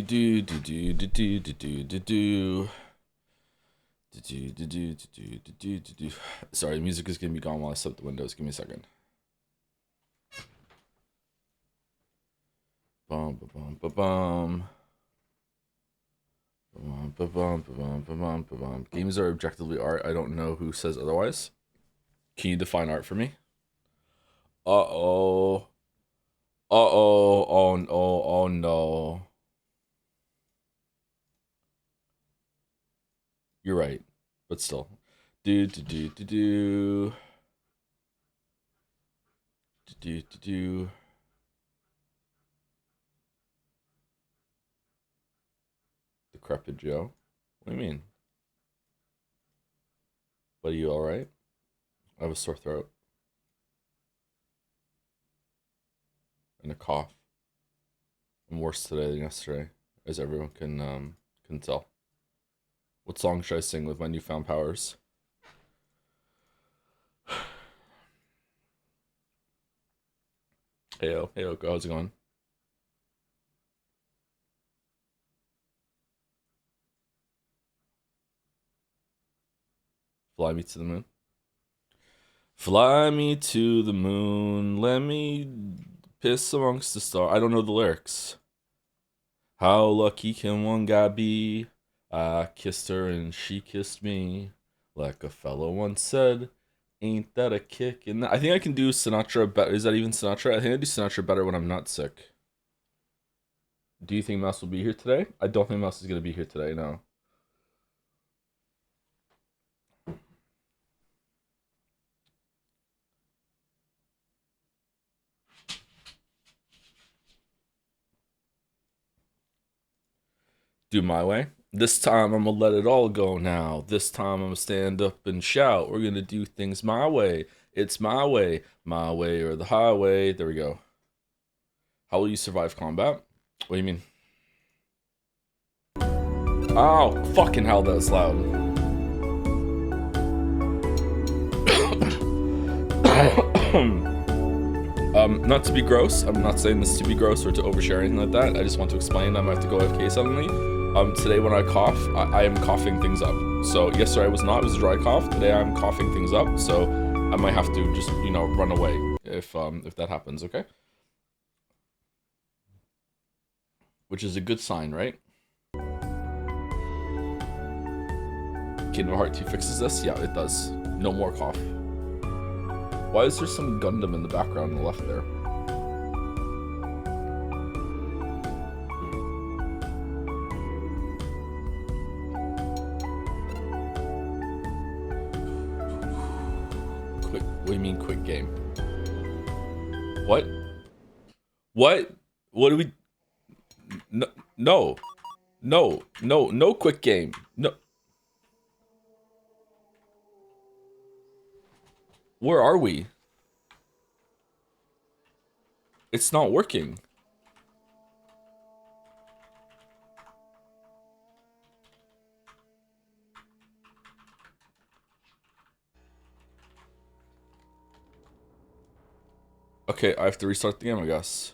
do do do do do do do do do. Sorry, the music is gonna be gone while I set the windows. Give me a second. Bum bum bum bum. Games are objectively art. I don't know who says otherwise. Can you define art for me? Uh-oh. Uh-oh. Oh no. Oh no. You're right. But still. Do do do do do. Do do do. Decrepit Joe. What do you mean? But are you alright? I have a sore throat. And a cough. I'm worse today than yesterday, as everyone can tell. What song should I sing with my newfound powers? Heyo, heyo, how's it going? Fly me to the moon. Fly me to the moon, let me piss amongst the stars. I don't know the lyrics. How lucky can one guy be? I kissed her and she kissed me. Like a fellow once said, ain't that a kick? And I think I can do Sinatra better. Is that even Sinatra? I think I do Sinatra better when I'm not sick. Do you think Mouse will be here today? I don't think Mouse is going to be here today, no. Do my way. This time I'm gonna let it all go now. This time I'm gonna stand up and shout. We're gonna do things my way. It's my way or the highway. There we go. How will you survive combat? What do you mean? Oh, fucking hell, that was loud. Not to be gross. I'm not saying this to be gross or to overshare anything like that. I just want to explain I might have to go AFK suddenly. Today when I cough, I am coughing things up. So yesterday I was not, it was a dry cough. Today I'm coughing things up, so I might have to just, run away if that happens, okay? Which is a good sign, right? Kingdom Hearts 2 fixes this? Yeah, it does. No more cough. Why is there some Gundam in the background on the left there? What do you mean quick game? What? What? What do we... No quick game. No. Where are we? It's not working. Okay, I have to restart the game, I guess.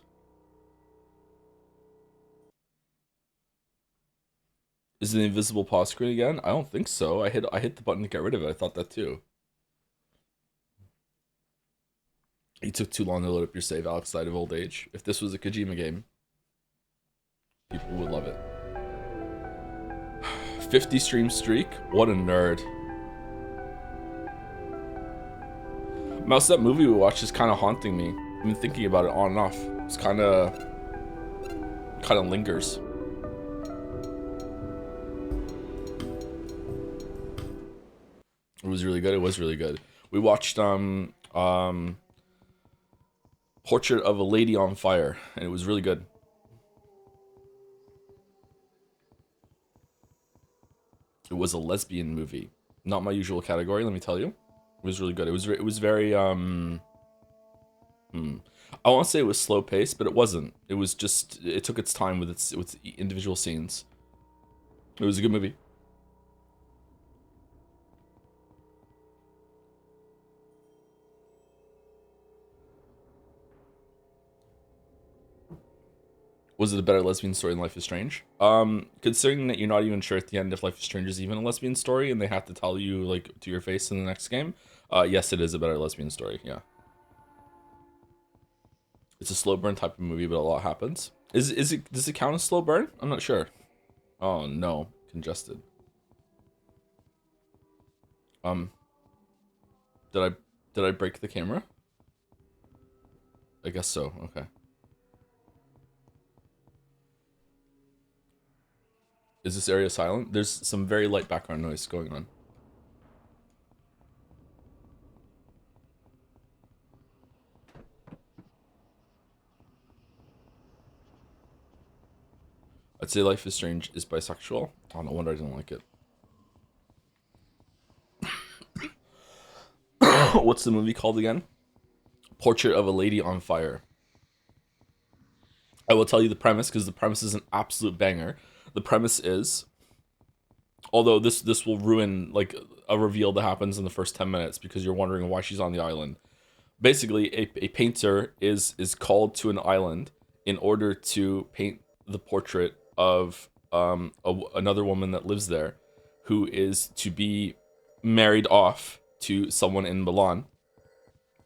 Is it an invisible pause screen again? I don't think so. I hit the button to get rid of it. I thought that too. You took too long to load up your save outside of old age. If this was a Kojima game, people would love it. 50 stream streak? What a nerd. Mouse, that movie we watched is kind of haunting me. I've been thinking about it on and off. It's kind of lingers. It was really good. It was really good. We watched Portrait of a Lady on Fire, and it was really good. It was a lesbian movie. Not my usual category, let me tell you. It was really good. It was very I won't say it was slow paced, but it wasn't. It was just, it took its time with its individual scenes. It was a good movie. Was it a better lesbian story than Life is Strange? Considering that you're not even sure at the end if Life is Strange is even a lesbian story, and they have to tell you like to your face in the next game, yes, it is a better lesbian story. Yeah, it's a slow burn type of movie, but a lot happens. Is it? Does it count as slow burn? I'm not sure. Oh no, congested. Um, did I break the camera? I guess so. Okay. Is this area silent? There's some very light background noise going on. I'd say Life is Strange is bisexual. Oh, no wonder I didn't like it. What's the movie called again? Portrait of a Lady on Fire. I will tell you the premise because the premise is an absolute banger. The premise is, although this will ruin like a reveal that happens in the first 10 minutes because you're wondering why she's on the island. Basically, a painter is called to an island in order to paint the portrait of another woman that lives there, who is to be married off to someone in Milan.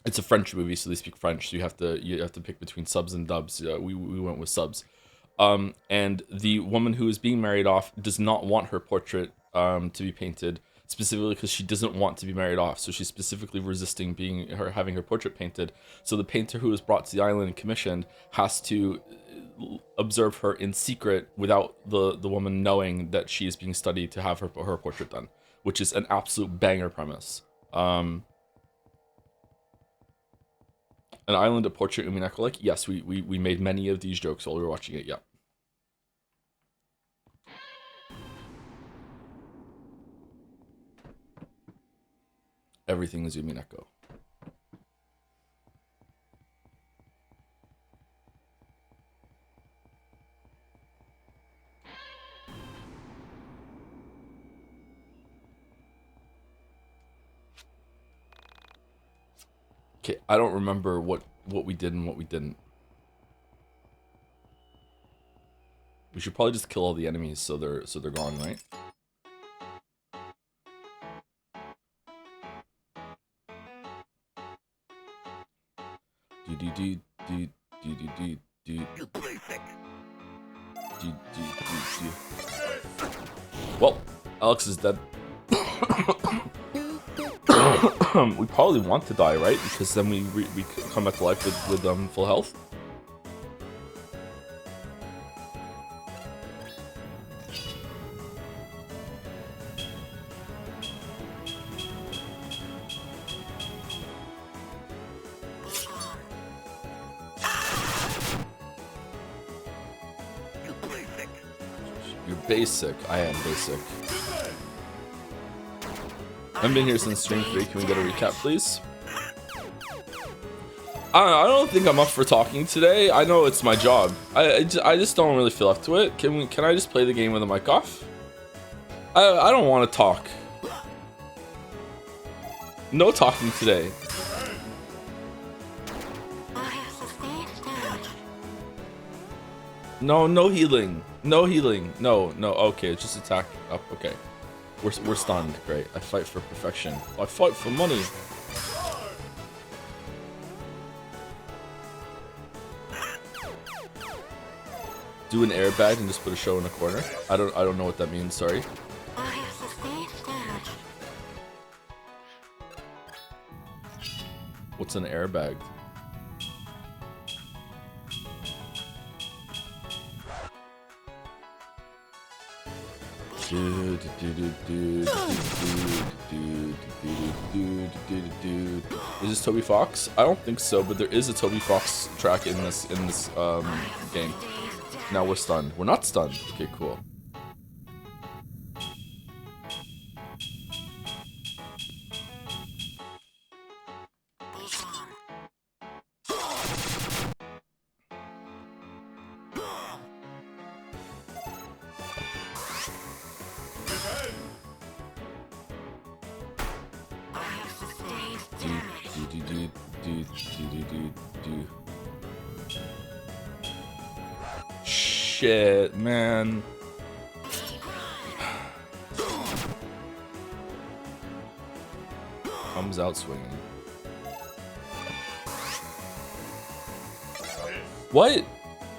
It's a French movie, so they speak French. So you have to pick between subs and dubs. We went with subs. And the woman who is being married off does not want her portrait to be painted, specifically because she doesn't want to be married off. So she's specifically resisting having her portrait painted. So the painter who is brought to the island and commissioned has to observe her in secret without the woman knowing that she is being studied to have her portrait done, which is an absolute banger premise. An island, a portrait, Umineko like? Yes, we made many of these jokes while we were watching it, yeah. Everything is Umineko. Okay, I don't remember what we did and what we didn't. We should probably just kill all the enemies so they're gone, right? Well, Alex is dead. We probably want to die, right? Because then we come back to life with full health. You're basic. I am basic. I've been here since stream 3. Can we get a recap, please? I don't think I'm up for talking today. I know it's my job. I just don't really feel up to it. Can I just play the game with the mic off? I don't want to talk. No talking today. No healing. No healing. No. Okay, just attack up. Okay. We're stunned. Great. I fight for perfection. I fight for money. Do an airbag and just put a show in a corner. I don't know what that means. Sorry. What's an airbag? Is this Toby Fox? I don't think so, but there is a Toby Fox track in this game. Now we're stunned. We're not stunned. Okay, cool. shit, man. Comes out swinging. What?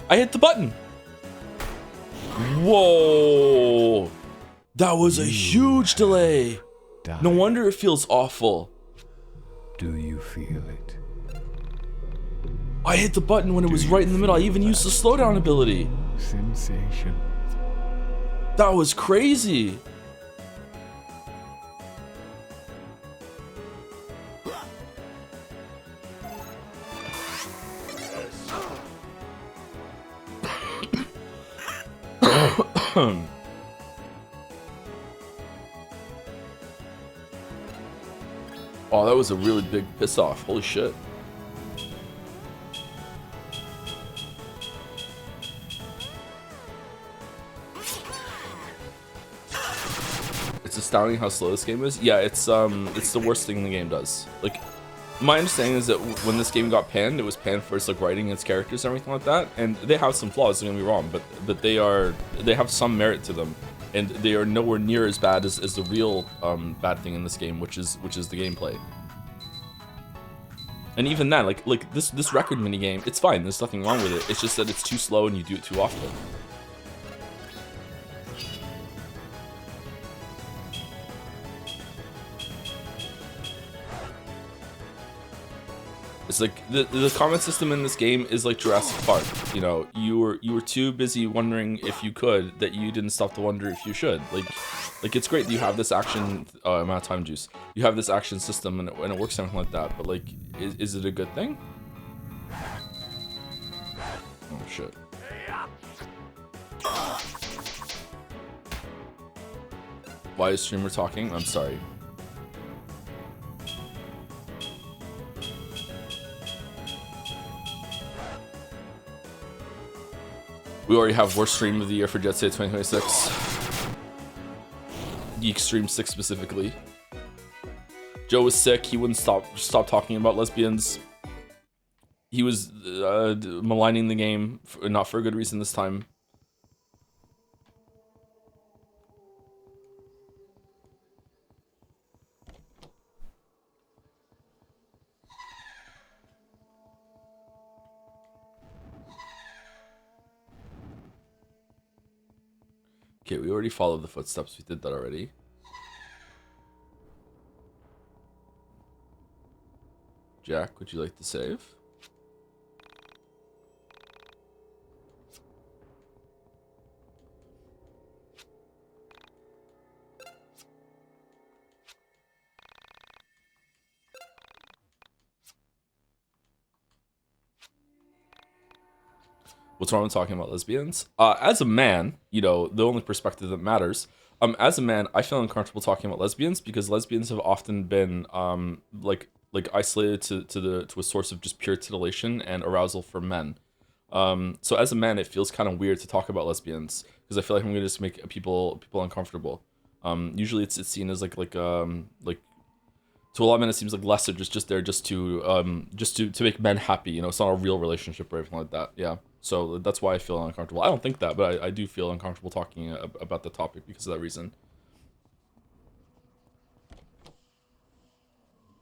I hit the button. Whoa. That was a huge delay. No wonder it feels awful. Do you feel it? I hit the button when it was right in the middle. I even used the slowdown ability. Sensation. That was crazy. Oh, that was a really big piss off. Holy shit. It's astounding how slow this game is. Yeah, it's the worst thing the game does. Like, my understanding is that when this game got panned, it was panned for its like writing, its characters, and everything like that. And they have some flaws. Don't get me wrong, but they have some merit to them, and they are nowhere near as bad as the real bad thing in this game, which is the gameplay. And even then, like this record mini game, it's fine. There's nothing wrong with it. It's just that it's too slow and you do it too often. It's like the comment system in this game is like Jurassic Park. You know, you were too busy wondering if you could that you didn't stop to wonder if you should. Like it's great that you have this action amount of time juice. You have this action system and it works something like that. But like, is it a good thing? Oh shit. Why is streamer talking? I'm sorry. We already have worst stream of the year for Jet Set 2026. YIIK Stream 6 specifically. Joe was sick. He wouldn't stop talking about lesbians. He was maligning the game, not for a good reason this time. Okay, we already followed the footsteps. We did that already. Jack, would you like to save? What's wrong with talking about lesbians? As a man, you know, the only perspective that matters. As a man, I feel uncomfortable talking about lesbians because lesbians have often been like isolated to a source of just pure titillation and arousal for men. So as a man, it feels kind of weird to talk about lesbians because I feel like I'm gonna just make people uncomfortable. Usually it's seen as like to a lot of men it seems like less just there just to make men happy. You know, it's not a real relationship or anything like that. Yeah. So that's why I feel uncomfortable. I don't think that, but I do feel uncomfortable talking about the topic because of that reason.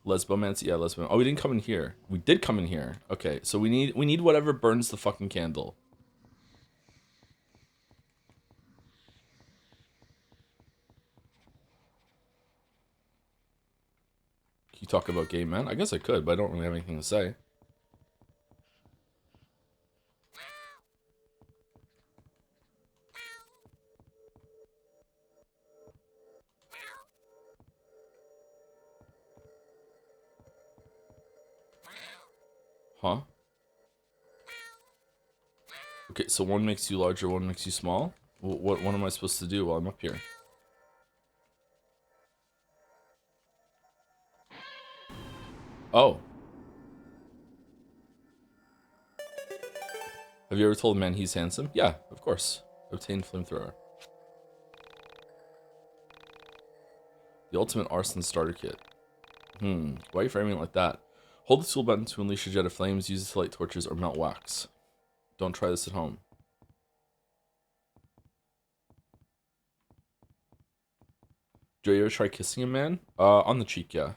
Lesbomancy, yeah, lesbo. Oh, we didn't come in here. We did come in here. Okay, so we need whatever burns the fucking candle. Can you talk about gay men? I guess I could, but I don't really have anything to say. Huh? Okay, so one makes you larger, one makes you small? What am I supposed to do while I'm up here? Oh. Have you ever told a man he's handsome? Yeah, of course. Obtain flamethrower. The ultimate arson starter kit. Why are you framing it like that? Hold the tool button to unleash a jet of flames, use it to light torches or melt wax. Don't try this at home. Do you ever try kissing a man? On the cheek, yeah.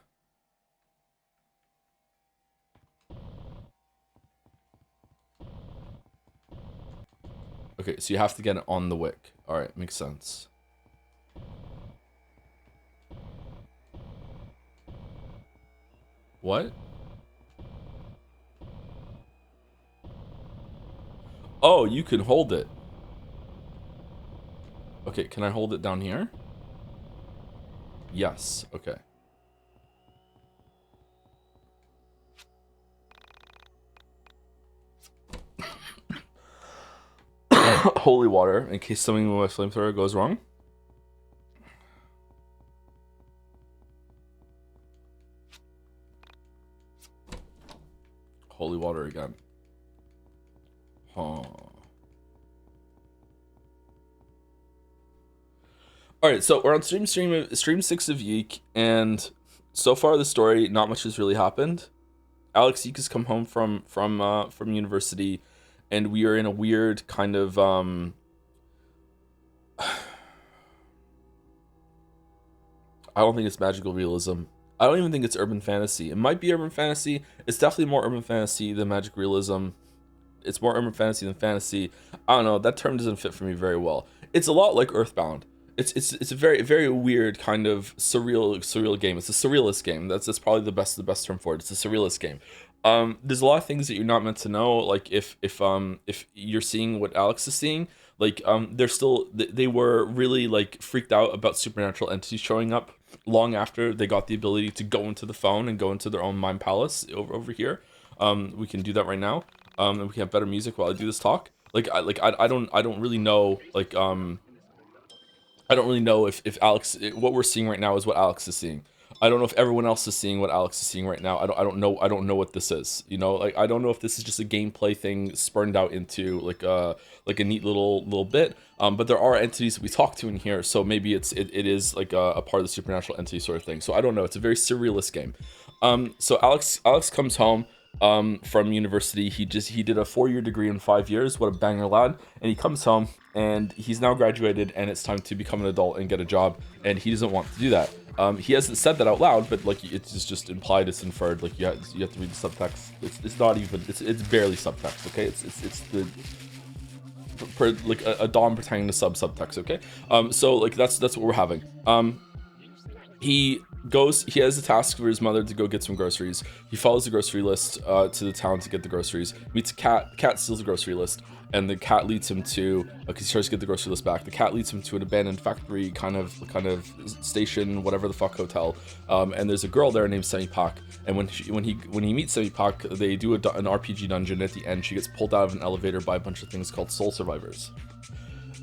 Okay, so you have to get it on the wick. Alright, makes sense. What? Oh, you can hold it. Okay, can I hold it down here? Yes, okay. Holy water, in case something with my flamethrower goes wrong. Holy water again. Huh. Alright, so we're on stream 6 of YIIK, and so far the story, not much has really happened. Alex YIIK has come home from university, and we are in a weird kind of I don't think it's magical realism. I don't even think it's urban fantasy. It might be urban fantasy. It's definitely more urban fantasy than magic realism. It's more urban fantasy than fantasy. I don't know. That term doesn't fit for me very well. It's a lot like Earthbound. It's a very weird kind of surreal game. It's a surrealist game. That's probably the best term for it. It's a surrealist game. There's a lot of things that you're not meant to know. Like if you're seeing what Alex is seeing, like they were really like freaked out about supernatural entities showing up long after they got the ability to go into the phone and go into their own mind palace over here. We can do that right now. And we can have better music while I do this talk. I don't really know I don't really know if Alex, what we're seeing right now is what Alex is seeing. I don't know if everyone else is seeing what Alex is seeing right now. I don't know what this is. You know, like I don't know if this is just a gameplay thing spurned out into like a neat little bit. But there are entities that we talk to in here, so maybe it is like a part of the supernatural entity sort of thing. So I don't know. It's a very surrealist game. So Alex comes home from university. He did a 4-year degree in 5 years. What a banger lad. And he comes home and he's now graduated, and it's time to become an adult and get a job, and he doesn't want to do that. He hasn't said that out loud, but like it's just implied, it's inferred. Like you have to read the subtext. It's not even, it's barely subtext. Okay, it's the like a Dom pretending to subtext. Okay, so like that's what we're having. He has a task for his mother to go get some groceries. He follows the grocery list to the town to get the groceries, meets a cat steals the grocery list, and the cat leads him to, because he tries to get the grocery list back, the cat leads him to an abandoned factory kind of station, whatever the fuck, hotel, and there's a girl there named Semi-Pak, and when he meets Semi-Pak, they do an RPG dungeon. At the end, she gets pulled out of an elevator by a bunch of things called soul survivors.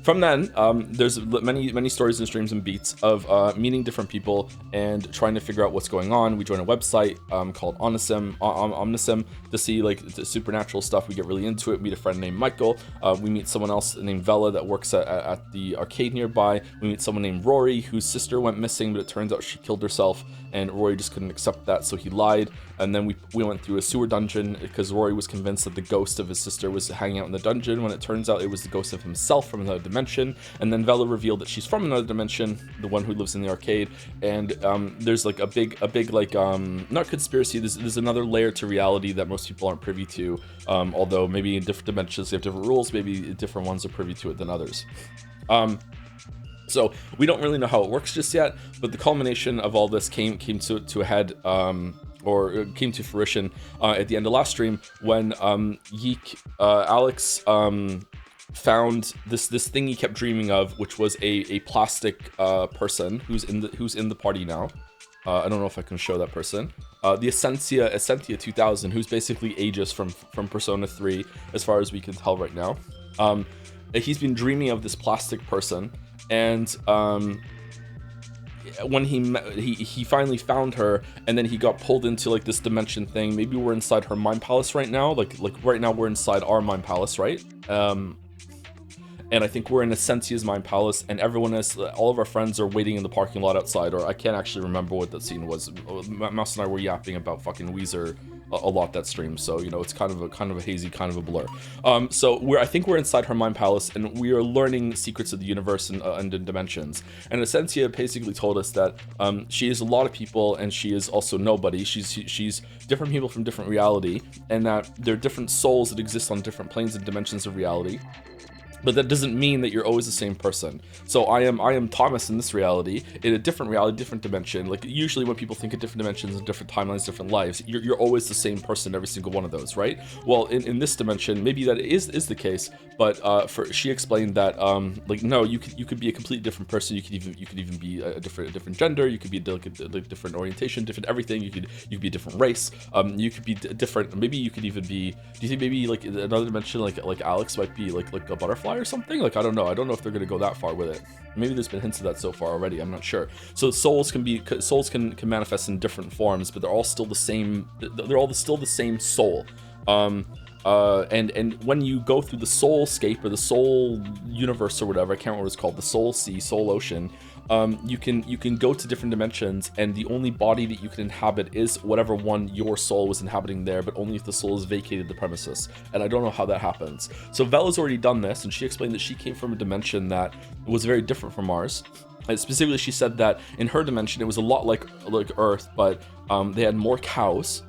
From then, there's many stories and streams and beats of meeting different people and trying to figure out what's going on. We join a website called Omnisim to see like the supernatural stuff. We get really into it. Meet a friend named Michael. We meet someone else named Vela that works at the arcade nearby. We meet someone named Rory, whose sister went missing, but it turns out she killed herself, and Rory just couldn't accept that, so he lied. And then we went through a sewer dungeon because Rory was convinced that the ghost of his sister was hanging out in the dungeon, when it turns out it was the ghost of himself from another dimension. And then Vela revealed that she's from another dimension, the one who lives in the arcade. And there's like a big like not conspiracy, there's another layer to reality that most people aren't privy to, although maybe in different dimensions they have different rules, maybe different ones are privy to it than others. So we don't really know how it works just yet, but the culmination of all this came to a head, or came to fruition at the end of last stream when YIIK, Alex found this thing he kept dreaming of, which was a plastic person who's in the party now. I don't know if I can show that person. The Essentia 2000, who's basically Aegis from Persona 3, as far as we can tell right now. He's been dreaming of this plastic person, and when he finally found her, and then he got pulled into like this dimension thing. Maybe we're inside her mind palace right now. Like right now we're inside our mind palace, right? And I think we're in Essentia's mind palace, and all of our friends are waiting in the parking lot outside, or I can't actually remember what that scene was. Mouse and I were yapping about fucking Weezer a lot that stream, so you know it's kind of a hazy, kind of a blur. So I think we're inside her mind palace, and we are learning secrets of the universe and dimensions. And Essentia basically told us that she is a lot of people, and she is also nobody. She's different people from different reality, and that there are different souls that exist on different planes and dimensions of reality. But that doesn't mean that you're always the same person. So I am Thomas in this reality, in a different reality, different dimension. Like usually when people think of different dimensions and different timelines, different lives, you're always the same person in every single one of those, right? Well, in this dimension, maybe that is the case, but she explained that like no, you could be a completely different person. You could even be a different gender. You could be a different orientation, different everything. You could be a different race. You could be different. Maybe you could even be. Do you think maybe like another dimension, like Alex might be like a butterfly or something? Like I don't know if they're gonna go that far with it. Maybe there's been hints of that so far already. I'm not sure. So souls can manifest in different forms, but they're all still the same. They're all still the same soul. And when you go through the soulscape or the soul universe or whatever, I can't remember what it's called, the soul sea, soul ocean, you can go to different dimensions, and the only body that you can inhabit is whatever one your soul was inhabiting there, but only if the soul has vacated the premises. And I don't know how that happens. So Vella's already done this, and she explained that she came from a dimension that was very different from ours. And specifically, she said that in her dimension, it was a lot like Earth, but they had more cows.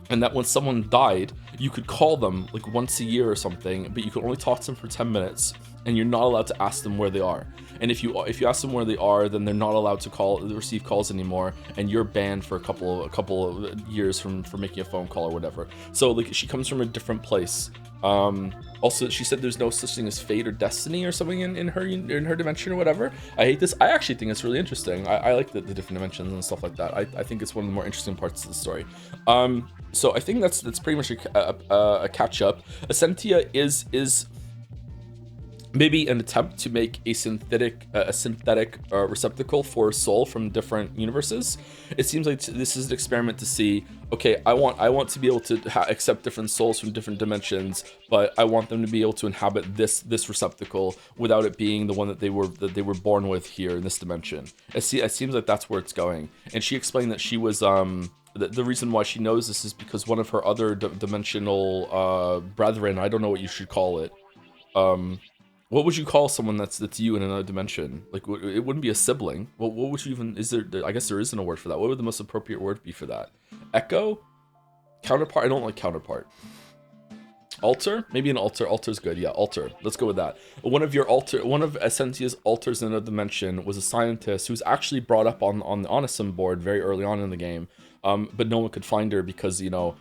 And that when someone died, you could call them like once a year or something, but you could only talk to them for 10 minutes, and you're not allowed to ask them where they are. And if you ask them where they are, then they're not allowed to receive calls anymore, and you're banned for a couple of years from making a phone call or whatever. So like she comes from a different place. Also, she said there's no such thing as fate or destiny or something in her dimension or whatever. I hate this. I actually think it's really interesting. I like the different dimensions and stuff like that. I think it's one of the more interesting parts of the story. So I think that's pretty much a catch up. Essentia is maybe an attempt to make a synthetic receptacle for a soul from different universes. It seems like this is an experiment to see, okay, I want to be able to accept different souls from different dimensions, but I want them to be able to inhabit this receptacle without it being the one that they were born with here in this dimension. It seems like that's where it's going. And she explained that she was the reason why she knows this is because one of her other dimensional brethren, I don't know what you should call it. What would you call someone that's you in another dimension? Like, it wouldn't be a sibling. What would you even, is there, I guess there isn't a word for that. What would the most appropriate word be for that? Echo? Counterpart? I don't like counterpart. Alter? Maybe an alter. Alter's good. Yeah, alter. Let's go with that. One of Essentia's alters in another dimension was a scientist who's actually brought up on the Onisum board very early on in the game. But no one could find her because, you know,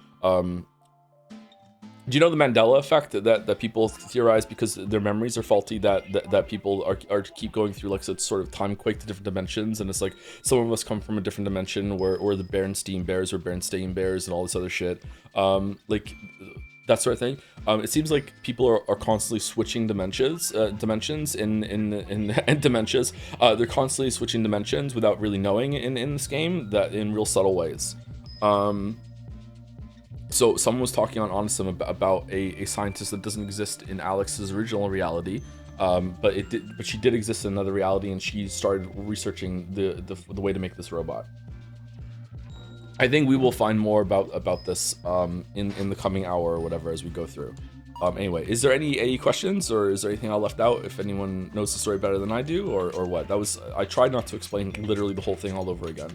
do you know the Mandela effect that people theorize because their memories are faulty, that people are keep going through like a sort of time quake to different dimensions, and it's like some of us come from a different dimension where the Berenstain Bears or Berenstain Bears and all this other shit, like that sort of thing. It seems like people are constantly switching dimensions in dementias. They're constantly switching dimensions without really knowing in this game, that in real subtle ways. So someone was talking on Onisum about a scientist that doesn't exist in Alex's original reality, but she did exist in another reality, and she started researching the way to make this robot. I think we will find more about this in the coming hour or whatever as we go through. Anyway, is there any questions, or is there anything I left out? If anyone knows the story better than I do, or what? I tried not to explain literally the whole thing all over again.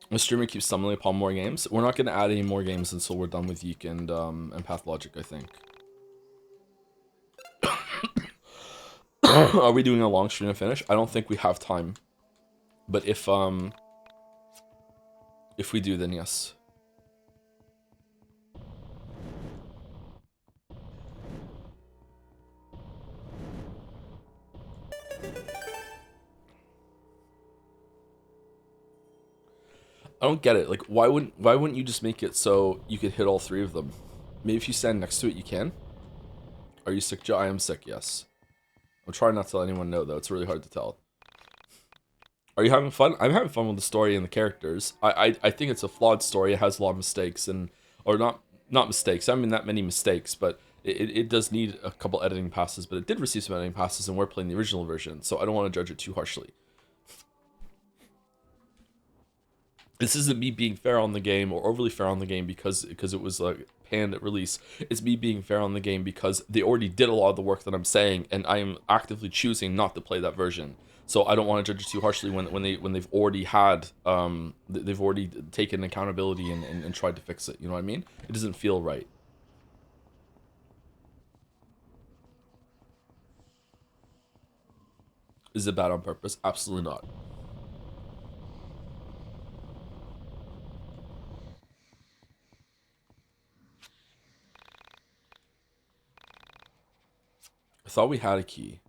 The streamer keeps stumbling upon more games. We're not going to add any more games until we're done with YIIK and Pathologic, I think. Are we doing a long stream to finish? I don't think we have time. But if we do, then yes. I don't get it. Like, why wouldn't you just make it so you could hit all three of them? Maybe if you stand next to it, you can. Are you sick, Joe? I am sick, yes. I'm trying not to let anyone know, though. It's really hard to tell. Are you having fun? I'm having fun with the story and the characters. I think it's a flawed story. It has a lot of mistakes, or not mistakes. I mean, not many mistakes, but it does need a couple editing passes. But it did receive some editing passes, and we're playing the original version, so I don't want to judge it too harshly. This isn't me being fair on the game or overly fair on the game because it was like panned at release. It's me being fair on the game because they already did a lot of the work that I'm saying, and I am actively choosing not to play that version. So I don't want to judge it too harshly when they've already had they've already taken accountability and tried to fix it. You know what I mean? It doesn't feel right. Is it bad on purpose? Absolutely not. I thought we had a key.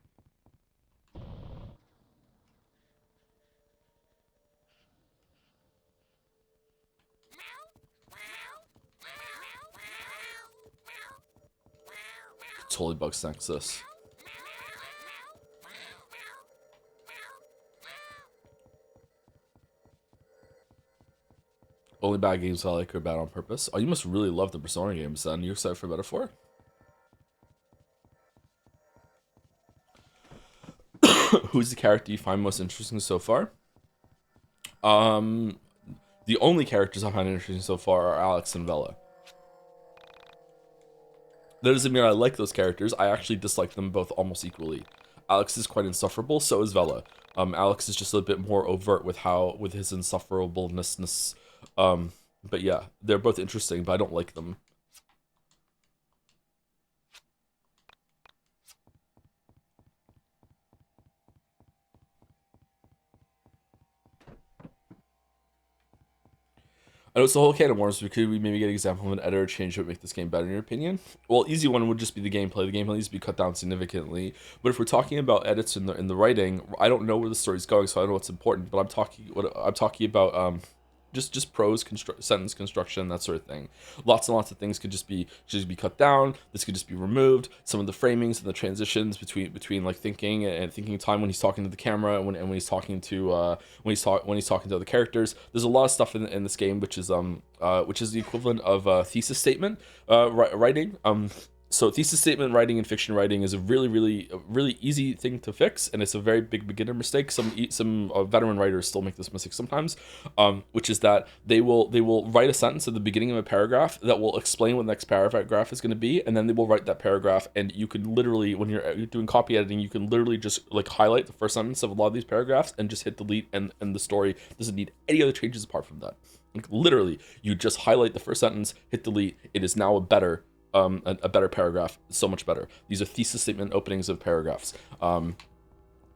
Totally bug snacks this. Only bad games I like are bad on purpose. Oh, you must really love the Persona games then. You're excited for Metaphor? Who's the character you find most interesting so far? Um, the only characters I find interesting so far are Alex and Vela. That doesn't mean I like those characters. I actually dislike them both almost equally. Alex is quite insufferable, so is Vela. Alex is just a bit more overt with his insufferableness. But yeah, they're both interesting, but I don't like them. I know it's the whole can of worms, but could we maybe get an example of an editor change that would make this game better in your opinion? Well, easy one would just be the gameplay. The gameplay needs to be cut down significantly. But if we're talking about edits in the writing, I don't know where the story's going, so I don't know what's important. But I'm talking about just prose sentence construction, that sort of thing. Lots and lots of things could just be cut down. This could just be removed. Some of the framings and the transitions between like thinking and thinking time when he's talking to the camera and when he's talking to when he's talking to other characters. There's a lot of stuff in this game which is the equivalent of thesis statement writing. So thesis statement writing and fiction writing is a really easy thing to fix, and it's a very big beginner mistake. Some veteran writers still make this mistake sometimes, which is that they will write a sentence at the beginning of a paragraph that will explain what the next paragraph is going to be, and then they will write that paragraph. And you can literally, when you're doing copy editing, you can literally just like highlight the first sentence of a lot of these paragraphs and just hit delete, and the story doesn't need any other changes apart from that. Like literally, you just highlight the first sentence, hit delete. It is now a better paragraph, so much better. These are thesis statement openings of paragraphs. And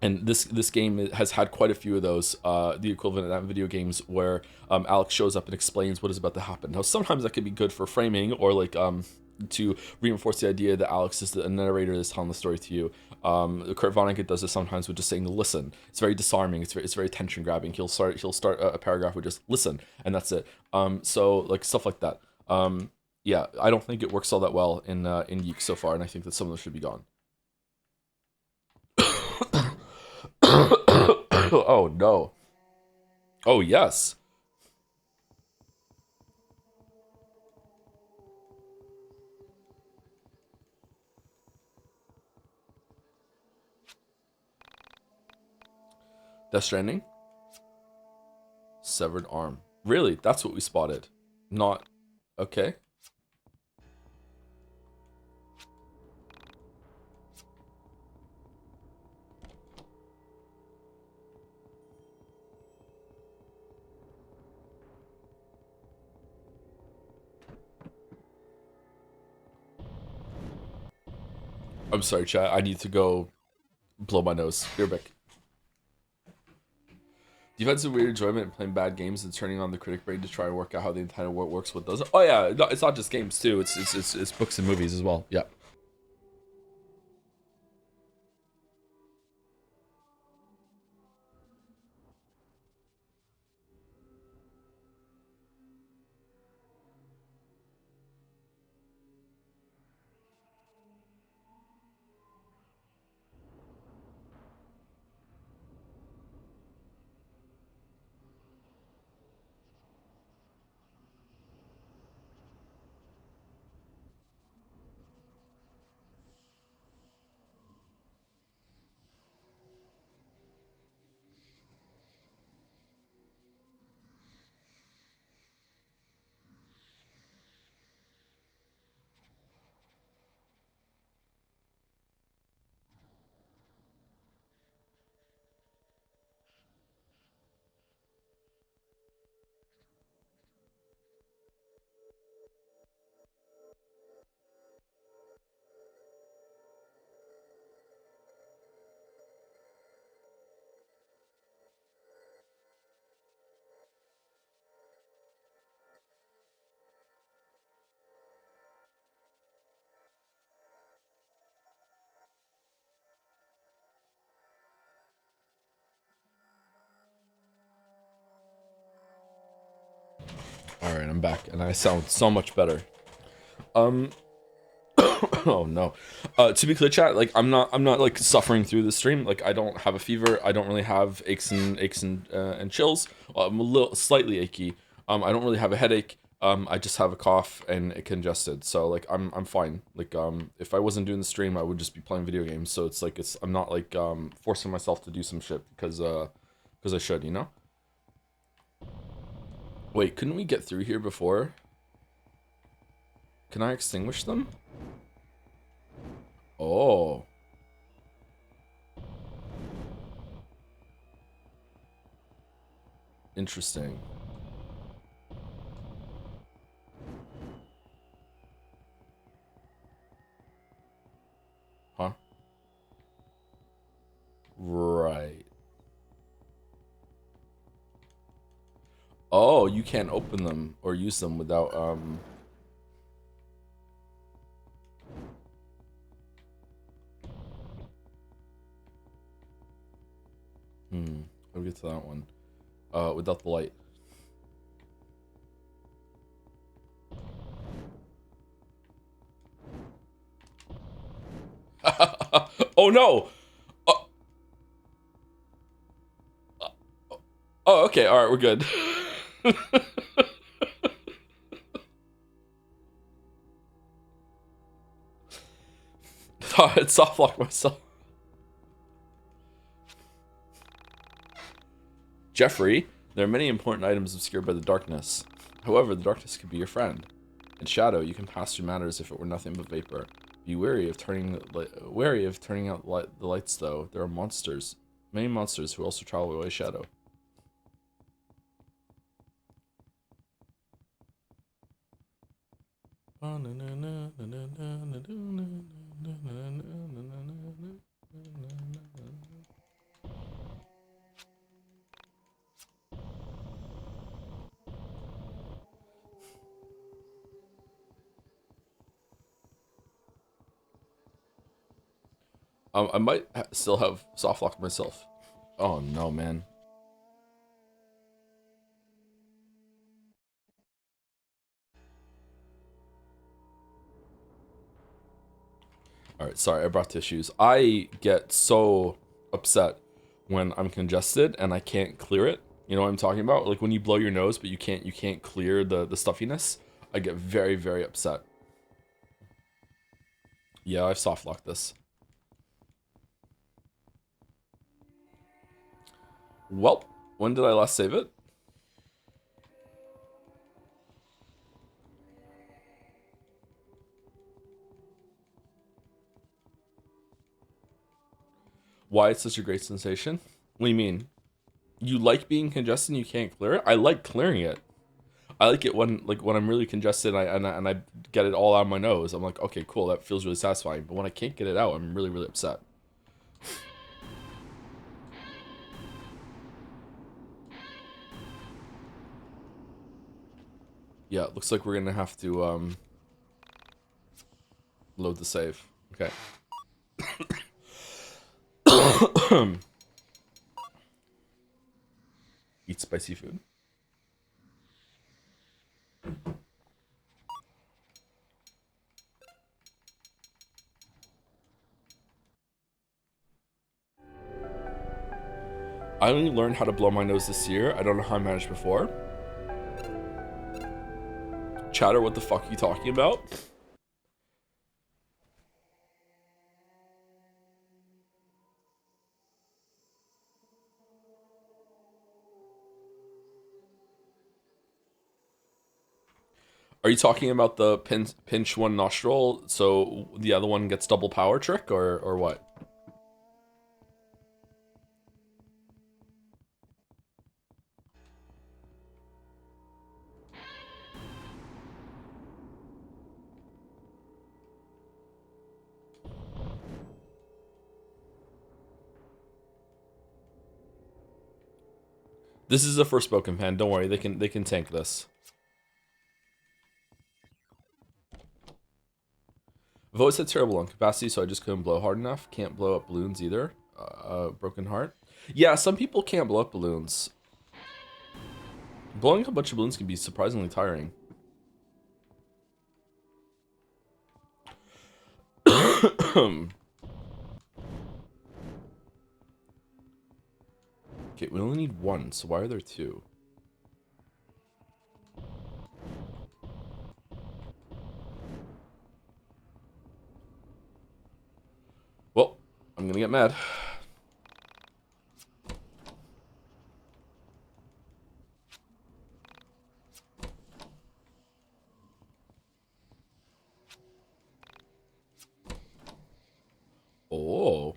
this game has had quite a few of those, the equivalent of that in video games, where Alex shows up and explains what is about to happen. Now, sometimes that could be good for framing or like to reinforce the idea that Alex is the narrator that's telling the story to you. Kurt Vonnegut does this sometimes with just saying to listen. It's very disarming. It's very tension grabbing. He'll start a paragraph with just listen, and that's it. So like stuff like that. Yeah, I don't think it works all that well in YIIK so far, and I think that some of them should be gone. Oh no. Oh yes. Death Stranding. Severed arm. Really? That's what we spotted. Not okay. I'm sorry, chat. I need to go blow my nose. Be right back. You've had some weird enjoyment in playing bad games and turning on the critic brain to try and work out how the entire world works with those. Oh yeah, no, it's not just games too. It's books and movies as well. Yeah. All right, I'm back, and I sound so much better. Um, oh no. To be clear, chat, like I'm not like suffering through the stream. Like I don't have a fever. I don't really have aches and chills. I'm a little slightly achy. I don't really have a headache. I just have a cough and it congested. So like I'm fine. Like if I wasn't doing the stream, I would just be playing video games. So it's like I'm not like forcing myself to do some shit because I should, you know. Wait, couldn't we get through here before? Can I extinguish them? Oh. Interesting. Huh? Right. Oh, you can't open them or use them without, I'll get to that one. Without the light. Oh no! Oh, oh, okay, alright, we're good. Thought I'd soft lock myself. Jeffrey, there are many important items obscured by the darkness. However, the darkness could be your friend. In shadow, you can pass through matters if it were nothing but vapor. Be wary of turning out the lights, though. There are monsters, many monsters who also travel away shadow. I might still have soft locked myself. Oh no, man. Alright, sorry, I brought tissues. I get so upset when I'm congested and I can't clear it. You know what I'm talking about? Like when you blow your nose but you can't clear the stuffiness. I get very, very upset. Yeah, I've soft locked this. Well, when did I last save it? Why it's such a great sensation? What do you mean? You like being congested and you can't clear it? I like clearing it. I like it when I'm really congested and I get it all out of my nose. I'm like, okay, cool, that feels really satisfying. But when I can't get it out, I'm really, really upset. Yeah, it looks like we're gonna have to load the save. Okay. Eat spicy food. I only learned how to blow my nose this year. I don't know how I managed before. Chatter, what the fuck are you talking about? Are you talking about the pinch one nostril so the other one gets double power trick or what? This is a Forspoken fan. Don't worry, they can tank this. I've always had terrible lung capacity, so I just couldn't blow hard enough. Can't blow up balloons either. Broken heart. Yeah, some people can't blow up balloons. Blowing up a bunch of balloons can be surprisingly tiring. Okay, we only need one, so why are there two? Well, I'm gonna get mad. Oh.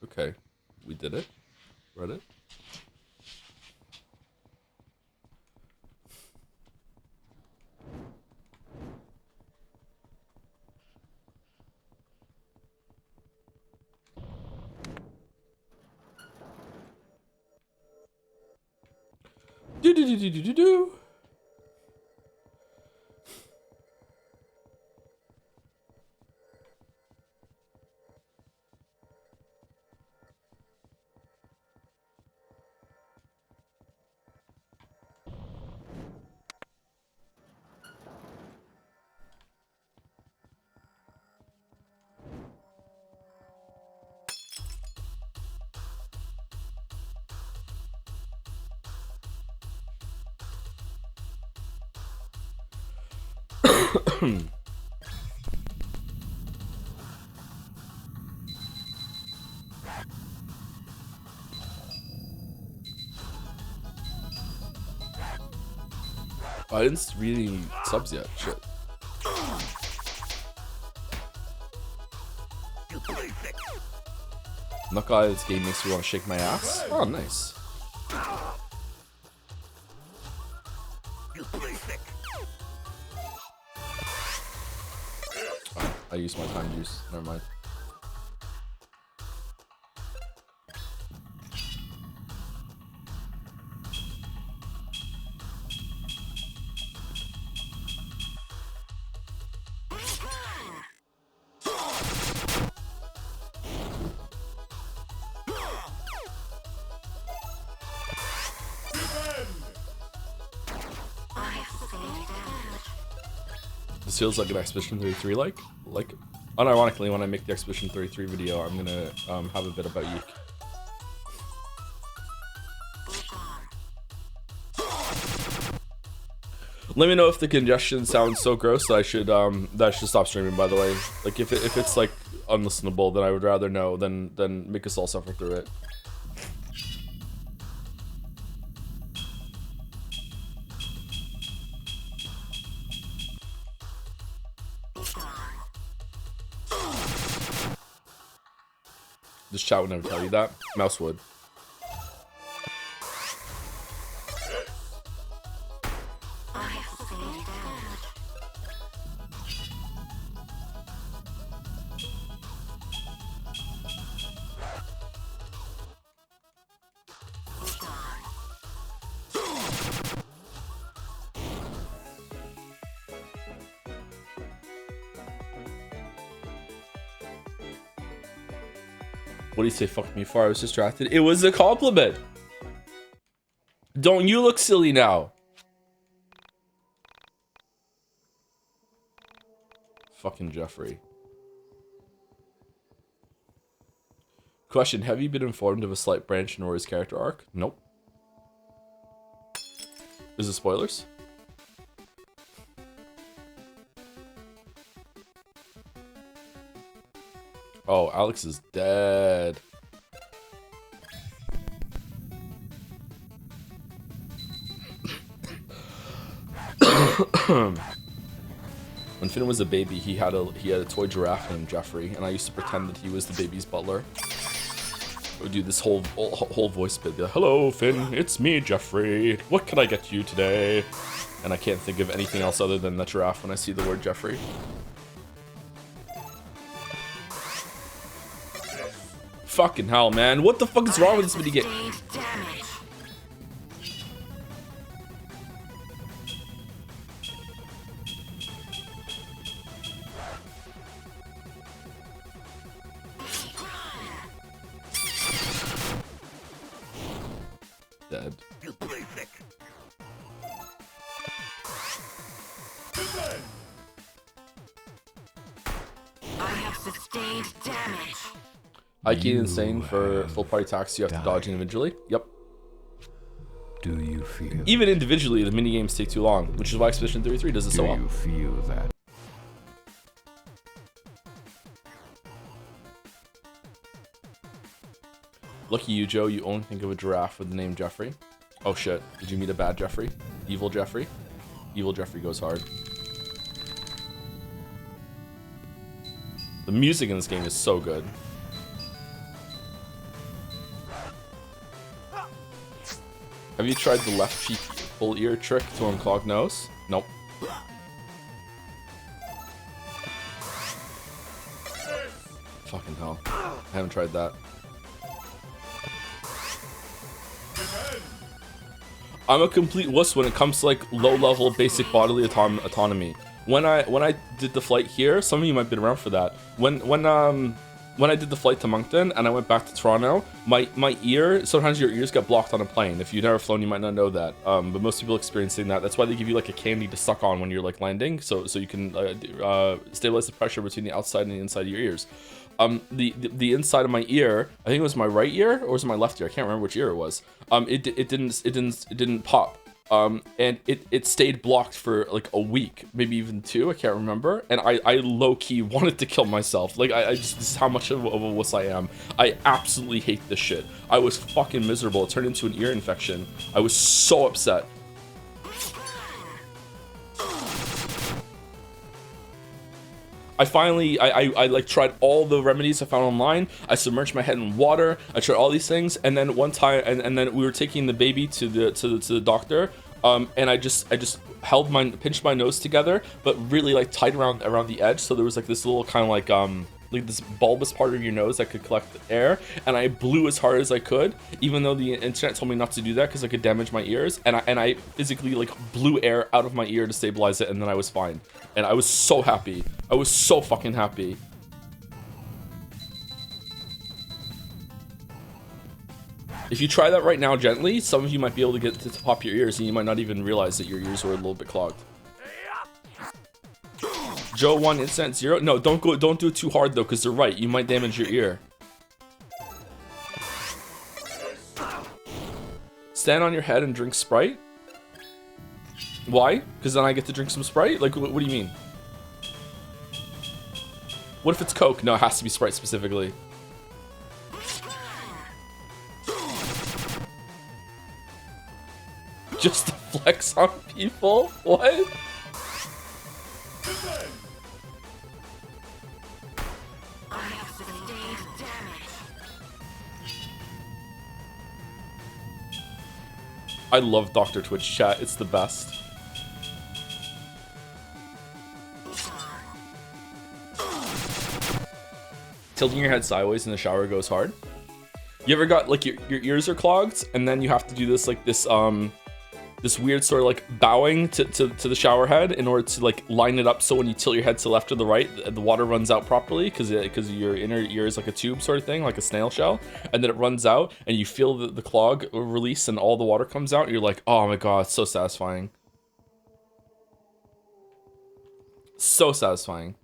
Okay. We did it. Read it. Do do do do do do do. I didn't read any subs yet. Shit. Not gonna lie, this game makes me want to shake my ass. Oh, nice. Oh, I used my time juice. Never mind. This feels like an Expedition 33 like unironically when I make the Expedition 33 video I'm gonna have a bit about YIIK. Let me know if the congestion sounds so gross that I should stop streaming, by the way. Like if it's like unlistenable, then I would rather know than make us all suffer through it. This chat would never tell you that. Mouse would. What do you say, fuck me for? I was distracted. It was a compliment. Don't you look silly now? Fucking Jeffrey. Question, have you been informed of a slight branch in Rory's character arc? Nope. Is it spoilers? Oh, Alex is dead. When Finn was a baby, he had a toy giraffe named Jeffrey, and I used to pretend that he was the baby's butler. I would do this whole voice bit. Like, hello, Finn. It's me, Jeffrey. What can I get you today? And I can't think of anything else other than the giraffe when I see the word Jeffrey. Fucking hell, man. What the fuck is wrong with this minigame? Dead. YIIK insane for full party attacks. You have to dodge individually. Yep. Do you feel? Even individually, the mini games take too long, which is why Expedition 33 does it so well. Do you feel that? Lucky you, Joe. You only think of a giraffe with the name Jeffrey. Oh shit! Did you meet a bad Jeffrey? Evil Jeffrey? Evil Jeffrey goes hard. The music in this game is so good. Have you tried the left cheek full ear trick to unclog nose? Nope. Fucking hell. I haven't tried that. I'm a complete wuss when it comes to like low-level basic bodily autonomy. When I did the flight here, some of you might have been around for that. When I did the flight to Moncton and I went back to Toronto, my ear, sometimes your ears get blocked on a plane. If you've never flown, you might not know that. But most people experiencing that. That's why they give you like a candy to suck on when you're like landing, so you can stabilize the pressure between the outside and the inside of your ears. The inside of my ear, I think it was my right ear or was it my left ear? I can't remember which ear it was. It didn't pop. And it stayed blocked for like a week, maybe even 2, I can't remember. And I low-key wanted to kill myself. Like I just, this is how much of a wuss I am. I absolutely hate this shit. I was fucking miserable. It turned into an ear infection. I was so upset. I finally, I like tried all the remedies I found online. I submerged my head in water. I tried all these things, and then one time, and then we were taking the baby to the doctor, and I just pinched my nose together, but really like tight around the edge, so there was like this little kind of like this bulbous part of your nose that could collect air, and I blew as hard as I could, even though the internet told me not to do that because I could damage my ears, and I physically like blew air out of my ear to stabilize it, and then I was fine. And I was so happy. I was so fucking happy. If you try that right now gently, some of you might be able to get to pop your ears and you might not even realize that your ears were a little bit clogged. Joe 1 instant 0. No, don't do it too hard though, because they're right. You might damage your ear. Stand on your head and drink Sprite. Why? Because then I get to drink some Sprite? Like, what do you mean? What if it's Coke? No, it has to be Sprite specifically. Just to flex on people? What? I love Dr. Twitch chat. It's the best. Tilting your head sideways in the shower goes hard. You ever got like your ears are clogged and then you have to do this like this weird sort of like bowing to the shower head in order to like line it up so when you tilt your head to the left or the right, the water runs out properly because your inner ear is like a tube sort of thing, like a snail shell, and then it runs out and you feel the clog release and all the water comes out and you're like, oh my god, it's so satisfying. So satisfying.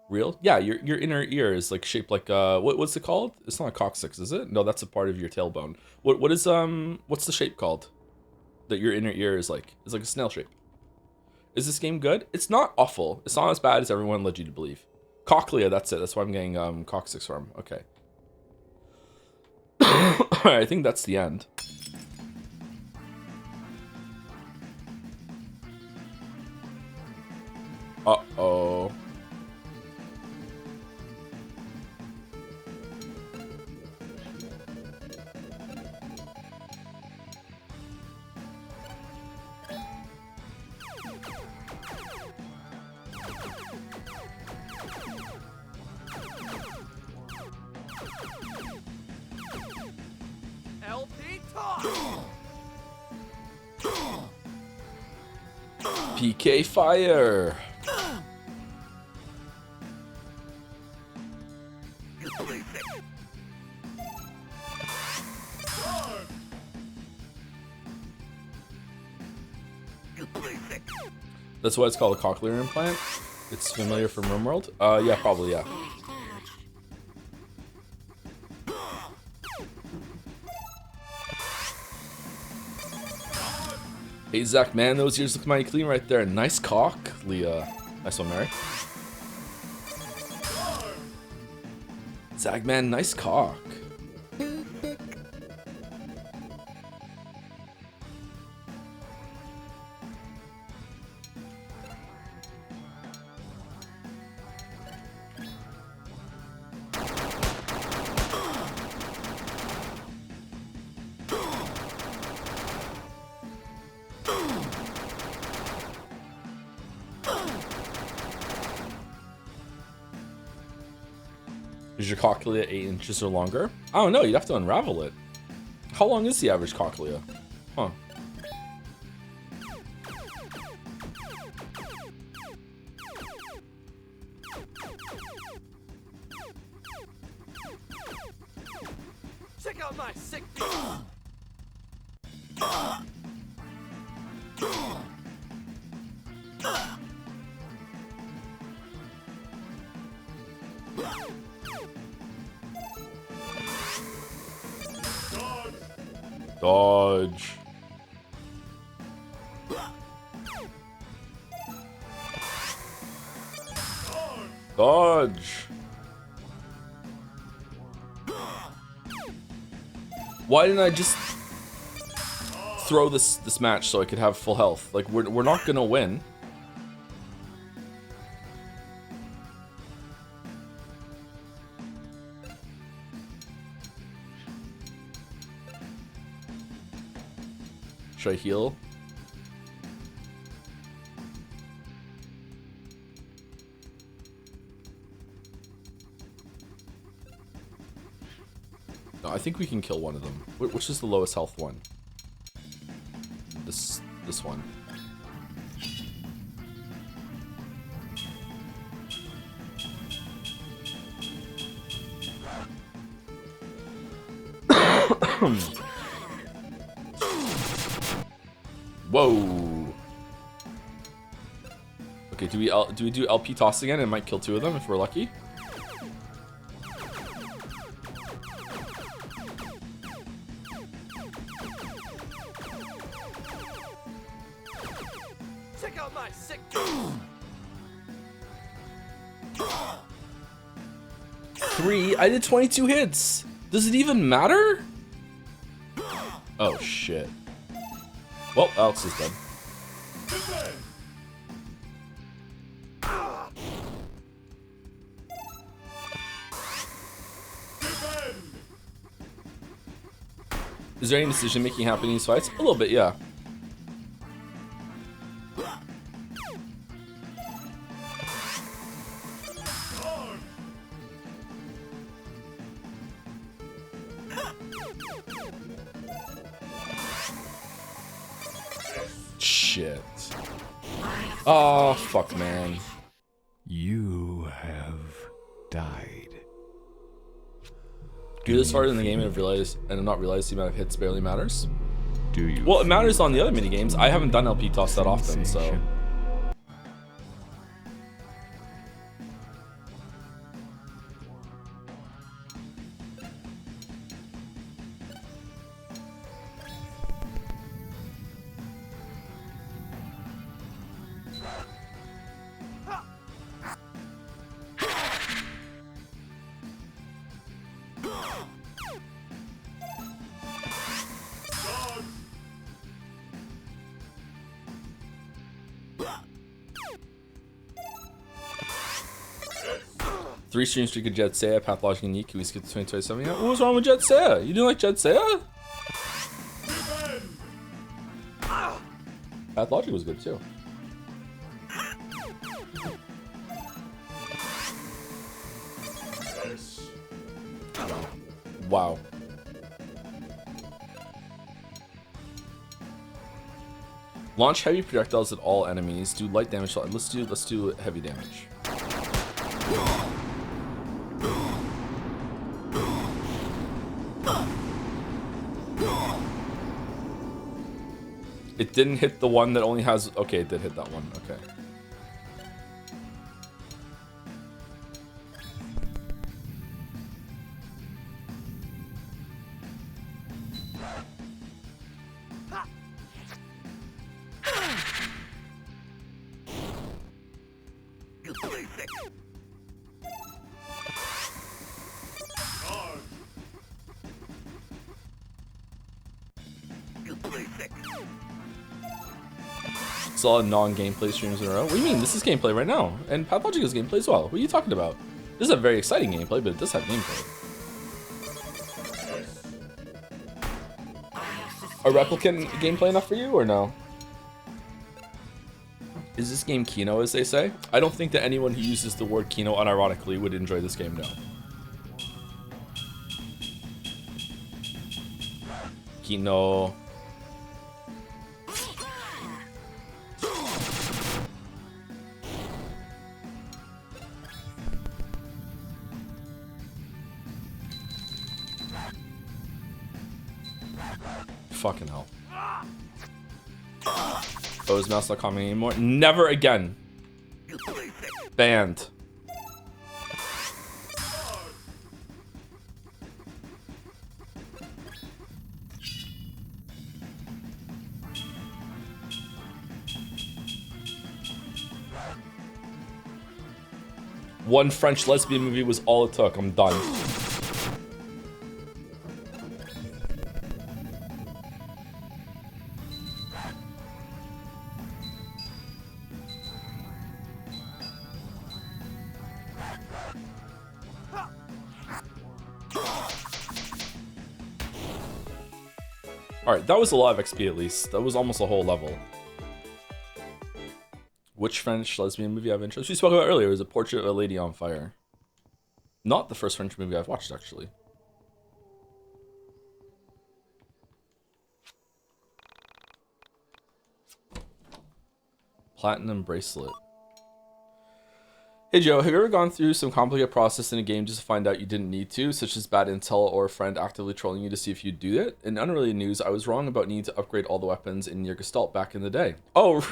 Real? Yeah, your inner ear is like shaped like what's it called? It's not a coccyx, is it? No, that's a part of your tailbone. What is what's the shape called? That your inner ear is like? It's like a snail shape. Is this game good? It's not awful. It's not as bad as everyone led you to believe. Cochlea, that's it. That's why I'm getting coccyx from. Okay. Alright, I think that's the end. Uh-oh. PK fire. That's why it's called a cochlear implant. It's familiar from RimWorld. Yeah, probably, yeah. Hey, Zach, man, those ears look mighty clean right there. Nice cock, Leah. Nice one, Mary. Zach, man, nice cock. Is your cochlea 8 inches or longer? I don't know, you'd have to unravel it. How long is the average cochlea? Huh. Check out my sick. Dodge. Dodge. Why didn't I just throw this match so I could have full health? Like we're not gonna win. Should I heal? No, I think we can kill one of them. Which is the lowest health one? This one. Whoa. Okay, do we do LP toss again? It might kill two of them if we're lucky. Check out my sick. 3? I did 22 hits. Does it even matter? Oh shit. Well, Alex is dead. Is there any decision making happening in these fights? A little bit, yeah. Shit. Oh, fuck, man. You have died. Do this far in the game and not realize the amount of hits barely matters? Do you? Well, it matters on the other mini games. I haven't done LP toss that often, so. Sensation. Three stream streak of Jet Saya, Pathologic and YIIK, we skipped 2027. Yeah, what was wrong with Jet Saya? You didn't like Jet Saya? Pathologic was good too. Wow. Launch heavy projectiles at all enemies. Do light damage. Let's do heavy damage. It didn't hit the one that only has... Okay, it did hit that one. Okay. Saw non-gameplay streams in a row. What do you mean? This is gameplay right now. And Pathologica's gameplay as well. What are you talking about? This is a very exciting gameplay, but it does have gameplay. A Replicant gameplay enough for you, or no? Is this game Kino, as they say? I don't think that anyone who uses the word Kino unironically would enjoy this game, no. Kino. Fucking hell. Oh, is mouse not commenting anymore? Never again. Banned. One French lesbian movie was all it took. I'm done. Alright, that was a lot of XP at least. That was almost a whole level. Which French lesbian movie I have interest? We spoke about earlier. It was A Portrait of a Lady on Fire. Not the first French movie I've watched, actually. Platinum Bracelet. Hey Joe, have you ever gone through some complicated process in a game just to find out you didn't need to, such as bad intel or a friend actively trolling you to see if you do it? In unrelated news, I was wrong about needing to upgrade all the weapons in YIIK Gestalt back in the day. Oh!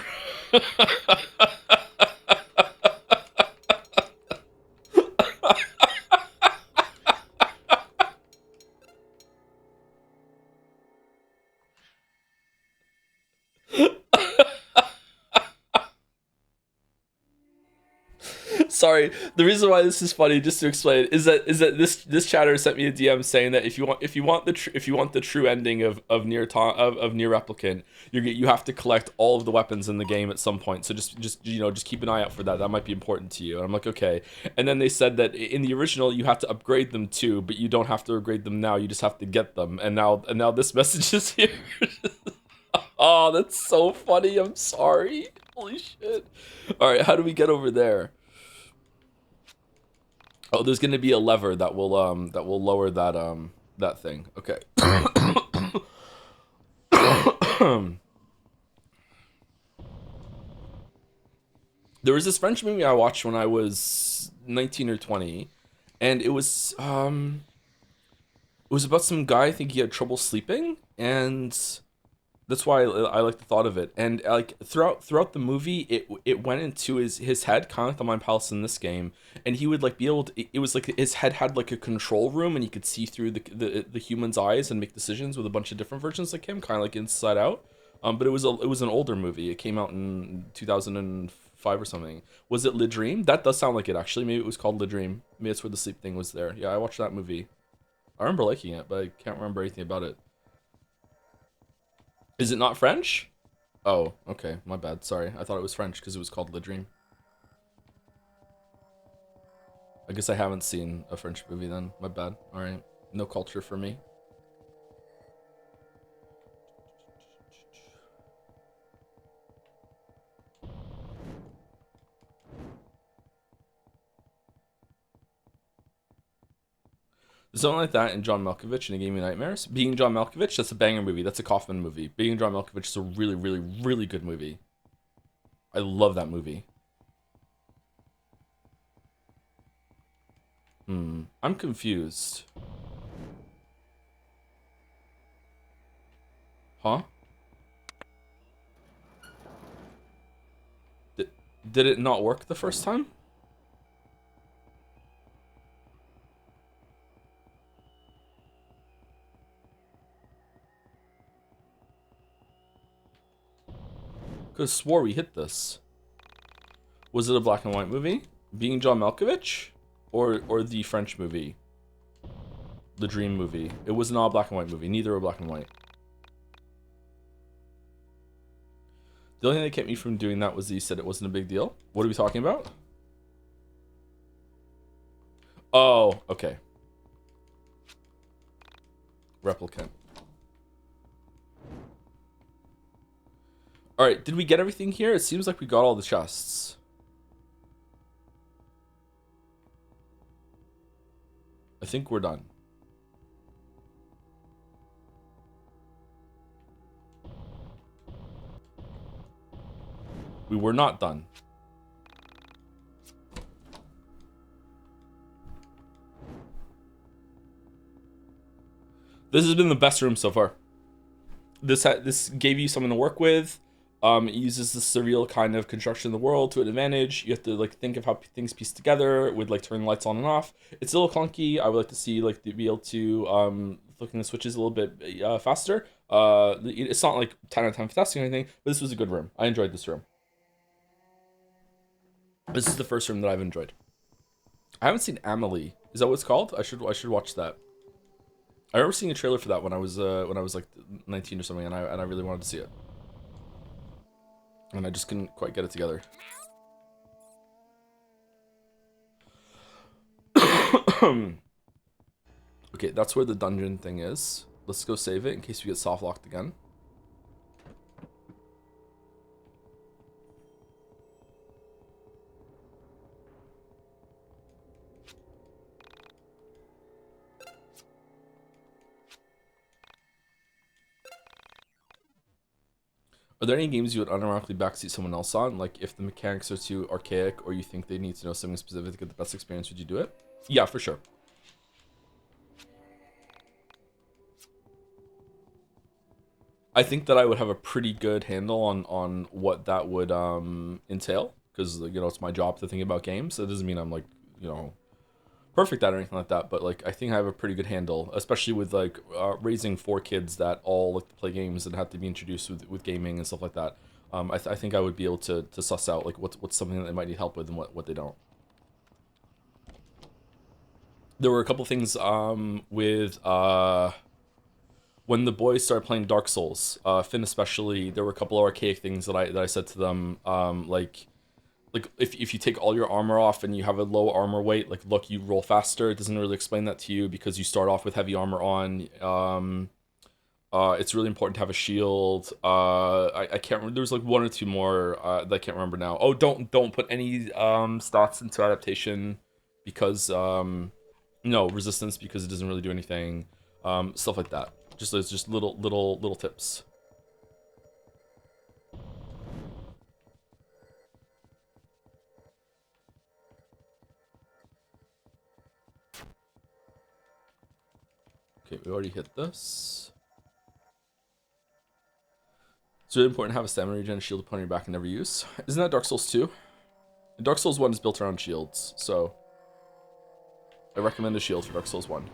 Sorry, the reason why this is funny, just to explain, is that this chatter sent me a DM saying that if you want the true ending of Nier Replicant, you have to collect all of the weapons in the game at some point. So just keep an eye out for that. That might be important to you. And I'm like, okay. And then they said that in the original you have to upgrade them too, but you don't have to upgrade them now. You just have to get them. And now this message is here. Oh, that's so funny. I'm sorry. Holy shit. All right, how do we get over there? Oh, there's gonna be a lever that will lower that thing. Okay. There was this French movie I watched when I was 19 or 20, and it was about some guy. I think he had trouble sleeping, and that's why I like the thought of it. And like throughout the movie, it went into his head, kind of like the Mind Palace in this game, and he would like be able to. It was like his head had like a control room, and he could see through the human's eyes and make decisions with a bunch of different versions like him, kind of like Inside Out. But it was an older movie. It came out in 2005 or something. Was it Le Dream? That does sound like it actually. Maybe it was called Le Dream. Maybe that's where the sleep thing was there. Yeah, I watched that movie. I remember liking it, but I can't remember anything about it. Is it not French? Oh, okay. My bad. Sorry. I thought it was French because it was called Le Dream. I guess I haven't seen a French movie then. My bad. Alright. No culture for me. Something like that in John Malkovich in A Game of Nightmares. Being John Malkovich, that's a banger movie. That's a Kaufman movie. Being John Malkovich is a really, really, really good movie. I love that movie. I'm confused. Huh? Did it not work the first time? Could have swore we hit this. Was it a black and white movie? Being John Malkovich? Or the French movie? The Dream movie. It was not a black and white movie. Neither were black and white. The only thing that kept me from doing that was he said it wasn't a big deal. What are we talking about? Oh, okay. Replicant. Alright, did we get everything here? It seems like we got all the chests. I think we're done. We were not done. This has been the best room so far. This gave you something to work with. It uses the surreal kind of construction of the world to an advantage. You have to like think of how things piece together with like turning lights on and off. It's a little clunky. I would like to see like be able to flicking the switches a little bit faster. It's not like 10 out of 10 fantastic or anything, but this was a good room. I enjoyed this room. This is the first room that I've enjoyed. I haven't seen Amelie. Is that what it's called? I should watch that. I remember seeing a trailer for that when I was like 19 or something, and I really wanted to see it. And I just couldn't quite get it together. Okay, that's where the dungeon thing is. Let's go save it in case we get soft locked again. Are there any games you would unironically backseat someone else on? Like if the mechanics are too archaic or you think they need to know something specific to get the best experience, would you do it? Yeah, for sure. I think that I would have a pretty good handle on what that would entail, because you know it's my job to think about games. That doesn't mean I'm like, you know, perfect at or anything like that, but like I think I have a pretty good handle, especially with like raising 4 kids that all like to play games and have to be introduced with gaming and stuff like that. I think I would be able to suss out like what's something that they might need help with and what they don't. There were a couple things with when the boys started playing Dark Souls, Finn especially. There were a couple of archaic things that I said to them, like if you take all your armor off and you have a low armor weight, like look, you roll faster. It doesn't really explain that to you because you start off with heavy armor on. It's really important to have a shield. I can't remember. There's like 1 or 2 more that I can't remember now. Oh, don't put any stats into adaptation because no resistance because it doesn't really do anything. Stuff like that. Just little tips. Okay, we already hit this. It's really important to have a stamina regen shield upon your back and never use. Isn't that Dark Souls 2? Dark Souls 1 is built around shields, so I recommend a shield for Dark Souls 1.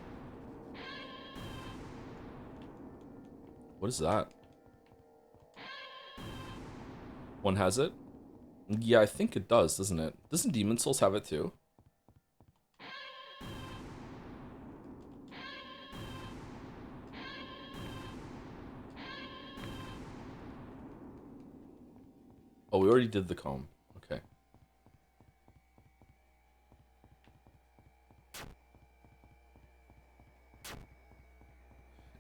What is that? One has it? Yeah, I think it does, doesn't it? Doesn't Demon Souls have it too? Oh, we already did the comb. Okay.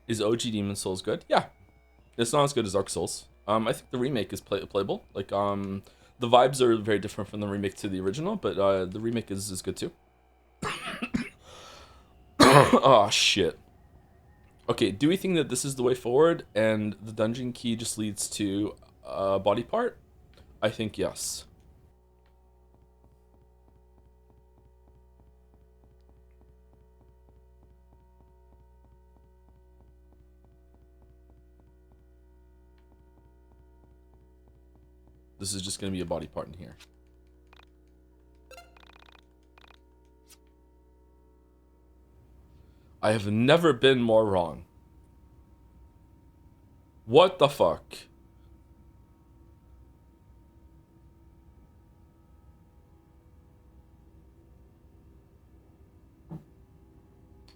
Is OG Demon Souls good? Yeah. It's not as good as Dark Souls. I think the remake is playable. Like, the vibes are very different from the remake to the original, but the remake is good too. Oh, shit. Okay, do we think that this is the way forward and the dungeon key just leads to a body part? I think yes. This is just going to be a body part in here. I have never been more wrong. What the fuck?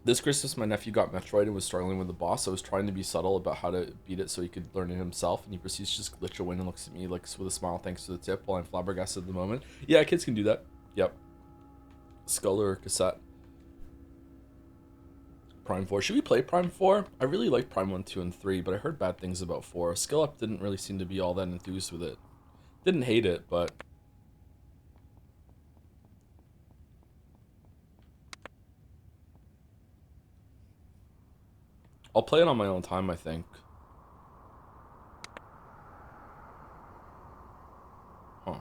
This Christmas, my nephew got Metroid and was struggling with the boss. I was trying to be subtle about how to beat it so he could learn it himself, and he proceeds to just glitch away and looks at me like with a smile, thanks for the tip, while I'm flabbergasted at the moment. Yeah, kids can do that. Yep. Skull or cassette. Prime 4. Should we play Prime 4? I really like Prime 1, 2, and 3, but I heard bad things about 4. Skill Up didn't really seem to be all that enthused with it. Didn't hate it, but... I'll play it on my own time, I think. Huh.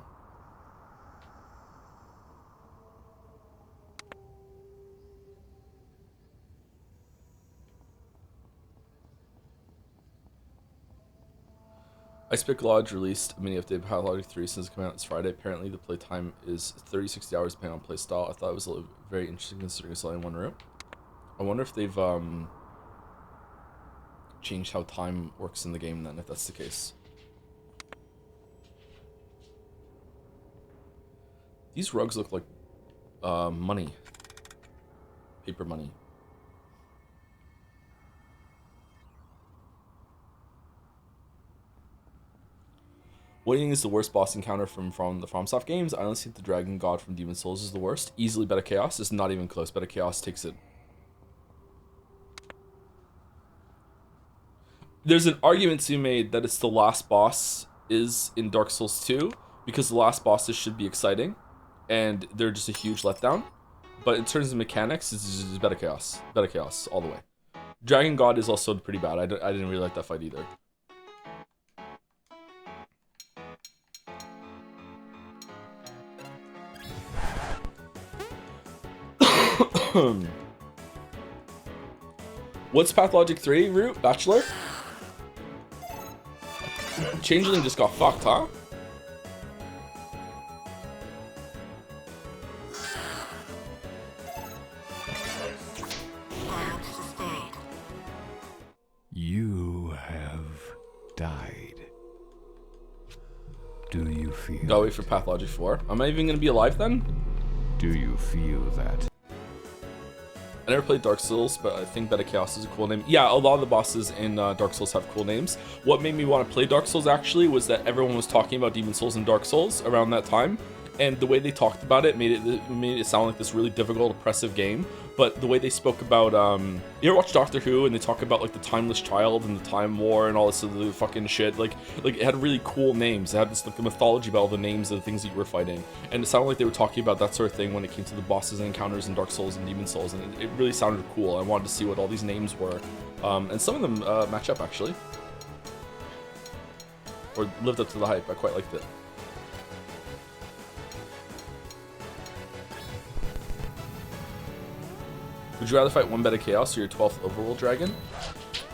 Icepick Lodge released a mini update of Pathologic 3 since it came out this Friday. Apparently the playtime is 30-60 hours depending on playstyle. I thought it was very interesting considering it's only one route. I wonder if they've changed how time works in the game then, if that's the case. These rugs look like money. Paper money. What do you think is the worst boss encounter from the FromSoft games? I only think the Dragon God from Demon Souls is the worst. Easily Beta Chaos. It's not even close. Beta Chaos takes it. There's an argument to be made that it's the last boss is in Dark Souls 2 because the last bosses should be exciting and they're just a huge letdown. But in terms of mechanics, it's just Beta Chaos. Beta Chaos all the way. Dragon God is also pretty bad. I didn't really like that fight either. What's Pathologic 3 route? Bachelor? Changeling just got fucked, huh? You have died. Do you feel? Gotta wait for Pathologic 4. Am I even gonna be alive then? Do you feel that? I never played Dark Souls, but I think Beta Chaos is a cool name. Yeah, a lot of the bosses in Dark Souls have cool names. What made me want to play Dark Souls actually was that everyone was talking about Demon Souls and Dark Souls around that time, and the way they talked about it made it sound like this really difficult, oppressive game. But the way they spoke about, you ever watch Doctor Who and they talk about like the Timeless Child and the Time War and all this other fucking shit? Like it had really cool names. It had this like a mythology about all the names of the things that you were fighting, and it sounded like they were talking about that sort of thing when it came to the bosses and encounters in Dark Souls and Demon Souls, and it really sounded cool. I wanted to see what all these names were, and some of them match up actually, or lived up to the hype. I quite liked it. Would you rather fight one Beta Chaos or your 12th overworld dragon?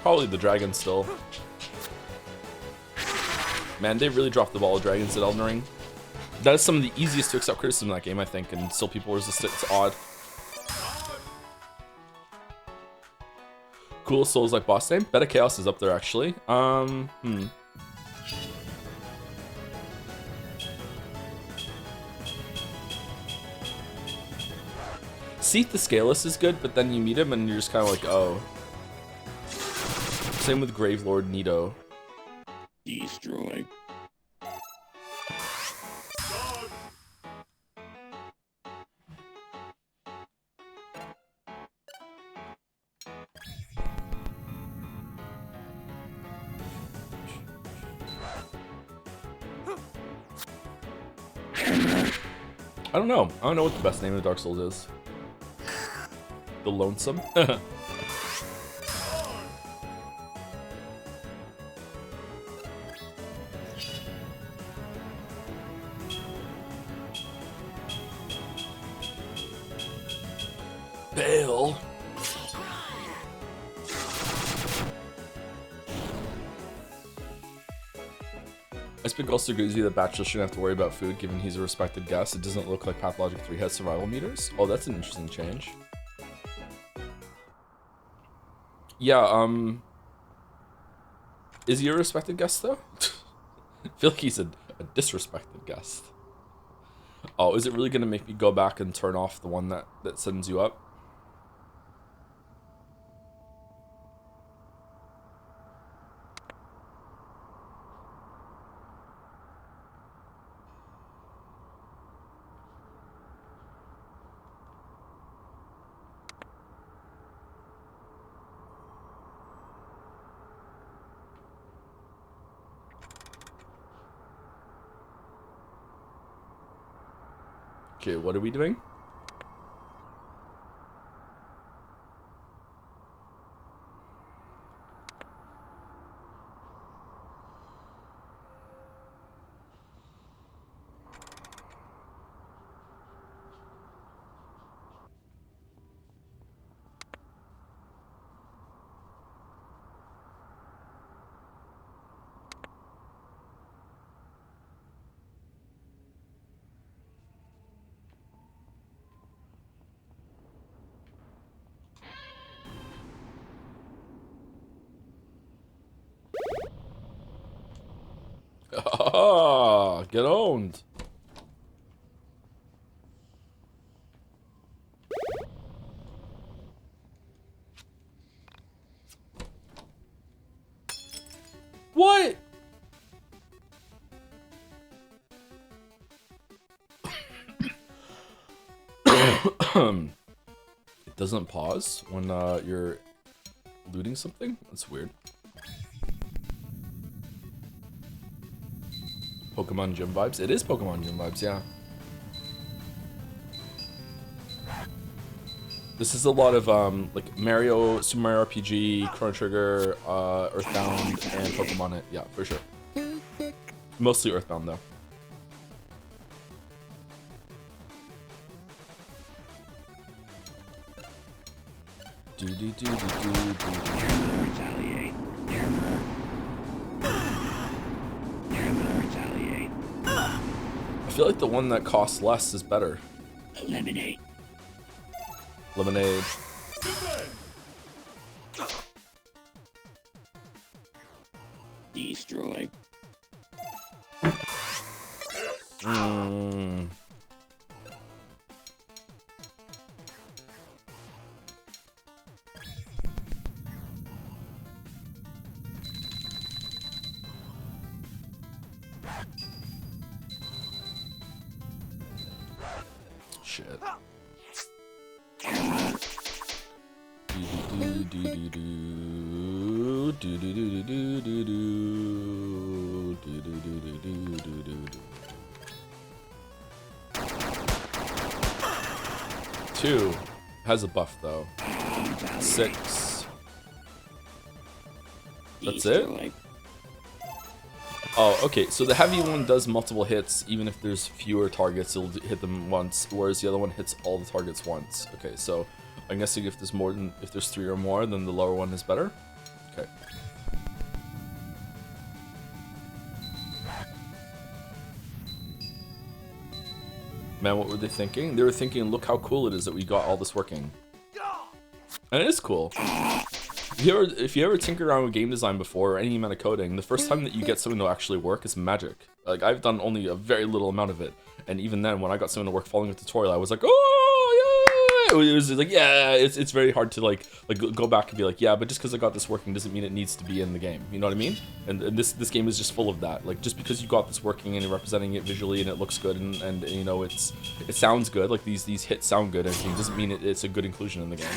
Probably the dragon still. Man, they really dropped the ball of dragons at Elden Ring. That is some of the easiest to accept criticism in that game, I think, and still people resist it. It's odd. Coolest Souls-like boss name? Beta Chaos is up there, actually. Seath the Scaleless is good, but then you meet him and you're just kind of like, oh. Same with Gravelord Nito. Destroy. I don't know. I don't know what the best name of Dark Souls is. The Lonesome? Bail. Icepick also agrees with you that Bachelor shouldn't have to worry about food given he's a respected guest. It doesn't look like Pathologic 3 has survival meters. Oh, that's an interesting change. Yeah, is he a respected guest though? I feel like he's a disrespected guest. Oh, is it really gonna make me go back and turn off the one that sends you up? Okay, what are we doing? Ah, get owned. What? It doesn't pause when you're looting something? That's weird. Pokemon Gym vibes? It is Pokemon Gym vibes, yeah. This is a lot of like Mario, Super Mario RPG, Chrono Trigger, Earthbound, and Pokemon. Yeah, for sure. Mostly Earthbound though. Retaliate. Never. Retaliate. I feel like the one that costs less is better. Eliminate. Lemonade. Destroy. Shit. Two has a buff though. 6. That's it? Oh, okay, so the heavy one does multiple hits, even if there's fewer targets, it'll hit them once, whereas the other one hits all the targets once. Okay, so I'm guessing if there's 3 or more, then the lower one is better? Okay. Man, what were they thinking? They were thinking, look how cool it is that we got all this working. And it is cool. If you ever tinker around with game design before, or any amount of coding, the first time that you get something to actually work is magic. Like, I've done only a very little amount of it, and even then, when I got something to work following a tutorial, I was like, oh, yeah! It was like, yeah, it's very hard to, like go back and be like, yeah, but just because I got this working doesn't mean it needs to be in the game. You know what I mean? And this game is just full of that. Like, just because you got this working and you're representing it visually and it looks good and you know, it sounds good, like these hits sound good and everything, doesn't mean it's a good inclusion in the game.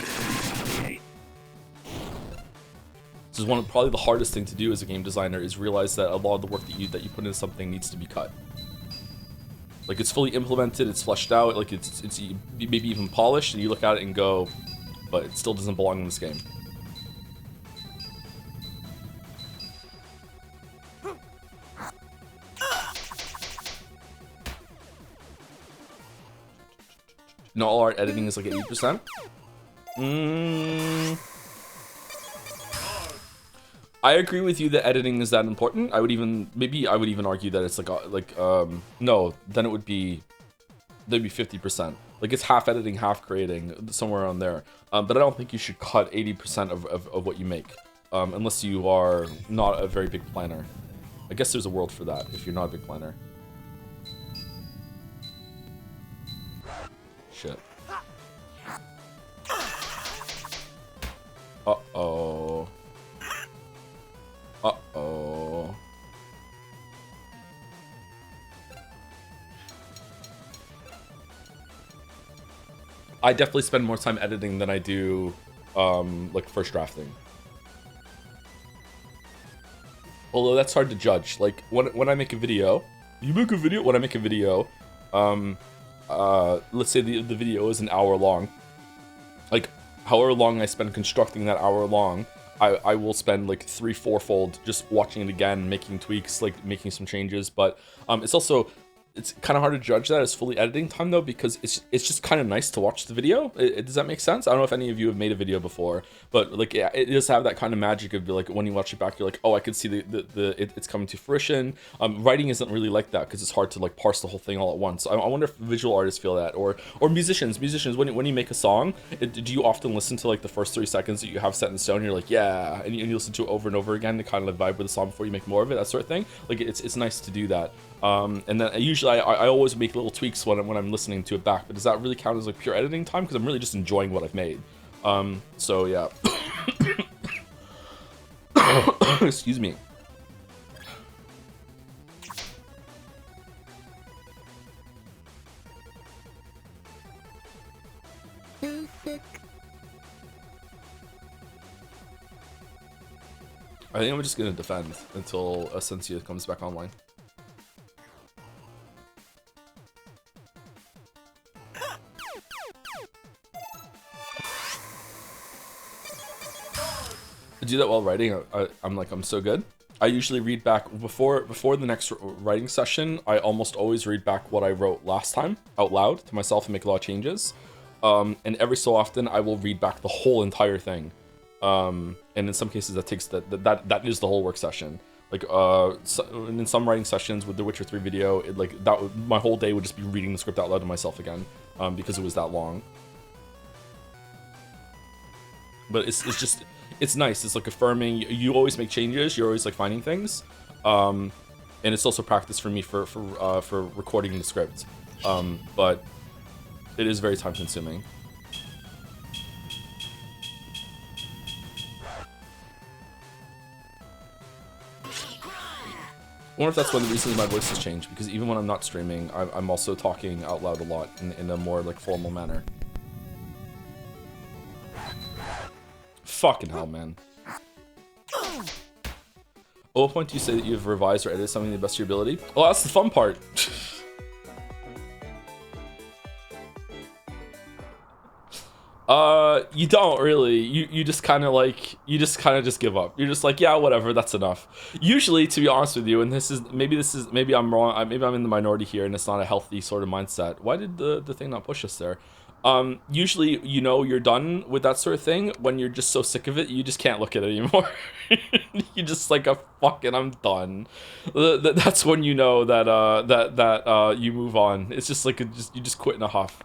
This is probably the hardest thing to do as a game designer, is realize that a lot of the work that you put into something needs to be cut. Like, it's fully implemented, it's fleshed out, like it's maybe even polished, and you look at it and go, but it still doesn't belong in this game. No, all art editing is like 80%. I agree with you that editing is that important. I would even argue that it's no, then there'd be 50%. Like it's half editing, half creating, somewhere around there. But I don't think you should cut 80% of what you make, unless you are not a very big planner. I guess there's a world for that if you're not a big planner. Shit. Uh-oh. Uh-oh. I definitely spend more time editing than I do, like, first drafting. Although that's hard to judge. Like, when I make a video... When I make a video, let's say the video is an hour long. Like, however long I spend constructing that hour long, I will spend like 3-4-fold just watching it again, making tweaks, like making some changes. But it's also, it's kind of hard to judge that as fully editing time though, because it's just kind of nice to watch the video. Does that make sense? I don't know if any of you have made a video before, but like, yeah, it does have that kind of magic of like when you watch it back, you're like, oh, I could see it's coming to fruition. Writing isn't really like that because it's hard to like parse the whole thing all at once. I wonder if visual artists feel that, or musicians. When you make a song, do you often listen to like the first 3 seconds that you have set in stone? And you're like, yeah, and you listen to it over and over again to kind of vibe with the song before you make more of it, that sort of thing. Like it's nice to do that. And then usually I always make little tweaks when I'm listening to it back, but does that really count as like pure editing time? Because I'm really just enjoying what I've made. So yeah. Excuse me. I think I'm just gonna defend until Essentia comes back online. I do that while writing. I'm so good. I usually read back before the next writing session. I almost always read back what I wrote last time out loud to myself and make a lot of changes. And every so often I will read back the whole entire thing. And in some cases that takes that is the whole work session. Like in some writing sessions with the Witcher 3 video, my whole day would just be reading the script out loud to myself again, because it was that long. But it's nice. It's like affirming. You always make changes. You're always like finding things, and it's also practice for me for recording the script. But it is very time consuming. I wonder if that's one of the reasons my voice has changed, because even when I'm not streaming, I'm also talking out loud a lot in a more like formal manner. Fucking hell, man. At what point do you say that you've revised or edited something to the best of your ability? Oh, that's the fun part. You don't really. You just kind of like, just give up. You're just like, yeah, whatever, that's enough. Usually, to be honest with you, and maybe I'm wrong, maybe I'm in the minority here and it's not a healthy sort of mindset. Why did the thing not push us there? Usually, you're done with that sort of thing when you're just so sick of it, you just can't look at it anymore. You just like, fucking, I'm done. That's when you know that you move on. It's just like, you just quit in a huff.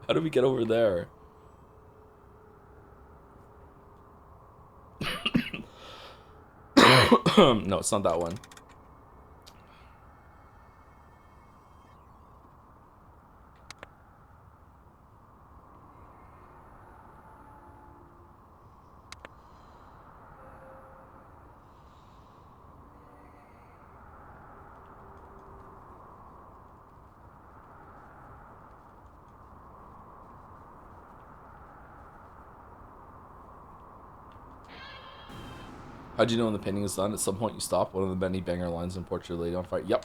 How do we get over there? No, it's not that one. How'd you know when the painting is done? At some point you stop. One of the many banger lines in Portrait Lady on Fire. Yep.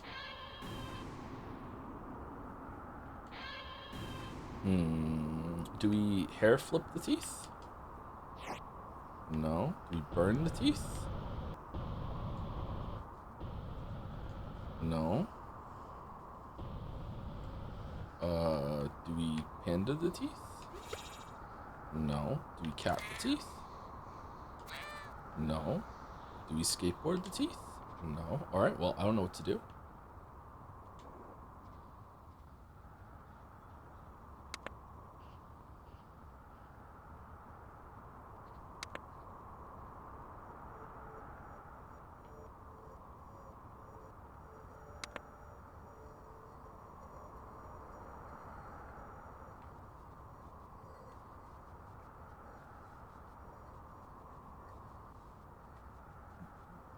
Do we hair flip the teeth? No. Do we burn the teeth? No. Do we panda the teeth? No. Do we cap the teeth? No. Do we skateboard the teeth? No. Alright, well, I don't know what to do.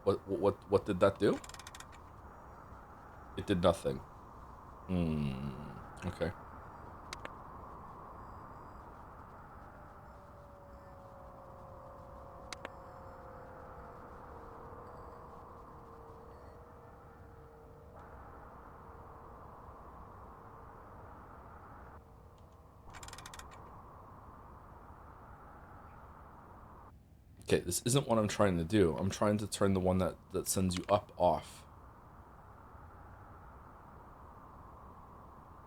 What did that do? It did nothing. Okay. Okay, this isn't what I'm trying to do. I'm trying to turn the one that sends you up off.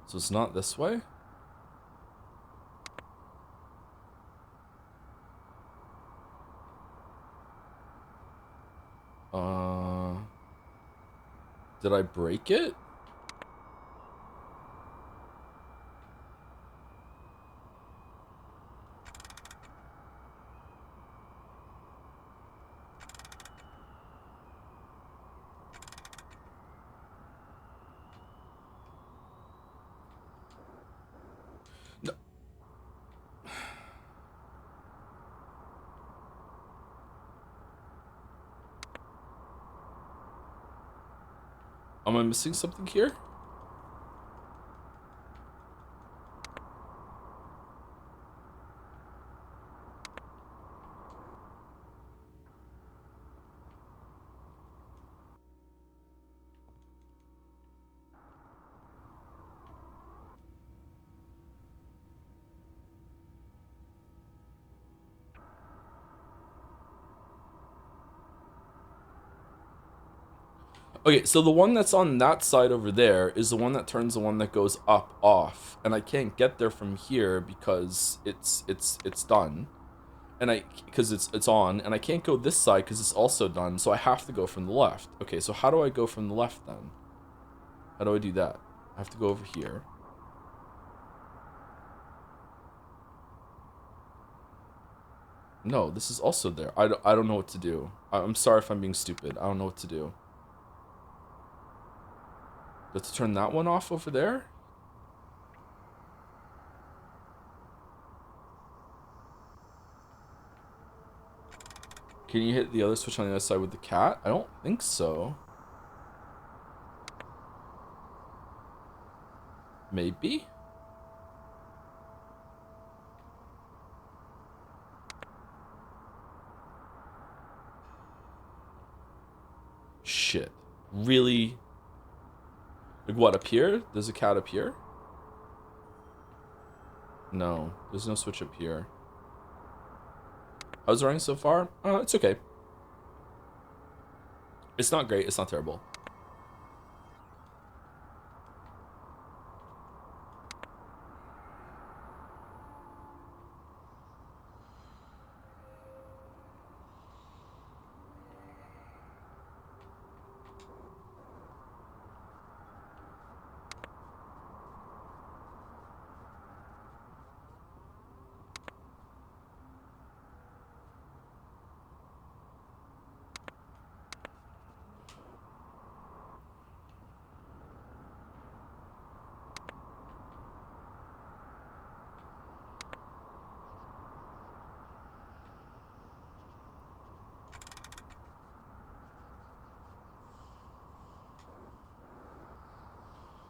So it's not this way? Did I break it? No. Am I missing something here? Okay, so the one that's on that side over there is the one that turns the one that goes up off, and I can't get there from here because it's done, and because it's on, and I can't go this side because it's also done, so I have to go from the left. Okay, so how do I go from the left then? How do I do that? I have to go over here. No, this is also there. I don't know what to do. I'm sorry if I'm being stupid. I don't know what to do. Do I have to turn that one off over there? Can you hit the other switch on the other side with the cat? I don't think so. Maybe? Shit. Really? Like what, up here? There's a cat up here? No, there's no switch up here. How's it running so far? It's okay. It's not great, it's not terrible.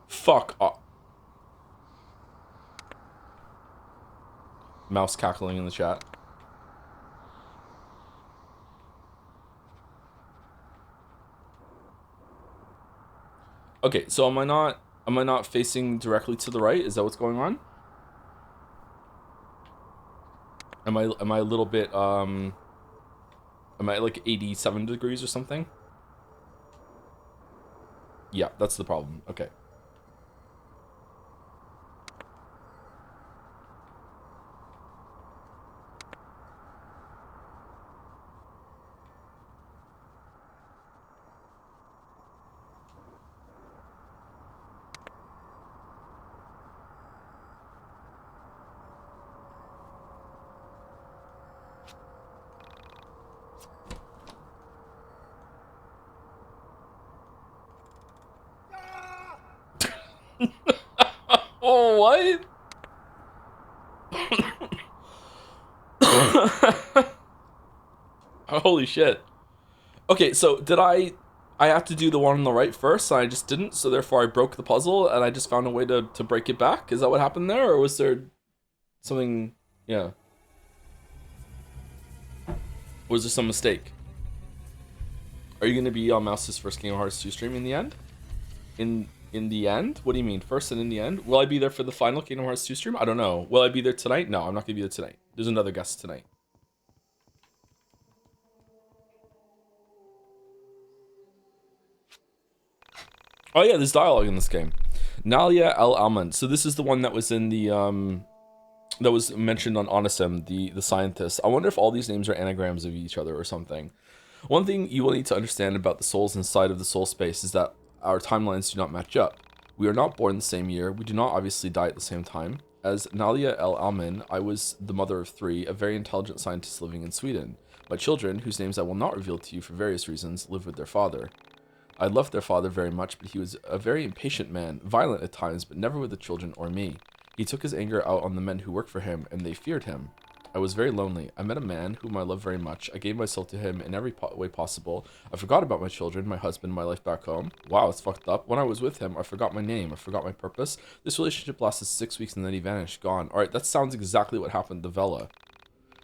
Fuck off. Mouse cackling in the chat. Okay, so am I not facing directly to the right? Is that what's going on? Am I a little bit am I like 87 degrees or something? Yeah, that's the problem. Okay. Oh, what? Holy shit. Okay, so did I have to do the one on the right first, and I just didn't, so therefore I broke the puzzle, and I just found a way to break it back? Is that what happened there, or was there something... Yeah. Was there some mistake? Are you going to be on Mouse's first Kingdom Hearts 2 stream in the end? In the end? What do you mean? First and in the end? Will I be there for the final Kingdom Hearts 2 stream? I don't know. Will I be there tonight? No, I'm not going to be there tonight. There's another guest tonight. Oh yeah, there's dialogue in this game. Nalia El Almond. So this is the one that was in the that was mentioned on Onisem, the scientist. I wonder if all these names are anagrams of each other or something. One thing you will need to understand about the souls inside of the soul space is that our timelines do not match up. We are not born the same year. We do not obviously die at the same time. As Nalia El Almin, I was the mother of 3, a very intelligent scientist living in Sweden. My children, whose names I will not reveal to you for various reasons, live with their father. I loved their father very much, but he was a very impatient man, violent at times, but never with the children or me. He took his anger out on the men who worked for him, and they feared him. I was very lonely. I met a man whom I loved very much. I gave myself to him in every way possible. I forgot about my children, my husband, my life back home. Wow, it's fucked up. When I was with him, I forgot my name. I forgot my purpose. This relationship lasted 6 weeks and then he vanished, gone. Alright, that sounds exactly what happened to Vela.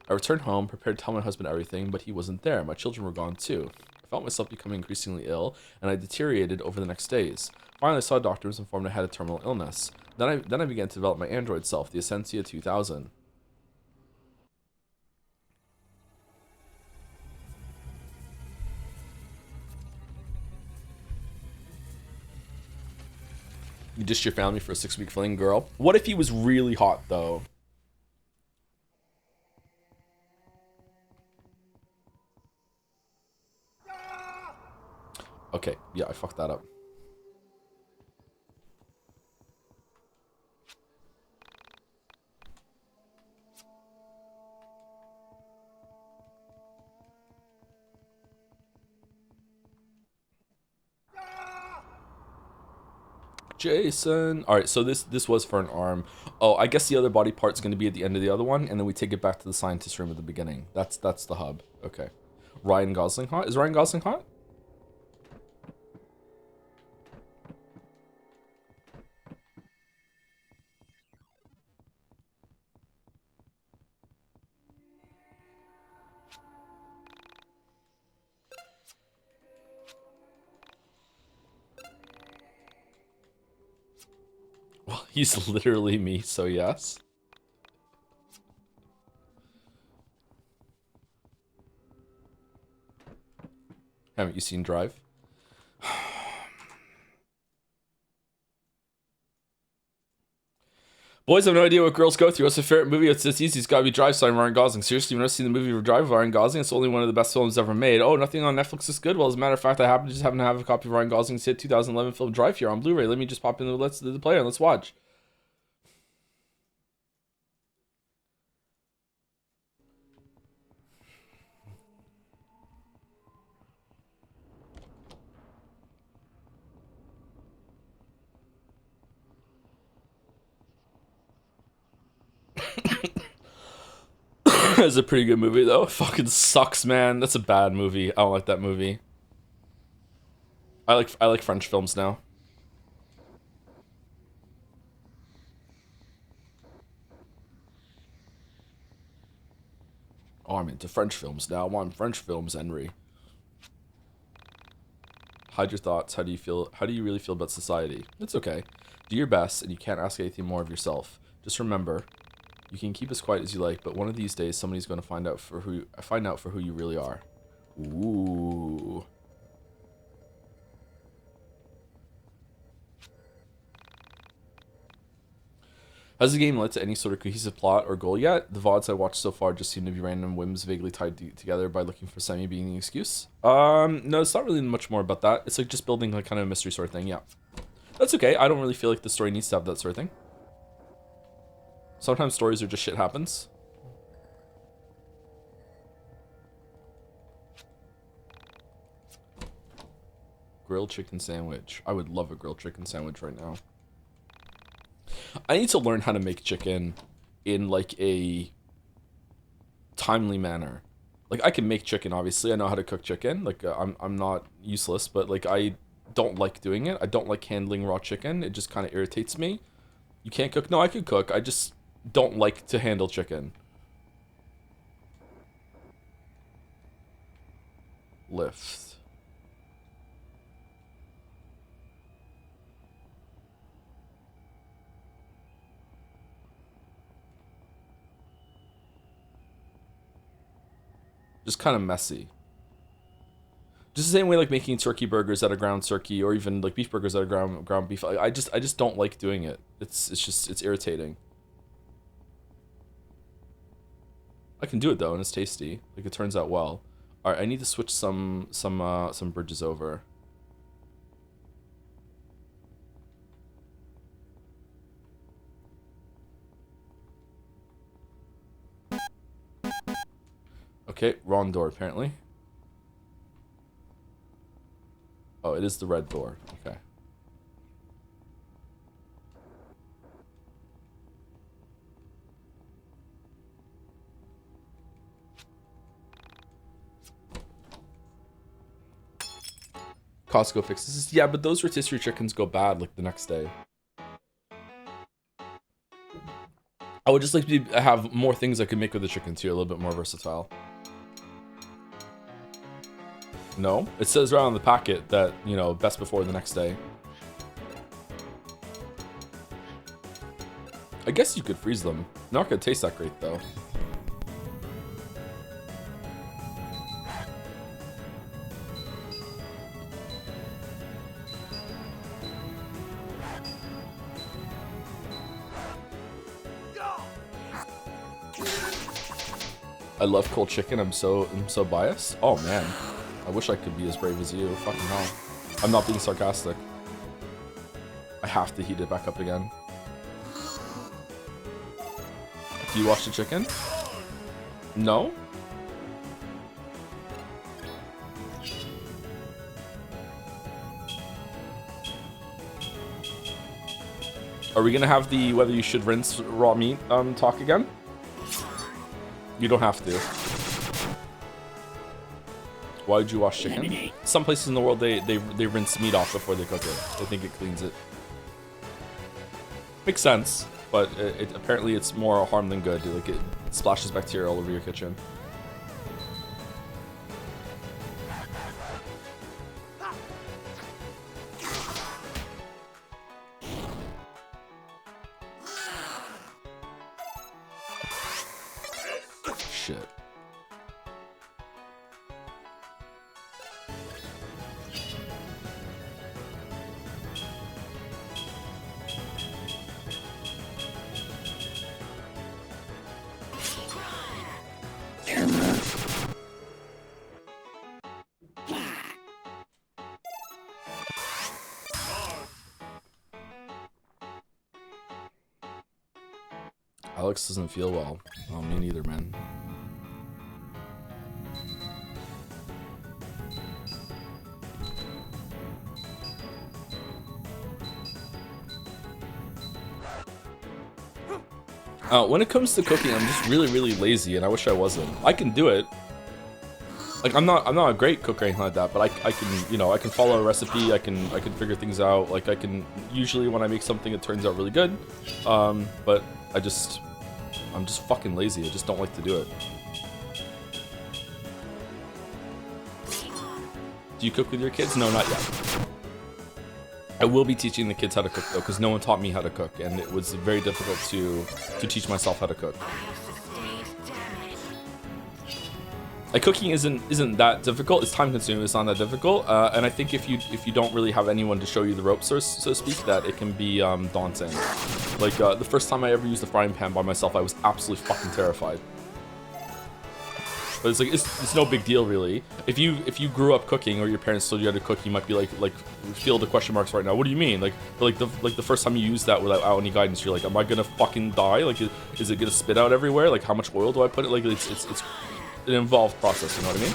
I returned home, prepared to tell my husband everything, but he wasn't there. My children were gone too. I felt myself becoming increasingly ill, and I deteriorated over the next days. Finally, I saw a doctor and was informed I had a terminal illness. Then I began to develop my android self, the Essentia 2000. You dished your family for a 6-week fling, girl. What if he was really hot, though? Okay, yeah, I fucked that up. Jason. All right, so this was for an arm. Oh, I guess the other body part's going to be at the end of the other one, and then we take it back to the scientist room at the beginning. That's the hub. Okay. Ryan Gosling hot? Is Ryan Gosling hot? Well, he's literally me, so yes. Haven't you seen Drive? Boys have no idea what girls go through. What's their favorite movie? It's this easy. It's gotta be Drive, starring Ryan Gosling. Seriously, you've never seen the movie Drive with Ryan Gosling? It's only one of the best films ever made. Oh, nothing on Netflix is good? Well, as a matter of fact, I just happen to have a copy of Ryan Gosling's hit 2011 film Drive here on Blu-ray. Let me just pop in the player and let's watch. It's a pretty good movie though. It fucking sucks, man. That's a bad movie. I don't like that movie. I like French films now. Oh, I'm into French films now. I want French films, Henry. Hide your thoughts. How do you feel? How do you really feel about society? It's okay. Do your best, and you can't ask anything more of yourself. Just remember, you can keep as quiet as you like, but one of these days, somebody's going to find out for who you really are. Ooh. Has the game led to any sort of cohesive plot or goal yet? The VODs I watched so far just seem to be random whims vaguely tied together by looking for Semi being the excuse. No, it's not really much more about that. It's like just building like kind of a mystery sort of thing, yeah. That's okay. I don't really feel like the story needs to have that sort of thing. Sometimes stories are just shit happens. Grilled chicken sandwich. I would love a grilled chicken sandwich right now. I need to learn how to make chicken in like a timely manner. Like, I can make chicken, obviously. I know how to cook chicken. Like, I'm not useless, but, like, I don't like doing it. I don't like handling raw chicken. It just kind of irritates me. You can't cook? No, I can cook. I just don't like to handle chicken. Lift. Just kind of messy. Just the same way like making turkey burgers out of ground turkey, or even like beef burgers out of ground beef. I just don't like doing it. It's irritating. I can do it though, and it's tasty. Like, it turns out well. All right, I need to switch some bridges over. Okay, wrong door apparently. Oh, it is the red door. Okay. Costco fixes this. Yeah, but those rotisserie chickens go bad like the next day. I would just like to have more things I could make with the chicken too, a little bit more versatile. No, it says right on the packet that, you know, best before the next day. I guess you could freeze them. Not gonna taste that great though. I love cold chicken. I'm so biased. Oh man, I wish I could be as brave as you. Fucking hell. I'm not being sarcastic. I have to heat it back up again. Do you wash the chicken? No? Are we gonna have the whether you should rinse raw meat talk again? You don't have to. Why would you wash chicken? Eliminate. Some places in the world they rinse meat off before they cook it. They think it cleans it. Makes sense, but apparently it's more harm than good. Like, it splashes bacteria all over your kitchen. Shit. Error. Alex doesn't feel well. Oh, me neither, man. When it comes to cooking, I'm just really lazy, and I wish I wasn't. I can do it. Like, I'm not a great cook or anything like that, but I can, you know, I can follow a recipe. I can figure things out. Like, I can usually when I make something, it turns out really good. But I'm just fucking lazy. I just don't like to do it. Do you cook with your kids? No, not yet. I will be teaching the kids how to cook though, because no one taught me how to cook, and it was very difficult to teach myself how to cook. Like, cooking isn't that difficult. It's time consuming. It's not that difficult, and I think if you don't really have anyone to show you the ropes, so to speak, that it can be daunting. Like, the first time I ever used a frying pan by myself, I was absolutely fucking terrified. But it's like it's no big deal really. If you grew up cooking, or your parents told you how to cook, you might be like feel the question marks right now. What do you mean? Like the first time you use that without any guidance, you're like, am I gonna fucking die? Like, is it gonna spit out everywhere? Like, how much oil do I put it? Like, it's an involved process. You know what I mean?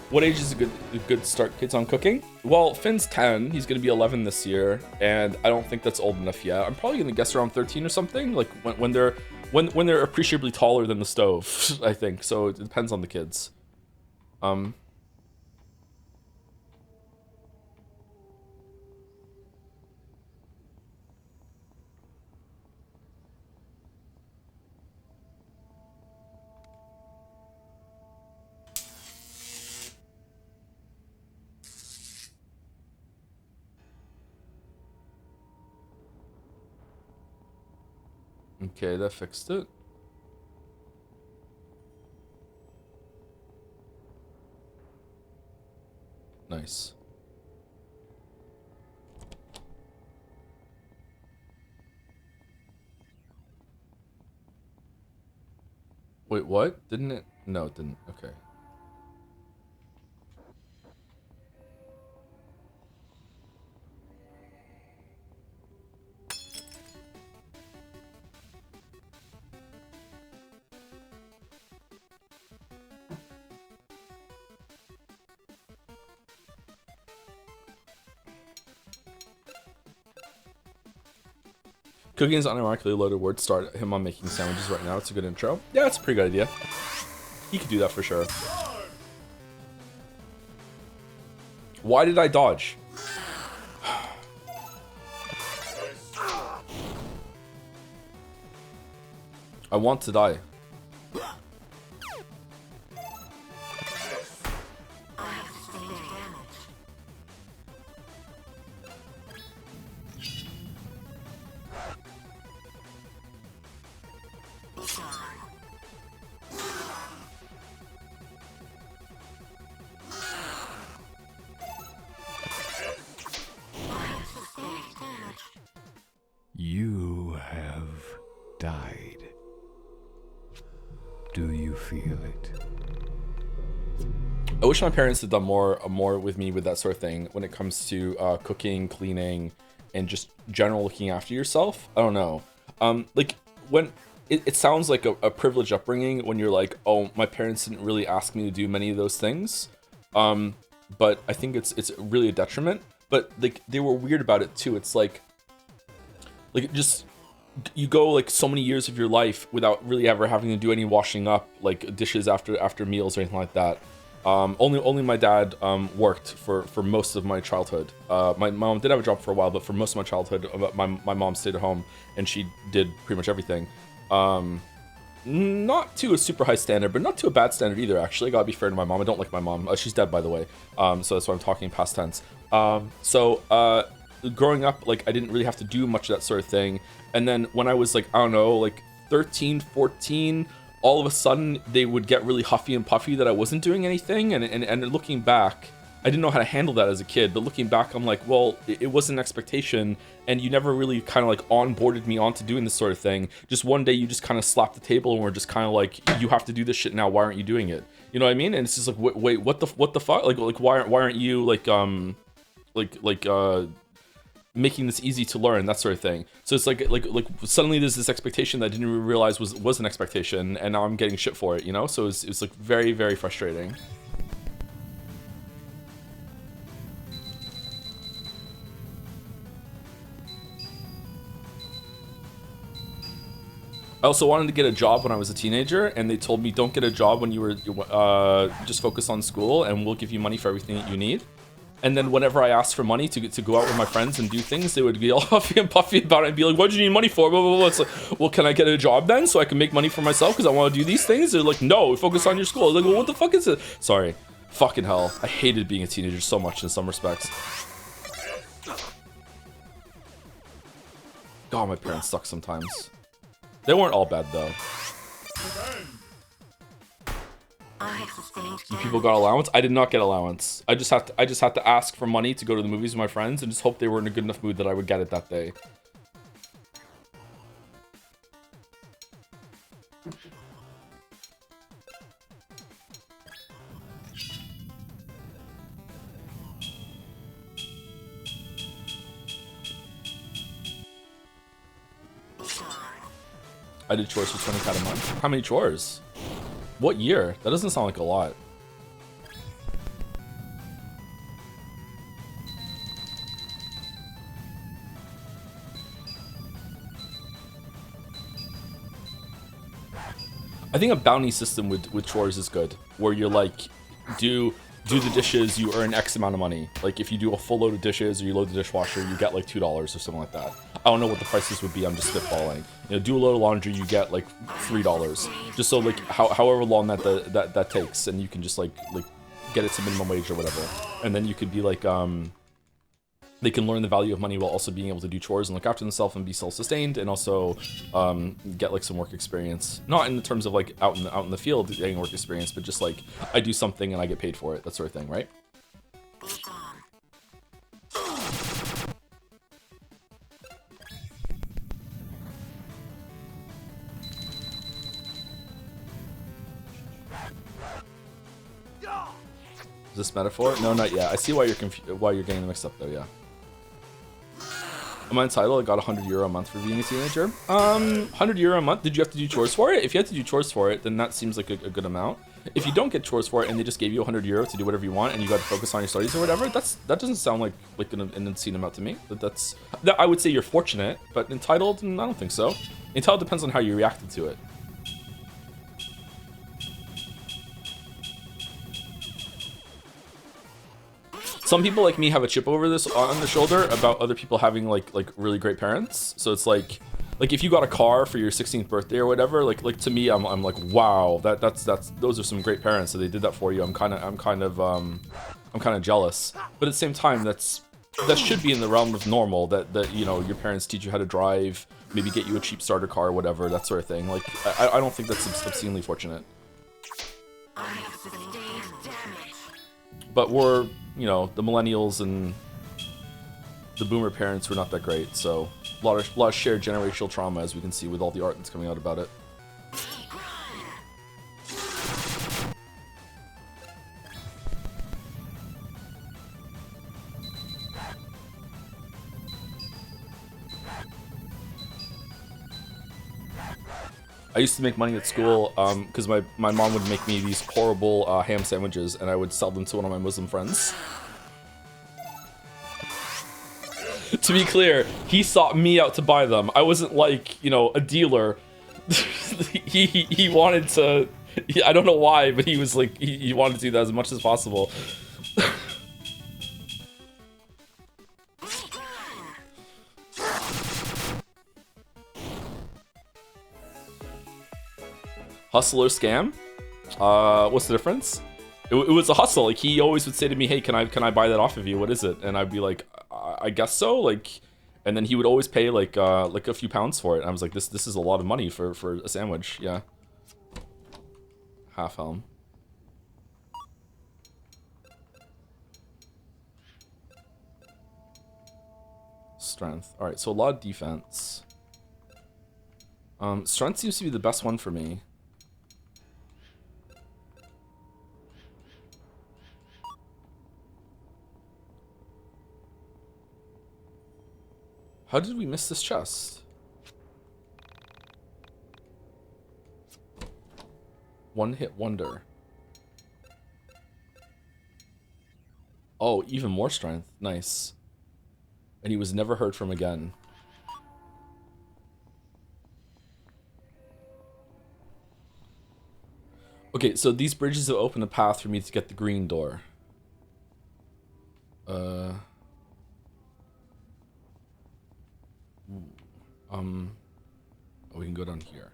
What age is a good start kids on cooking? Well, Finn's 10. He's gonna be 11 this year, and I don't think that's old enough yet. I'm probably gonna guess around 13 or something. Like when when they're appreciably taller than the stove, I think. So it depends on the kids. Okay, that fixed it. Nice. Wait, what? Didn't it? No, it didn't. Okay. Cooking is unironically a loaded word. Start him on making sandwiches right now. It's a good intro. Yeah, it's a pretty good idea. He could do that for sure. Why did I dodge? I want to die. You have died. Do you feel it? I wish my parents had done more with me with that sort of thing when it comes to cooking, cleaning, and just general looking after yourself. I don't know. Like when it sounds like a privileged upbringing when you're like, oh, my parents didn't really ask me to do many of those things. But I think it's really a detriment. But like they were weird about it too. It's like just you go like so many years of your life without really ever having to do any washing up, like dishes after meals or anything like that. Only my dad worked for most of my childhood. My mom did have a job for a while, but for most of my childhood, my mom stayed at home and she did pretty much everything. Not to a super high standard, but not to a bad standard either. Actually, I gotta be fair to my mom. I don't like my mom. She's dead, by the way. So that's why I'm talking past tense. Growing up, like I didn't really have to do much of that sort of thing. And then when I was like, I don't know, like 13, 14, all of a sudden they would get really huffy and puffy that I wasn't doing anything. And looking back, I didn't know how to handle that as a kid. But looking back, I'm like, well, it was an expectation, and you never really kind of like onboarded me onto doing this sort of thing. Just one day you just kind of slapped the table and were just kind of like, you have to do this shit now. Why aren't you doing it? You know what I mean? And it's just like, wait, what the fuck? Like why aren't you like making this easy to learn, that sort of thing. So it's like suddenly there's this expectation that I didn't even realize was an expectation, and now I'm getting shit for it, you know? So it's like very, very frustrating. I also wanted to get a job when I was a teenager, and they told me don't get a job when you were just focus on school, and we'll give you money for everything that you need. And then whenever I asked for money to go out with my friends and do things, they would be all huffy and puffy about it and be like, what do you need money for? Blah, blah, blah. It's like, well, can I get a job then so I can make money for myself because I want to do these things? They're like, no, focus on your school. Like, well, what the fuck is it? Sorry. Fucking hell. I hated being a teenager so much in some respects. God, my parents suck sometimes. They weren't all bad, though. You people got allowance? I did not get allowance. I just had to ask for money to go to the movies with my friends and just hope they were in a good enough mood that I would get it that day. I did chores for 20 a month. How many chores? What year? That doesn't sound like a lot. I think a bounty system with chores is good, where you're like, do the dishes, you earn X amount of money. Like if you do a full load of dishes or you load the dishwasher, you get like $2 or something like that. I don't know what the prices would be. I'm just spitballing. You know, do a load of laundry, you get like $3. Just so like however long that takes, and you can just like get it to minimum wage or whatever, and then you could be like they can learn the value of money while also being able to do chores and look after themselves and be self-sustained, and also get like some work experience. Not in the terms of like out in the field getting work experience, but just like I do something and I get paid for it, that sort of thing, right? Is this metaphor? No, not yet. I see why you're getting them mixed up though. Yeah. Am I entitled? I got €100 a month for being a teenager. €100 a month. Did you have to do chores for it? If you had to do chores for it, then that seems like a good amount. If you don't get chores for it and they just gave you €100 to do whatever you want and you got to focus on your studies or whatever, that doesn't sound like an insane amount to me. That I would say you're fortunate, but entitled, I don't think so. Entitled depends on how you reacted to it. Some people like me have a chip over this on their shoulder about other people having like really great parents. So it's like if you got a car for your 16th birthday or whatever, like to me, I'm like, wow, that's those are some great parents. So they did that for you. I'm kind of jealous. But at the same time, that should be in the realm of normal. That you know, your parents teach you how to drive, maybe get you a cheap starter car or whatever, that sort of thing. Like I don't think that's obscenely fortunate. But we're, you know, the millennials and the boomer parents were not that great, so a lot of shared generational trauma, as we can see with all the art that's coming out about it. I used to make money at school because my mom would make me these horrible ham sandwiches, and I would sell them to one of my Muslim friends. To be clear, he sought me out to buy them. I wasn't like, you know, a dealer. he wanted to. I don't know why, but he was like he wanted to do that as much as possible. Hustle or scam? What's the difference? It was a hustle. Like he always would say to me, "Hey, can I buy that off of you? What is it?" And I'd be like, "I guess so." Like, and then he would always pay like a few pounds for it. And I was like, "This is a lot of money for a sandwich." Yeah. Half helm. Strength. All right, so a lot of defense. Strength seems to be the best one for me. How did we miss this chest? One hit wonder. Oh, even more strength. Nice. And he was never heard from again. Okay, so these bridges have opened a path for me to get the green door. We can go down here.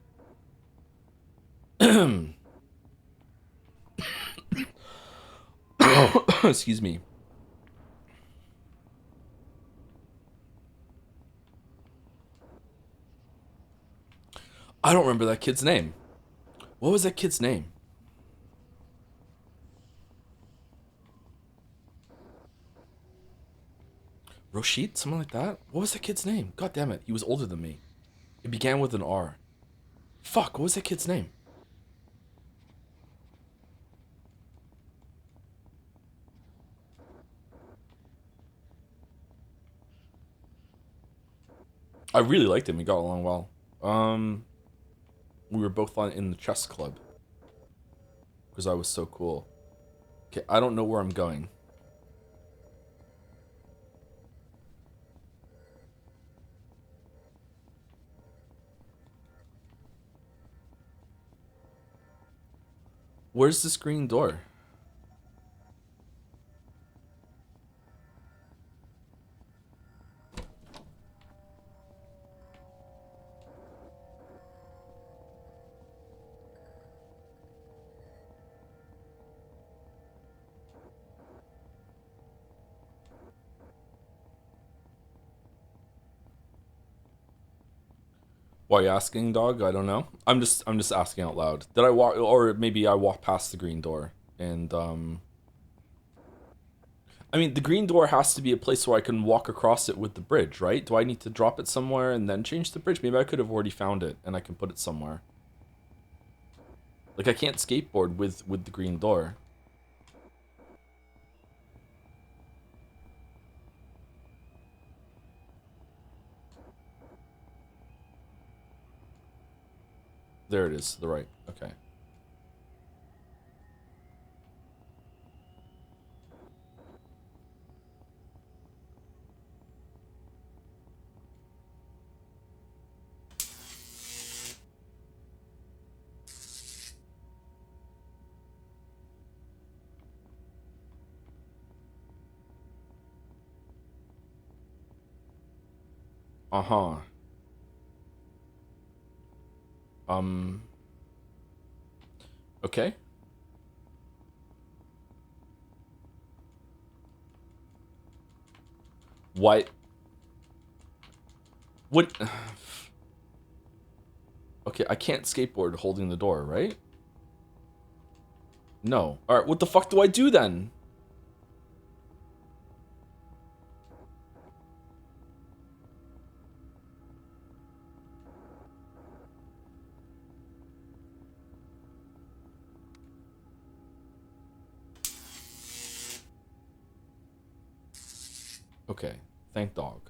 Excuse me. I don't remember that kid's name. What was that kid's name? Roshit? Something like that? What was that kid's name? God damn it. He was older than me. It began with an R. Fuck, what was that kid's name? I really liked him. We got along well. We were both in the chess club. Because I was so cool. Okay, I don't know where I'm going. Where's this green door? Why are you asking, dog? I don't know. I'm just asking out loud. Did I walk, or maybe I walked past the green door and I mean, the green door has to be a place where I can walk across it with the bridge, right? Do I need to drop it somewhere and then change the bridge? Maybe I could have already found it and I can put it somewhere. Like I can't skateboard with the green door. There it is, the right. Okay. Uh-huh. Okay. What? What? Okay, I can't skateboard holding the door, right? No. Alright, what the fuck do I do then? Okay, thank dog.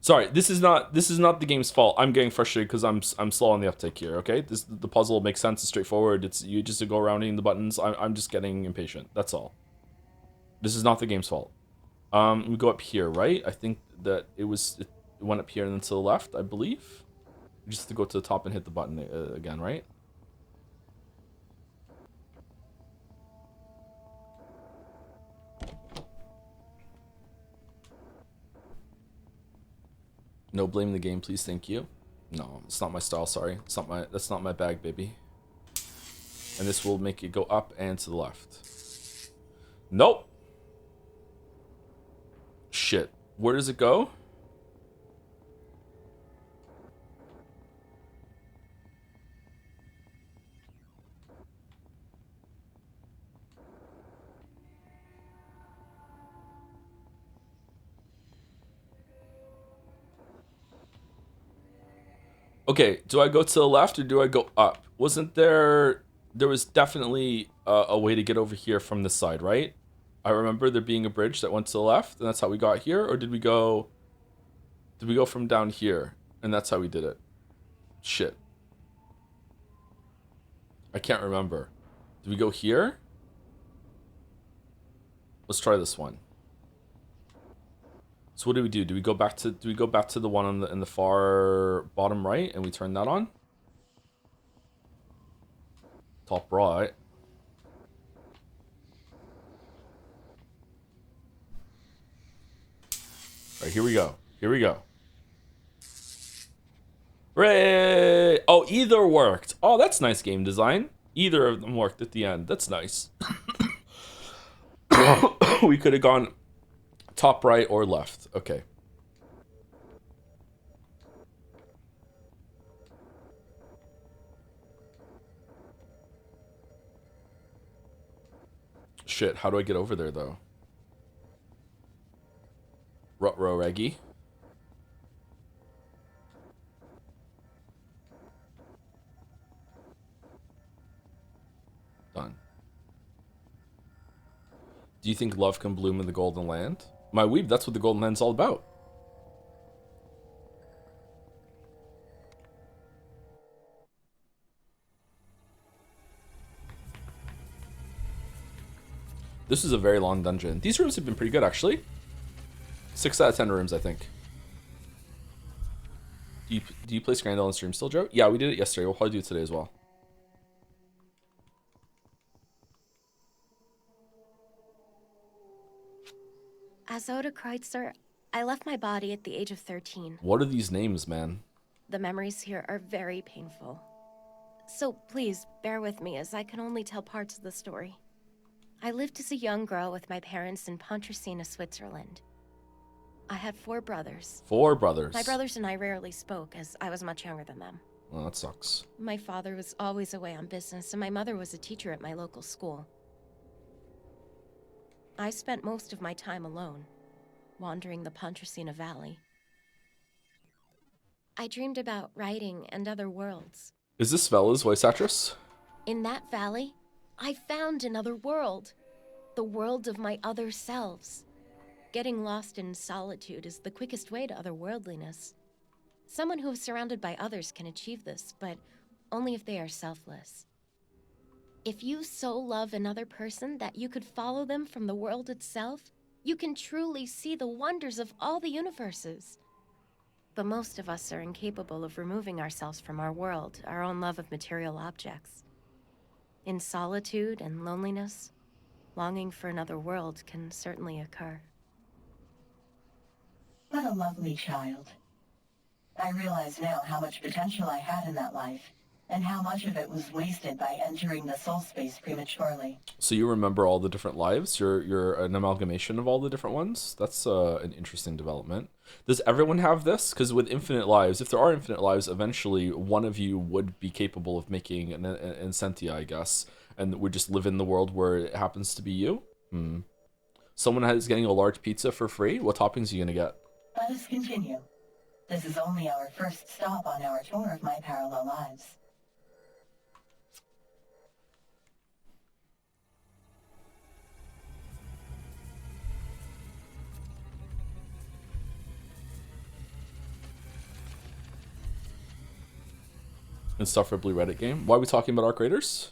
Sorry, this is not the game's fault. I'm getting frustrated because I'm slow on the uptake here. Okay, the puzzle makes sense. It's straightforward. It's you just to go around hitting the buttons. I'm just getting impatient. That's all. This is not the game's fault. We go up here, right? I think that it went up here and then to the left. I believe. Just to go to the top and hit the button again, right? No, blame the game, please. Thank you. No, it's not my style. Sorry, that's not my bag, baby. And this will make it go up and to the left. Nope. Shit. Where does it go? Okay, do I go to the left or do I go up? Wasn't there... There was definitely a way to get over here from this side, right? I remember there being a bridge that went to the left, and that's how we got here, or did we go... Did we go from down here, and that's how we did it? Shit. I can't remember. Did we go here? Let's try this one. So what do we do? Do we go back to the one on in the far bottom right and we turn that on? Top right. Alright, here we go. Here we go. Hooray! Oh, either worked. Oh, that's nice game design. Either of them worked at the end. That's nice. We could have gone top right or left. Okay. Shit, how do I get over there though? Rut-row Reggie. Done. Do you think love can bloom in the Golden Land? My weeb, that's what the Golden Land's all about. This is a very long dungeon. These rooms have been pretty good, actually. 6 out of 10 rooms, I think. Do you play Scrandal on stream still, Joe? Yeah, we did it yesterday. We'll probably do it today as well. As Oda Kreutzer, I left my body at the age of 13. What are these names, man? The memories here are very painful. So please, bear with me as I can only tell parts of the story. I lived as a young girl with my parents in Pontresina, Switzerland. I had 4 brothers. 4 brothers. My brothers and I rarely spoke as I was much younger than them. Well, that sucks. My father was always away on business and my mother was a teacher at my local school. I spent most of my time alone, wandering the Pontresina Valley. I dreamed about writing and other worlds. Is this Vela's voice actress? In that valley, I found another world. The world of my other selves. Getting lost in solitude is the quickest way to otherworldliness. Someone who is surrounded by others can achieve this, but only if they are selfless. If you so love another person that you could follow them from the world itself, you can truly see the wonders of all the universes. But most of us are incapable of removing ourselves from our world, our own love of material objects. In solitude and loneliness, longing for another world can certainly occur. What a lovely child. I realize now how much potential I had in that life, and how much of it was wasted by entering the soul space prematurely. So you remember all the different lives? You're an amalgamation of all the different ones? That's an interesting development. Does everyone have this? Because with infinite lives, if there are infinite lives, eventually one of you would be capable of making an Incentia, I guess, and would just live in the world where it happens to be you? Someone is getting a large pizza for free? What toppings are you going to get? Let us continue. This is only our first stop on our tour of my parallel lives. Insufferably Reddit game. Why are we talking about Arc Raiders?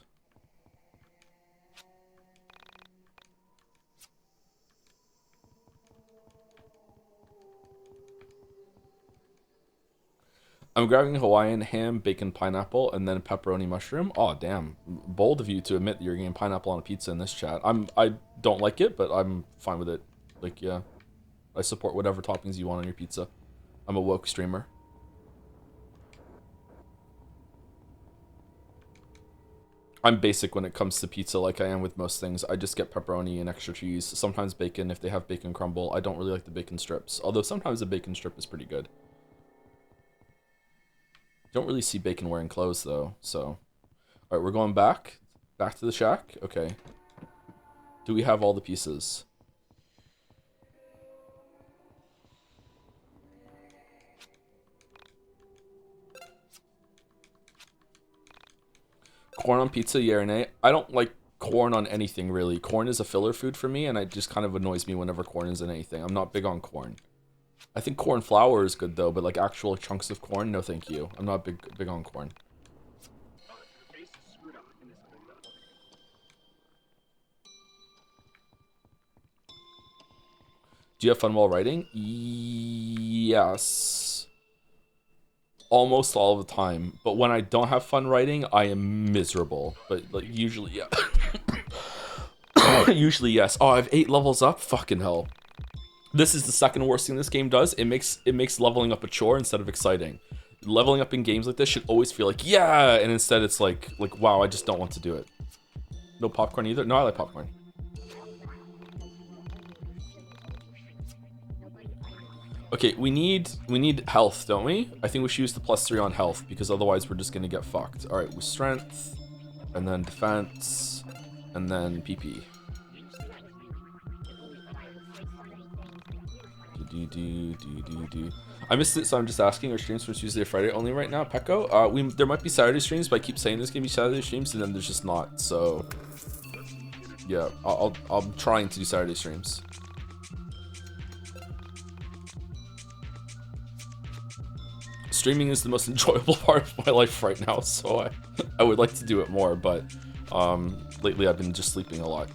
I'm grabbing Hawaiian ham, bacon, pineapple, and then pepperoni mushroom. Oh, damn. Bold of you to admit that you're getting pineapple on a pizza in this chat. I don't like it, but I'm fine with it. Like, yeah. I support whatever toppings you want on your pizza. I'm a woke streamer. I'm basic when it comes to pizza, like I am with most things. I just get pepperoni and extra cheese. Sometimes bacon if they have bacon crumble. I don't really like the bacon strips, although sometimes the bacon strip is pretty good. Don't really see bacon wearing clothes though, so. Alright, we're going back to the shack. Okay. Do we have all the pieces? Corn on pizza, yeah or nay? I don't like corn on anything, really. Corn is a filler food for me, and it just kind of annoys me whenever corn is in anything. I'm not big on corn. I think corn flour is good, though, but like actual chunks of corn, no thank you. I'm not big on corn. Do you have fun while writing? Yes. Almost all the time, but when I don't have fun writing, I am miserable. But like usually, yeah. Usually, yes. Oh, I have 8 levels up. Fucking hell. This is the second worst thing this game does. It makes leveling up a chore instead of exciting. Leveling up in games like this should always feel like yeah, and instead it's like wow, I just don't want to do it. No popcorn either. No, I like popcorn. Okay, we need health, don't we? I think we should use the +3 on health because otherwise we're just gonna get fucked. All right, with strength, and then defense, and then PP. I missed it, so I'm just asking. Our streams from Tuesday to Friday only right now, Pecco. There might be Saturday streams, but I keep saying there's gonna be Saturday streams, and then there's just not. So yeah, I'm trying to do Saturday streams. Streaming is the most enjoyable part of my life right now, so I would like to do it more, but lately I've been just sleeping a lot.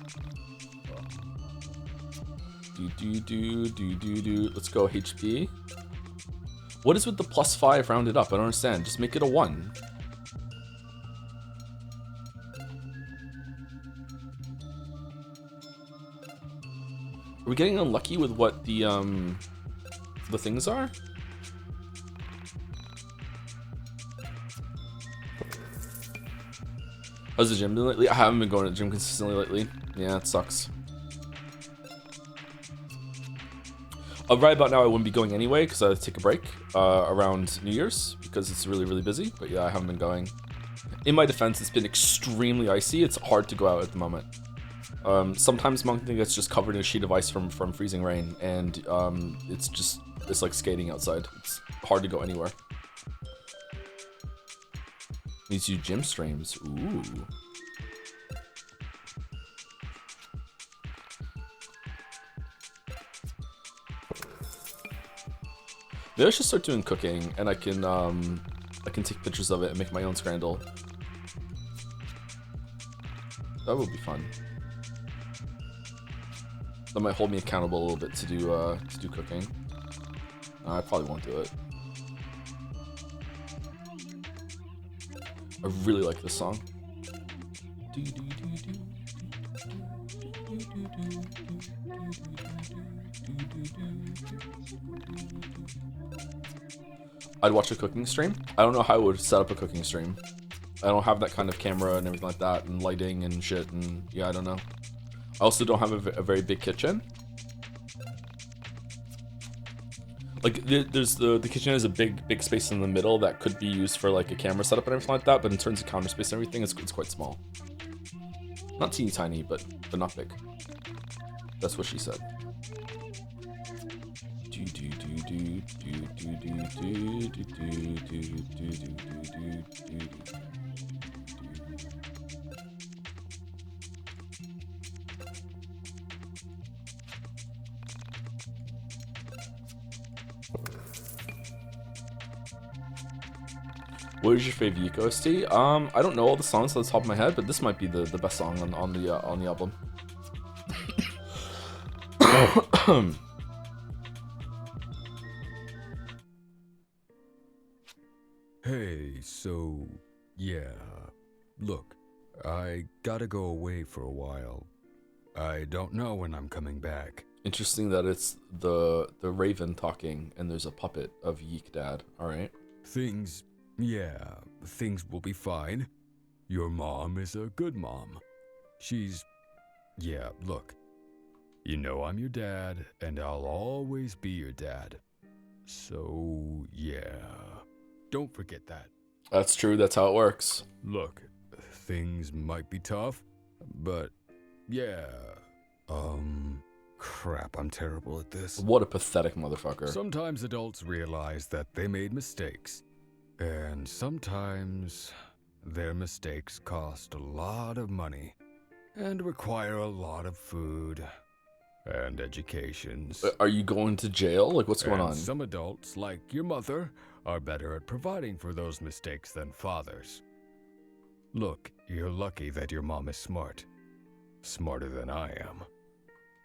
Let's go HP. What is with the +5 rounded up? I don't understand. Just make it a 1. Are we getting unlucky with what the things are? How's the gym been lately? I haven't been going to the gym consistently lately. Yeah, it sucks. Right about now, I wouldn't be going anyway because I take a break around New Year's because it's really, really busy. But yeah, I haven't been going. In my defense, it's been extremely icy. It's hard to go out at the moment. Sometimes Moncton gets just covered in a sheet of ice from freezing rain, and it's like skating outside. It's hard to go anywhere. Need to do gym streams. Ooh. Maybe I should start doing cooking, and I can take pictures of it and make my own scrandle. That would be fun. That might hold me accountable a little bit to do cooking. I probably won't do it. I really like this song. I'd watch a cooking stream. I don't know how I would set up a cooking stream. I don't have that kind of camera and everything like that, and lighting and shit, and yeah, I don't know. I also don't have a very big kitchen. Like, there's the kitchen has a big space in the middle that could be used for like a camera setup and everything like that, but in terms of counter space and everything, it's quite small. Not teeny tiny, but not big. That's what she said. What is your favorite YIIK OST? I don't know all the songs on the top of my head, but this might be the best song on the album. Hey, so, yeah. Look, I gotta go away for a while. I don't know when I'm coming back. Interesting that it's the Raven talking, and there's a puppet of YIIK Dad. All right. Things will be fine. Your mom is a good mom. Yeah, look. You know I'm your dad, and I'll always be your dad. So, yeah. Don't forget that. That's true. That's how it works. Look, things might be tough, but yeah. Crap, I'm terrible at this. What a pathetic motherfucker. Sometimes adults realize that they made mistakes, and sometimes their mistakes cost a lot of money and require a lot of food and educations. Are you going to jail? Like, what's going on? Some adults, like your mother, are better at providing for those mistakes than fathers. Look, you're lucky that your mom is smart. Smarter than I am.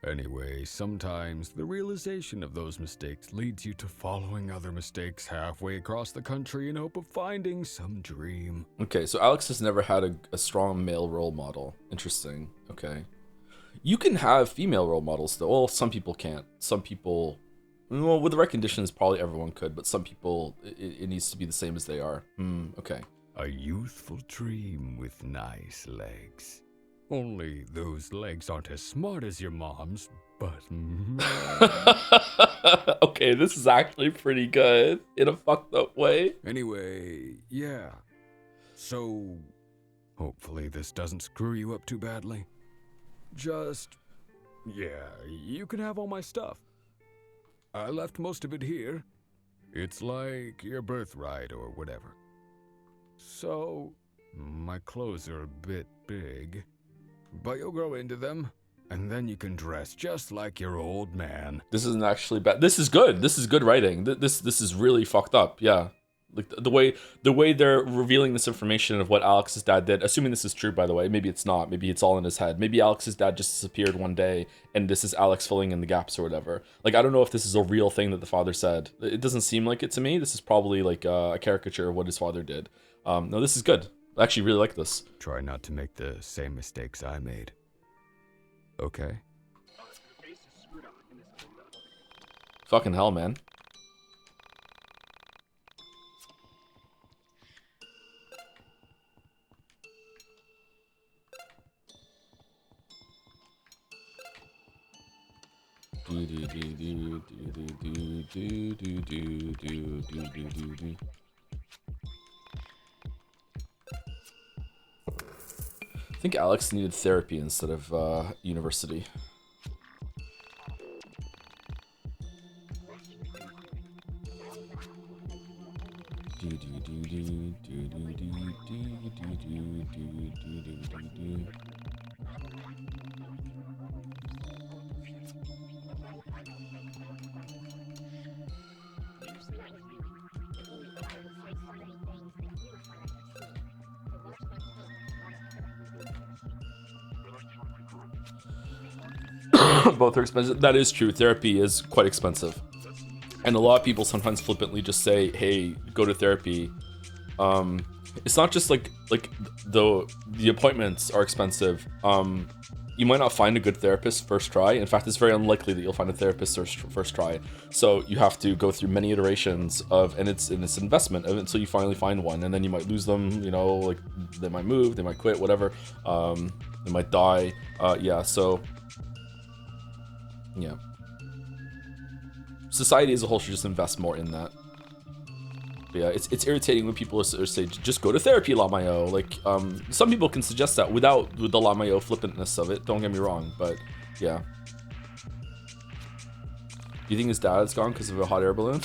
Anyway, sometimes the realization of those mistakes leads you to following other mistakes halfway across the country in hope of finding some dream. Okay, so Alex has never had a strong male role model. Interesting. Okay. You can have female role models, though. Well, some people can't. Some people... Well, with the right conditions, probably everyone could, but some people, it needs to be the same as they are. Okay. A youthful dream with nice legs. Only those legs aren't as smart as your mom's, but okay, this is actually pretty good in a fucked up way. Anyway, yeah. So, hopefully this doesn't screw you up too badly. Yeah, you can have all my stuff. I left most of it here. It's like your birthright or whatever. So, my clothes are a bit big. But you'll grow into them, and then you can dress just like your old man. This isn't actually bad. This is good. This is good writing. This is really fucked up. Yeah. Like the way they're revealing this information of what Alex's dad did, assuming this is true, by the way. Maybe it's not. Maybe it's all in his head. Maybe Alex's dad just disappeared one day, and this is Alex filling in the gaps or whatever. Like, I don't know if this is a real thing that the father said. It doesn't seem like it to me. This is probably like a caricature of what his father did. No, this is good. I actually really like this. Try not to make the same mistakes I made. Okay? Fucking hell, man. I think Alex needed therapy instead of university. Both are expensive. That is true. Therapy is quite expensive. And a lot of people sometimes flippantly just say, hey, go to therapy. It's not just like the appointments are expensive. You might not find a good therapist first try. In fact, it's very unlikely that you'll find a therapist first try. So you have to go through many iterations of, and it's investment until you finally find one, and then you might lose them. You know, like they might move, they might quit, whatever. They might die. Yeah. So yeah. Society as a whole should just invest more in that. But yeah, it's irritating when people say just go to therapy, Lamayo. Like, some people can suggest that with the Lamayo flippantness of it. Don't get me wrong, but yeah. Do you think his dad's gone because of a hot air balloon?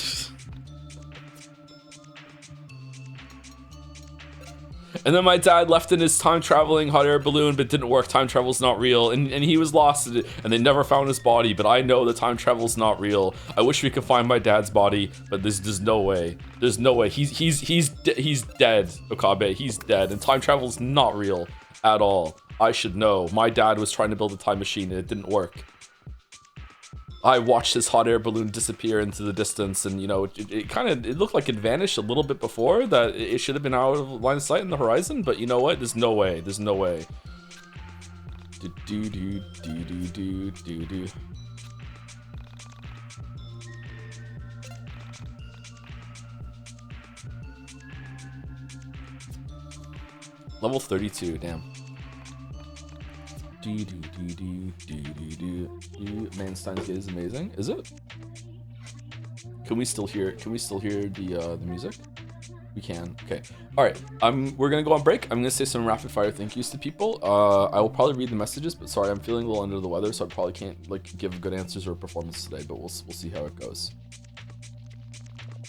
And then my dad left in his time-traveling hot air balloon, but it didn't work. Time travel's not real, and he was lost, and they never found his body. But I know that time travel's not real. I wish we could find my dad's body, but there's no way. There's no way. He's dead, Okabe. He's dead, and time travel's not real at all. I should know. My dad was trying to build a time machine, and it didn't work. I watched this hot air balloon disappear into the distance, and you know, it looked like it vanished a little bit before that. It should have been out of line of sight in the horizon, but you know what? There's no way. There's no way. Level 32, damn. Manstein's Gate is amazing. Is it? Can we still hear the music? We can. Okay. All right. We're gonna go on break. I'm gonna say some rapid fire thank yous to people. I will probably read the messages, but sorry, I'm feeling a little under the weather, so I probably can't like give good answers or performance today. But we'll see how it goes.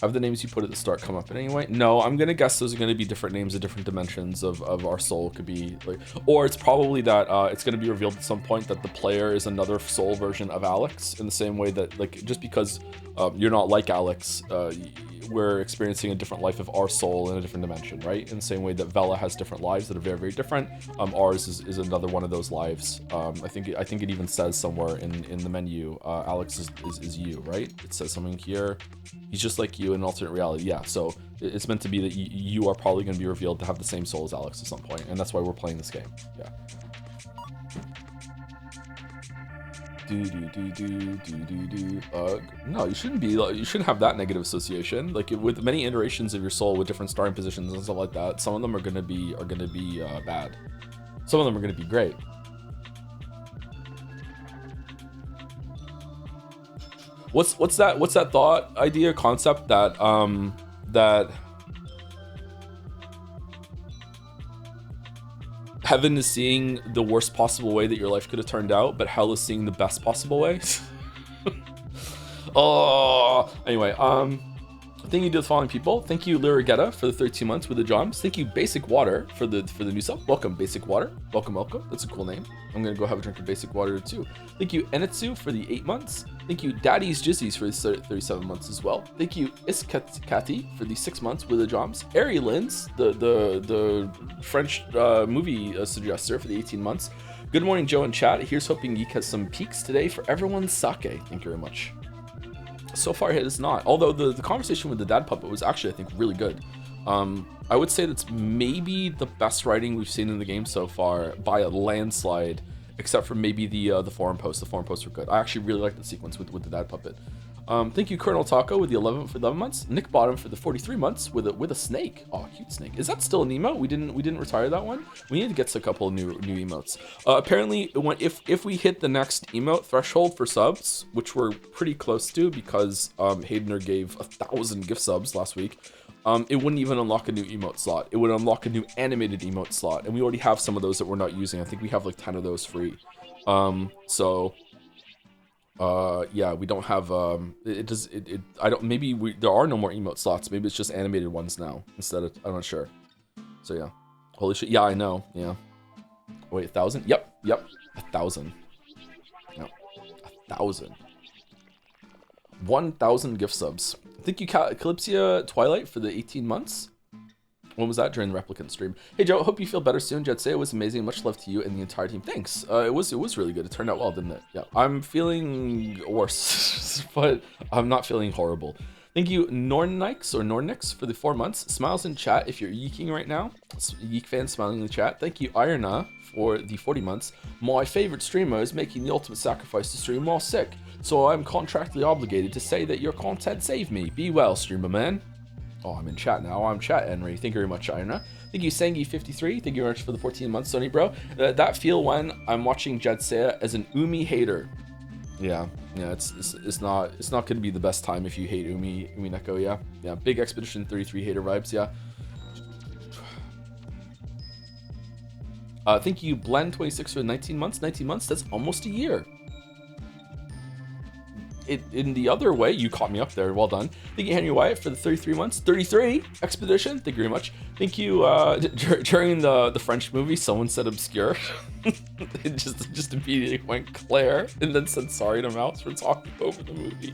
Have the names you put at the start come up in any way? No, I'm gonna guess those are gonna be different names of different dimensions of our soul. Could be like, or it's probably that it's gonna be revealed at some point that the player is another soul version of Alex, in the same way that like just because you're not like Alex, we're experiencing a different life of our soul in a different dimension, right? In the same way that Vela has different lives that are very, very different. Ours is another one of those lives. I think it even says somewhere in the menu, Alex is you, right? It says something here. He's just like you in an alternate reality. Yeah, so it's meant to be that you are probably going to be revealed to have the same soul as Alex at some point, and that's why we're playing this game. Yeah. No, you shouldn't be. You shouldn't have that negative association. Like with many iterations of your soul with different starting positions and stuff like that, some of them are gonna be bad. Some of them are gonna be great. What's that thought idea concept that that heaven is seeing the worst possible way that your life could have turned out, but hell is seeing the best possible way? Oh, anyway, Thank you to the following people. Thank you, Lirigetta, for the 13 months with the jobs. Thank you, Basic Water, for the new sub. Welcome, Basic Water. Welcome, welcome. That's a cool name. I'm gonna go have a drink of Basic Water too. Thank you, Enitsu, for the 8 months. Thank you, Daddy's Jizzies, for the 37 months as well. Thank you, Iskati, for the 6 months with the jobs. Ari Lins, the French movie suggester, for the 18 months. Good morning, Joe and chat. Here's hoping YIIK has some peaks today for everyone's sake. Thank you very much. So far it is not, although the conversation with the dad puppet was actually, I think, really good. I would say that's maybe the best writing we've seen in the game so far by a landslide, except for maybe the forum posts. The forum posts were good. I actually really like the sequence with the dad puppet. Thank you, Colonel Taco, with the 11 months. Nick Bottom for the 43 months with a snake. Oh, cute snake. Is that still an emote? We didn't retire that one. We need to get a couple of new emotes. Apparently, if we hit the next emote threshold for subs, which we're pretty close to because Haydener gave 1,000 gift subs last week, it wouldn't even unlock a new emote slot. It would unlock a new animated emote slot, and we already have some of those that we're not using. I think we have like 10 of those free. Yeah, we don't have there are no more emote slots. Maybe it's just animated ones now instead of, I'm not sure. So yeah, holy shit. Yeah, I know. Yeah, wait, 1,000? Yep 1,000. No, 1,000. 1,000 gift subs. Thank you, Calypsia Twilight, for the 18 months. When was that? During the Replicant stream. Hey Joe, hope you feel better soon. Jet say it was amazing. Much love to you and the entire team. Thanks. It was really good. It turned out well, didn't it? Yeah. I'm feeling worse, but I'm not feeling horrible. Thank you, Nornix or Nornix, for the 4 months. Smiles in chat if you're yeeking right now. YIIK fans smiling in the chat. Thank you, Irna, for the 40 months. My favorite streamer is making the ultimate sacrifice to stream while sick, so I'm contractually obligated to say that your content saved me. Be well, streamer man. Oh, I'm in chat now. I'm chat, Henry. Thank you very much, Irna. Thank you, Sangi53. Thank you very much for the 14 months, Sony bro. That feel when I'm watching Jetsea as an Umi hater. Yeah, it's not gonna be the best time if you hate Umi Neko. Yeah. Big Expedition 33 hater vibes. Yeah. Thank you, Blend26 for 19 months. 19 months. That's almost a year. In the other way, you caught me up there. Well done. Thank you, Henry Wyatt, for the 33 months. 33 Expedition. Thank you very much. Thank you. During the French movie, someone said obscure. It just immediately went Claire and then said sorry to Mouse for talking over the movie.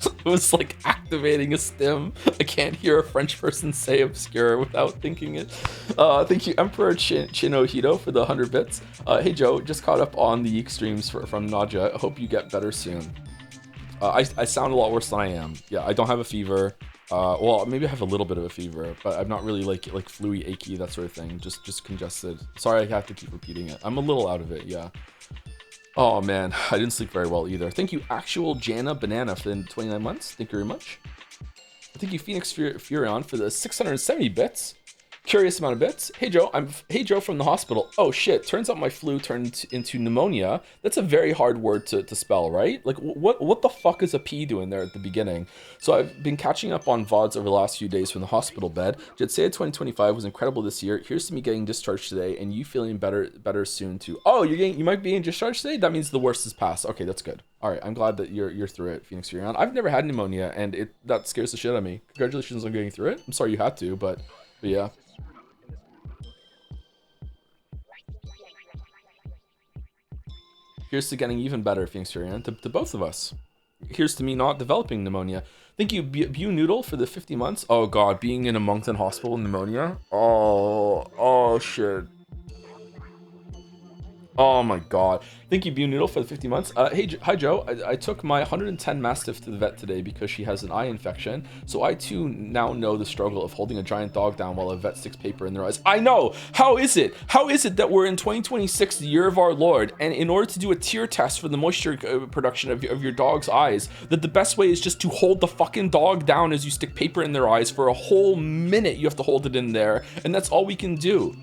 It was like activating a stim. I can't hear a French person say obscure without thinking it. Thank you, Emperor Chinohito, for the 100 bits. Hey Joe, just caught up on the YIIK streams from Nadia. I hope you get better soon. I sound a lot worse than I am. Yeah, I don't have a fever. Well, maybe I have a little bit of a fever, but I'm not really like fluey, achy, that sort of thing. Just congested. Sorry, I have to keep repeating it. I'm a little out of it. Yeah. Oh man, I didn't sleep very well either. Thank you, Actual Jana Banana, for the 29 months. Thank you very much. Thank you, Phoenix Furion, for the 670 bits. Curious amount of bits. Hey Joe from the hospital. Oh shit, turns out my flu turned into pneumonia. That's a very hard word to spell, right? Like what the fuck is a P doing there at the beginning? So I've been catching up on VODs over the last few days from the hospital bed. Jetsea 2025 was incredible this year. Here's to me getting discharged today and you feeling better soon too. Oh, you might be in discharge today? That means the worst is past. Okay, that's good. All right, I'm glad that you're through it, Phoenix Furion. I've never had pneumonia and that scares the shit out of me. Congratulations on getting through it. I'm sorry you had to, but yeah. Here's to getting even better, Phoenix Furion, to both of us. Here's to me not developing pneumonia. Thank you, Bu Noodle, for the 50 months. Oh god, being in a Moncton hospital with pneumonia. Oh shit. Oh my god. Thank you, Bu Noodle, for the 50 months. Hi Joe. I took my 110 Mastiff to the vet today because she has an eye infection. So I too now know the struggle of holding a giant dog down while a vet sticks paper in their eyes. I know! How is it? How is it that we're in 2026, the year of our Lord, and in order to do a tear test for the moisture production of your dog's eyes, that the best way is just to hold the fucking dog down as you stick paper in their eyes for a whole minute? You have to hold it in there, and that's all we can do.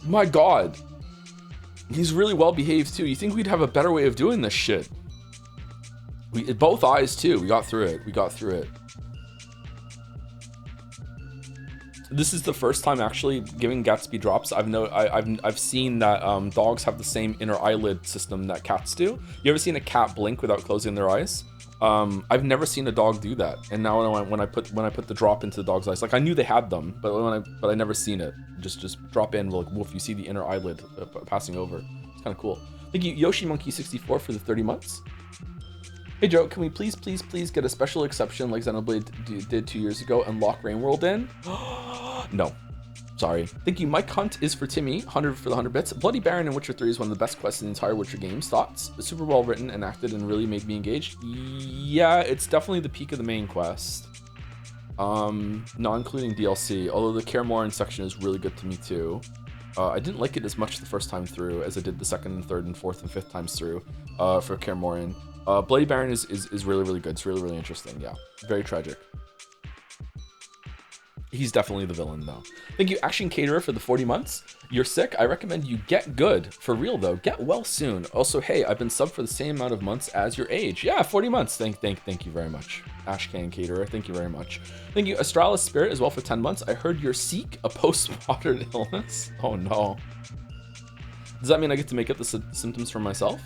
My god. He's really well behaved too. You think we'd have a better way of doing this shit? Both eyes too. We got through it. This is the first time actually giving Gatsby drops. I've seen that dogs have the same inner eyelid system that cats do. You ever seen a cat blink without closing their eyes? I've never seen a dog do that, and now when I put the drop into the dog's eyes, like I knew they had them, but I never seen it. Just drop in, like woof, you see the inner eyelid passing over. It's kind of cool. Thank you, Yoshi Monkey 64 for the 30 months. Hey Joe, can we please get a special exception like Xenoblade did 2 years ago and lock Rain World in? No. Sorry. Thank you. Mike Hunt is for Timmy. 100 for the 100 bits. Bloody Baron in Witcher 3 is one of the best quests in the entire Witcher games. Thoughts? Super well written and acted and really made me engaged. Yeah, it's definitely the peak of the main quest. Not including DLC. Although the Kaer Morhen section is really good to me too. I didn't like it as much the first time through as I did the second and third and fourth and fifth times through for Kaer Morhen. Bloody Baron is really good. It's really interesting. Yeah, very tragic. He's definitely the villain, though. Thank you, Action Caterer, for the 40 months. You're sick. I recommend you get good. For real, though. Get well soon. Also, hey, I've been subbed for the same amount of months as your age. Yeah, 40 months. Thank you very much. Ashcan Caterer, thank you very much. Thank you, Astralis Spirit, as well for 10 months. I heard you're sick, a post-modern illness. Oh, no. Does that mean I get to make up the symptoms for myself?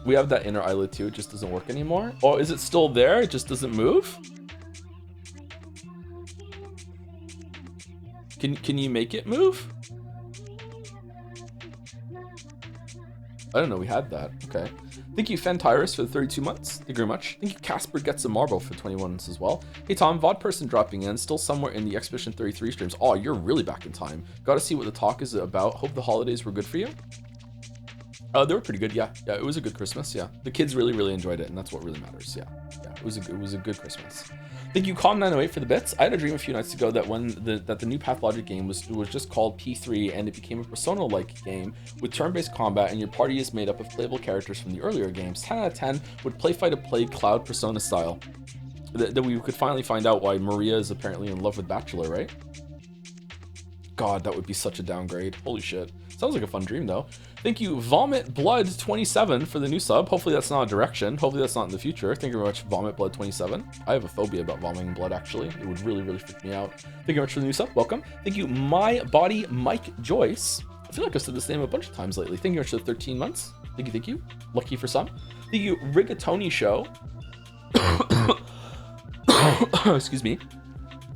We have that inner eyelid, too. It just doesn't work anymore. Oh, is it still there? It just doesn't move? Can you make it move? I don't know, we had that. Okay. Thank you, Fentyrus, for the 32 months. Thank you very much. Thank you, Casper Gets a Marble, for 21 months as well. Hey, Tom, VOD person dropping in, still somewhere in the Expedition 33 streams. Oh, you're really back in time. Gotta see what the talk is about. Hope the holidays were good for you. They were pretty good, yeah. Yeah, it was a good Christmas, yeah. The kids really enjoyed it, and that's what really matters, yeah. Yeah, it was a good Christmas. Thank you, Calm908, for the bits. I had a dream a few nights ago that the new Pathologic game was just called P3, and it became a Persona-like game with turn-based combat, and your party is made up of playable characters from the earlier games. 10 out of 10 would play fight a played Cloud Persona style. That we could finally find out why Maria is apparently in love with Bachelor, right? God, that would be such a downgrade. Holy shit. Sounds like a fun dream, though. Thank you, Vomit Blood 27 for the new sub. Hopefully that's not a direction. Hopefully that's not in the future. Thank you very much, Vomit Blood 27. I have a phobia about vomiting blood, actually. It would really freak me out. Thank you very much for the new sub. Welcome. Thank you, My Body Mike Joyce. I feel like I've said this name a bunch of times lately. Thank you very much for the 13 months. Thank you. Lucky for some. Thank you, Rigatoni Show. Excuse me.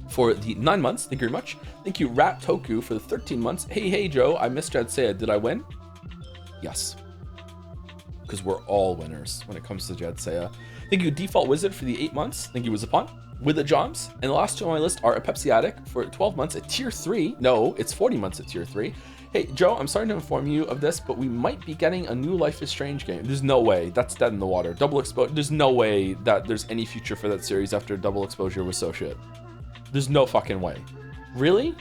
For the 9 months. Thank you very much. Thank you, Rat Toku, for the 13 months. Hey, Joe. I missed Jadsea. Did I win? Yes. Because we're all winners when it comes to Jadsea. Thank you, Default Wizard, for the 8 months. Thank you, Wizapon. With the Joms. And the last two on my list are a Pepsi Addict for 12 months at Tier 3. No, it's 40 months at Tier 3. Hey, Joe, I'm sorry to inform you of this, but we might be getting a new Life is Strange game. There's no way. That's dead in the water. Double Exposure. There's no way that there's any future for that series after Double Exposure was so shit. There's no fucking way. Really?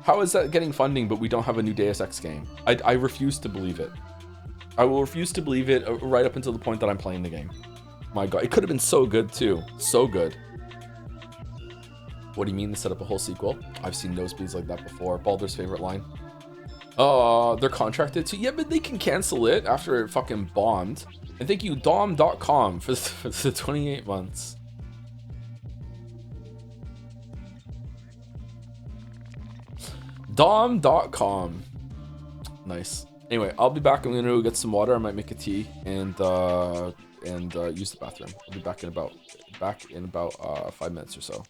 How is that getting funding, but we don't have a new Deus Ex game? I refuse to believe it. I will refuse to believe it right up until the point that I'm playing the game. My God, it could have been so good too. So good. What do you mean to set up a whole sequel? I've seen nosebleeds like that before. Baldur's favorite line. They're contracted to. Yeah, but they can cancel it after it fucking bombed. And thank you, Dom.com, for the 28 months. Dom.com. Nice. Anyway, I'll be back. I'm gonna go get some water. I might make a tea and use the bathroom. I'll be back in about 5 minutes or so.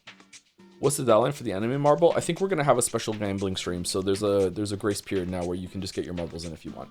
What's the deadline for the anime marble? I think we're gonna have a special gambling stream. So there's a grace period now where you can just get your marbles in if you want.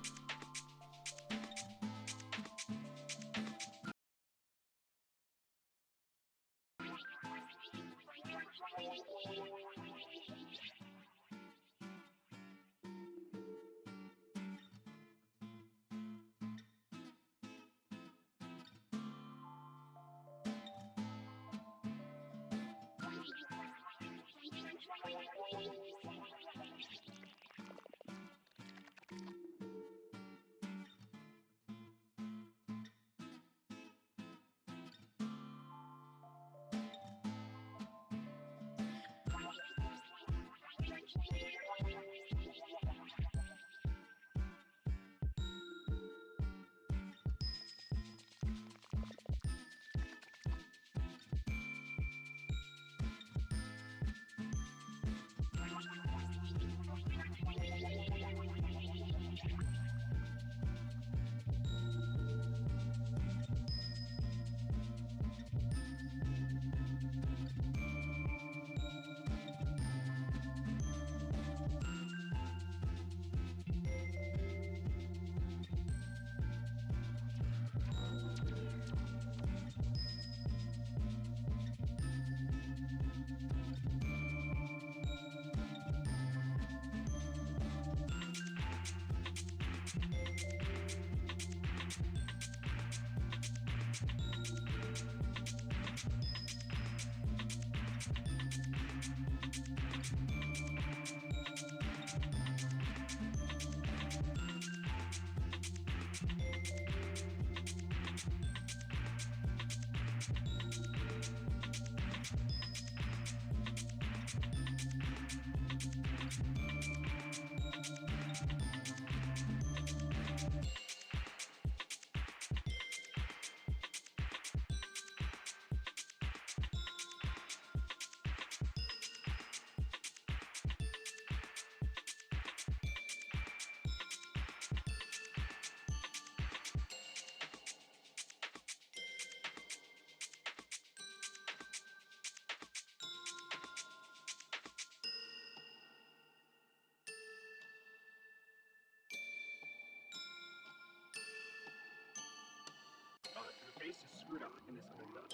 Your face is screwed up in this other nut.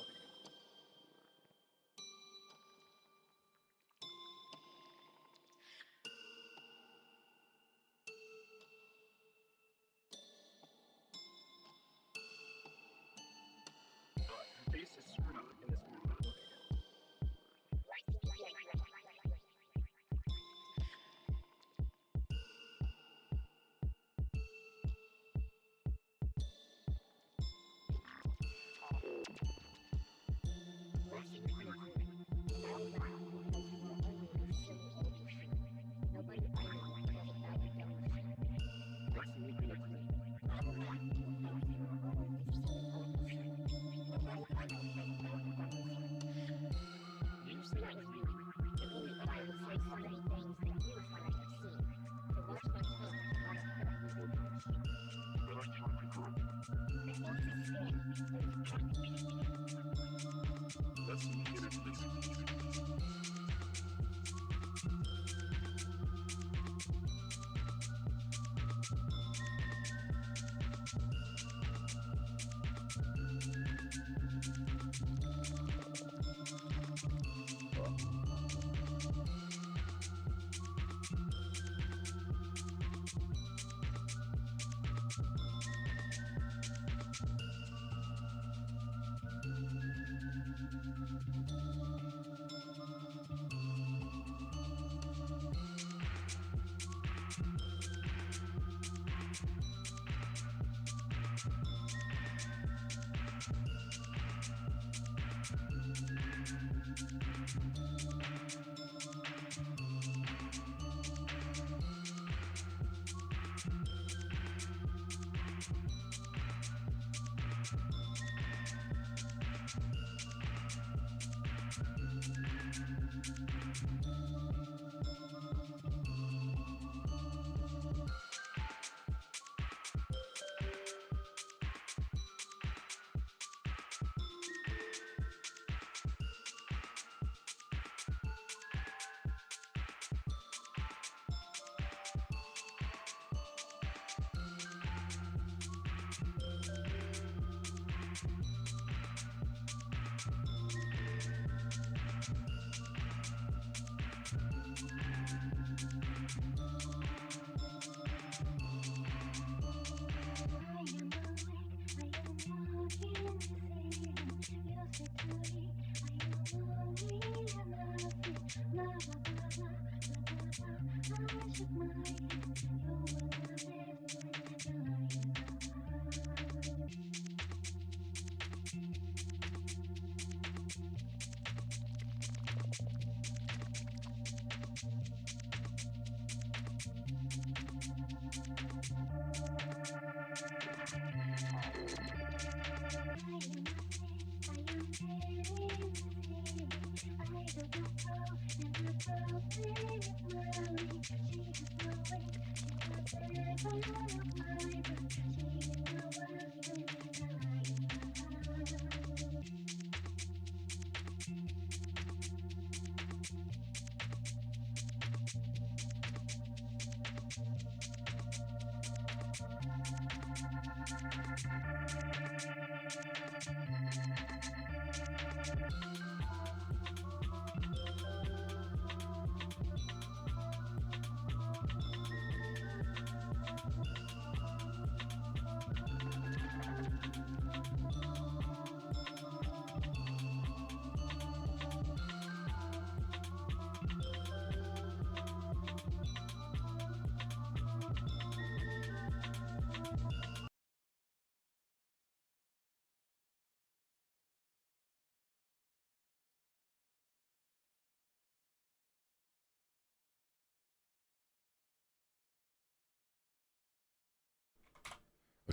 Your face is screwed up in this other nut.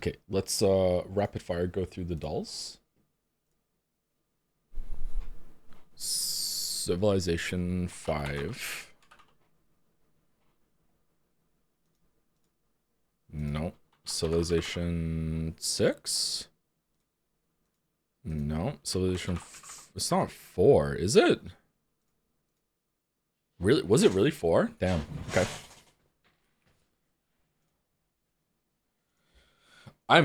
Okay, let's rapid fire go through the dolls. Civilization 5. No. Civilization 6? No. Civilization... It's not 4, is it? Really? Was it really 4? Damn. Okay. I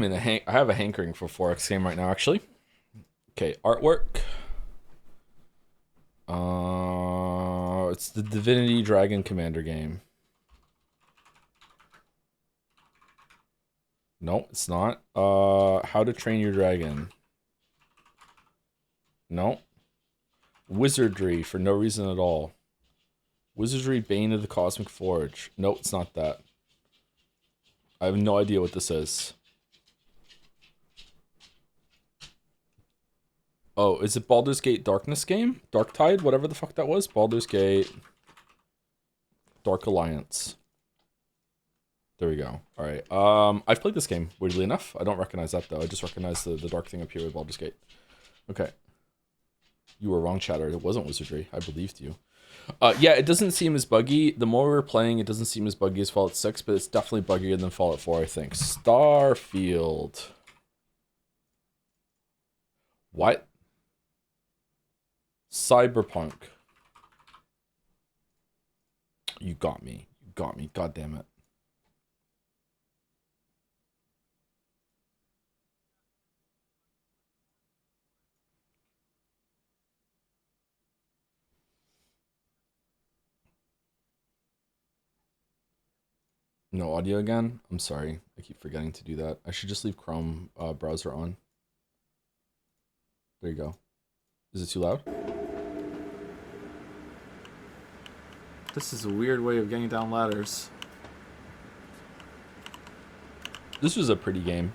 have a hankering for 4X game right now, actually. Okay, artwork. It's the Divinity Dragon Commander game. No, it's not. How to Train Your Dragon. No. Wizardry for no reason at all. Wizardry Bane of the Cosmic Forge. No, it's not that. I have no idea what this is. Oh, is it Baldur's Gate Darkness game? Dark Tide? Whatever the fuck that was? Baldur's Gate Dark Alliance. There we go. Alright. I've played this game, weirdly enough. I don't recognize that, though. I just recognize the dark thing up here with Baldur's Gate. Okay. You were wrong, Chatter. It wasn't Wizardry. I believed you. Yeah, it doesn't seem as buggy. The more we're playing, it doesn't seem as buggy as Fallout 6, but it's definitely buggier than Fallout 4, I think. Starfield. What? Cyberpunk. You got me. You got me. God damn it. No audio again? I'm sorry. I keep forgetting to do that. I should just leave Chrome browser on. There you go. Is it too loud? This is a weird way of getting down ladders. This was a pretty game.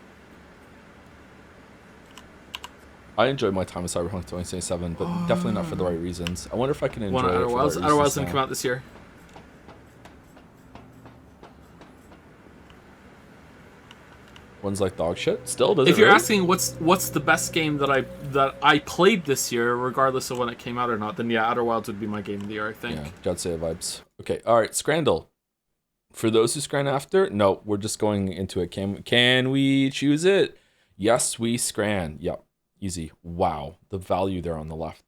I enjoyed my time with Cyberpunk 2077, but definitely not for the right reasons. I wonder if I can enjoy it for the right reasons. Outer Wilds didn't come out this year. One's like dog shit. Still does. If you're asking what's the best game that I played this year, regardless of when it came out or not, then yeah, Outer Wilds would be my game of the year, I think. Yeah, God save vibes. Okay, all right, Scrandle. For those who scran after, no, we're just going into it. Can we choose it? Yes, we scran. Yep, easy. Wow, the value there on the left.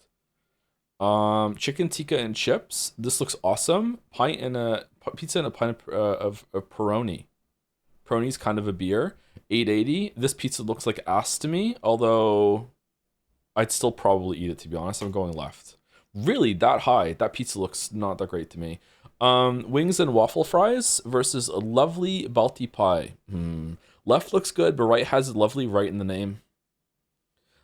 Chicken tikka and chips. This looks awesome. Pizza and a pint of Peroni. Peroni's kind of a beer. $8.80. This pizza looks like ass to me, although I'd still probably eat it, to be honest. I'm going left. Really, that high? That pizza looks not that great to me. Wings and waffle fries versus a lovely Balti pie. Left looks good, but right has lovely right in the name.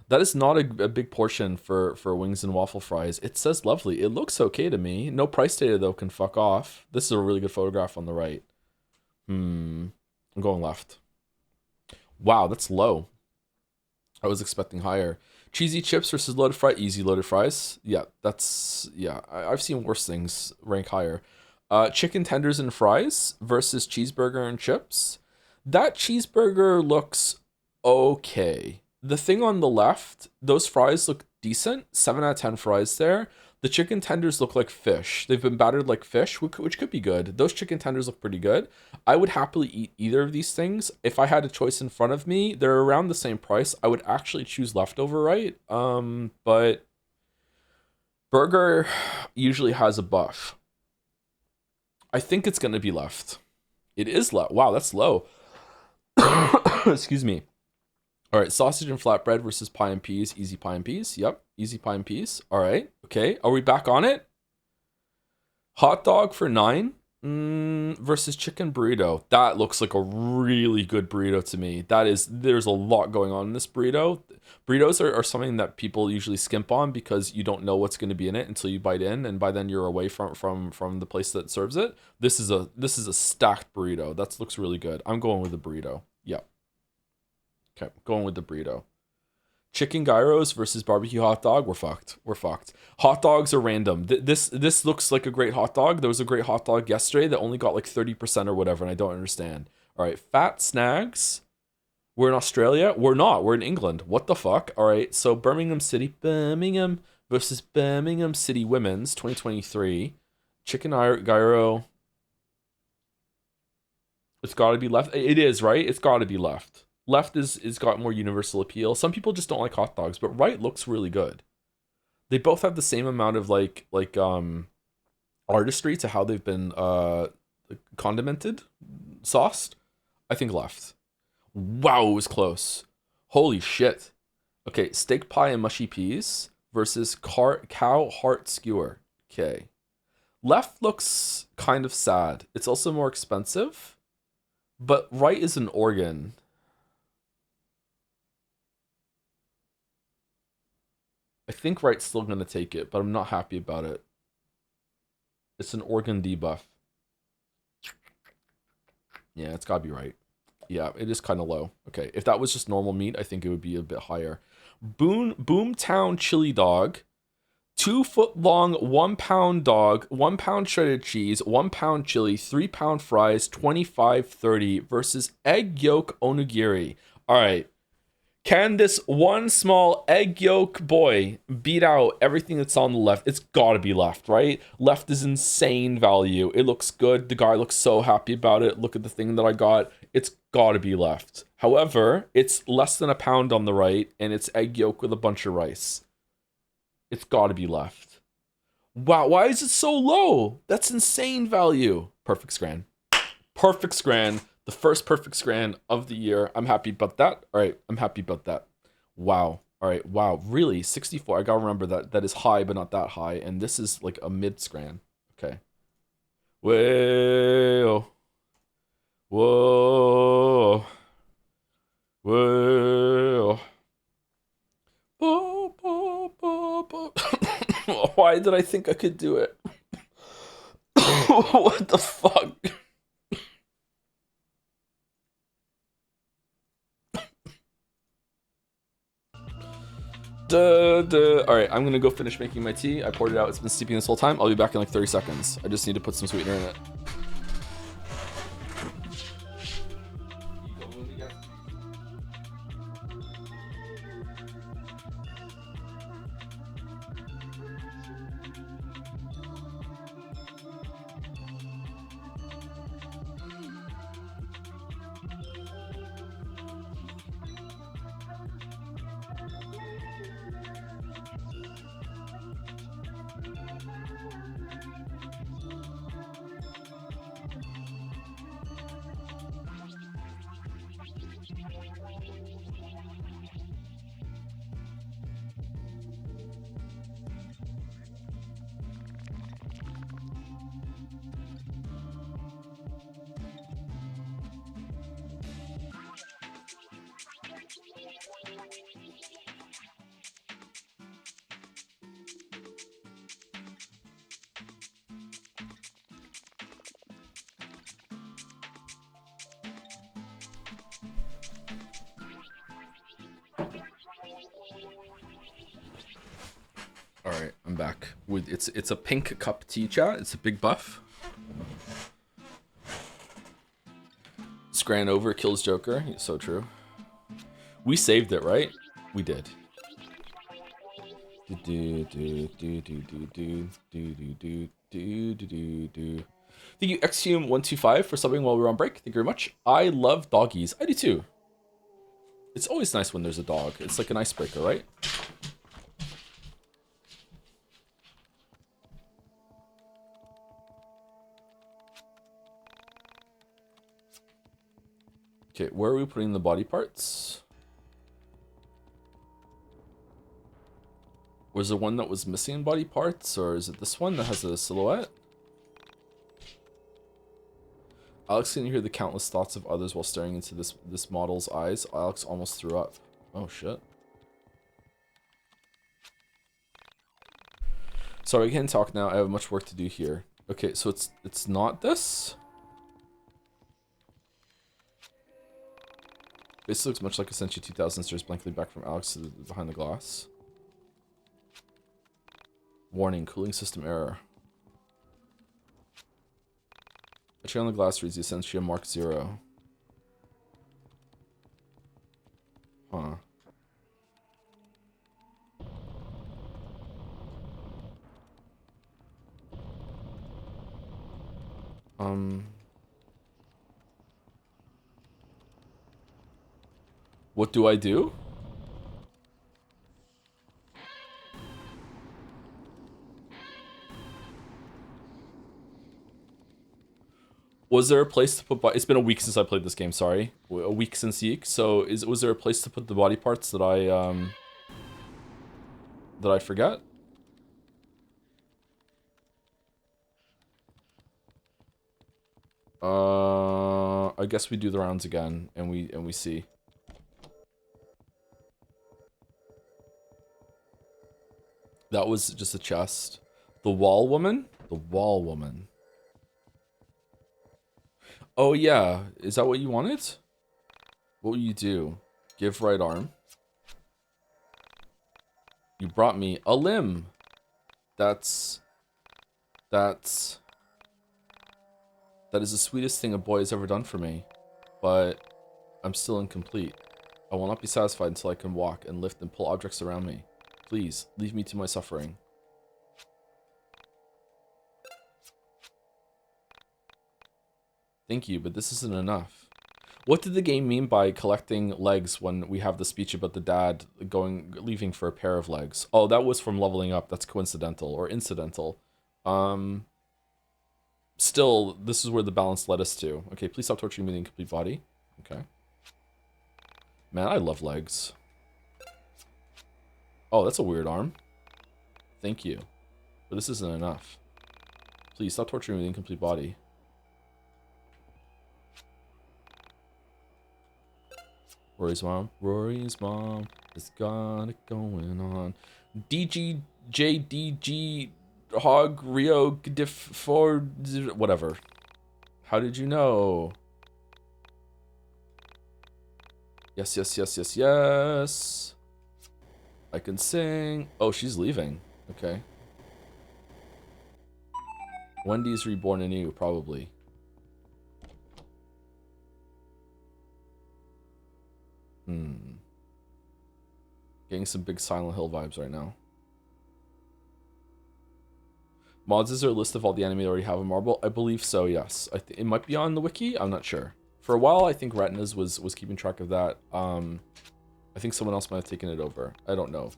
That is not a big portion for wings and waffle fries. It says lovely. It looks okay to me. No price data, though, can fuck off. This is a really good photograph on the right. I'm going left. Wow, that's low. I was expecting higher. Cheesy chips versus loaded fry. Easy loaded fries. Yeah, that's... Yeah, I've seen worse things rank higher. Chicken tenders and fries versus cheeseburger and chips. That cheeseburger looks okay. The thing on the left, those fries look decent. 7 out of 10 fries there. The chicken tenders look like fish. They've been battered like fish, which could be good. Those chicken tenders look pretty good. I would happily eat either of these things. If I had a choice in front of me, they're around the same price. I would actually choose leftover, right? But burger usually has a buff. I think it's going to be left. It is left. Wow, that's low. Excuse me. All right, sausage and flatbread versus pie and peas. Easy pie and peas. Yep, easy pie and peas. All right, okay. Are we back on it? Hot dog for $9 versus chicken burrito. That looks like a really good burrito to me. There's a lot going on in this burrito. Burritos are something that people usually skimp on because you don't know what's going to be in it until you bite in, and by then you're away from the place that serves it. This is a stacked burrito. That looks really good. I'm going with the burrito. Yep. Okay, going with the burrito. Chicken gyros versus barbecue hot dog. We're fucked. We're fucked. Hot dogs are random. This looks like a great hot dog. There was a great hot dog yesterday that only got like 30% or whatever, and I don't understand. All right, fat snags We're in Australia? We're not. We're in England. What the fuck? All right. So Birmingham versus Birmingham City Women's 2023. Chicken gyro. It's got to be left. It is, right? It's got to be left. Left is got more universal appeal. Some people just don't like hot dogs, but right looks really good. They both have the same amount of like artistry to how they've been condimented, sauced. I think left. Wow, it was close. Holy shit. Okay, steak pie and mushy peas versus cow heart skewer. Okay. Left looks kind of sad. It's also more expensive, but right is an organ. I think right's still going to take it, but I'm not happy about it. It's an organ debuff. Yeah, it's got to be right. Yeah, it is kind of low. Okay, if that was just normal meat, I think it would be a bit higher. Boomtown chili dog, 2 foot long, 1 pound dog, 1 pound shredded cheese, 1 pound chili, 3 pound fries, 25.30 versus egg yolk onigiri. All right, can this one small egg yolk boy beat out everything that's on the left? It's gotta be left, right? Left is insane value. It looks good. The guy looks so happy about it. Look at the thing that I got. It's gotta be left. However, it's less than a pound on the right, and it's egg yolk with a bunch of rice. It's gotta be left. Wow, why is it so low? That's insane value. Perfect scran. Perfect scran. The first perfect scran of the year. I'm happy about that. All right, I'm happy about that. Wow. All right, wow. Really, 64. I gotta remember that that is high, but not that high. And this is like a mid scran. Okay. Whoa. Whoa. Whoa. Bo, bo, bo, bo. Why did I think I could do it? What the fuck? Alright, I'm gonna go finish making my tea. I poured it out. It's been steeping this whole time. I'll be back in like 30 seconds. I just need to put some sweetener in it. Alright, I'm back. With it's a pink cup tea, chat. It's a big buff. Scran over kills Joker. It's so true. We saved it, right? We did. Thank you, Xhume125 for subbing while we were on break. Thank you very much. I love doggies. I do too. It's always nice when there's a dog. It's like an icebreaker, right? Okay, where are we putting the body parts? Was there one that was missing body parts, or is it this one that has a silhouette? Alex can hear the countless thoughts of others while staring into this model's eyes. Alex almost threw up. Oh shit. Sorry, I can't talk now. I have much work to do here. Okay, so it's not this? This looks much like a Senshi 2000 stares blankly back from Alex to behind the glass. Warning, cooling system error. A check on the glass reads the Essentia Mark 0. What do I do? Was there a place to put? It's been a week since I played this game. Sorry, a week since YIIK. So was there a place to put the body parts that I forget? I guess we do the rounds again, and we see. That was just a chest. The wall woman? The wall woman. Oh yeah, is that what you wanted? What will you do? Give right arm. You brought me a limb. That is the sweetest thing a boy has ever done for me. But I'm still incomplete. I will not be satisfied until I can walk and lift and pull objects around me. Please, leave me to my suffering. Thank you, but this isn't enough. What did the game mean by collecting legs when we have the speech about the dad leaving for a pair of legs? Oh, that was from leveling up. That's coincidental or incidental. Still, this is where the balance led us to. Okay, please stop torturing me in the incomplete body. Okay. Man, I love legs. Oh, that's a weird arm. Thank you. But this isn't enough. Please stop torturing me with the incomplete body. Rory's mom has got it going on. DGJDG Hog Rio Diff for whatever. How did you know? Yes, yes, yes, yes, yes. I can sing. Oh, she's leaving. Okay. Wendy's reborn anew, probably. Getting some big Silent Hill vibes right now. Mods, is there a list of all the anime that already have a marble? I believe so, yes. It might be on the wiki, I'm not sure. For a while, I think Retinas was keeping track of that. I think someone else might have taken it over. I don't know.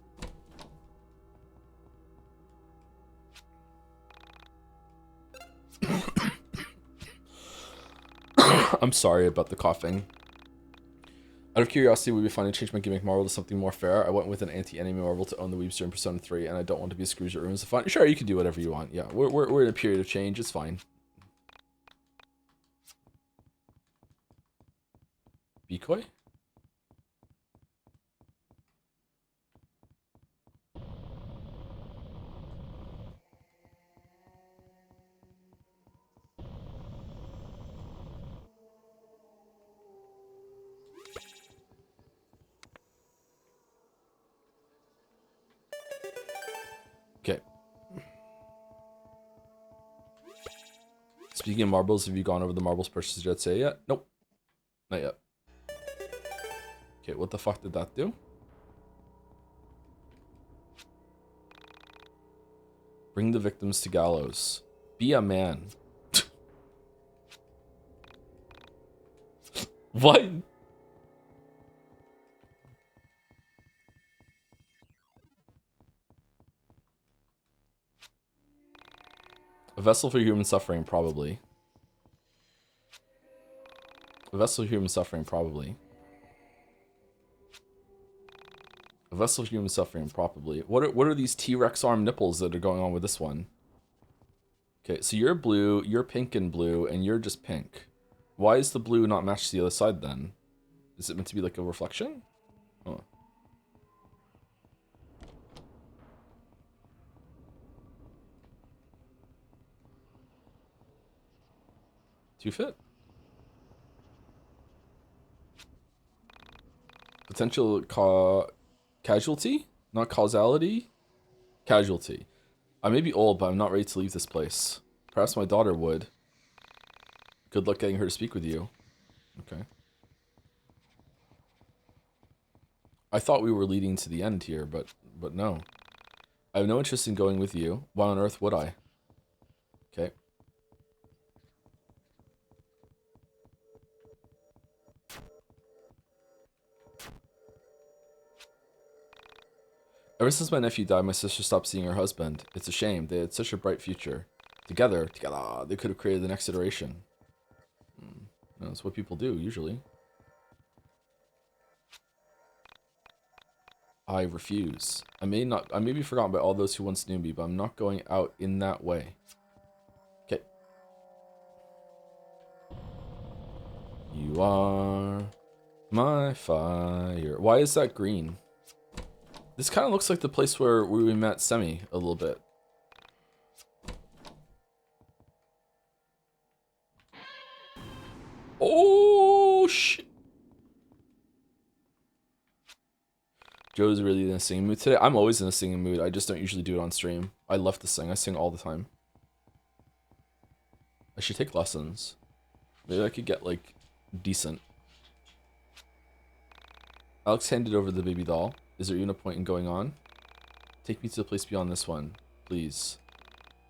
I'm sorry about the coughing. Out of curiosity, would be fun to change my gimmick marble to something more fair. I went with an anti-anime marble to own the weebs during Persona 3, and I don't want to be a Scrooge that ruins the fun. Sure, you can do whatever you want. Yeah, we're in a period of change. It's fine. Decoy? Okay. Speaking of marbles, have you gone over the marbles purchase Jet Say yet? Nope. Not yet. Okay, what the fuck did that do? Bring the victims to gallows. Be a man. What? A vessel for human suffering, probably. A vessel for human suffering, probably. A vessel for human suffering, probably. What are these T-Rex arm nipples that are going on with this one? Okay, so you're blue, you're pink and blue, and you're just pink. Why is the blue not matched to the other side then? Is it meant to be like a reflection? Oh. Two fit. Potential casualty? Not causality? Casualty. I may be old, but I'm not ready to leave this place. Perhaps my daughter would. Good luck getting her to speak with you. Okay. I thought we were leading to the end here, but no. I have no interest in going with you. Why on earth would I? Okay. Ever since my nephew died, my sister stopped seeing her husband. It's a shame. They had such a bright future. Together, they could have created the next iteration. That's what people do, usually. I refuse. I may be forgotten by all those who once knew me, but I'm not going out in that way. Okay. You are my fire. Why is that green? This kind of looks like the place where we met Semi a little bit. Oh, shit. Joe's really in a singing mood today. I'm always in a singing mood. I just don't usually do it on stream. I love to sing. I sing all the time. I should take lessons. Maybe I could get, like, decent. Alex handed over the baby doll. Is there even a point in going on? Take me to the place beyond this one, please.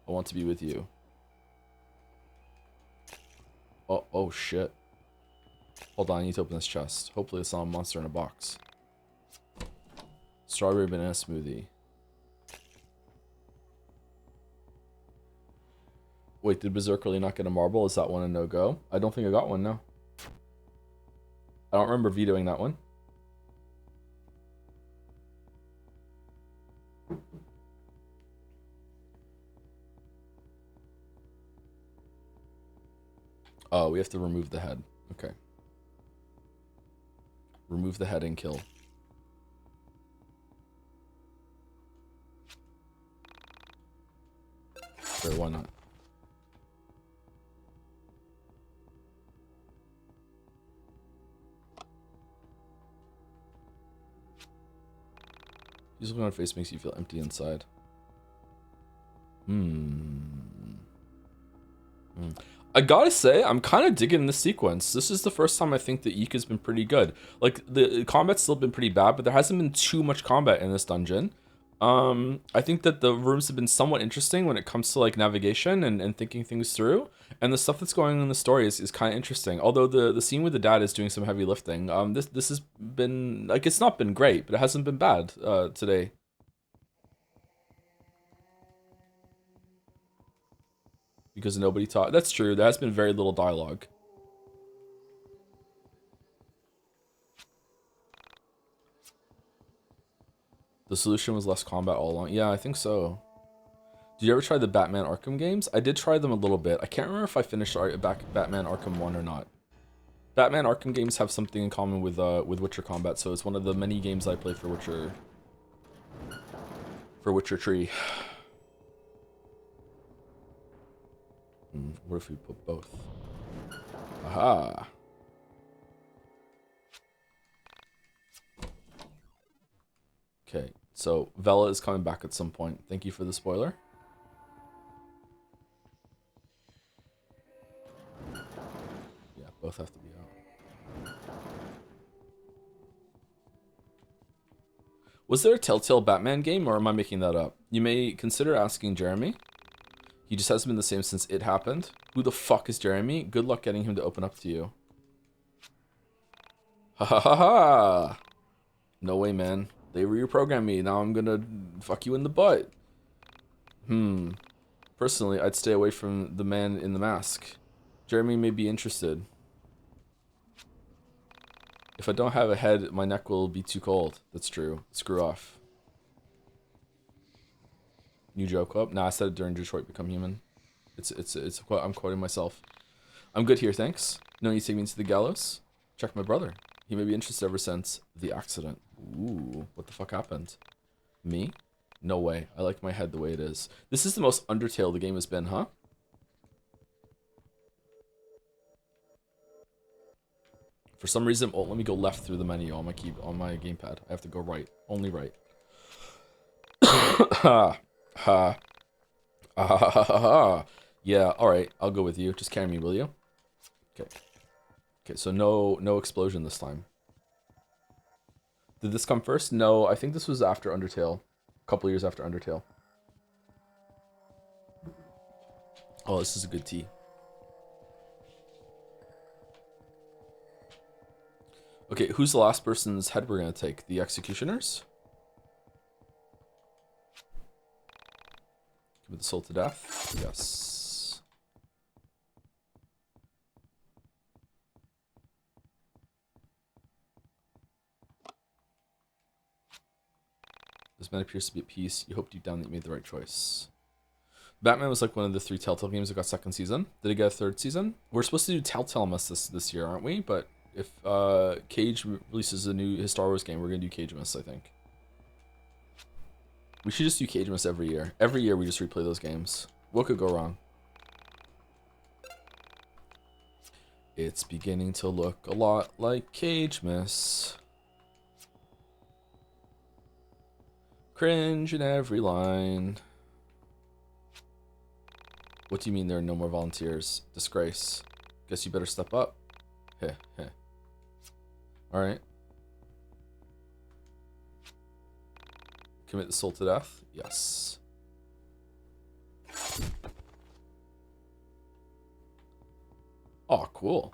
I want to be with you. Oh shit. Hold on, I need to open this chest. Hopefully it's not a monster in a box. Strawberry banana smoothie. Wait, did Berserk really not get a marble? Is that one a no-go? I don't think I got one, no. I don't remember vetoing that one. Oh, we have to remove the head. Okay. Remove the head and kill. Sure, why not? Using on face makes you feel empty inside. I gotta say, I'm kind of digging the sequence. This is the first time I think that YIIK has been pretty good. Like, the combat's still been pretty bad, but there hasn't been too much combat in this dungeon. I think that the rooms have been somewhat interesting when it comes to, like, navigation and thinking things through. And the stuff that's going on in the story is kind of interesting. Although the scene with the dad is doing some heavy lifting. This has been, like, it's not been great, but it hasn't been bad today. Because nobody taught. That's true. There has been very little dialogue. The solution was less combat all along. Yeah, I think so. Did you ever try the Batman Arkham games? I did try them a little bit. I can't remember if I finished Batman Arkham 1 or not. Batman Arkham games have something in common with Witcher combat, so it's one of the many games I play for Witcher. For Witcher 3. What if we put both? Aha! Okay, so Vela is coming back at some point. Thank you for the spoiler. Yeah, both have to be out. Was there a Telltale Batman game, or am I making that up? You may consider asking Jeremy. He just hasn't been the same since it happened. Who the fuck is Jeremy? Good luck getting him to open up to you. Ha ha ha ha! No way, man. They reprogrammed me. Now I'm gonna fuck you in the butt. Personally, I'd stay away from the man in the mask. Jeremy may be interested. If I don't have a head, my neck will be too cold. That's true. Screw off. New joke club? Nah, I said it during Detroit Become Human. It's a quote. I'm quoting myself. I'm good here, thanks. No need to take me to the gallows. Check my brother. He may be interested ever since the accident. Ooh, what the fuck happened? Me? No way. I like my head the way it is. This is the most Undertale the game has been, huh? For some reason, oh, let me go left through the menu on my gamepad. I have to go right. Only right. Ha. Ha. Ha ha ha ha. Yeah, alright. I'll go with you. Just carry me, will you? Okay. Okay, so no explosion this time. Did this come first? No, I think this was after Undertale. A couple years after Undertale. Oh, this is a good tea. Okay, who's the last person's head we're gonna take? The executioners? Commit the soul to death. Yes. This man appears to be at peace. You hope deep down that you made the right choice. Batman was like one of the 3 Telltale games that got second season. Did it get a 3rd season? We're supposed to do Telltale Mist this year, aren't we? But if Cage releases a new Star Wars game, we're going to do Cage Mist, I think. We should just do Cage Mist every year. Every year we just replay those games. What could go wrong? It's beginning to look a lot like Cage Mist. Cringe in every line. What do you mean there are no more volunteers? Disgrace. Guess you better step up. Heh, heh. Alright. Commit the soul to death? Yes. Oh, cool.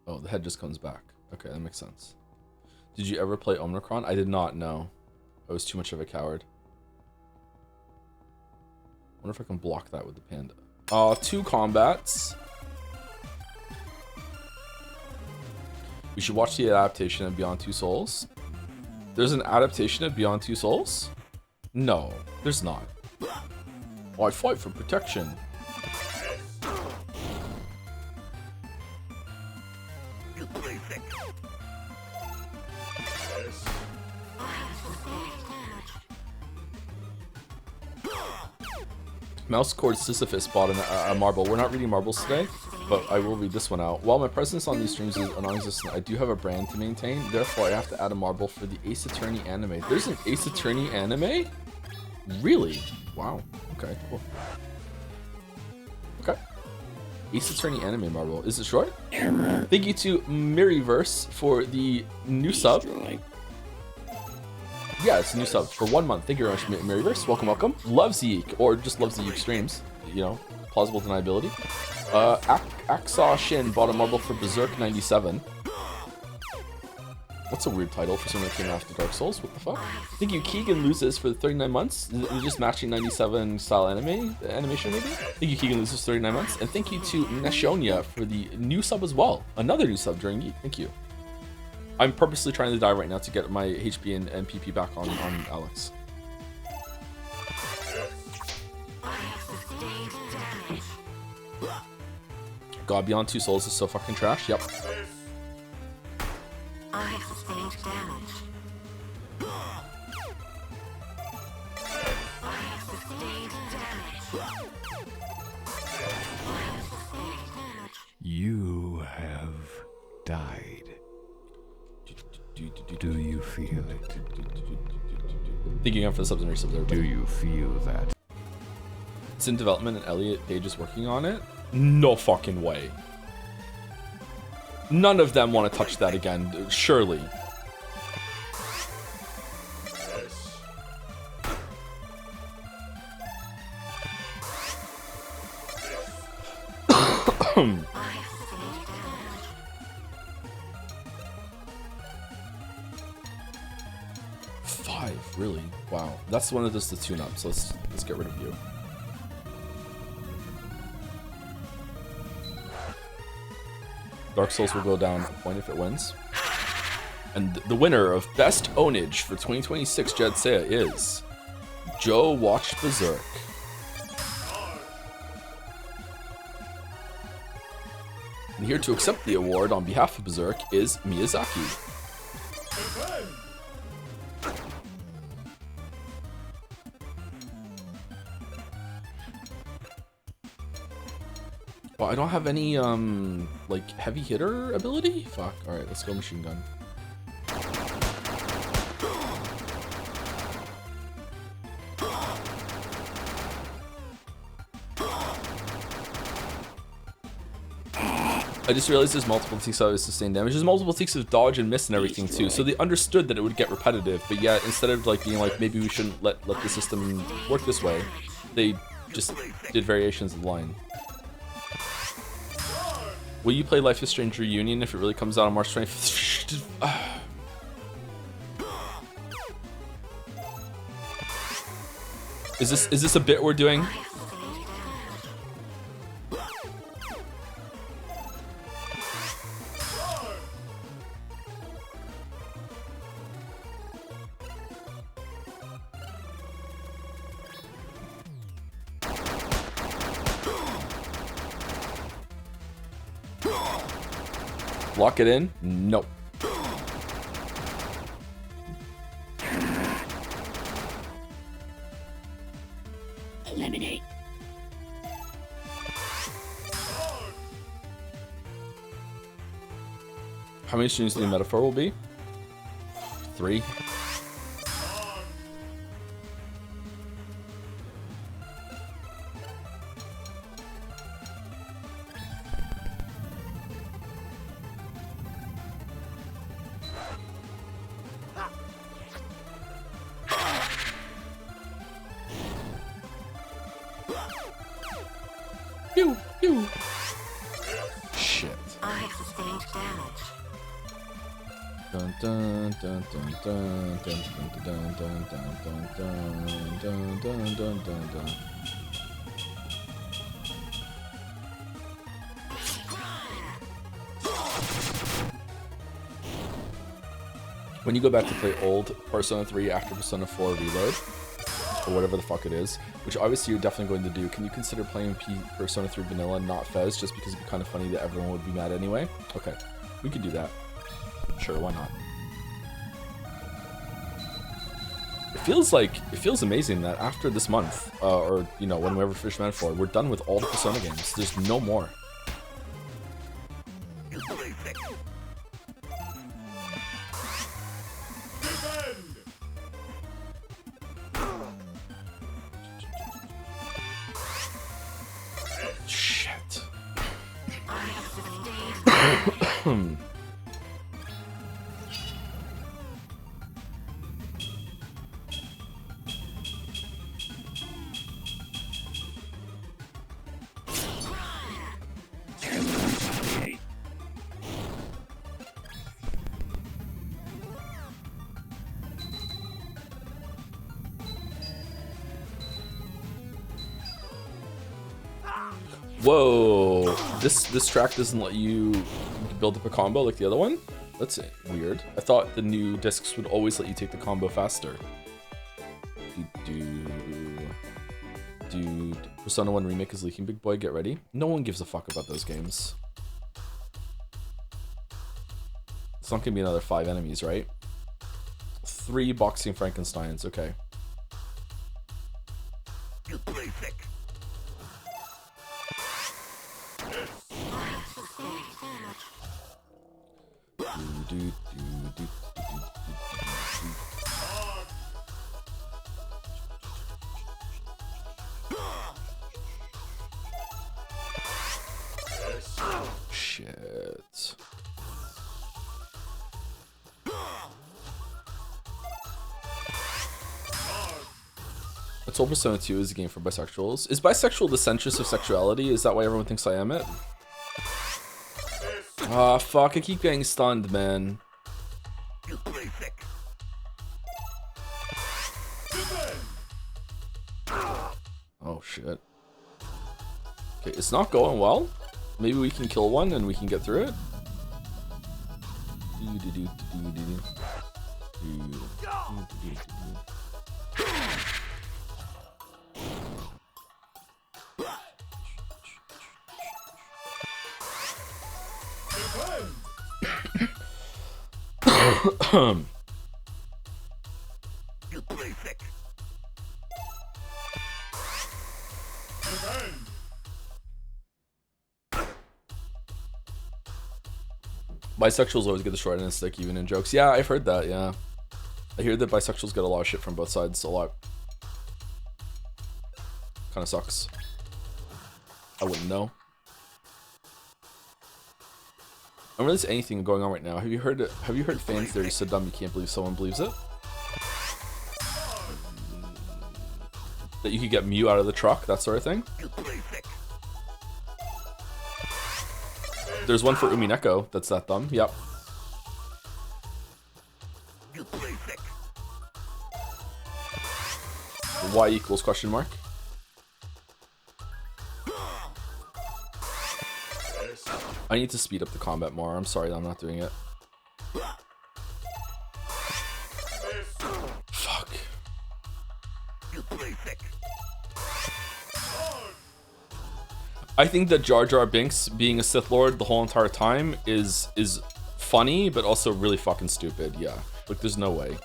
Oh, the head just comes back. Okay, that makes sense. Did you ever play Omnicron? I did not, no. I was too much of a coward. Wonder if I can block that with the panda. 2 combats. We should watch the adaptation of Beyond Two Souls. There's an adaptation of Beyond Two Souls? No, there's not. Oh, I fight for protection. Mouse Cord Sisyphus bought a marble. We're not reading marbles today, but I will read this one out. While my presence on these streams is non-existent, I do have a brand to maintain. Therefore, I have to add a marble for the Ace Attorney anime. There's an Ace Attorney anime? Really? Wow. Okay, cool. Okay. Ace Attorney anime marble. Is it short? Thank you to Miriverse for the new sub. Yeah, it's a new sub for 1 month. Thank you very much, Maryverse. Welcome, welcome. Loves YIIK, or just loves the YIIK streams. You know, plausible deniability. Axaw Shin bought a marble for Berserk 97. That's a weird title for someone that came after Dark Souls. What the fuck? Thank you, Keegan Loses for 39 months. You're just matching 97 style animation maybe? Thank you, Keegan Loses 39 months. And thank you to Neshonia for the new sub as well. Another new sub during YIIK. Thank you. I'm purposely trying to die right now to get my HP and PP back on Alex. God, Beyond Two Souls is so fucking trash. Yep. I sustained damage. I sustained damage. You have died. Do you feel it? Thank you again for the subs and resubs, everybody. Do you feel that? It's in development and Elliot Page is working on it? No fucking way. None of them want to touch that again, surely. Really? Wow. That's the one that does the tune-up, so let's get rid of you. Dark Souls will go down a point if it wins. And the winner of Best Ownage for 2026 Jed Saya is Joe Watched Berserk. And here to accept the award on behalf of Berserk is Miyazaki. Well, I don't have any, like, heavy hitter ability? Fuck. Alright, let's go machine gun. I just realized there's multiple ticks of sustained damage. There's multiple ticks of dodge and miss and everything too. So they understood that it would get repetitive, but yet instead of like being like maybe we shouldn't let the system work this way, they just did variations of the line. Will you play Life is Strange Reunion if it really comes out on March 25th? Is this a bit we're doing? Lock it in? Nope. Eliminate. How many students do you think metaphor will be? 3. Pew, pew. Shit. I have sustained damage. Dun dun dun dun dun dun dun dun dun dun dun dun dun dun dun. When you go back to play old Persona 3 after Persona 4 Reload, or whatever the fuck it is, which obviously you're definitely going to do, can you consider playing Persona 3 Vanilla, not Fez, just because it'd be kind of funny that everyone would be mad anyway? Okay, we could do that. Sure, why not? It feels amazing that after this month, or you know, when we ever finish Metaphor, we're done with all the Persona games. There's no more. Shit. I have sustained damage. Whoa, this track doesn't let you build up a combo like the other one? That's weird. I thought the new discs would always let you take the combo faster. Dude, Persona 1 Remake is leaking, big boy, get ready. No one gives a fuck about those games. It's not gonna be another 5 enemies, right? 3 boxing Frankensteins, okay. Shit. I told Persona 2 is a game for bisexuals. Is bisexual the centrist of sexuality? Is that why everyone thinks I am it? Ah, fuck, I keep getting stunned, man. Oh, shit. Okay, it's not going well. Maybe we can kill one and we can get through it. Bisexuals always get the short end of the stick, even in jokes. Yeah, I've heard that, yeah. I hear that bisexuals get a lot of shit from both sides, a lot. Kinda sucks. I wouldn't know. I don't really see anything going on right now. Have you heard fan theory so dumb you can't believe someone believes it? That you could get Mew out of the truck, that sort of thing. There's one for Umineko that's that thumb. Yep. Y equals question mark. I need to speed up the combat more. I'm sorry that I'm not doing it. Fuck. I think that Jar Jar Binks being a Sith Lord the whole entire time is funny, but also really fucking stupid. Yeah, like there's no way.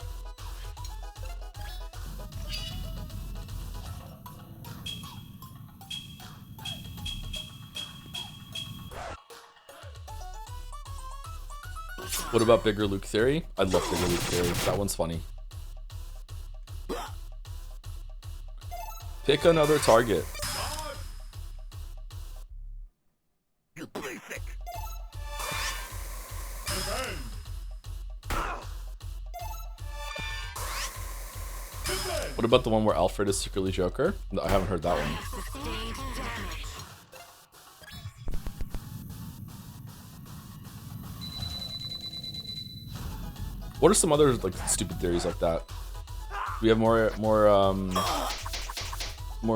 What about Bigger Luke Theory? I love Bigger Luke Theory. That one's funny. Pick another target. What about the one where Alfred is secretly Joker? No, I haven't heard that one. Sustained damage. What are some other like stupid theories like that? We have more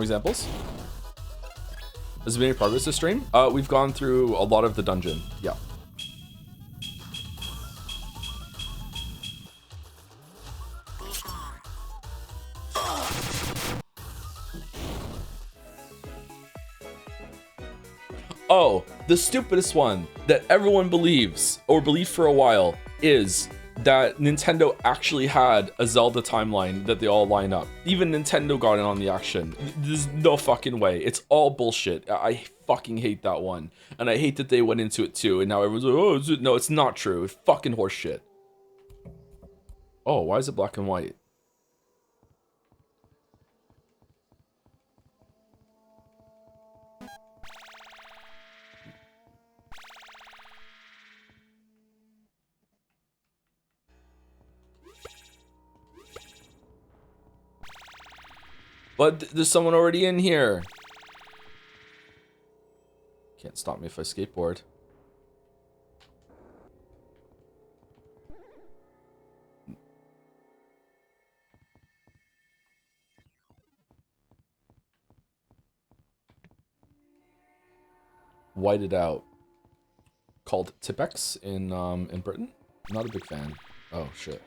examples. Has there been any progress this stream? We've gone through a lot of the dungeon. Yeah. Oh, the stupidest one that everyone believes, or believed for a while, is that Nintendo actually had a Zelda timeline that they all line up. Even Nintendo got in on the action. There's no fucking way. It's all bullshit. I fucking hate that one. And I hate that they went into it too, and now everyone's like, oh, is it? No, it's not true. It's fucking horseshit. Oh, why is it black and white? But there's someone already in here. Can't stop me if I skateboard. Whited Out. Called Tipex in Britain. Not a big fan. Oh shit.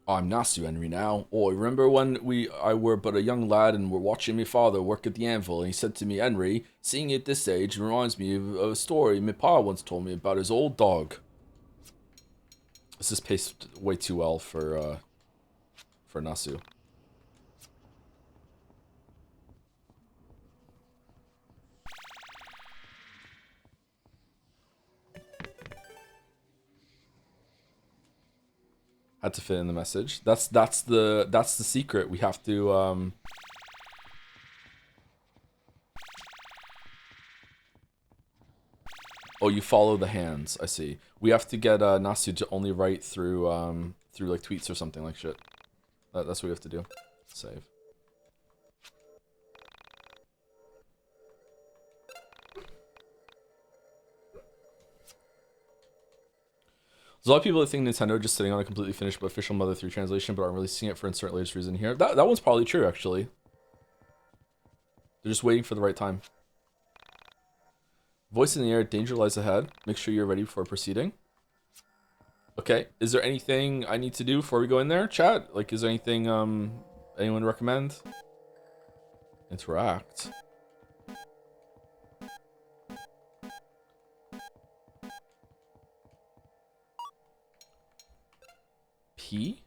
I'm Nasu Henry now. Oh, remember when I were but a young lad and were watching my father work at the anvil, and he said to me, Henry, seeing you at this age reminds me of a story my pa once told me about his old dog. This is paced way too well for Nasu. Had to fit in the message. That's the secret. We have to Oh, you follow the hands. I see. We have to get Nasu to only write through like tweets or something like shit. That's what we have to do. Save. There's a lot of people that think Nintendo are just sitting on a completely finished but official Mother 3 translation, but aren't releasing it for insert latest reason here. That one's probably true, actually. They're just waiting for the right time. Voice in the air, danger lies ahead. Make sure you're ready before proceeding. Okay, is there anything I need to do before we go in there? Chat? Like, is there anything anyone recommend? Interact. P?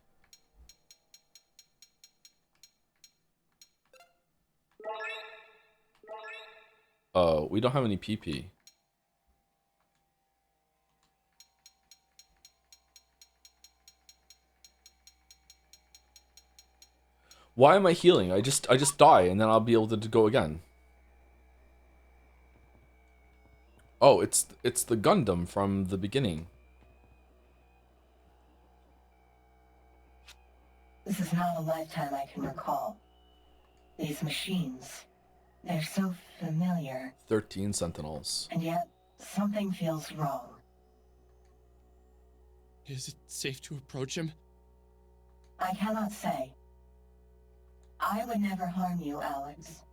Oh, we don't have any PP. Why am I healing? I just die and then I'll be able to go again. Oh, it's the Gundam from the beginning. This is not a lifetime I can recall. These machines, they're so familiar, 13 Sentinels. and yet something feels wrong. Is it safe to approach him? I cannot say. I would never harm you, Alex.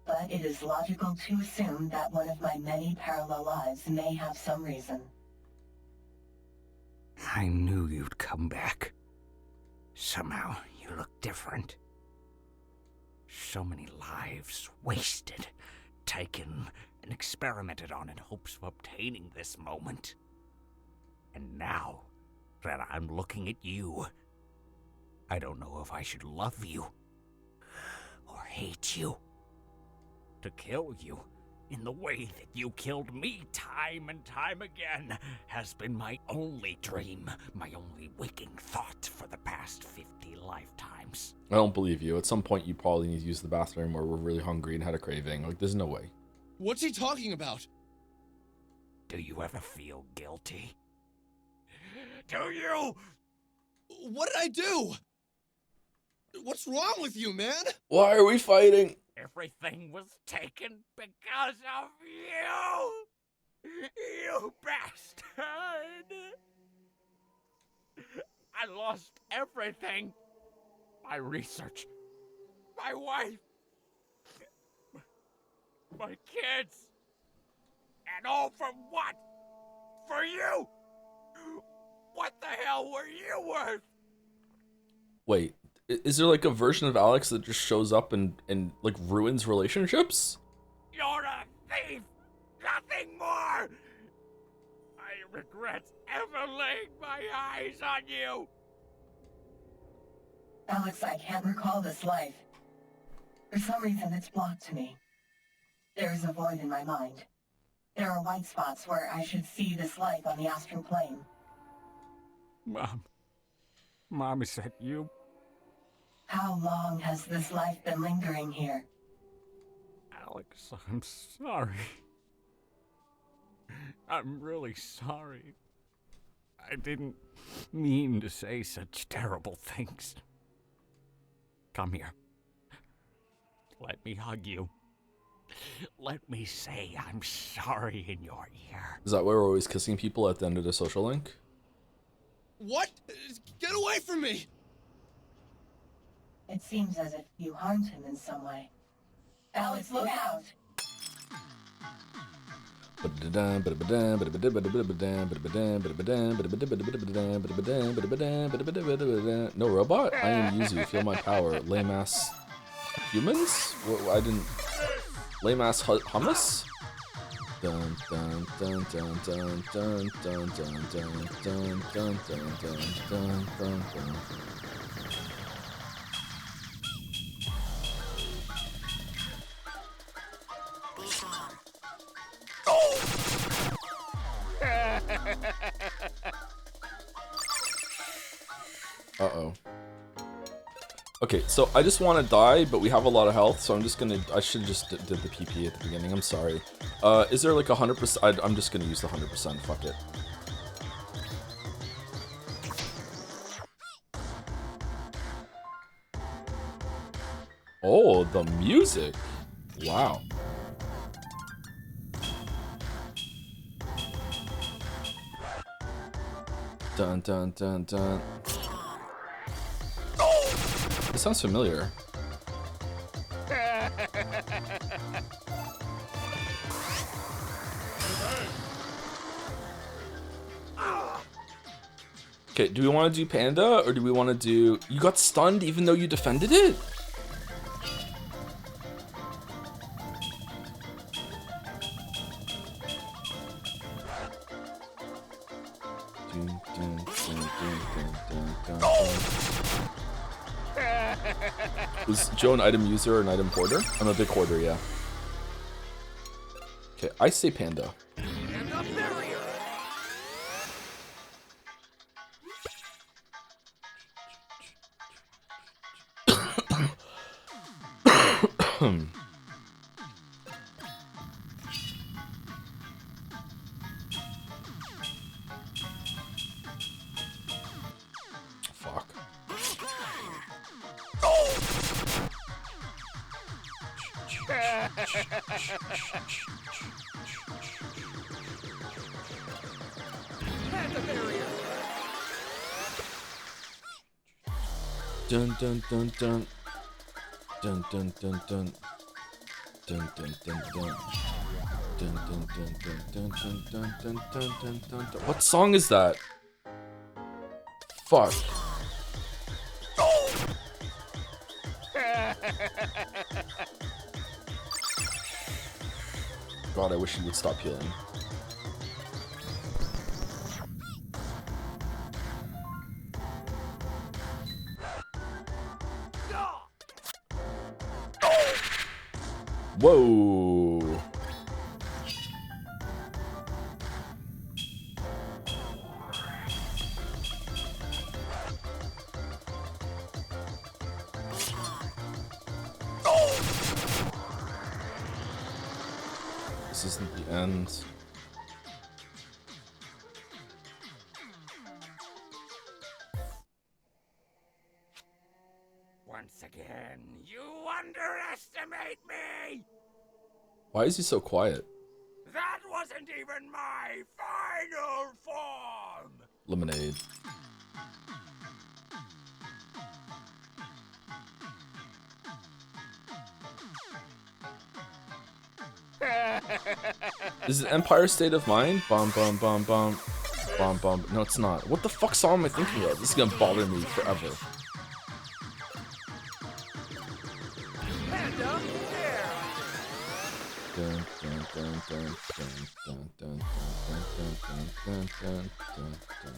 But it is logical to assume that one of my many parallel lives may have some reason. I knew you'd come back. Somehow, you look different. So many lives wasted, taken, and experimented on in hopes of obtaining this moment. And now that I'm looking at you, I don't know if I should love you or hate you. To kill you in the way that you killed me time and time again has been my only dream, my only waking thought for the past 50 lifetimes. I don't believe you. At some point, you probably need to use the bathroom or were really hungry and had a craving. Like, there's no way. What's he talking about? Do you ever feel guilty? Do you? What did I do? What's wrong with you, man? Why are we fighting? Everything was taken because of you! You bastard! I lost everything. My research, my wife, my kids, and all for what? For you! What the hell were you worth? Wait, is there like a version of Alex that just shows up and like ruins relationships? You're a thief! Nothing more! I regret ever laying my eyes on you! Alex, I can't recall this life. For some reason, it's blocked to me. There is a void in my mind. There are white spots where I should see this life on the astral plane. Mom, is that you? How long has this life been lingering here? Alex, I'm sorry. I'm really sorry. I didn't mean to say such terrible things. Come here. Let me hug you. Let me say I'm sorry in your ear. Is that why we're always kissing people at the end of the social link? What? Get away from me! It seems as if you harmed him in some way. Alex, look out! No robot? I am Yuzu. Feel my power. Lame ass humans? I didn't. Lame ass hummus? Dun dun dun dun dun dun dun dun dun dun dun dun dun dun dun. Uh-oh. Okay, so I just want to die, but we have a lot of health, so I'm just gonna... I should have just did the PP at the beginning, I'm sorry. Is there like 100%? I'm just gonna use the 100%, fuck it. Oh, the music! Wow. Dun dun dun dun. This sounds familiar. Okay, do we want to do Panda or do we want to do... You got stunned even though you defended it? Was Joe an item user or an item hoarder? I'm a big hoarder, yeah. Okay, I say Panda. Panda barrier. Dun dun dun dun. Dun dun dun dun. Dun dun dun dun. Dun dun dun dun dun dun dun dun dun dun dun dun. What song is that? Fuck. God, I wish he would stop healing. Whoa. This isn't the end. Once again, you underestimate me! Why is he so quiet? That wasn't even my final form! Lemonade. This is Empire State of Mind? Bum bum bum bum. Bum bum. No, it's not. What the fuck song am I thinking of? This is gonna bother me forever. Panda air. Dun, dun, dun, dun, dun, dun, dun, dun, dun, dun, dun, dun, dun.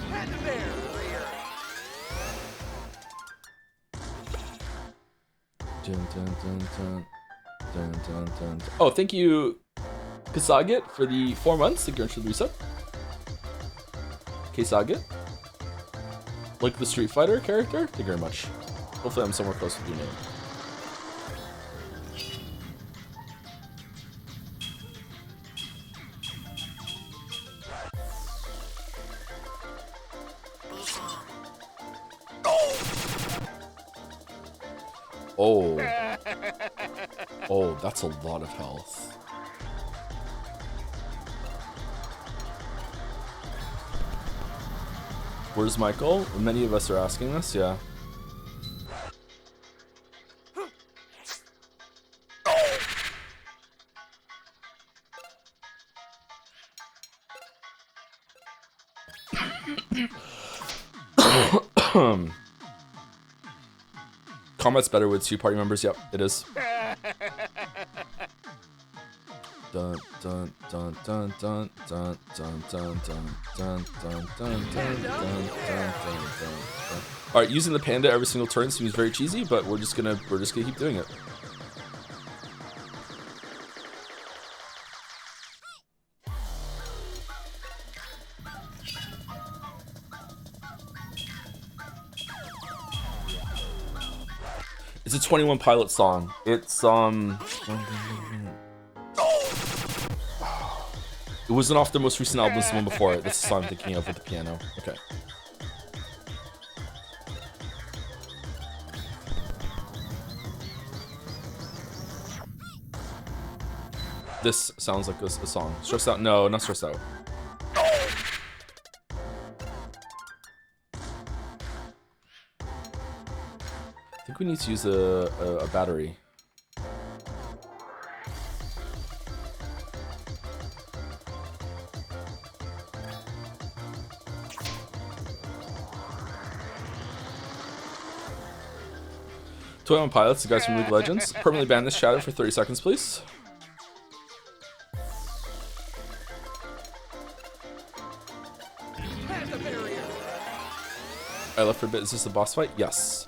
Panda bear. Dun, dun, dun, dun. Dun, dun, dun, dun. Oh, thank you, Kasagit, for the 4 months. Thank you for the reset. Kasagit. Like the Street Fighter character? Thank you very much. Hopefully I'm somewhere close with your name. Oh. Oh, that's a lot of health. Where's Michael? Many of us are asking this, yeah. Combat's better with 2 party members. Yep, it is. Dun dun dun dun dun dun dun dun dun dun dun dun dun dun. All right, using the panda every single turn seems very cheesy, but we're just gonna keep doing it. It's a 21 Pilot song. It's it wasn't off their most recent album, it's the one before it. That's the song I'm thinking of with the piano. Okay. This sounds like a song. Stressed Out? No, not Stressed Out. I think we need to use a battery. Toy Pilots, the guys from League of Legends. Permanently ban this shadow for 30 seconds, please. I left for a bit. Is this a boss fight? Yes.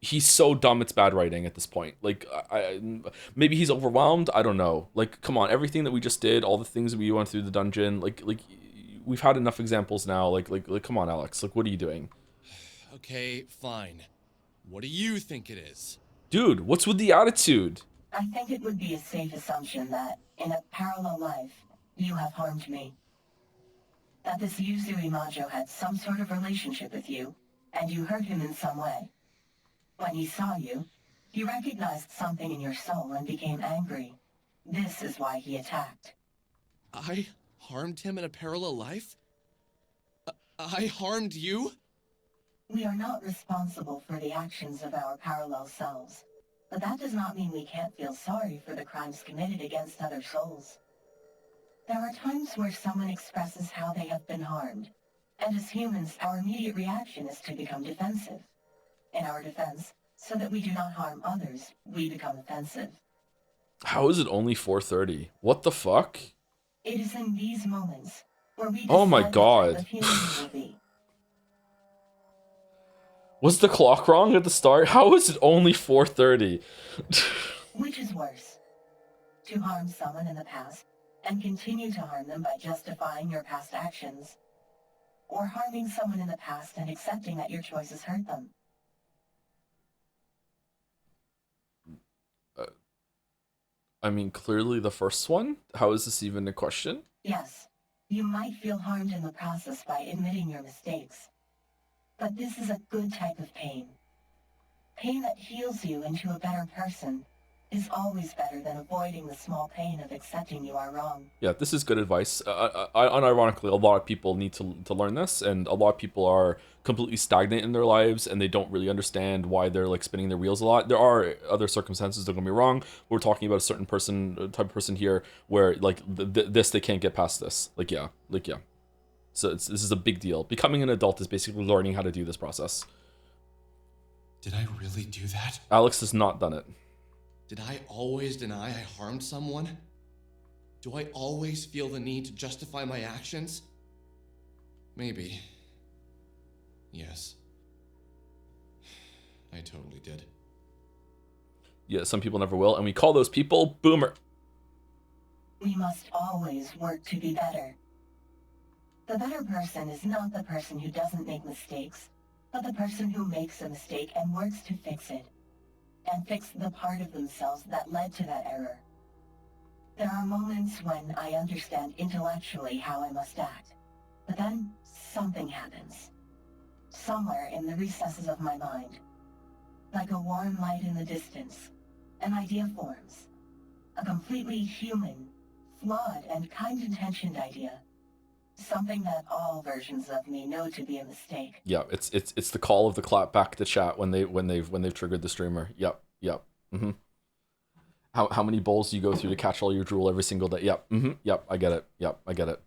he's so dumb it's bad writing at this point. Like maybe he's overwhelmed. I don't know. Like come on, everything that we just did, all the things that we went through the dungeon, like we've had enough examples now. Like come on, Alex. Like what are you doing? Okay, fine. What do you think it is? Dude, what's with the attitude? I think it would be a safe assumption that, in a parallel life, you have harmed me. That this Yuzui Majo had some sort of relationship with you, and you hurt him in some way. When he saw you, he recognized something in your soul and became angry. This is why he attacked. I harmed him in a parallel life? I harmed you? We are not responsible for the actions of our parallel selves, but that does not mean we can't feel sorry for the crimes committed against other souls. There are times where someone expresses how they have been harmed, and as humans, our immediate reaction is to become defensive. In our defense, so that we do not harm others, we become offensive. How is it only 4:30? What the fuck? It is in these moments where we Oh my decide God. what type of human we will be. Was the clock wrong at the start? How is it only 4:30? Which is worse? To harm someone in the past and continue to harm them by justifying your past actions, or harming someone in the past and accepting that your choices hurt them? I mean, clearly the first one. How is this even a question? Yes, you might feel harmed in the process by admitting your mistakes. But this is a good type of pain. Pain that heals you into a better person is always better than avoiding the small pain of accepting you are wrong. Yeah, this is good advice. Unironically, a lot of people need to learn this, and a lot of people are completely stagnant in their lives, and they don't really understand why they're like spinning their wheels a lot. There are other circumstances, don't get me wrong. We're talking about a certain person, type of person here, where like this they can't get past this. Like yeah. So this is a big deal. Becoming an adult is basically learning how to do this process. Did I really do that? Alex has not done it. Did I always deny I harmed someone? Do I always feel the need to justify my actions? Maybe. Yes. I totally did. Yeah, some people never will, and we call those people boomer. We must always work to be better. The better person is not the person who doesn't make mistakes, but the person who makes a mistake and works to fix it, and fix the part of themselves that led to that error. There are moments when I understand intellectually how I must act, but then something happens. Somewhere in the recesses of my mind, like a warm light in the distance, an idea forms. A completely human, flawed, and kind-intentioned idea. Something that all versions of me know to be a mistake. Yeah, it's the call of the clap back to chat when they've triggered the streamer. Yep. Mm-hmm. How many bowls do you go through to catch all your drool every single day? Yep. Mm-hmm. Yep. I get it. Yep. I get it.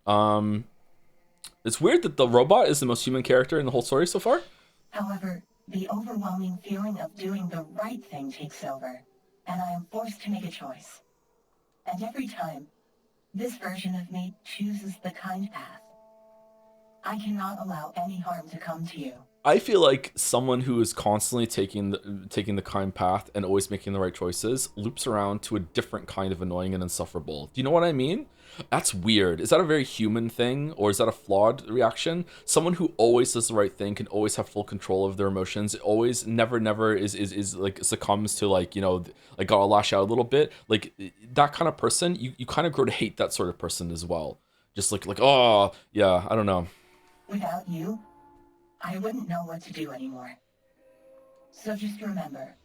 It's weird that the robot is the most human character in the whole story so far. However, the overwhelming feeling of doing the right thing takes over, and I am forced to make a choice. And every time, this version of me chooses the kind path. I cannot allow any harm to come to you. I feel like someone who is constantly taking the kind path and always making the right choices loops around to a different kind of annoying and insufferable. Do you know what I mean? That's weird. Is that a very human thing, or is that a flawed reaction? Someone who always does the right thing can always have full control of their emotions. It always never is like succumbs to like, you know, like gotta lash out a little bit. Like that kind of person, you kind of grow to hate that sort of person as well. Just like oh yeah, I don't know. Without you, I wouldn't know what to do anymore. So just remember,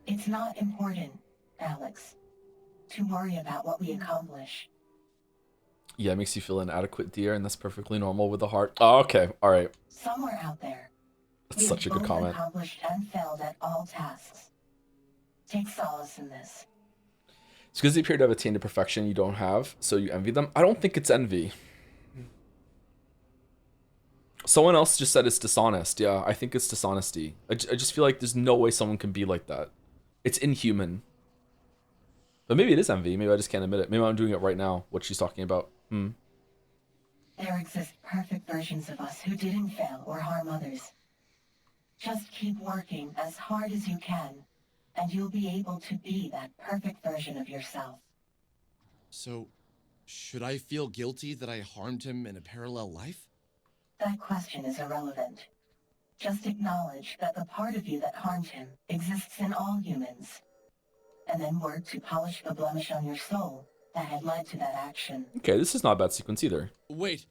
it's not important, Alex, to worry about what we accomplish. Yeah, it makes you feel inadequate, dear, and that's perfectly normal with a heart. Oh, okay, all right. Somewhere out there, That's such a good comment. Accomplished and failed at all tasks. Take solace in this. It's because they appear to have attained a perfection you don't have, so you envy them. I don't think it's envy. Someone else just said it's dishonest. Yeah, I think it's dishonesty. I just feel like there's no way someone can be like that. It's inhuman. But maybe it is envy. Maybe I just can't admit it. Maybe I'm doing it right now, what she's talking about. There exist perfect versions of us who didn't fail or harm others. Just keep working as hard as you can, and you'll be able to be that perfect version of yourself. So, should I feel guilty that I harmed him in a parallel life? That question is irrelevant. Just acknowledge that the part of you that harmed him exists in all humans, and then work to polish the blemish on your soul that had led to that action. Okay, this is not a bad sequence either. Wait,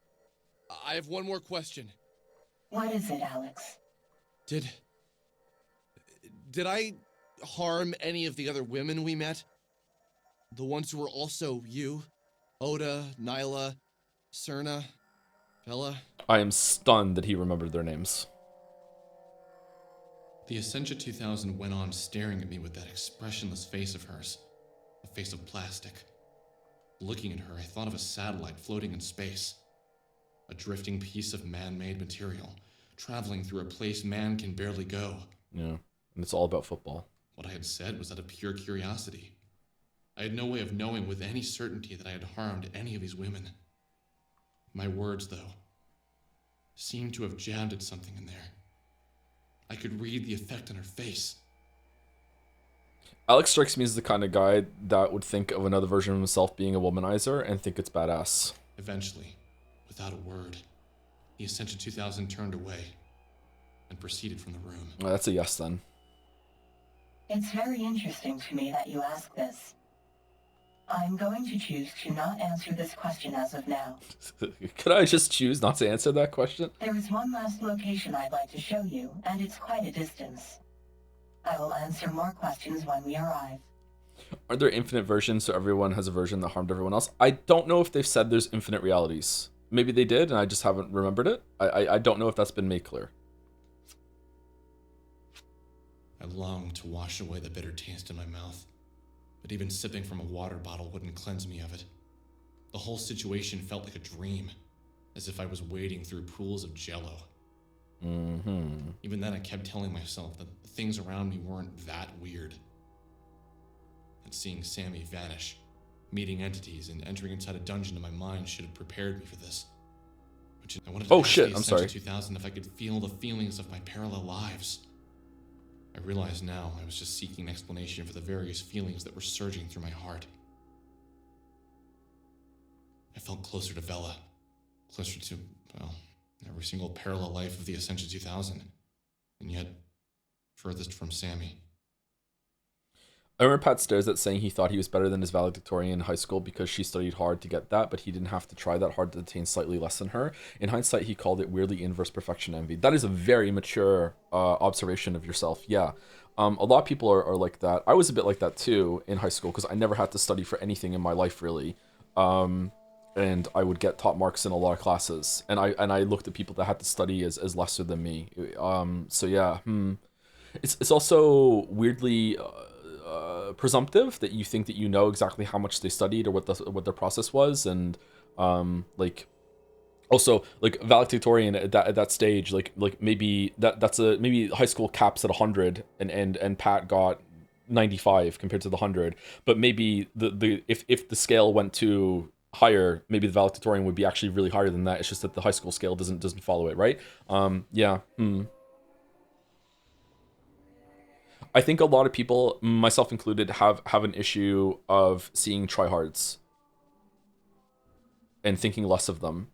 I have one more question. What is it, Alex? Did I harm any of the other women we met? The ones who were also you? Oda, Nyla, Serna, Bella? I am stunned that he remembered their names. The Essentia 2000 went on staring at me with that expressionless face of hers. A face of plastic. Looking at her, I thought of a satellite floating in space. A drifting piece of man-made material, traveling through a place man can barely go. Yeah, and it's all about football. What I had said was out of pure curiosity. I had no way of knowing with any certainty that I had harmed any of these women. My words, though, seemed to have jabbed at something in there. I could read the effect on her face. Alex strikes me as the kind of guy that would think of another version of himself being a womanizer and think it's badass. Eventually, without a word, the Ascension 2000 turned away and proceeded from the room. Well, that's a yes then. It's very interesting to me that you ask this. I'm going to choose to not answer this question as of now. Could I just choose not to answer that question? There is one last location I'd like to show you, and it's quite a distance. I will answer more questions when we arrive. Are there infinite versions so everyone has a version that harmed everyone else? I don't know if they've said there's infinite realities. Maybe they did and I just haven't remembered it. I don't know if that's been made clear. I longed to wash away the bitter taste in my mouth, but even sipping from a water bottle wouldn't cleanse me of it. The whole situation felt like a dream, as if I was wading through pools of jello. Even then I kept telling myself that the things around me weren't that weird. And seeing Sammy vanish, meeting entities, and entering inside a dungeon in my mind should have prepared me for this. I wanted to ask the Ascension 2000 if I could feel the feelings of my parallel lives. I realize now I was just seeking an explanation for the various feelings that were surging through my heart. I felt closer to Vela, closer to, well, every single parallel life of the Ascension 2000, and yet furthest from Sammy. I remember Pat stares at saying he thought he was better than his valedictorian in high school because she studied hard to get that, but he didn't have to try that hard to attain slightly less than her. In hindsight, he called it weirdly inverse perfection envy. That is a very mature observation of yourself. Yeah. A lot of people are like that. I was a bit like that too in high school because I never had to study for anything in my life really. And I would get top marks in a lot of classes. And I looked at people that had to study as lesser than me. So yeah. It's also weirdly presumptive that you think that you know exactly how much they studied or what their process was, and like also like valedictorian at that stage, like maybe maybe high school caps at 100 and Pat got 95 compared to the 100, but maybe if the scale went to higher, maybe the valedictorian would be actually really higher than that. It's just that the high school scale doesn't follow it, right? Yeah. I think a lot of people, myself included, have an issue of seeing tryhards and thinking less of them.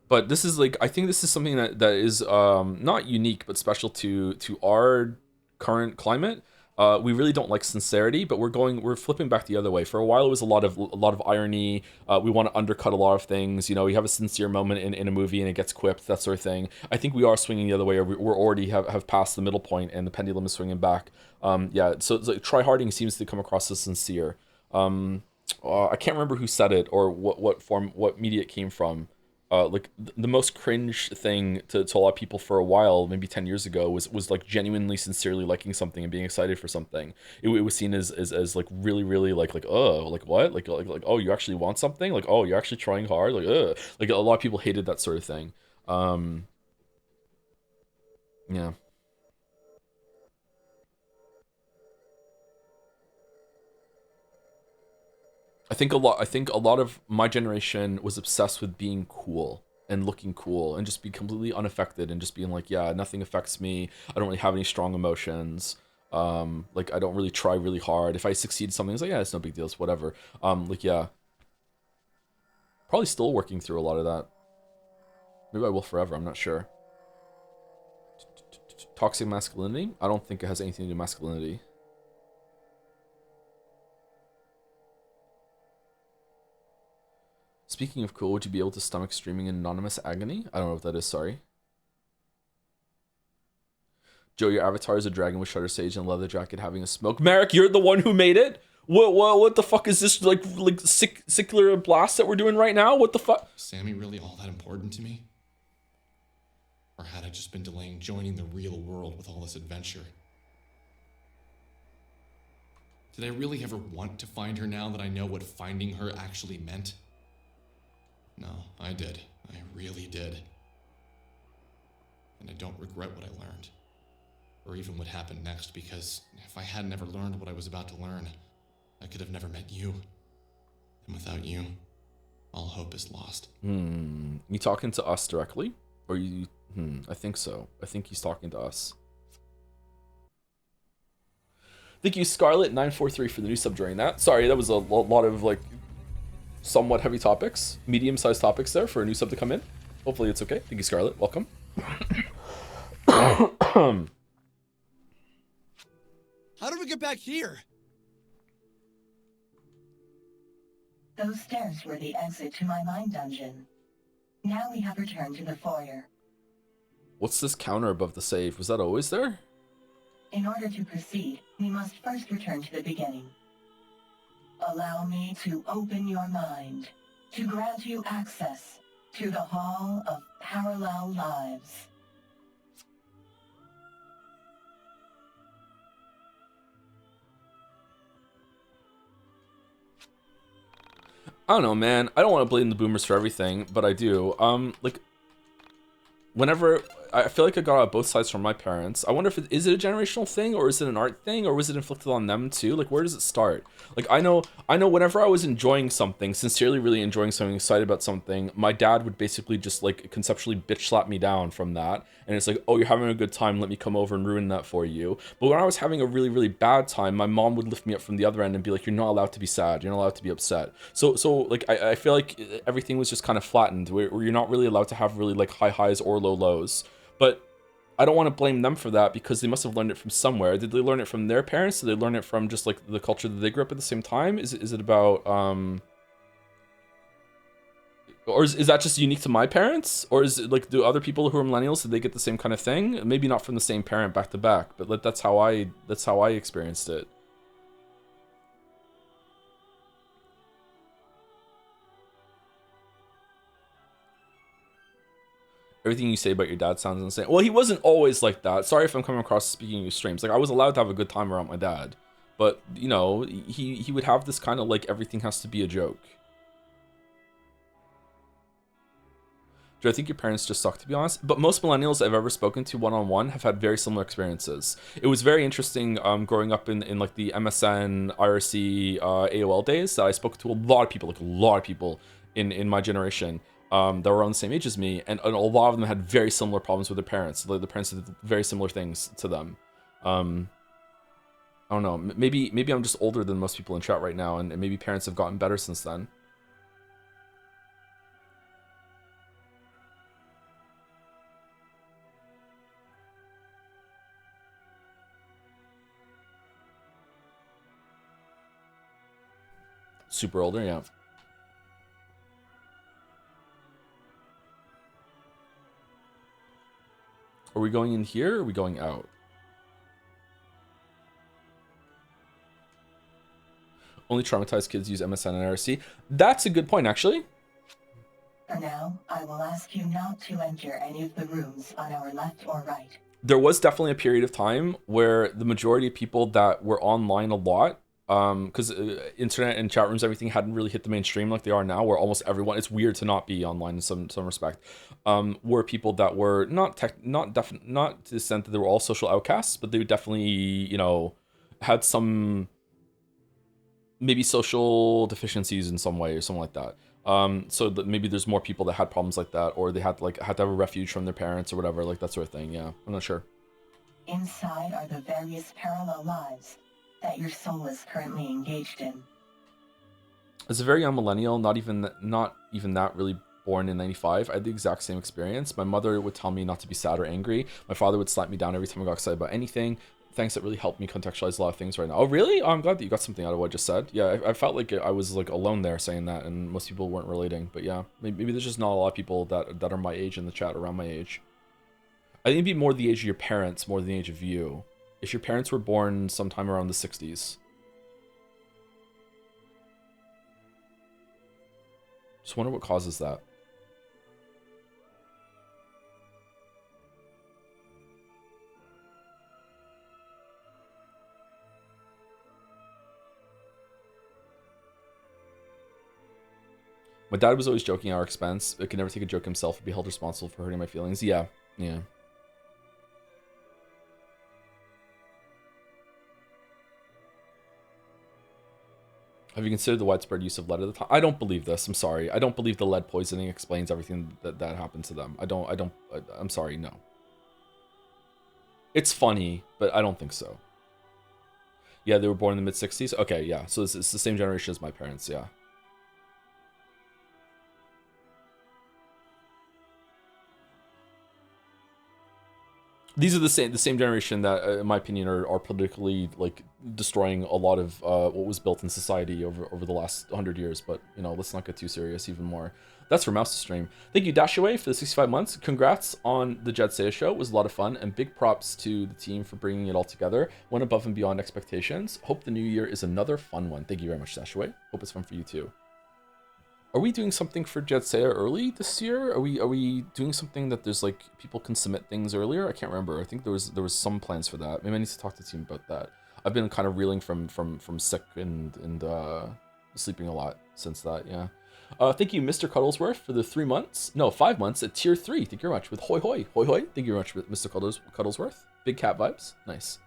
But this is like, I think this is something that is not unique but special to our current climate. We really don't like sincerity, but we're flipping back the other way. For a while, it was a lot of irony. We want to undercut a lot of things. You know, you have a sincere moment in a movie and it gets quipped, that sort of thing. I think we are swinging the other way. Or we're already have passed the middle point and the pendulum is swinging back. Yeah. So it's like tryharding seems to come across as sincere. I can't remember who said it or what media it came from. Like the most cringe thing to a lot of people for a while, maybe 10 years ago, was like genuinely sincerely liking something and being excited for something. It was seen as like really like oh, like what, like oh, you actually want something, like oh, you're actually trying hard, like like a lot of people hated that sort of thing. Yeah. I think a lot of my generation was obsessed with being cool. and looking cool and just be completely unaffected and just being like, yeah, nothing affects me. I don't really have any strong emotions. Like I don't really try really hard. If I succeed in something, it's like, yeah, it's no big deal, it's whatever. Like yeah. Probably still working through a lot of that. Maybe I will forever, I'm not sure. Toxic masculinity? I don't think it has anything to do with masculinity. Speaking of cool, would you be able to stomach streaming in anonymous agony? I don't know what that is, sorry. Joe, your avatar is a dragon with shutter sage and leather jacket having a smoke. Merrick, you're the one who made it? What the fuck is this, like secular blast that we're doing right now? What the fuck? Sammy really all that important to me? Or had I just been delaying joining the real world with all this adventure? Did I really ever want to find her now that I know what finding her actually meant? No, I did. I really did. And I don't regret what I learned. Or even what happened next, because if I had never learned what I was about to learn, I could have never met you. And without you, all hope is lost. You talking to us directly? Or you... I think so. I think he's talking to us. Thank you, Scarlet943, for the new sub during that. Sorry, that was a lot of, like, somewhat heavy topics. Medium-sized topics there for a new sub to come in. Hopefully it's okay. Thank you, Scarlet. Welcome. How did we get back here? Those stairs were the exit to my mind dungeon. Now we have returned to the foyer. What's this counter above the save? Was that always there? In order to proceed, we must first return to the beginning. Allow me to open your mind, to grant you access to the Hall of Parallel Lives. I don't know, man. I don't want to blame the boomers for everything, but I do. Like, whenever I feel like I got out both sides from my parents. I wonder if is it a generational thing, or is it an art thing, or was it inflicted on them too? Like, where does it start? Like, I know whenever I was enjoying something, sincerely really enjoying something, excited about something, my dad would basically just like conceptually bitch slap me down from that. And it's like, oh, you're having a good time, let me come over and ruin that for you. But when I was having a really, really bad time, my mom would lift me up from the other end and be like, you're not allowed to be sad, you're not allowed to be upset. So like, I feel like everything was just kind of flattened, where you're not really allowed to have really like high highs or low lows. But I don't want to blame them for that, because they must have learned it from somewhere. Did they learn it from their parents? Did they learn it from just like the culture that they grew up at the same time? Is it about or is that just unique to my parents? Or is it like, do other people who are millennials, did they get the same kind of thing? Maybe not from the same parent back to back, but that's how I experienced it. Everything you say about your dad sounds insane. Well, he wasn't always like that. Sorry if I'm coming across speaking your streams. Like, I was allowed to have a good time around my dad. But, you know, he would have this kind of like, everything has to be a joke. Do I think your parents just suck, to be honest? But most millennials I've ever spoken to one-on-one have had very similar experiences. It was very interesting growing up in like the MSN, IRC, AOL days, that I spoke to a lot of people, in my generation. That were around the same age as me, and a lot of them had very similar problems with their parents. The parents did very similar things to them. I don't know. Maybe I'm just older than most people in chat right now, and maybe parents have gotten better since then. Super older, yeah. Are we going in here, or are we going out? Only traumatized kids use MSN and IRC. That's a good point, actually. For now, I will ask you not to enter any of the rooms on our left or right. There was definitely a period of time where the majority of people that were online a lot, because internet and chat rooms, everything hadn't really hit the mainstream like they are now, where almost everyone, it's weird to not be online in some respect, were people that were not to the extent that they were all social outcasts, but they definitely, you know, had some maybe social deficiencies in some way or something like that. So that maybe there's more people that had problems like that, or they had to have a refuge from their parents or whatever, like that sort of thing. Yeah, I'm not sure. Inside are the various parallel lives that your soul is currently engaged in. As a very young millennial, not even that really born in 95, I had the exact same experience. My mother would tell me not to be sad or angry. My father would slap me down every time I got excited about anything. Thanks, that really helped me contextualize a lot of things right now. Oh, really? Oh, I'm glad that you got something out of what I just said. Yeah, I felt like I was like alone there saying that, and most people weren't relating. But yeah, maybe there's just not a lot of people that are my age in the chat, around my age. I think it'd be more the age of your parents more than the age of you. If your parents were born sometime around the 60s. Just wonder what causes that. My dad was always joking at our expense. I could never take a joke himself and be held responsible for hurting my feelings. Yeah, yeah. Have you considered the widespread use of lead at the time? I don't believe this. I'm sorry. I don't believe the lead poisoning explains everything that happened to them. I'm sorry, no. It's funny, but I don't think so. Yeah, they were born in the mid-60s? Okay, yeah. So it's the same generation as my parents, yeah. These are the same generation that, in my opinion, are politically destroying a lot of what was built in society over the last 100 years. But let's not get too serious. Even more. That's for Mouse to stream. Thank you, Dashaway, for the 65 months. Congrats on the Jed Saya show. It was a lot of fun, and big props to the team for bringing it all together. Went above and beyond expectations. Hope the new year is another fun one. Thank you very much, Dashaway. Hope it's fun for you too. Are we doing something for Jet Saya early this year? Are we doing something that there's people can submit things earlier? I can't remember. I think there was some plans for that. Maybe I need to talk to the team about that. I've been kind of reeling from sick and sleeping a lot since that. Yeah. Thank you, Mr. Cuddlesworth, for the 5 months at tier 3. Thank you very much with Hoi Hoi. Thank you very much, Mr. Cuddlesworth. Big cat vibes. Nice.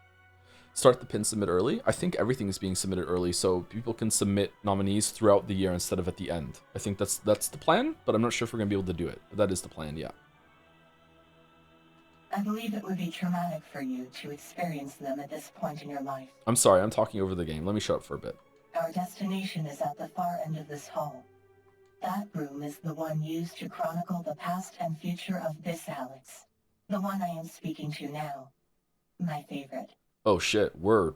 Start the pin submit early. I think everything is being submitted early, so people can submit nominees throughout the year instead of at the end. I think that's the plan, but I'm not sure if we're gonna be able to do it. But that is the plan, yeah. I believe it would be traumatic for you to experience them at this point in your life. I'm sorry, I'm talking over the game. Let me shut up for a bit. Our destination is at the far end of this hall. That room is the one used to chronicle the past and future of this Alex. The one I am speaking to now. My favorite. Oh shit, we're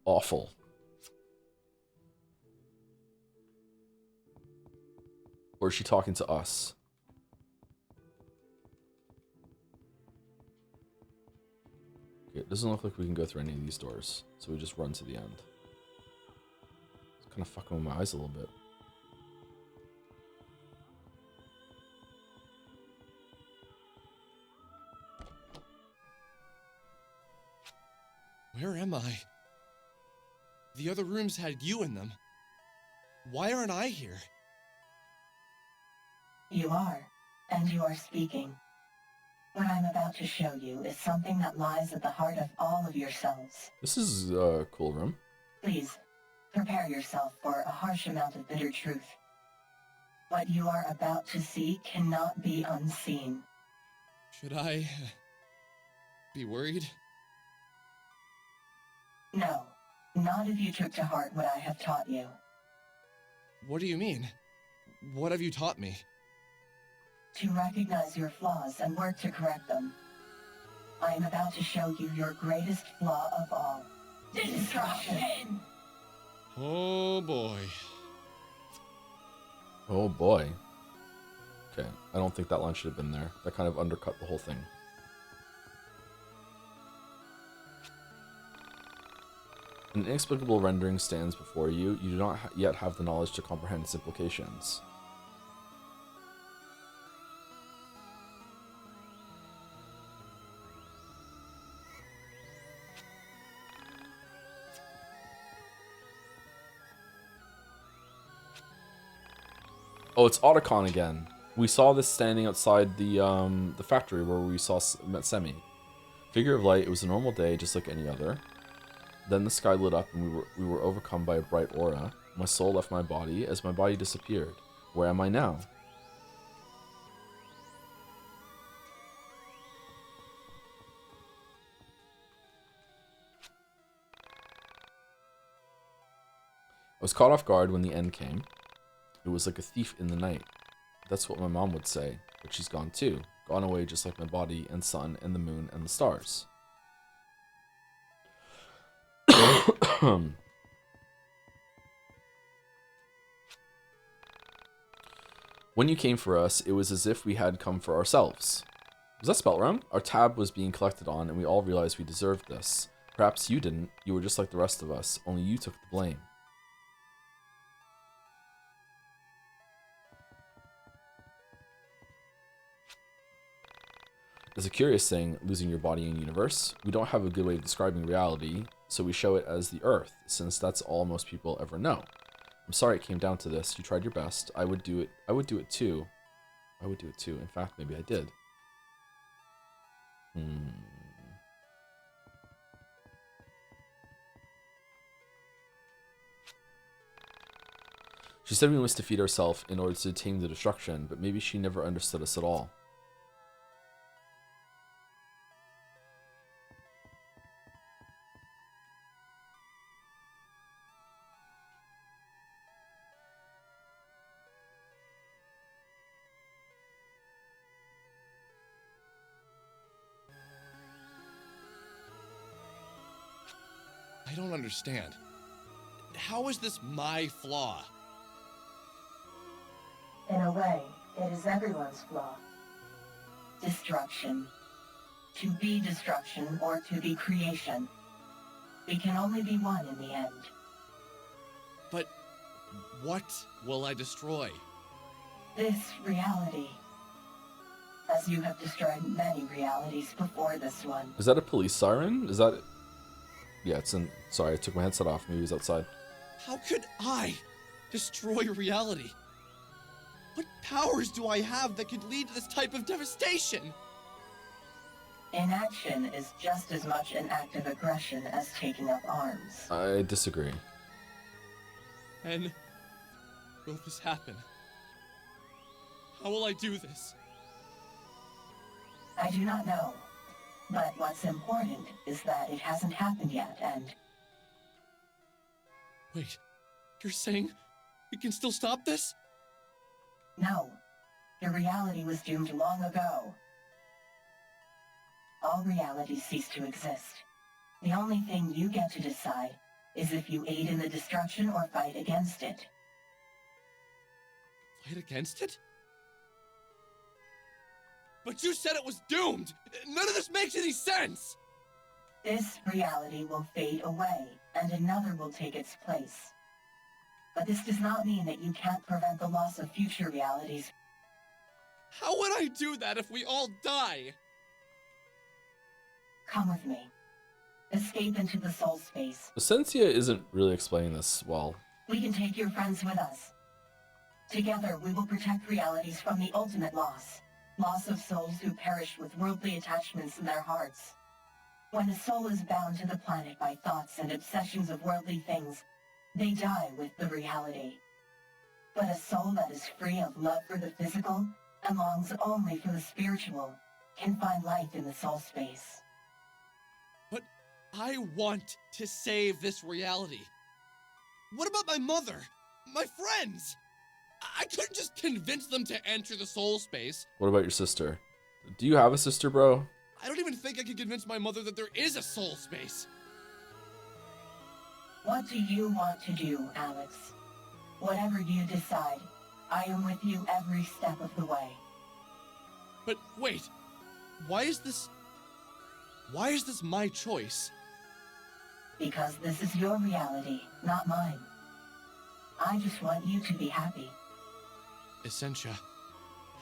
awful. Or is she talking to us? Okay, it doesn't look like we can go through any of these doors, so we just run to the end. It's kind of fucking with my eyes a little bit. Where am I? The other rooms had you in them. Why aren't I here? You are, and you are speaking. What I'm about to show you is something that lies at the heart of all of yourselves. This is a cool room. Please, prepare yourself for a harsh amount of bitter truth. What you are about to see cannot be unseen. Should I be worried? No, not if you took to heart what I have taught you. What do you mean? What have you taught me? To recognize your flaws and work to correct them. I am about to show you your greatest flaw of all. Destruction! Oh boy. Oh boy. Okay, I don't think that line should have been there. That kind of undercut the whole thing. An inexplicable rendering stands before you. You do not yet have the knowledge to comprehend its implications. Oh, it's Otacon again. We saw this standing outside the factory where we met Semi. Figure of light. It was a normal day, just like any other. Then the sky lit up and we were overcome by a bright aura. My soul left my body as my body disappeared. Where am I now? I was caught off guard when the end came. It was like a thief in the night. That's what my mom would say, but she's gone too. Gone away just like my body and sun and the moon and the stars. When you came for us, it was as if we had come for ourselves. Was that spelled wrong? Our tab was being collected on, and we all realized we deserved this. Perhaps you didn't. You were just like the rest of us, only you took the blame. It's a curious thing, losing your body and universe. We don't have a good way of describing reality, so we show it as the Earth, since that's all most people ever know. I'm sorry it came down to this. You tried your best. I would do it too. I would do it too. In fact, maybe I did. She said we must defeat ourselves in order to tame the destruction, but maybe she never understood us at all. I don't understand. How is this my flaw? In a way, it is everyone's flaw. Destruction. To be destruction or to be creation. We can only be one in the end. But what will I destroy? This reality. As you have destroyed many realities before this one. Is that a police siren? Is that... Yeah, it's in... Sorry, I took my headset off. Maybe it was outside. How could I destroy reality? What powers do I have that could lead to this type of devastation? Inaction is just as much an act of aggression as taking up arms. I disagree. And will this happen? How will I do this? I do not know. But what's important is that it hasn't happened yet, and... Wait, you're saying we can still stop this? No. The reality was doomed long ago. All realities cease to exist. The only thing you get to decide is if you aid in the destruction or fight against it. Fight against it? But you said it was doomed! None of this makes any sense! This reality will fade away, and another will take its place. But this does not mean that you can't prevent the loss of future realities. How would I do that if we all die? Come with me. Escape into the soul space. Essentia isn't really explaining this well. We can take your friends with us. Together, we will protect realities from the ultimate loss. Loss of souls who perish with worldly attachments in their hearts. When a soul is bound to the planet by thoughts and obsessions of worldly things, they die with the reality. But a soul that is free of love for the physical and longs only for the spiritual can find life in the soul space. But I want to save this reality. What about my mother? My friends? I couldn't just convince them to enter the soul space. What about your sister? Do you have a sister, bro? I don't even think I could convince my mother that there is a soul space. What do you want to do, Alex? Whatever you decide, I am with you every step of the way. But wait, why is this my choice? Because this is your reality, not mine. I just want you to be happy. Essentia,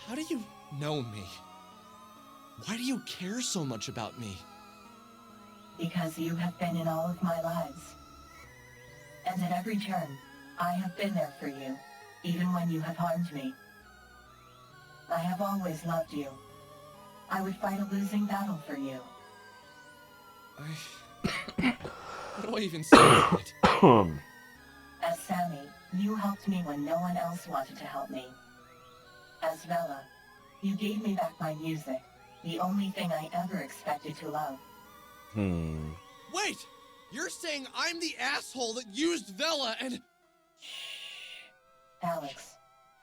how do you know me? Why do you care so much about me? Because you have been in all of my lives. And at every turn, I have been there for you, even when you have harmed me. I have always loved you. I would fight a losing battle for you. What do I even say about it? As Sammy, you helped me when no one else wanted to help me. As Vela, you gave me back my music, the only thing I ever expected to love. Wait! You're saying I'm the asshole that used Vela and... Alex,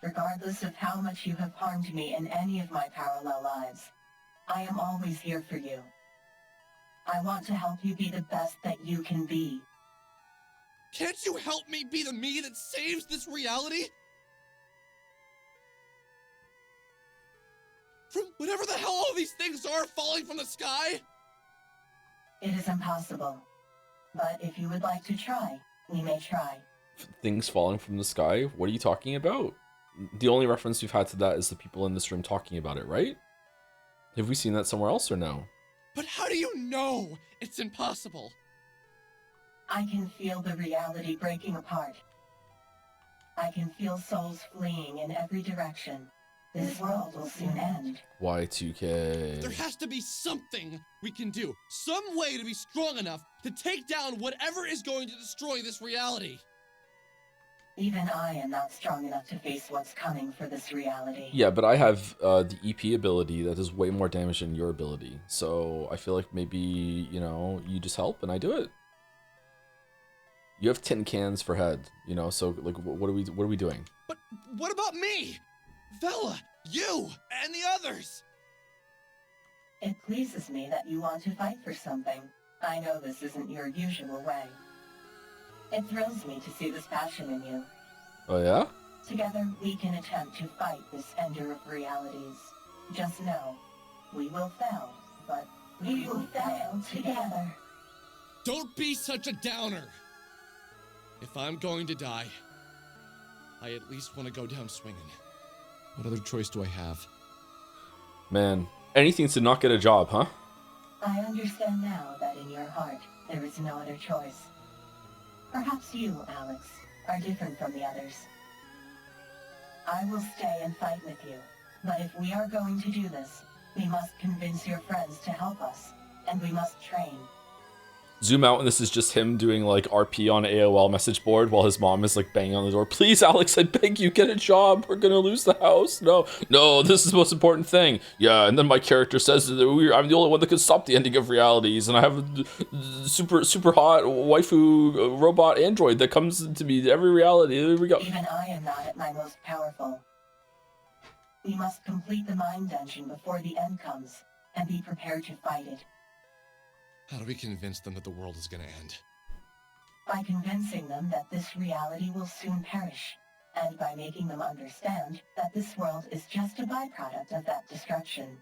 regardless of how much you have harmed me in any of my parallel lives, I am always here for you. I want to help you be the best that you can be. Can't you help me be the me that saves this reality? From whatever the hell all these things are falling from the sky? It is impossible. But if you would like to try, we may try. Things falling from the sky? What are you talking about? The only reference we've had to that is the people in this room talking about it, right? Have we seen that somewhere else or no? But how do you know it's impossible? I can feel the reality breaking apart. I can feel souls fleeing in every direction. This world will soon end. Y2K. There has to be something we can do. Some way to be strong enough to take down whatever is going to destroy this reality. Even I am not strong enough to face what's coming for this reality. Yeah, but I have the EP ability that does way more damage than your ability. So I feel like maybe, you know, you just help and I do it. You have tin cans for head, you know, so like what are we doing? But what about me? Vela, you, and the others! It pleases me that you want to fight for something. I know this isn't your usual way. It thrills me to see this passion in you. Oh yeah? Together, we can attempt to fight this ender of realities. Just know, we will fail, but we will fail together. Don't be such a downer! If I'm going to die, I at least want to go down swinging. What other choice do I have? Man, anything to not get a job, huh? I understand now that in your heart, there is no other choice. Perhaps you, Alex, are different from the others. I will stay and fight with you, but if we are going to do this, we must convince your friends to help us, and we must train. Zoom out and this is just him doing like RP on AOL message board while his mom is like banging on the door. Please, Alex, I beg you, get a job. We're gonna lose the house. No, this is the most important thing. Yeah, and then my character says that I'm the only one that can stop the ending of realities, and I have a super hot waifu robot android that comes to me every reality. There we go. Even I am not at my most powerful. We must complete the mind dungeon before the end comes, and be prepared to fight it. How do we convince them that the world is gonna end? By convincing them that this reality will soon perish, and by making them understand that this world is just a byproduct of that destruction.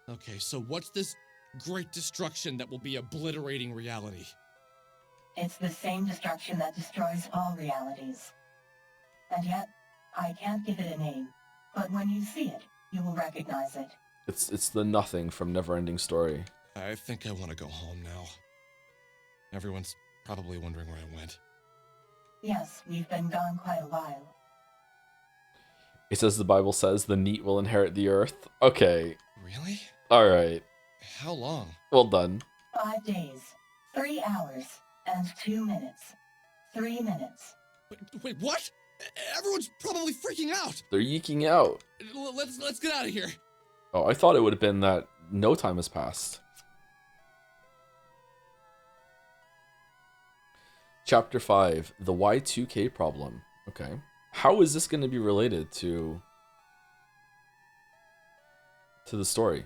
Okay, so what's this great destruction that will be obliterating reality? It's the same destruction that destroys all realities. And yet, I can't give it a name, but when you see it, you will recognize it. It's the nothing from Neverending Story. I think I want to go home now. Everyone's probably wondering where I went. Yes, we've been gone quite a while. It says the Bible says the neat will inherit the earth. Okay. Really? Alright. How long? Well done. 5 days, 3 hours, and 2 minutes. 3 minutes. Wait, what? Everyone's probably freaking out. They're yeeking out. Let's get out of here. Oh, I thought it would have been that no time has passed. Chapter 5, the Y2K problem. Okay. How is this going to be related to the story?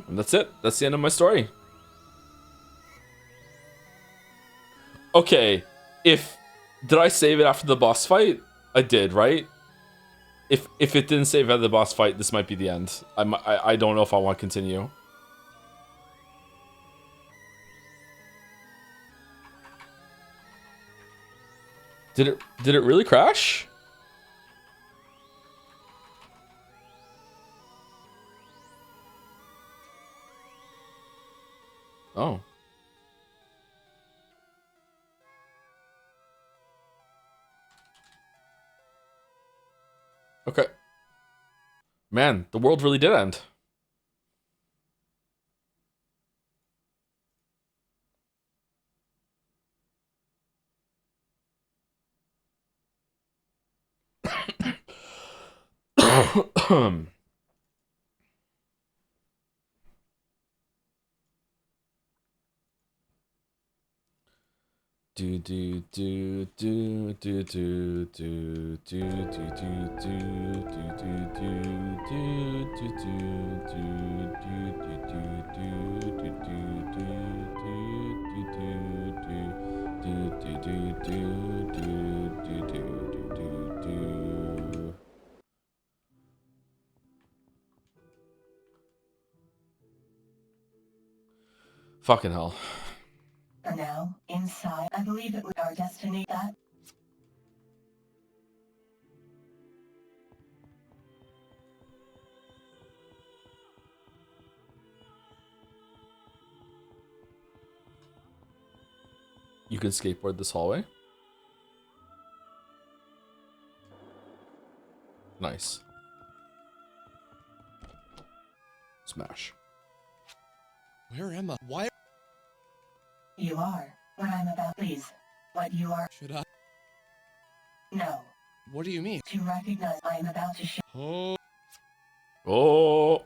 And that's it. That's the end of my story. Okay, did I save it after the boss fight? I did, right? If it didn't save at the boss fight, this might be the end. I don't know if I want to continue. Did it really crash? Oh. Okay. Man, the world really did end. Do do do do do do do do do do Fucking hell. For now, inside, I believe it was our destiny that... You can skateboard this hallway. Nice. Smash. Where am I? Why? You are what I'm about, please. What you are... Should I? No. What do you mean? To recognize I am about to show... Oh. Oh.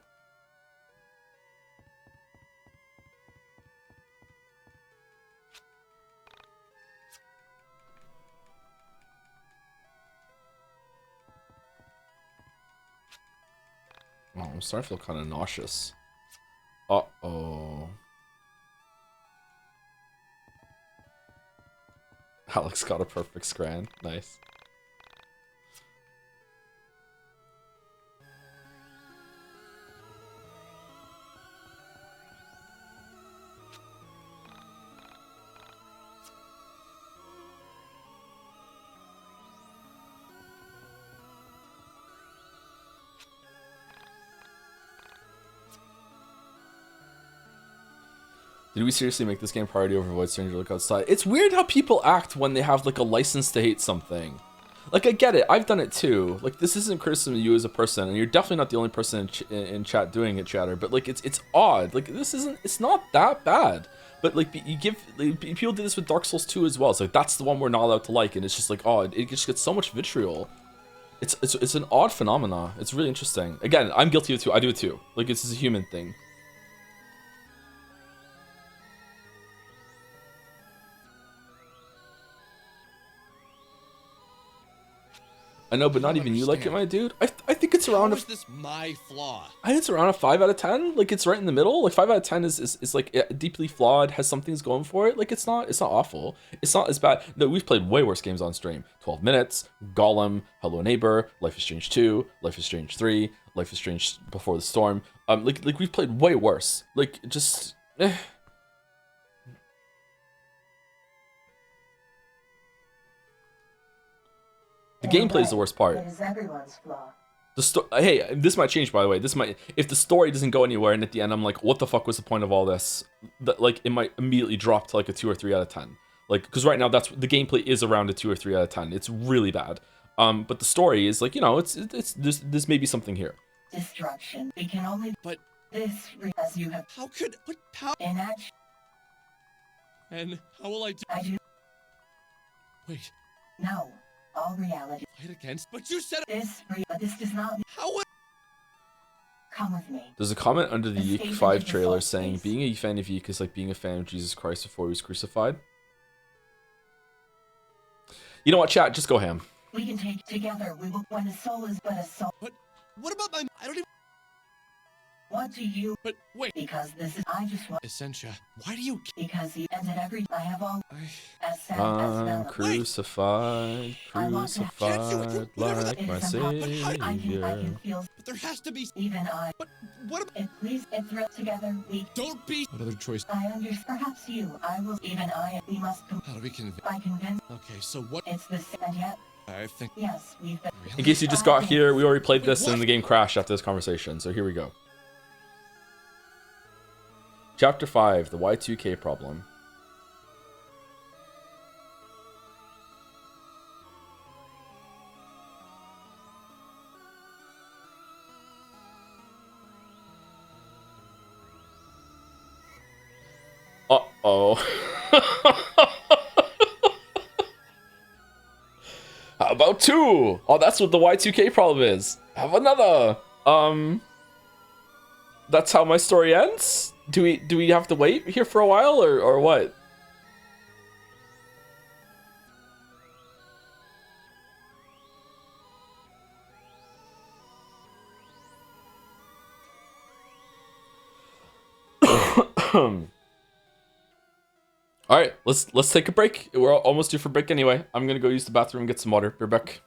Oh, I'm starting to feel kind of nauseous. Uh-oh. Alex got a perfect scran. Nice. Did we seriously make this game priority over Void Stranger Look Outside? It's weird how people act when they have like a license to hate something. Like I get it, I've done it too. Like this isn't criticism of you as a person, and you're definitely not the only person in chat doing it, Chatter. But like it's odd. Like this isn't. It's not that bad. But like you give people did this with Dark Souls 2 as well. It's like that's the one we're not allowed to like, and it's just like oh, it just gets so much vitriol. It's an odd phenomena. It's really interesting. Again, I'm guilty of it too. I do it too. Like it's a human thing. I know, but not even you like it, my dude. I think it's around. How is this my flaw? I think it's around a 5 out of 10. Like it's right in the middle. Like 5 out of 10 is like deeply flawed. Has some things going for it. Like it's not awful. It's not as bad. No, we've played way worse games on stream. 12 Minutes, Golem, Hello Neighbor, Life is Strange 2, Life is Strange 3, Life is Strange Before the Storm. Like we've played way worse. Like just. The gameplay is the worst part. It is everyone's flaw. Hey, this might change, by the way. This might, if the story doesn't go anywhere, and at the end I'm like, what the fuck was the point of all this? That like it might immediately drop to like a 2 or 3 out of 10. Like, because right now that's the gameplay is around a 2 or 3 out of 10. It's really bad. But the story is like, you know, it's there's maybe something here. Destruction. We can only. But this as you have. how could what how? In action. And how will I do? I do. Wait. No. All reality. Fight against? But you said But this does not. how will? Come with me. There's a comment under the Escape YIIK into 5 the trailer false saying, space. being a fan of YIIK is like being a fan of Jesus Christ before he was crucified. You know what, chat? Just go ham. We can take together. We will. When a soul is but a soul. What about my? I don't even. What do you? But wait. Because this is. I just want. Essentia, why do you? Because he ended every. I have all. As sad as I'm Valor. crucified, I want to. crucified like It my is somehow. I can savior. feel. But there has to be. Even I. But what? It please. It thrill together. We. Don't be. What other choice? I understand. Perhaps you. I will. Even I. We must. How do we convince? I convince. Okay, so what? It's the same. And yet. I think. Yes, we've been. In case you just got here, we already played this and the game crashed after this conversation, so here we go. Chapter 5, the Y2K problem. Uh-oh. How about 2? Oh, that's what the Y2K problem is. Have another. That's how my story ends? Do we have to wait here for a while or what? All right, let's take a break. We're almost due for break anyway. I'm gonna go use the bathroom and get some water. Be back.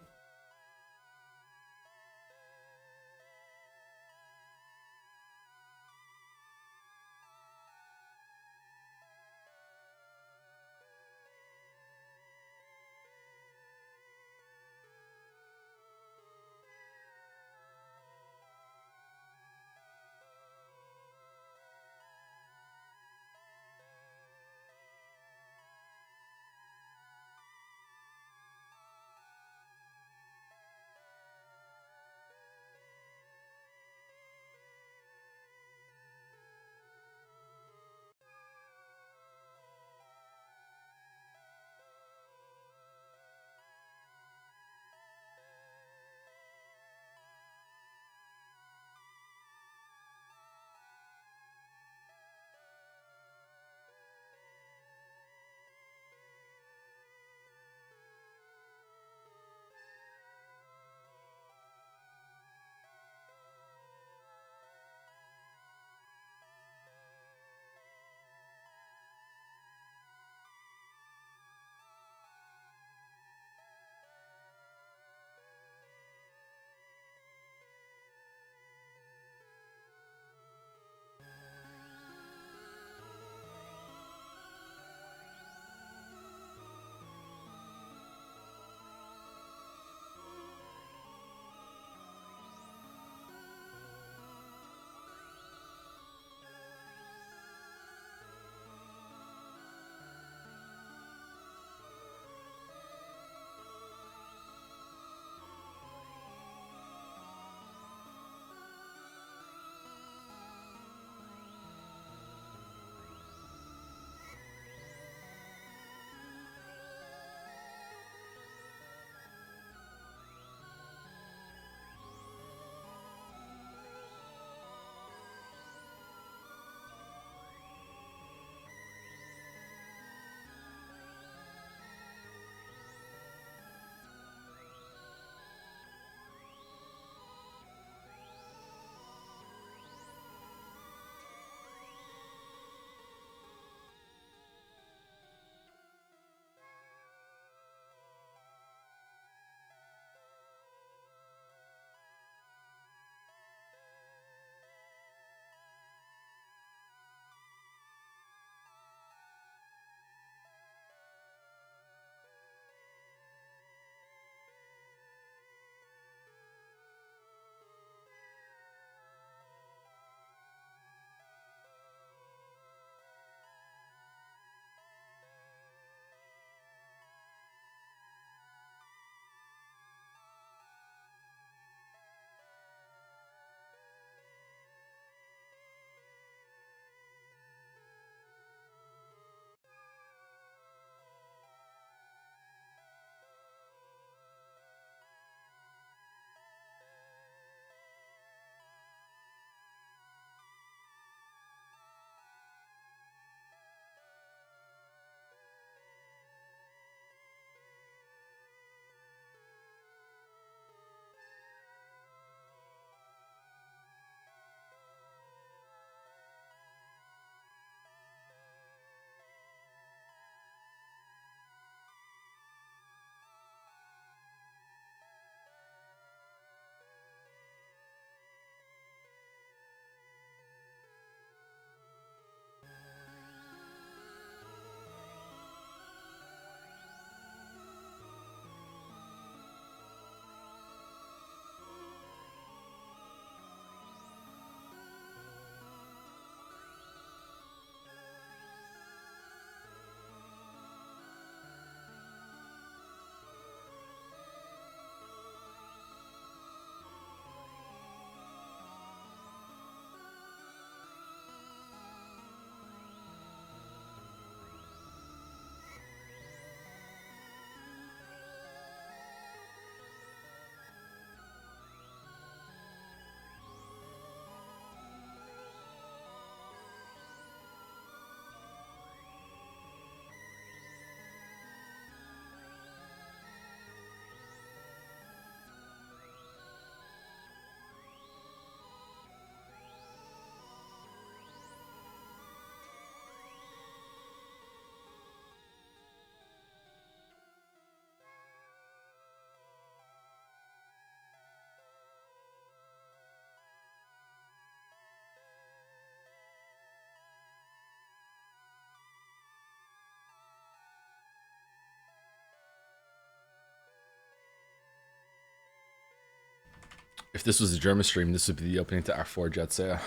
If this was a German stream, this would be the opening to Act 4 Jetsaya.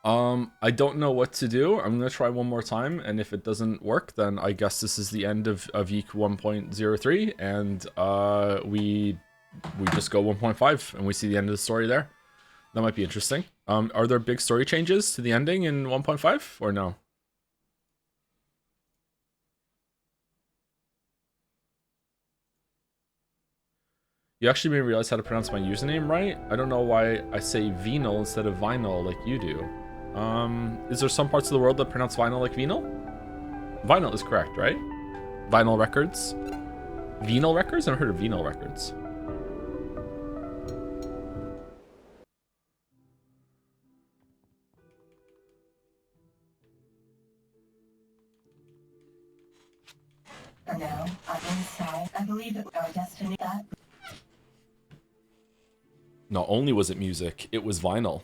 I don't know what to do. I'm gonna try one more time, and if it doesn't work, then I guess this is the end of YIIK 1.03, and we just go 1.5, and we see the end of the story there. That might be interesting. Are there big story changes to the ending in 1.5, or no? You actually made me realize how to pronounce my username right. I don't know why I say vinyl instead of vinyl like you do. Is there some parts of the world that pronounce vinyl like vinyl? Vinyl is correct, right? Vinyl records? Vinyl records? I've never heard of vinyl records. For now, I'm inside. I believe that our destiny that. Not only was it music, it was vinyl.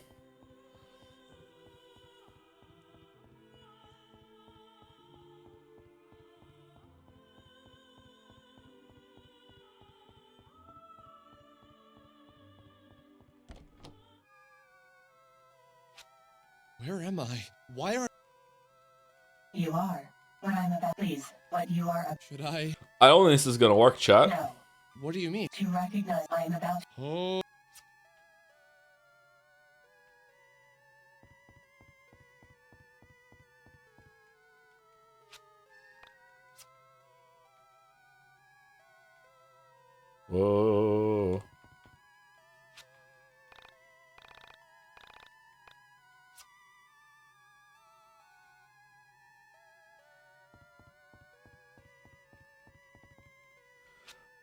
Where am I? Why are... You are. What I'm about, please. What you are. Should I... I don't think this is gonna work, chat. No. What do you mean? To recognize I'm about. Oh... Whoa.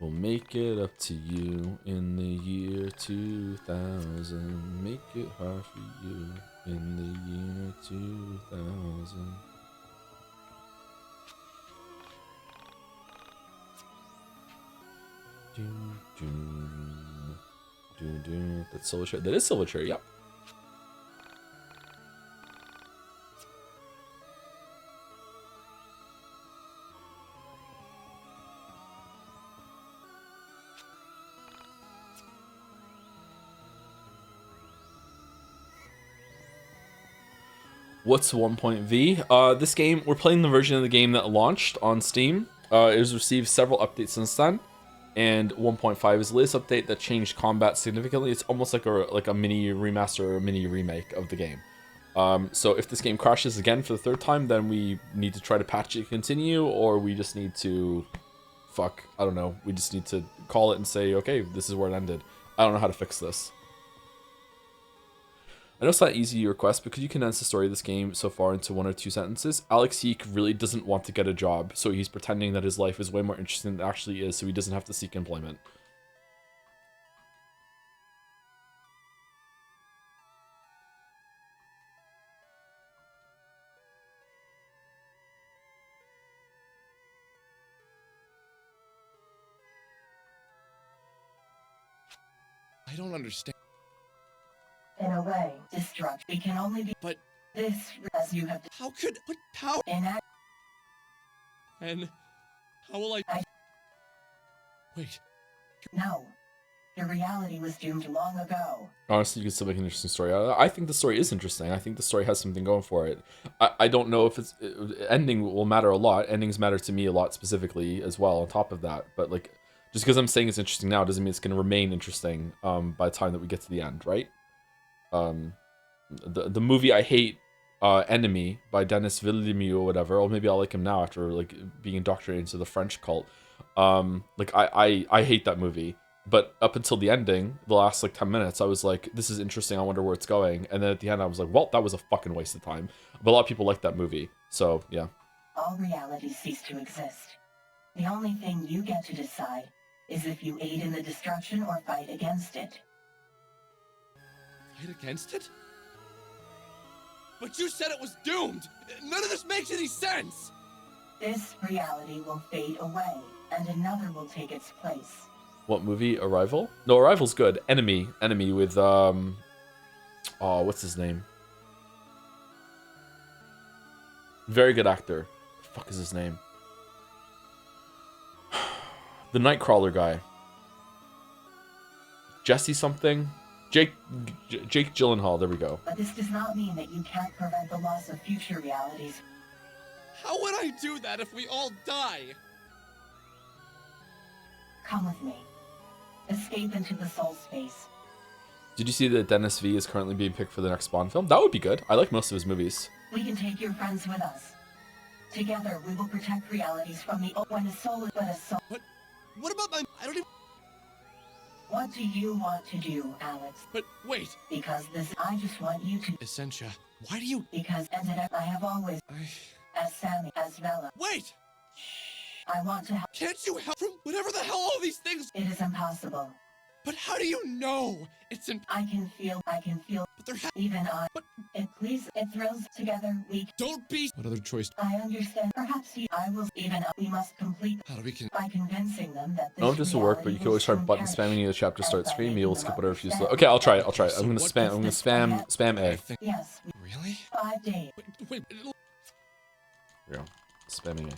We'll make it up to you in the year 2000. Make it hard for you in the year 2000. That's Silverchair. That is Silverchair, yep. What's 1.V? This game, we're playing the version of the game that launched on Steam. It has received several updates since then, and 1.5 is the latest update that changed combat significantly. It's almost like a mini remaster or a mini remake of the game. So if this game crashes again for the third time, then we need to try to patch it, continue, or we just need to, I don't know. We just need to call it and say, okay, this is where it ended. I don't know how to fix this. I know it's not easy to request, but could you condense the story of this game so far into 1 or 2 sentences? YIIK really doesn't want to get a job, so he's pretending that his life is way more interesting than it actually is, so he doesn't have to seek employment. I don't understand. In a way, destruction can only be. But this, as you have. How could... What power... And... How will I... Wait. No. Your reality was doomed long ago. Honestly, you could still make an interesting story out of that. I think the story is interesting. I think the story has something going for it. I don't know if it's... Ending will matter a lot. Endings matter to me a lot specifically as well on top of that. But, like, just because I'm saying it's interesting now doesn't mean it's going to remain interesting by the time that we get to the end, right? The movie I hate, Enemy by Denis Villeneuve or whatever, or maybe I'll like him now after like being indoctrinated into the French cult. Like I hate that movie, but up until the ending, the last like 10 minutes, I was like, this is interesting, I wonder where it's going. And then at the end I was like, well, that was a fucking waste of time. But a lot of people like that movie, so yeah. All realities cease to exist. The only thing you get to decide is if you aid in the destruction or fight against it. Fight against it? But you said it was doomed! None of this makes any sense! This reality will fade away, and another will take its place. What movie? Arrival? No, Arrival's good. Enemy with, oh, what's his name? Very good actor. The fuck is his name? The Nightcrawler guy. Jesse something? Jake Gyllenhaal, there we go. But this does not mean that you can't prevent the loss of future realities. How would I do that if we all die? Come with me. Escape into the soul space. Did you see that Dennis V is currently being picked for the next Spawn film? That would be good. I like most of his movies. We can take your friends with us. Together, we will protect realities from the when a soul is but a soul. What about my... I don't even... What do you want to do, Alex? But wait. Because I just want you to... Essentia, why do you... Because I have always... As Sammy, as Vela. Wait! I want to help. Can't you help from whatever the hell all these things... It is impossible. But how do you know? It's I can feel... But there Even I... But... It thrills together, we... Don't be... What other choice? I understand. Perhaps I will... Even we must complete... How do we can... By convincing them that I don't know if this will work, but you can always try button spamming near the chapter start screen. You will skip whatever you select. Okay, I'll try it. I'm gonna spam A. Yes. Really? 5 days. Wait. There we go. Spamming A.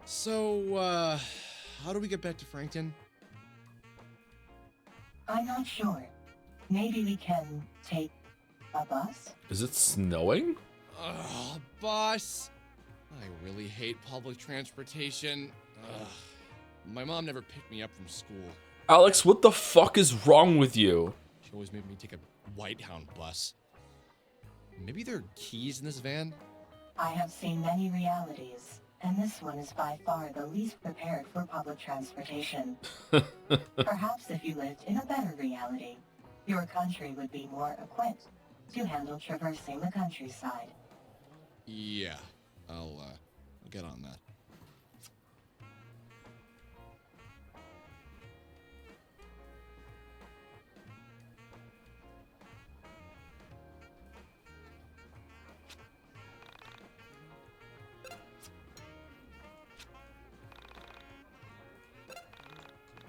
So, how do we get back to Frankton? I'm not sure. Maybe we can take a bus? Is it snowing? Ugh, bus. I really hate public transportation. Ugh. My mom never picked me up from school. Alex, what the fuck is wrong with you? She always made me take a White Hound bus. Maybe there are keys in this van? I have seen many realities, and this one is by far the least prepared for public transportation. Perhaps if you lived in a better reality, your country would be more equipped to handle traversing the countryside. Yeah, I'll get on that.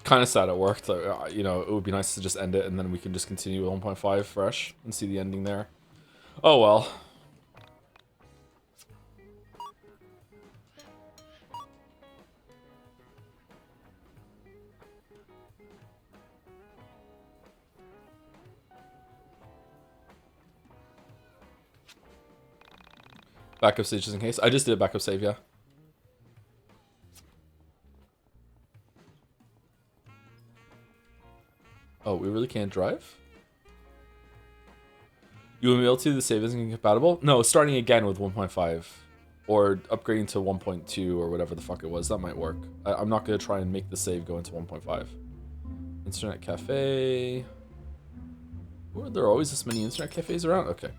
Kind of sad it worked. You know, it would be nice to just end it and then we can just continue with 1.5 fresh and see the ending there. Oh well. Backup save just in case. I just did a backup save, yeah. Oh, we really can't drive? You will be able to, the save isn't incompatible? No, starting again with 1.5. Or upgrading to 1.2 or whatever the fuck it was. That might work. I'm not going to try and make the save go into 1.5. Internet cafe. Were there always this many internet cafes around? Okay.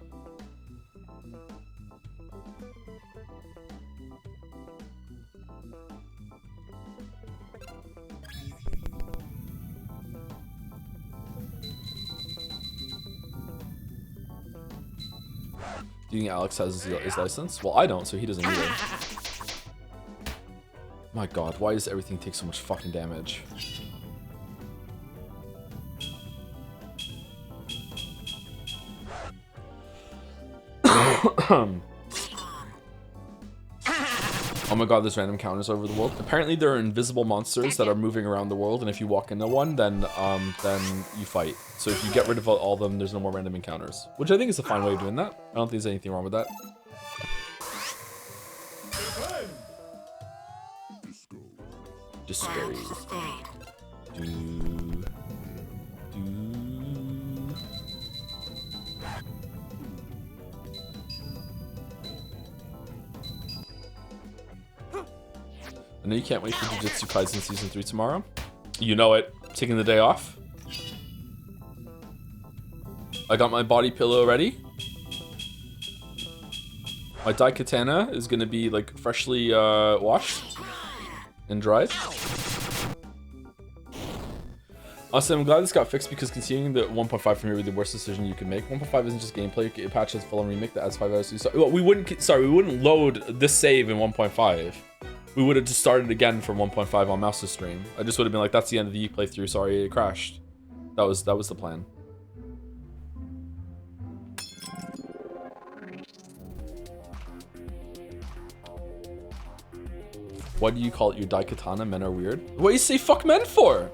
Do you think Alex has his license? Well, I don't, so he doesn't either. My god, why does everything take so much fucking damage? Oh my god, there's random counters over the world. Apparently there are invisible monsters that are moving around the world, and if you walk into one, then you fight. So if you get rid of all of them, there's no more random encounters. Which I think is a fine way of doing that. I don't think there's anything wrong with that. Disco. I know you can't wait for Jujutsu Kaisen Season 3 tomorrow. You know it. Taking the day off. I got my body pillow ready. My Daikatana is gonna be like freshly washed and dried. Also, I'm glad this got fixed because continuing the 1.5 from here would be the worst decision you can make. 1.5 isn't just gameplay; it patches full on remake that adds 5 hours. So, well, we wouldn't load this save in 1.5. We would have just started again from 1.5 on Mouse's stream. I just would have been like, "That's the end of the YIIK playthrough. Sorry, it crashed." That was the plan. Why do you call it your Daikatana? Men are weird. What do you say fuck men for?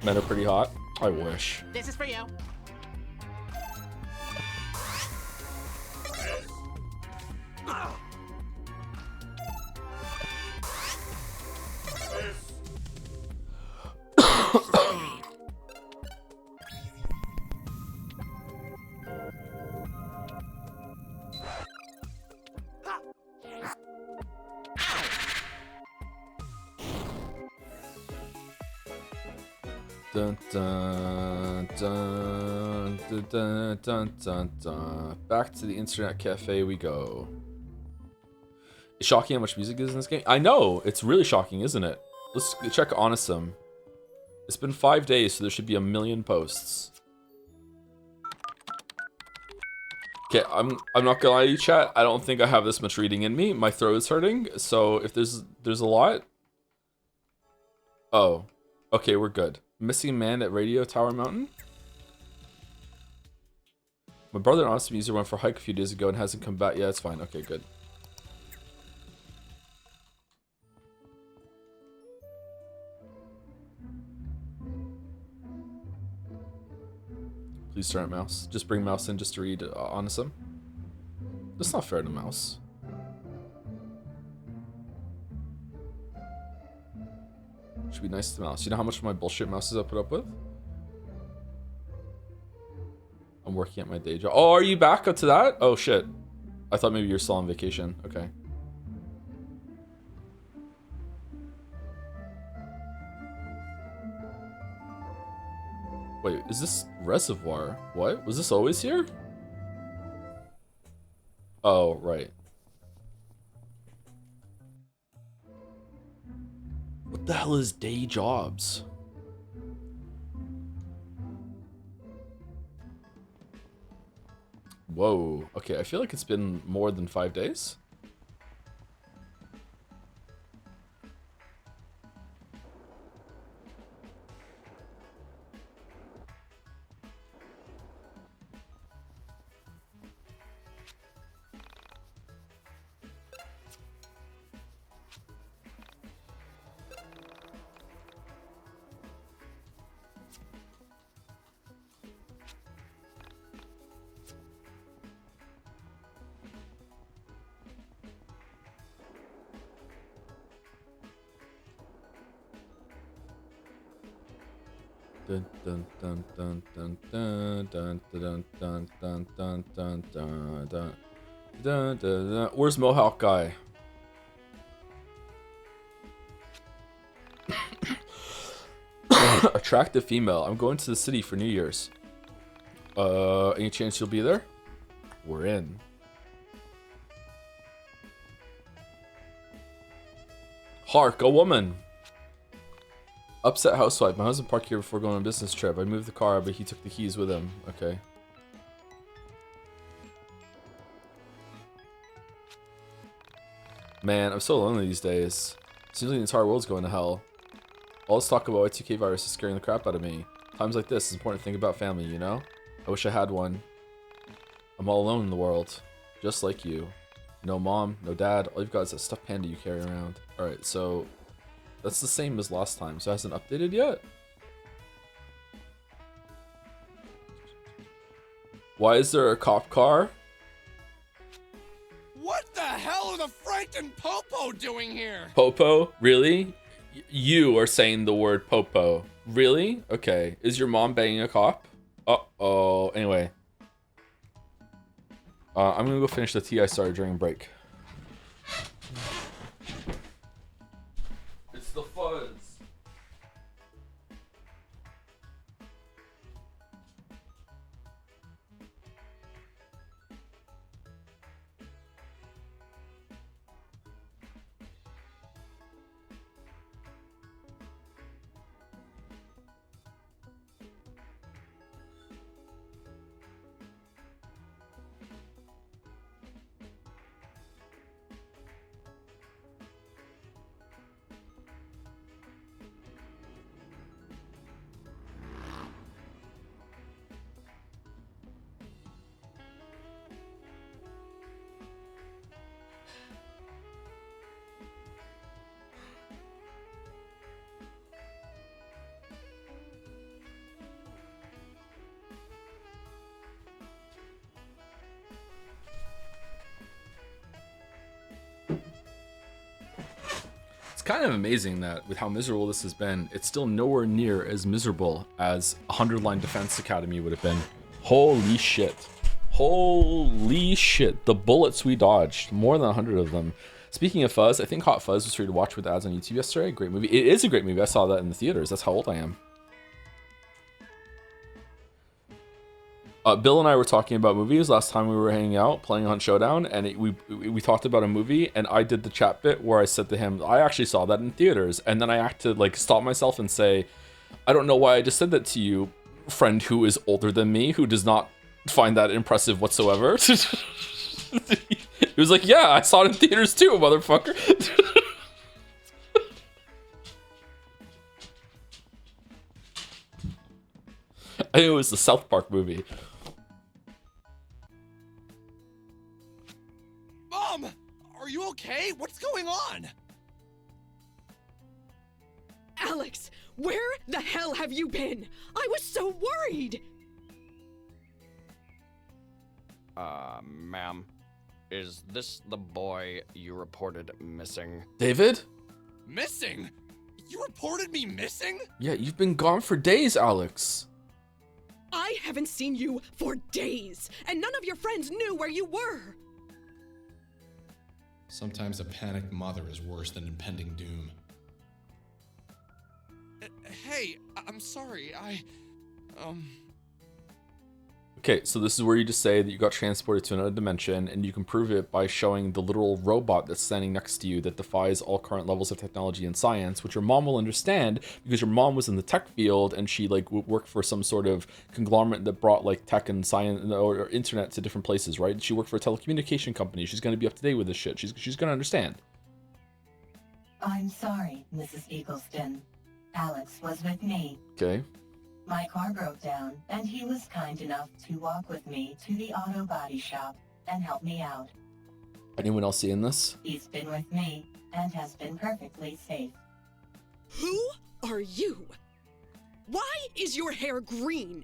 Men are pretty hot. I wish. This is for you. Dun, dun, dun, dun, dun, dun, dun, dun. Back to the internet cafe we go. It's shocking how much music is in this game. I know, it's really shocking, isn't it? Let's check Onisum. It's been 5 days, so there should be 1 million posts. Okay, I'm not gonna lie to you, chat. I don't think I have this much reading in me. My throat is hurting, so if there's a lot. Oh, okay, we're good. Missing man at Radio Tower Mountain. My brother and Awesome User went for a hike a few days ago and hasn't come back. Yeah, it's fine. Okay, good. Please start at Mouse. Just bring Mouse in just to read Awesome. That's not fair to Mouse. Should be nice to Mouse. You know how much of my bullshit Mouse is I put up with? I'm working at my day job. Oh, are you back up to that? Oh shit. I thought maybe you're still on vacation. Okay. Wait, is this Reservoir? What? Was this always here? Oh, right. What the hell is day jobs? Whoa. Okay, I feel like it's been more than 5 days. Dun dun dun dun dun dun dun dun dun dun dun dun dun dun dun dun. Where's Mohawk guy? Attractive female. I'm going to the city for New Year's. Any chance you'll be there? We're in. Hark, a woman. Upset housewife. My husband parked here before going on a business trip. I moved the car, but he took the keys with him. Okay. Man, I'm so lonely these days. Seems like the entire world's going to hell. All this talk about Y2K virus is scaring the crap out of me. Times like this, it's important to think about family, you know? I wish I had one. I'm all alone in the world. Just like you. No mom, no dad. All you've got is a stuffed panda you carry around. Alright, so... that's the same as last time, so it hasn't updated yet? Why is there a cop car? What the hell are the Frank and Popo doing here? Popo? Really? You are saying the word Popo. Really? Okay. Is your mom banging a cop? Uh-oh. Anyway. I'm gonna go finish the tea I started during break. It's the fuzz. It's kind of amazing that with how miserable this has been, it's still nowhere near as miserable as a 100-line Defense Academy would have been. Holy shit. Holy shit. The bullets we dodged. More than 100 of them. Speaking of Fuzz, I think Hot Fuzz was free to watch with ads on YouTube yesterday. Great movie. It is a great movie. I saw that in the theaters. That's how old I am. Bill and I were talking about movies last time we were hanging out, playing Hunt Showdown, and we talked about a movie, and I did the chat bit where I said to him, I actually saw that in theaters, and then I had to like stop myself and say, I don't know why I just said that to you, friend who is older than me, who does not find that impressive whatsoever. He was like, yeah, I saw it in theaters too, motherfucker. I think it was the South Park movie. Mom! Are you okay? What's going on? Alex, where the hell have you been? I was so worried! Ma'am, is this the boy you reported missing? David? Missing? You reported me missing? Yeah, you've been gone for days, Alex. I haven't seen you for days, and none of your friends knew where you were. Sometimes a panicked mother is worse than impending doom. Hey, I'm sorry, Okay, so this is where you just say that you got transported to another dimension, and you can prove it by showing the literal robot that's standing next to you that defies all current levels of technology and science, which your mom will understand because your mom was in the tech field and she like worked for some sort of conglomerate that brought like tech and science or internet to different places, right? She worked for a telecommunication company. She's going to be up to date with this shit. She's going to understand. I'm sorry, Mrs. Eagleston. Alex was with me. Okay. My car broke down, and he was kind enough to walk with me to the auto body shop and help me out. Anyone else seeing this? He's been with me and has been perfectly safe. Who are you? Why is your hair green?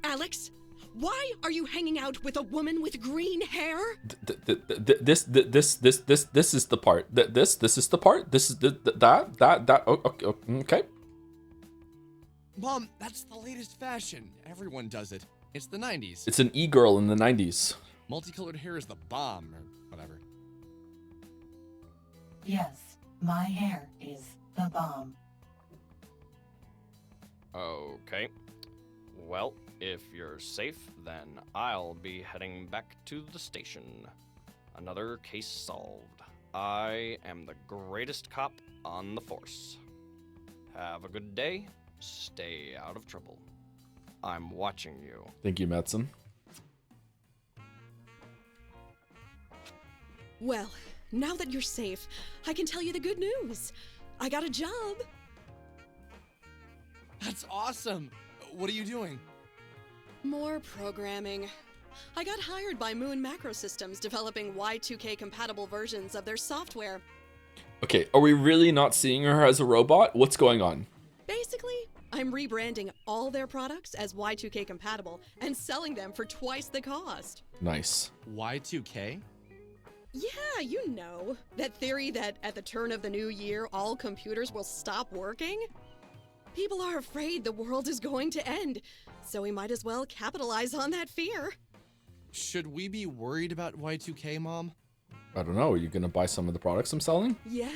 Alex, why are you hanging out with a woman with green hair? This is the part. This is the part. This is that. Okay. Mom, that's the latest fashion. Everyone does it. It's the 90s. It's an e-girl in the 90s. Multicolored hair is the bomb, or whatever. Yes, my hair is the bomb. Okay. Well, if you're safe, then I'll be heading back to the station. Another case solved. I am the greatest cop on the force. Have a good day. Stay out of trouble. I'm watching you. Thank you, Madsen. Well, now that you're safe, I can tell you the good news. I got a job. That's awesome. What are you doing? More programming. I got hired by Moon Macro Systems developing Y2K compatible versions of their software. Okay, are we really not seeing her as a robot? What's going on? Basically, I'm rebranding all their products as Y2K compatible and selling them for twice the cost. Nice. Y2K? Yeah, you know. That theory that at the turn of the new year, all computers will stop working? People are afraid the world is going to end, so we might as well capitalize on that fear. Should we be worried about Y2K, Mom? I don't know. Are you gonna buy some of the products I'm selling? Yes.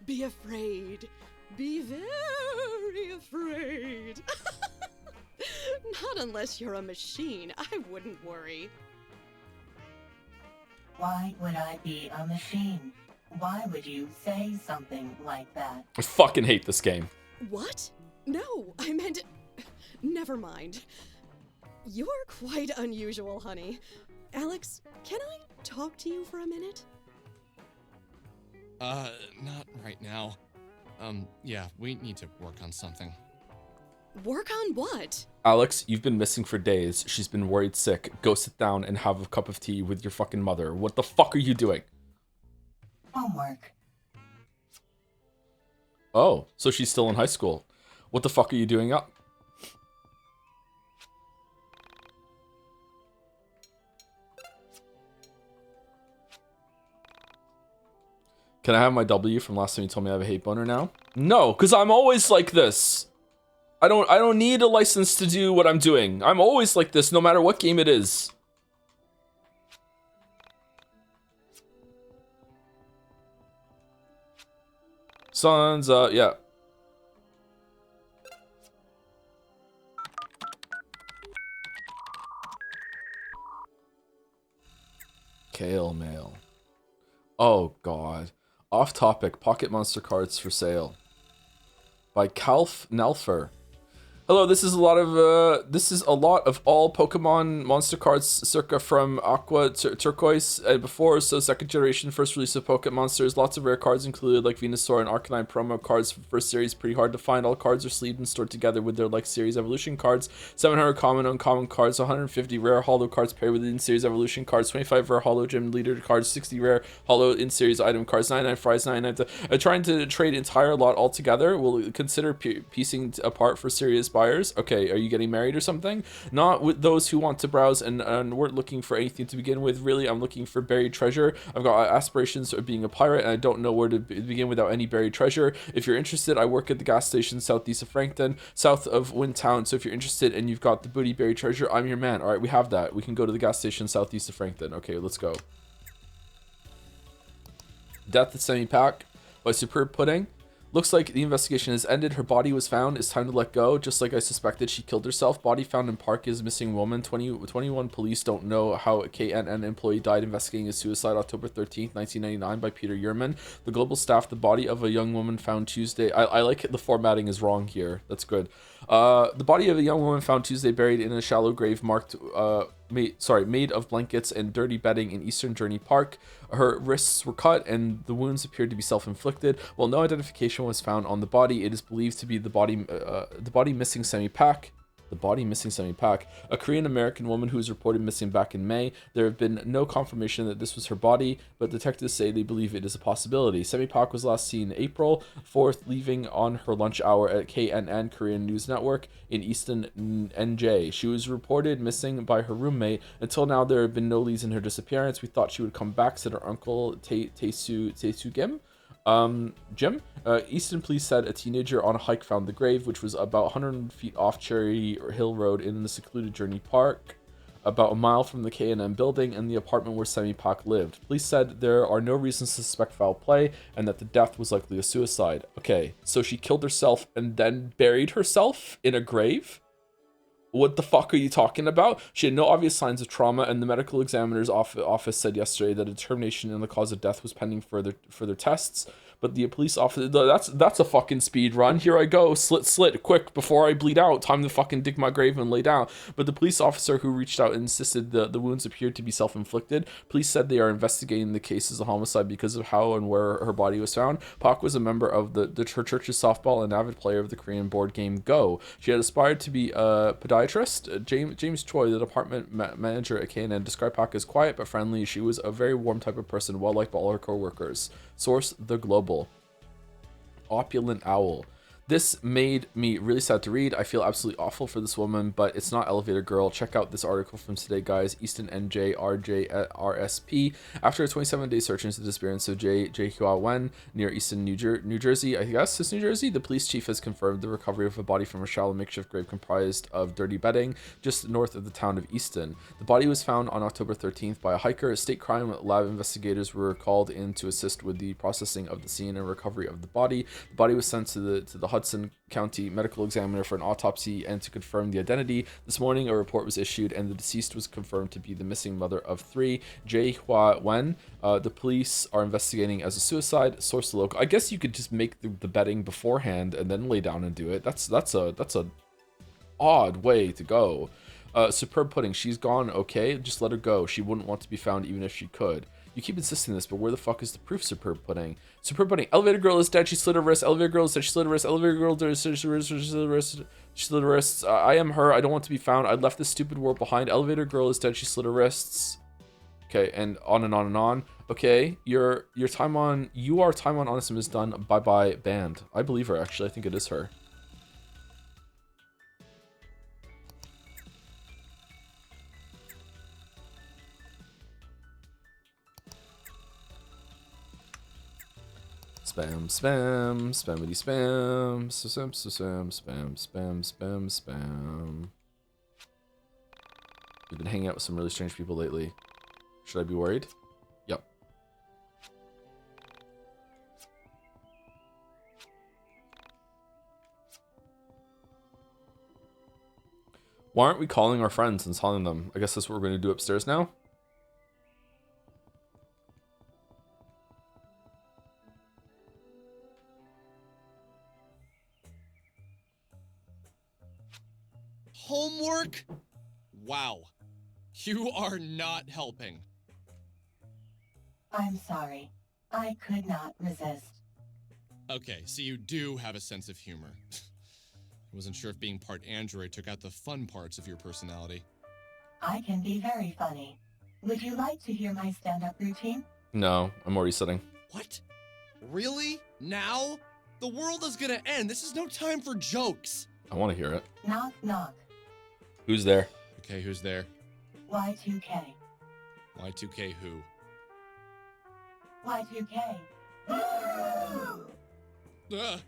Be afraid. Be very afraid. Not unless you're a machine. I wouldn't worry. Why would I be a machine? Why would you say something like that? I fucking hate this game. What? No, I meant... Never mind. You're quite unusual, honey. Alex, can I talk to you for a minute? Not right now. Yeah, we need to work on something. Work on what? Alex, you've been missing for days. She's been worried sick. Go sit down and have a cup of tea with your fucking mother. What the fuck are you doing? Homework. Oh, so she's still in high school. What the fuck are you doing up? Can I have my W from last time you told me I have a hate boner now? No, because I'm always like this. I don't need a license to do what I'm doing. I'm always like this, no matter what game it is. Sons, yeah. Kale mail. Oh god. Off topic, pocket monster cards for sale. By Calf Nelfer. Hello, this is a lot of all Pokemon monster cards circa from Aqua Turquoise before, so second generation, first release of Pocket Monsters. Lots of rare cards included like Venusaur and Arcanine promo cards for first series, pretty hard to find. All cards are sleeved and stored together with their like series evolution cards. 700 common, uncommon cards, 150 rare holo cards paired with in-series evolution cards, 25 rare holo gym leader cards, 60 rare holo in-series item cards, 99 fries, 99 trying to trade entire lot all together. We'll consider piecing apart for serious buyers. Okay, are you getting married or something? Not with those who want to browse and weren't looking for anything to begin with. Really, I'm looking for buried treasure. I've got aspirations of being a pirate and I don't know where to begin without any buried treasure. If you're interested, I work at the gas station southeast of Frankton, south of Windtown. So if you're interested and you've got the booty buried treasure, I'm your man. All right, we have that. We can go to the gas station southeast of Frankton. Okay, let's go. Death at Semi-Pack by Superb Pudding. Looks like the investigation has ended. Her body was found. It's time to let go. Just like I suspected, she killed herself. Body found in park is missing woman. 21 police don't know how a KNN employee died investigating a suicide October 13th, 1999 by Peter Yerman. The global staff, the body of a young woman found Tuesday. I like it. The formatting is wrong here. That's good. The body of a young woman found Tuesday buried in a shallow grave marked made of blankets and dirty bedding in Eastern Journey Park. Her wrists were cut and the wounds appeared to be self-inflicted. While no identification was found on the body, it is believed to be the body missing Semi-Pack. The body missing Semi-Pack, a Korean-American woman who was reported missing back in May. There have been no confirmation that this was her body, but detectives say they believe it is a possibility. Semi-Pack was last seen April 4th, leaving on her lunch hour at KNN Korean News Network in Easton, NJ. She was reported missing by her roommate. Until now, there have been no leads in her disappearance. We thought she would come back, said her uncle Tae-Soo Kim. Jim, Easton police said a teenager on a hike found the grave, which was about 100 feet off Cherry Hill Road in the secluded Journey Park, about a mile from the K&M building and the apartment where Semi-Pack lived. Police said there are no reasons to suspect foul play and that the death was likely a suicide. Okay, so she killed herself and then buried herself in a grave? What the fuck are you talking about? She had no obvious signs of trauma, and the medical examiner's office said yesterday that a determination in the cause of death was pending further tests. But the police officer, that's a fucking speed run. Here I go, slit, quick, before I bleed out. Time to fucking dig my grave and lay down. But the police officer who reached out insisted the wounds appeared to be self-inflicted. Police said they are investigating the case as a homicide because of how and where her body was found. Pak was a member of the church's softball and avid player of the Korean board game Go. She had aspired to be a podiatrist. James Choi, the department manager at KNN, described Pak as quiet but friendly. She was a very warm type of person, well liked by all her co-workers. Source: The Global. Opulent Owl. This made me really sad to read. I feel absolutely awful for this woman, but it's not Elevator Girl. Check out this article from today, guys. Easton NJ RJ RSP. After a 27-day search into the disappearance of Hua Wen near Easton, New Jersey, I guess it's New Jersey, the police chief has confirmed the recovery of a body from a shallow makeshift grave comprised of dirty bedding just north of the town of Easton. The body was found on October 13th by a hiker. State crime lab investigators were called in to assist with the processing of the scene and recovery of the body. The body was sent to the Hudson County medical examiner for an autopsy and to confirm the identity. This morning, a report was issued, and the deceased was confirmed to be the missing mother of 3, Hua Wen. The police are investigating as a suicide. Source the local. I guess you could just make the bedding beforehand and then lay down and do it. That's a odd way to go. Superb pudding. She's gone. Okay, just let her go. She wouldn't want to be found even if she could. You keep insisting this, but where the fuck is the proof, Superb Pudding? Superb Pudding. Elevator Girl is dead. She slit her wrist. Elevator Girl is dead. She slit her wrist. Elevator Girl is dead. She slit her wrist. She slit her wrists. I am her. I don't want to be found. I left this stupid world behind. Elevator Girl is dead. She slit her wrists. Okay, and on and on and on. Okay, your time on Onesum is done. Bye bye banned. I believe her. Actually, I think it is her. Spam, spammity spam, spam. We've been hanging out with some really strange people lately. Should I be worried? Yep. Why aren't we calling our friends and telling them? I guess that's what we're going to do upstairs now. Homework? Wow. You are not helping. I'm sorry. I could not resist. Okay, so you do have a sense of humor. I wasn't sure if being part android took out the fun parts of your personality. I can be very funny. Would you like to hear my stand-up routine? No, I'm already sitting. What? Really? Now? The world is gonna end. This is no time for jokes. I want to hear it. Knock, knock. Who's there? Okay, who's there? Y2K. Y2K who? Y2K. Ugh.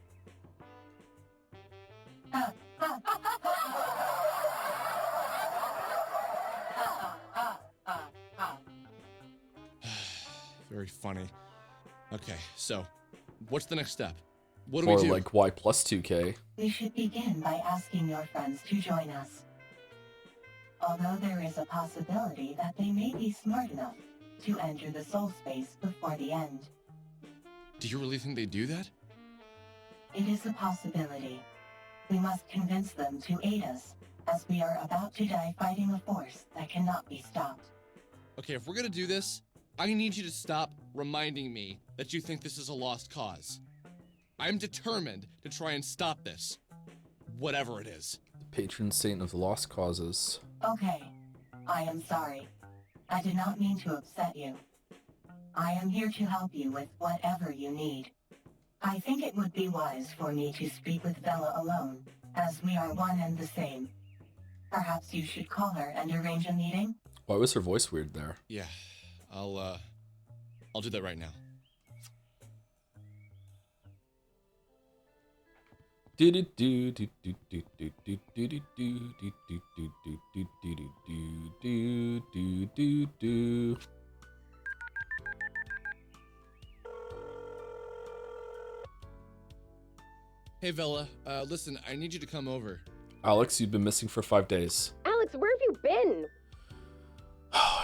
Very funny. Okay, so, what's the next step? What do we do? Or like Y plus 2K. We should begin by asking your friends to join us. Although there is a possibility that they may be smart enough to enter the soul space before the end. Do you really think they do that? It is a possibility. We must convince them to aid us, as we are about to die fighting a force that cannot be stopped. Okay, if we're gonna do this, I need you to stop reminding me that you think this is a lost cause. I'm determined to try and stop this. Whatever it is. The patron saint of the lost causes. Okay, I am sorry. I did not mean to upset you. I am here to help you with whatever you need. I think it would be wise for me to speak with Bella alone, as we are one and the same. Perhaps you should call her and arrange a meeting? Why was her voice weird there? Yeah, I'll do that right now. Hey Vela, listen, I need you to come over. Alex, you've been missing for 5 days. Alex, where have you been?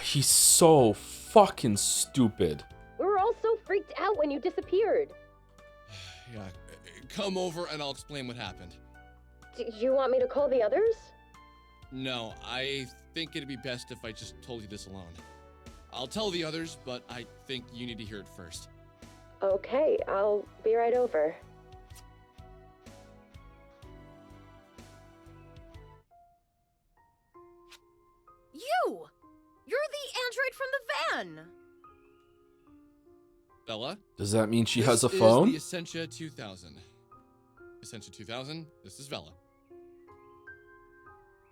He's so fucking stupid. We were all so freaked out when you disappeared. Yeah, come over and I'll explain what happened. Do you want me to call the others? No, I think it'd be best if I just told you this alone. I'll tell the others, but I think you need to hear it first. Okay, I'll be right over. You! You're the android from the van! Bella? Does that mean she This has a is phone? the Essentia 2000. Ascension 2000, this is Vela.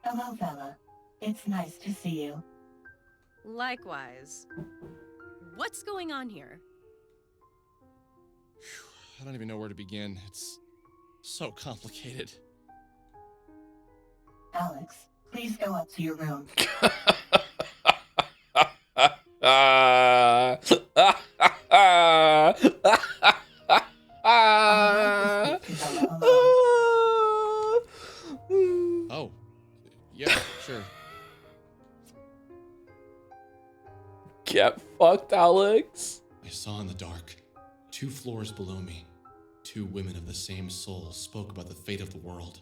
Hello, Vela. It's nice to see you. Likewise. What's going on here? I don't even know where to begin. It's so complicated. Alex, please go up to your room. Oh, yeah, sure. Get fucked, Alex. I saw in the dark, 2 floors below me, 2 women of the same soul spoke about the fate of the world.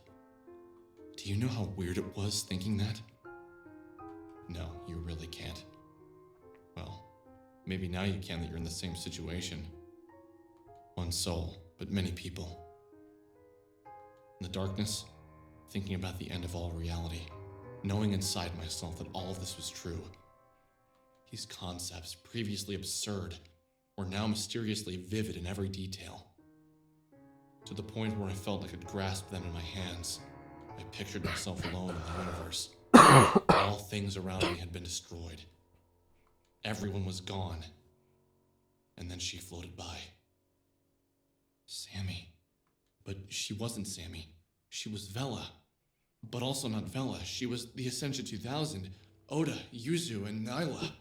Do you know how weird it was thinking that? No, you really can't. Well, maybe now you can that you're in the same situation. One soul, but many people. In the darkness, thinking about the end of all reality, knowing inside myself that all of this was true. These concepts, previously absurd, were now mysteriously vivid in every detail. To the point where I felt I could grasp them in my hands. I pictured myself alone in the universe. All things around me had been destroyed. Everyone was gone. And then she floated by. Sammy. But she wasn't Sammy. She was Vela. But also not Vela. She was the Ascension 2000, Oda, Yuzu, and Nyla.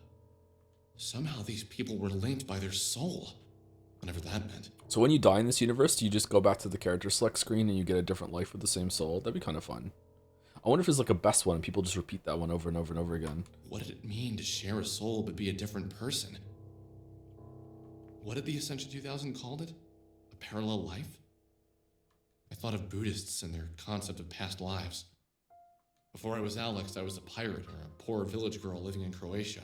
Somehow these people were linked by their soul. Whatever that meant. So when you die in this universe, do you just go back to the character select screen and you get a different life with the same soul? That'd be kind of fun. I wonder if there's like a best one and people just repeat that one over and over and over again. What did it mean to share a soul but be a different person? What did the Ascension 2000 called it? A parallel life? I thought of Buddhists and their concept of past lives. Before I was Alex, I was a pirate or a poor village girl living in Croatia.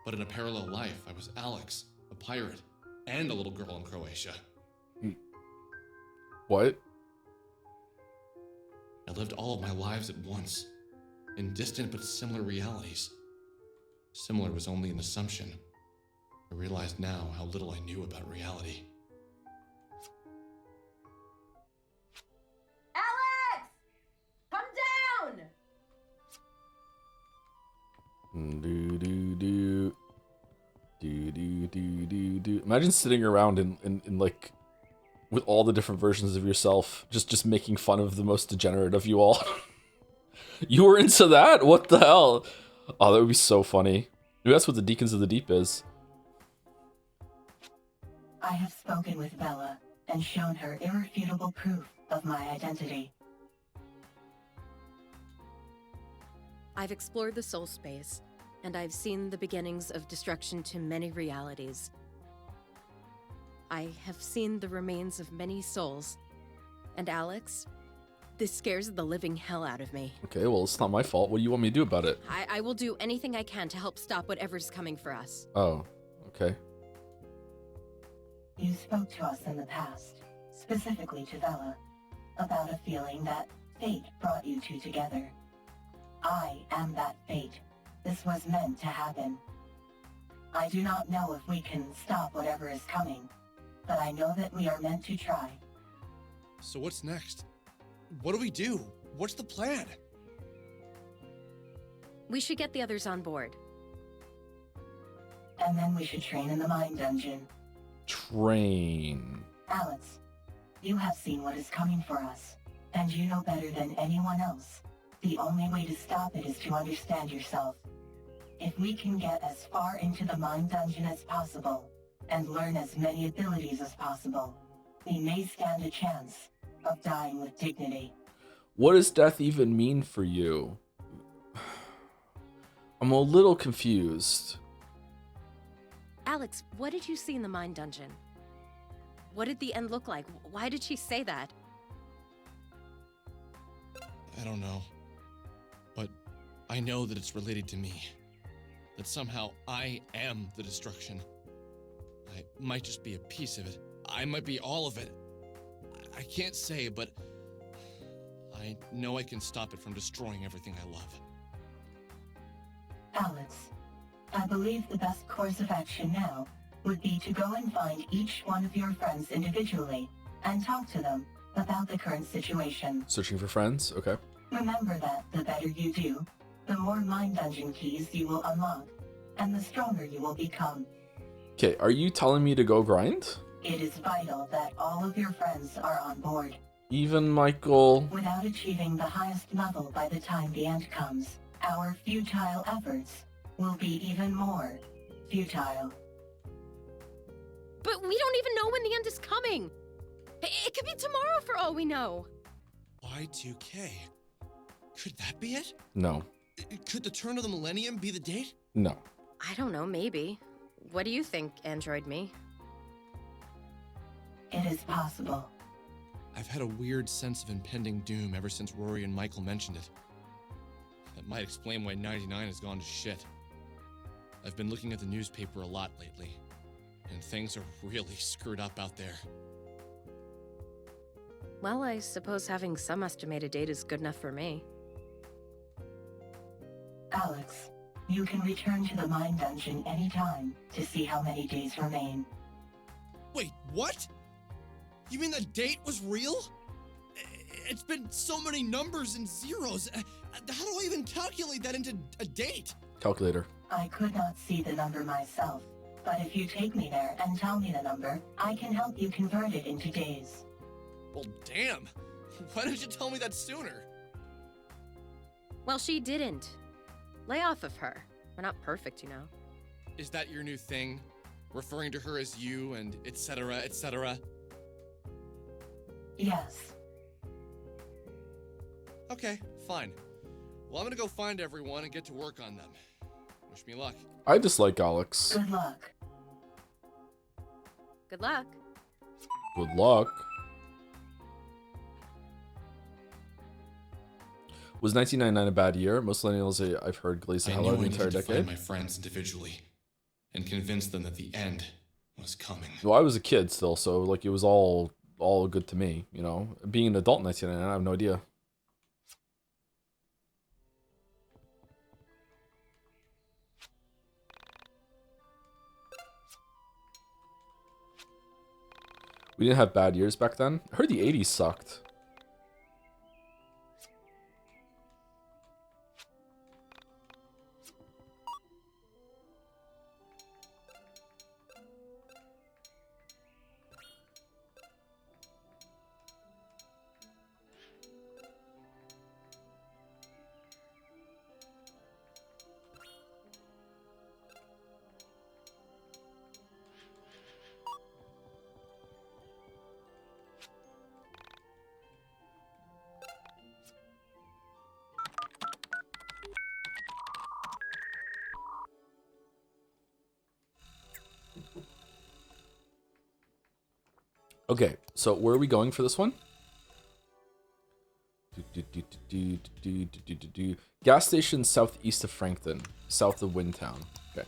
But in a parallel life, I was Alex, a pirate, and a little girl in Croatia. What? I lived all of my lives at once, in distant but similar realities. Similar was only an assumption. I realized now how little I knew about reality. Alex! Come down! Do do do. Do do do do do. Imagine sitting around in like with all the different versions of yourself, just making fun of the most degenerate of you all. You were into that? What the hell? Oh, that would be so funny. Maybe that's what the Deacons of the Deep is. I have spoken with Bella and shown her irrefutable proof of my identity. I've explored the soul space, and I've seen the beginnings of destruction to many realities. I have seen the remains of many souls. And Alex, this scares the living hell out of me. Okay, well, it's not my fault. What do you want me to do about it? I will do anything I can to help stop whatever's coming for us. Oh, okay. You spoke to us in the past, specifically to Bella, about a feeling that fate brought you two together. I am that fate. This was meant to happen. I do not know if we can stop whatever is coming, but I know that we are meant to try. So what's next? What do we do? What's the plan? We should get the others on board. And then we should train in the mine dungeon. Train. Alex, you have seen what is coming for us, and you know better than anyone else. The only way to stop it is to understand yourself. If we can get as far into the mine dungeon as possible, and learn as many abilities as possible, we may stand a chance of dying with dignity. What does death even mean for you? I'm a little confused. Alex, what did you see in the mine dungeon? What did the end look like? Why did she say that? I don't know. But I know that it's related to me. That somehow I am the destruction. I might just be a piece of it. I might be all of it. I can't say, but I know I can stop it from destroying everything I love. Alex, I believe the best course of action now would be to go and find each one of your friends individually and talk to them about the current situation. Searching for friends? Okay. Remember that the better you do, the more Mind Dungeon keys you will unlock, and the stronger you will become. Okay, are you telling me to go grind? It is vital that all of your friends are on board. Even Michael. Without achieving the highest level by the time the end comes, our futile efforts will be even more futile. But we don't even know when the end is coming. It could be tomorrow for all we know. Y2K. Could that be it? No. Could the turn of the millennium be the date? No. I don't know, maybe. What do you think, Android Me? It is possible. I've had a weird sense of impending doom ever since Rory and Michael mentioned it. That might explain why 99 has gone to shit. I've been looking at the newspaper a lot lately, and things are really screwed up out there. Well, I suppose having some estimated date is good enough for me. Alex, you can return to the Mind Dungeon anytime to see how many days remain. Wait, what? You mean the date was real? It's been so many numbers and zeros. How do I even calculate that into a date? Calculator. I could not see the number myself, but if you take me there and tell me the number, I can help you convert it into days. Well, damn. Why didn't you tell me that sooner? Well, she didn't. Lay off of her. We're not perfect, you know. Is that your new thing? Referring to her as you and etc., etc.? Yes. Okay, fine. Well, I'm gonna go find everyone and get to work on them. Wish me luck. I dislike Alex. Good luck. Good luck. Good luck. Was 1999 a bad year? Most millennials I've heard glaze the hell out of the entire To decade. find my friends individually and convince them that the end was coming. Well, I was a kid still, so like it was all good to me, you know. Being an adult in 1999, I have no idea. We didn't have bad years back then. I heard the 80s sucked. Okay, so where are we going for this one? Gas station southeast of Frankton, south of Windtown. Okay.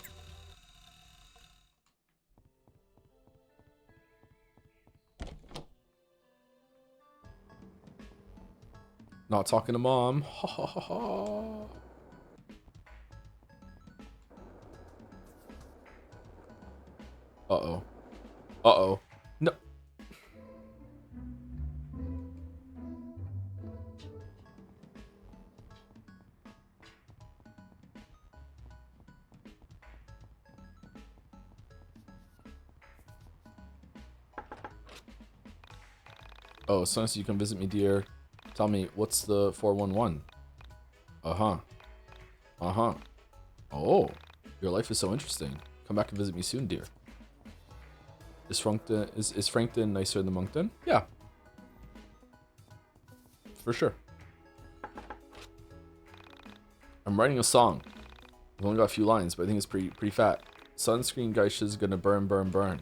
Not talking to mom. Ha ha ha ha. Uh-oh. Uh-oh. No. Oh, as soon as you come visit me, dear. Tell me, what's the 411? Uh-huh. Uh-huh. Oh, your life is so interesting. Come back and visit me soon, dear. Is Frankton nicer than Moncton? Yeah. For sure. I'm writing a song. I've only got a few lines, but I think it's pretty fat. Sunscreen Geisha's gonna burn, burn, burn.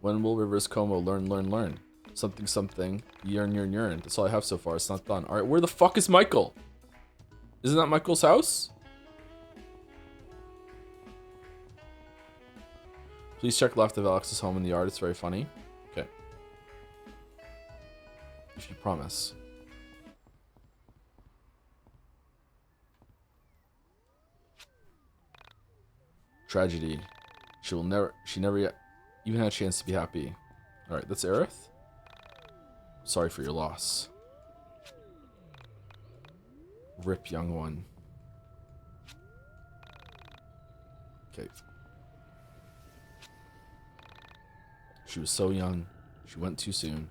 When will Rivers Como learn, learn, learn? Something, something. Yearn, yearn, yearn. That's all I have so far. It's not done. Alright, where the fuck is Michael? Isn't that Michael's house? Please check left of Alex's home in the yard. It's very funny. Okay. If you promise. Tragedy. She never yet even had a chance to be happy. Alright, that's Aerith. Sorry for your loss. Rip, young one. Okay. She was so young. She went too soon.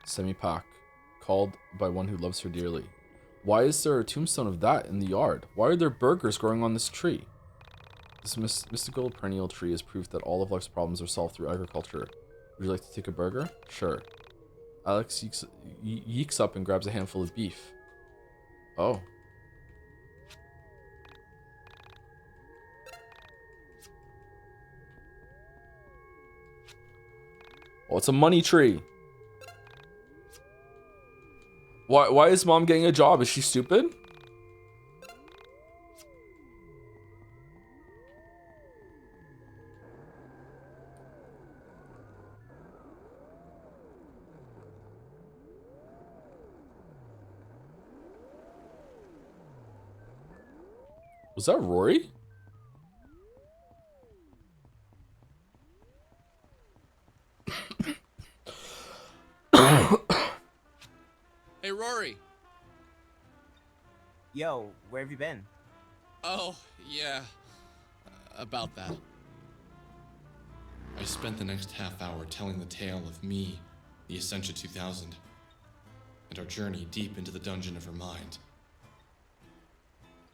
Semi-Pac, called by one who loves her dearly. Why is there a tombstone of that in the yard? Why are there burgers growing on this tree? This mystical perennial tree is proof that all of life's problems are solved through agriculture. Would you like to take a burger? Sure. Alex yeeks up and grabs a handful of beef. Oh. Oh, it's a money tree. Why is mom getting a job? Is she stupid? Was that Rory? Hey, Rory. Yo, where have you been? Oh, yeah. About that. I spent the next half hour telling the tale of me, the Essentia 2000, and our journey deep into the dungeon of her mind.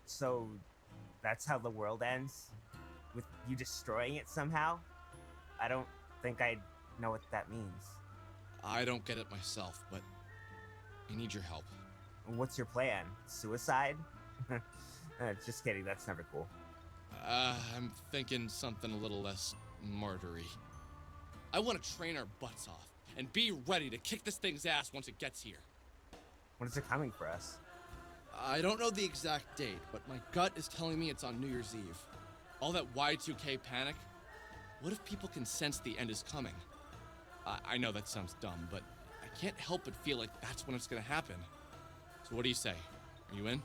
So, that's how the world ends? With you destroying it somehow? I don't think I know what that means. I don't get it myself, but I need your help. What's your plan? Suicide? Just kidding, that's never cool. I'm thinking something a little less martyry. I want to train our butts off and be ready to kick this thing's ass once it gets here. When is it coming for us? I don't know the exact date, but my gut is telling me it's on New Year's Eve. All that Y2K panic. What if people can sense the end is coming? I know that sounds dumb, but I can't help but feel like that's when it's gonna happen. So what do you say? Are you in?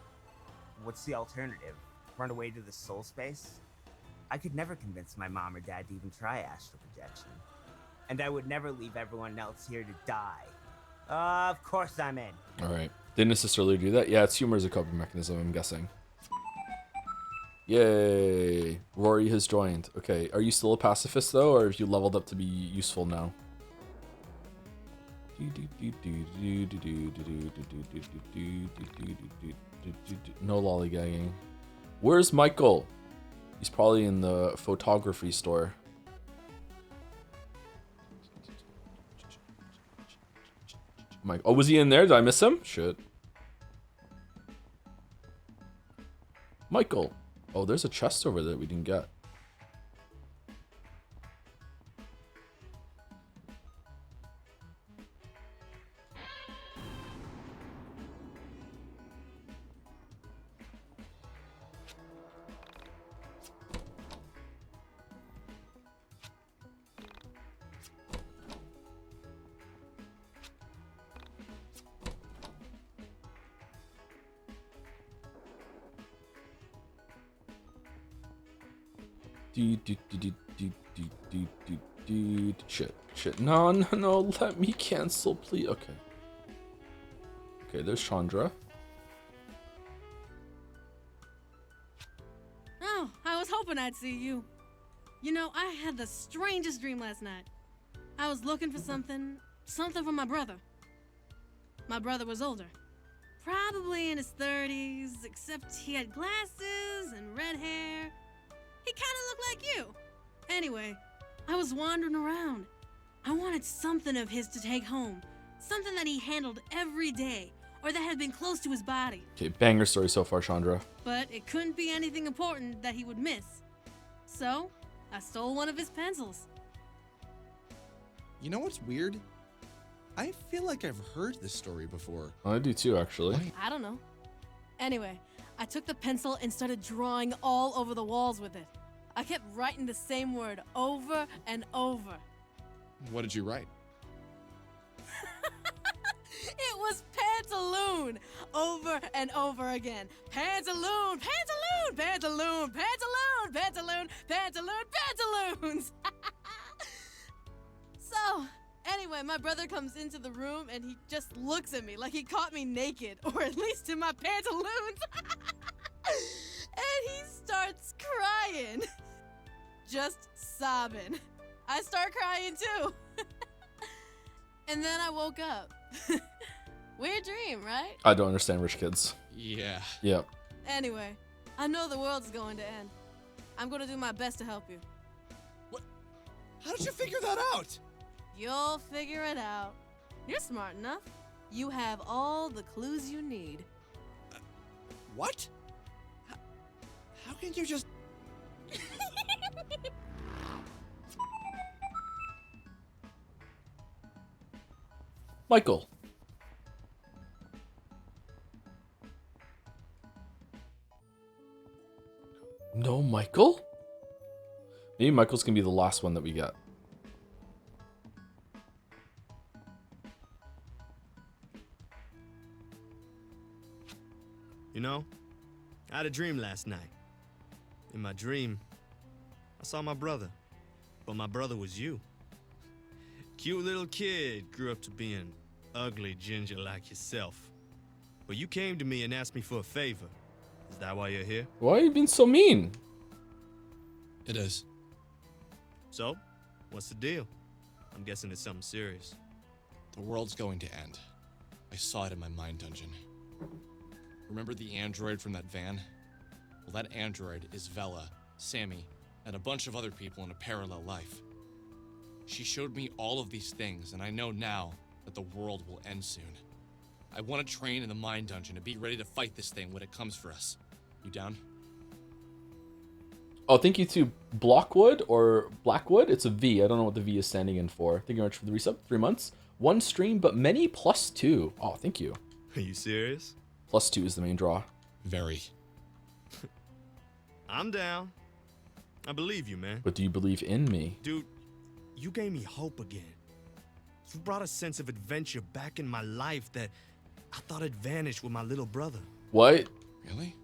What's the alternative? Run away to the soul space? I could never convince my mom or dad to even try astral projection. And I would never leave everyone else here to die. Of course I'm in. Alright. Didn't his sister really do that? Yeah, it's humor as a coping mechanism, I'm guessing. Yay! Rory has joined. Okay, are you still a pacifist though, or have you leveled up to be useful now? No lollygagging. Where's Michael? He's probably in the photography store. Mike. Oh, was he in there? Did I miss him? Shit. Michael. Oh, there's a chest over there we didn't get. Shit. No, let me cancel, please. Okay. Okay, there's Chandra. Oh, I was hoping I'd see you. You know, I had the strangest dream last night. I was looking for something for my brother. My brother was older. Probably in his 30s, except he had glasses and red hair. He kind of looked like you. Anyway, I was wandering around. I wanted something of his to take home. Something that he handled every day, or that had been close to his body. Okay, banger story so far, Chandra. But it couldn't be anything important that he would miss. So, I stole one of his pencils. You know what's weird? I feel like I've heard this story before. I do too, actually. I don't know. Anyway, I took the pencil and started drawing all over the walls with it. I kept writing the same word over and over. What did you write? It was pantaloon over and over again. Pantaloon, pantaloon, pantaloon, pantaloon, pantaloon, pantaloon, pantaloons. So, anyway, my brother comes into the room and he just looks at me like he caught me naked, or at least in my pantaloons. And he starts crying. Just sobbing. I start crying too. And then I woke up. Weird dream, right? I don't understand rich kids. Yeah. Yep. Anyway, I know the world's going to end. I'm gonna do my best to help you. What? How did you figure that out? You'll figure it out. You're smart enough. You have all the clues you need. What? How can you just... Michael. No Michael? Maybe Michael's gonna be the last one that we get. You know, I had a dream last night. In my dream, I saw my brother, but my brother was you. Cute little kid, grew up to be an ugly ginger like yourself. But you came to me and asked me for a favor. Is that why you're here? Why are you being so mean? It is. So, what's the deal? I'm guessing it's something serious. The world's going to end. I saw it in my mind dungeon. Remember the android from that van? Well, that android is Vela, Sammy, and a bunch of other people in a parallel life. She showed me all of these things, and I know now that the world will end soon. I want to train in the mind dungeon and be ready to fight this thing when it comes for us. You down? Oh, thank you to Blockwood or Blackwood. It's a V. I don't know what the V is standing in for. Thank you very much for the resub. 3 months. 1 stream, but many +2. Oh, thank you. Are you serious? +2 is the main draw. Very. I'm down. I believe you, man. But do you believe in me? Dude, you gave me hope again. You brought a sense of adventure back in my life that I thought had vanished with my little brother. What? Really?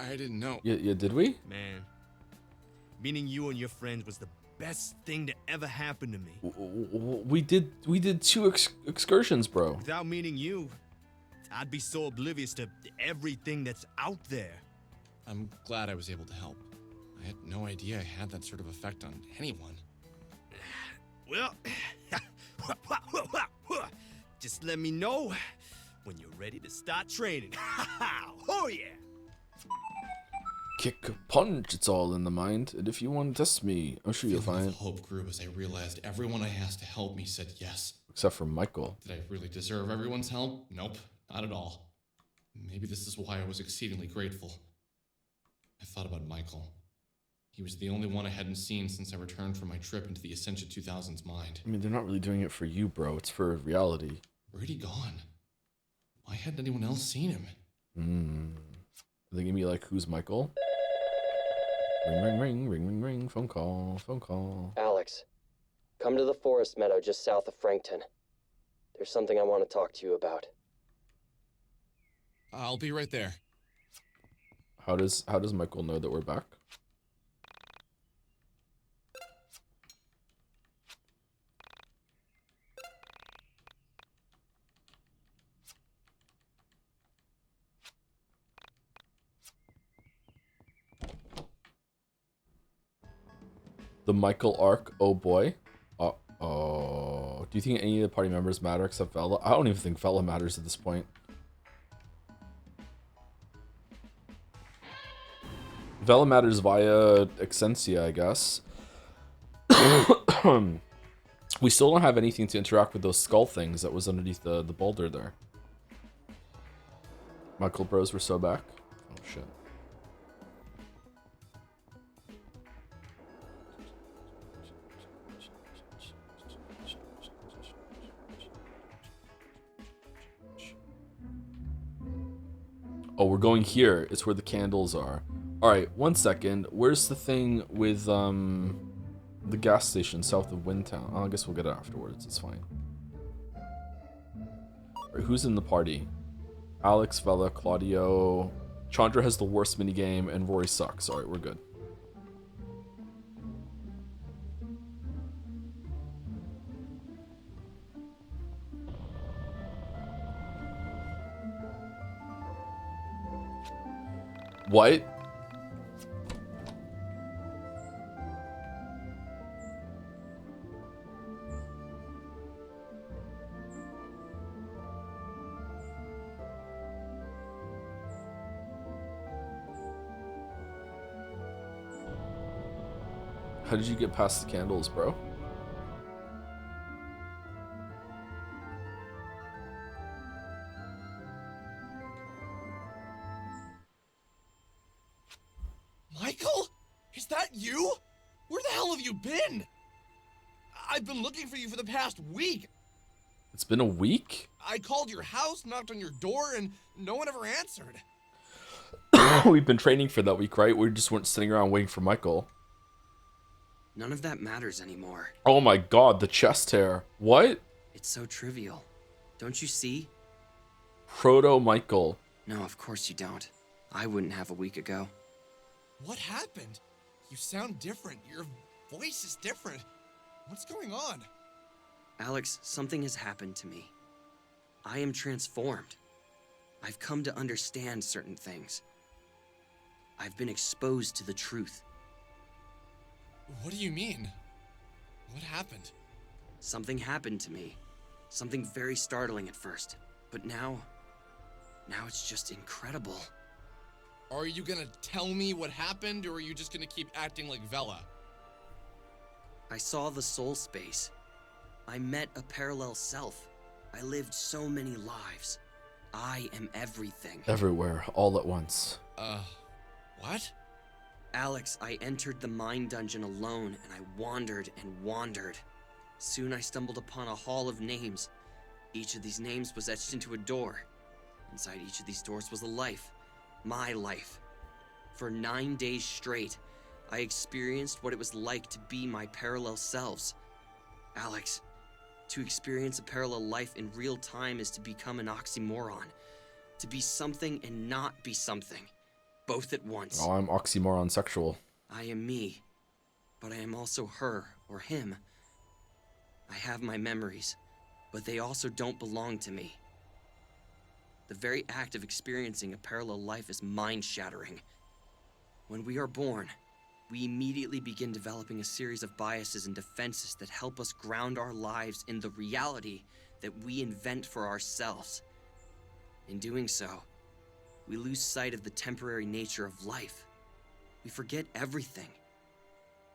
I didn't know. Yeah, did we? Man, meeting you and your friends was the best thing to ever happen to me. We did 2 excursions, bro. Without meeting you, I'd be so oblivious to everything that's out there. I'm glad I was able to help. I had no idea I had that sort of effect on anyone. Well, just let me know when you're ready to start training. Oh yeah! Kick, punch, it's all in the mind. And if you want to test me, I'm sure you'll find. Hope grew as I realized everyone I asked to help me said yes. Except for Michael. Did I really deserve everyone's help? Nope, not at all. Maybe this is why I was exceedingly grateful. I thought about Michael. He was the only one I hadn't seen since I returned from my trip into the Ascension 2000's mind. I mean, they're not really doing it for you, bro. It's for reality. Where'd he gone? Why hadn't anyone else seen him? Are they gonna be like, who's Michael? Ring, ring, ring, ring, ring, ring. Phone call, phone call. Alex, come to the forest meadow just south of Frankton. There's something I want to talk to you about. I'll be right there. How does Michael know that we're back? The Michael arc, oh boy. Oh, do you think any of the party members matter except Vela? I don't even think Vela matters at this point. Vela matters via Excensia, I guess. We still don't have anything to interact with those skull things that was underneath the boulder there. Michael bros were so back. Oh shit. Oh, we're going here. It's where the candles are. Alright, 1 second. Where's the thing with the gas station south of Windtown? Oh, I guess we'll get it afterwards. It's fine. Alright, who's in the party? Alex, Vela, Claudio. Chandra has the worst minigame, and Rory sucks. Alright, we're good. What? How did you get past the candles, bro? Michael? Is that you? Where the hell have you been? I've been looking for you for the past week. It's been a week? I called your house, knocked on your door, and no one ever answered. We've been training for that week, right? We just weren't sitting around waiting for Michael. None of that matters anymore. Oh my god, the chest hair. What? It's so trivial. Don't you see? Proto Michael. No, of course you don't. I wouldn't have a week ago. What happened? You sound different. Your voice is different. What's going on? Alex, something has happened to me. I am transformed. I've come to understand certain things. I've been exposed to the truth. What do you mean? What happened? Something happened to me. Something very startling at first. But now it's just incredible. Are you gonna tell me what happened, or are you just gonna keep acting like Vela? I saw the soul space. I met a parallel self. I lived so many lives. I am everything. Everywhere, all at once. What? Alex, I entered the mind dungeon alone, and I wandered and wandered. Soon I stumbled upon a hall of names. Each of these names was etched into a door. Inside each of these doors was a life. My life. For 9 days straight, I experienced what it was like to be my parallel selves. Alex, to experience a parallel life in real time is to become an oxymoron. To be something and not be something. Both at once. Oh, I'm oxymoron sexual. I am me, but I am also her or him. I have my memories, but they also don't belong to me. The very act of experiencing a parallel life is mind-shattering. When we are born, we immediately begin developing a series of biases and defenses that help us ground our lives in the reality that we invent for ourselves. In doing so, we lose sight of the temporary nature of life. We forget everything.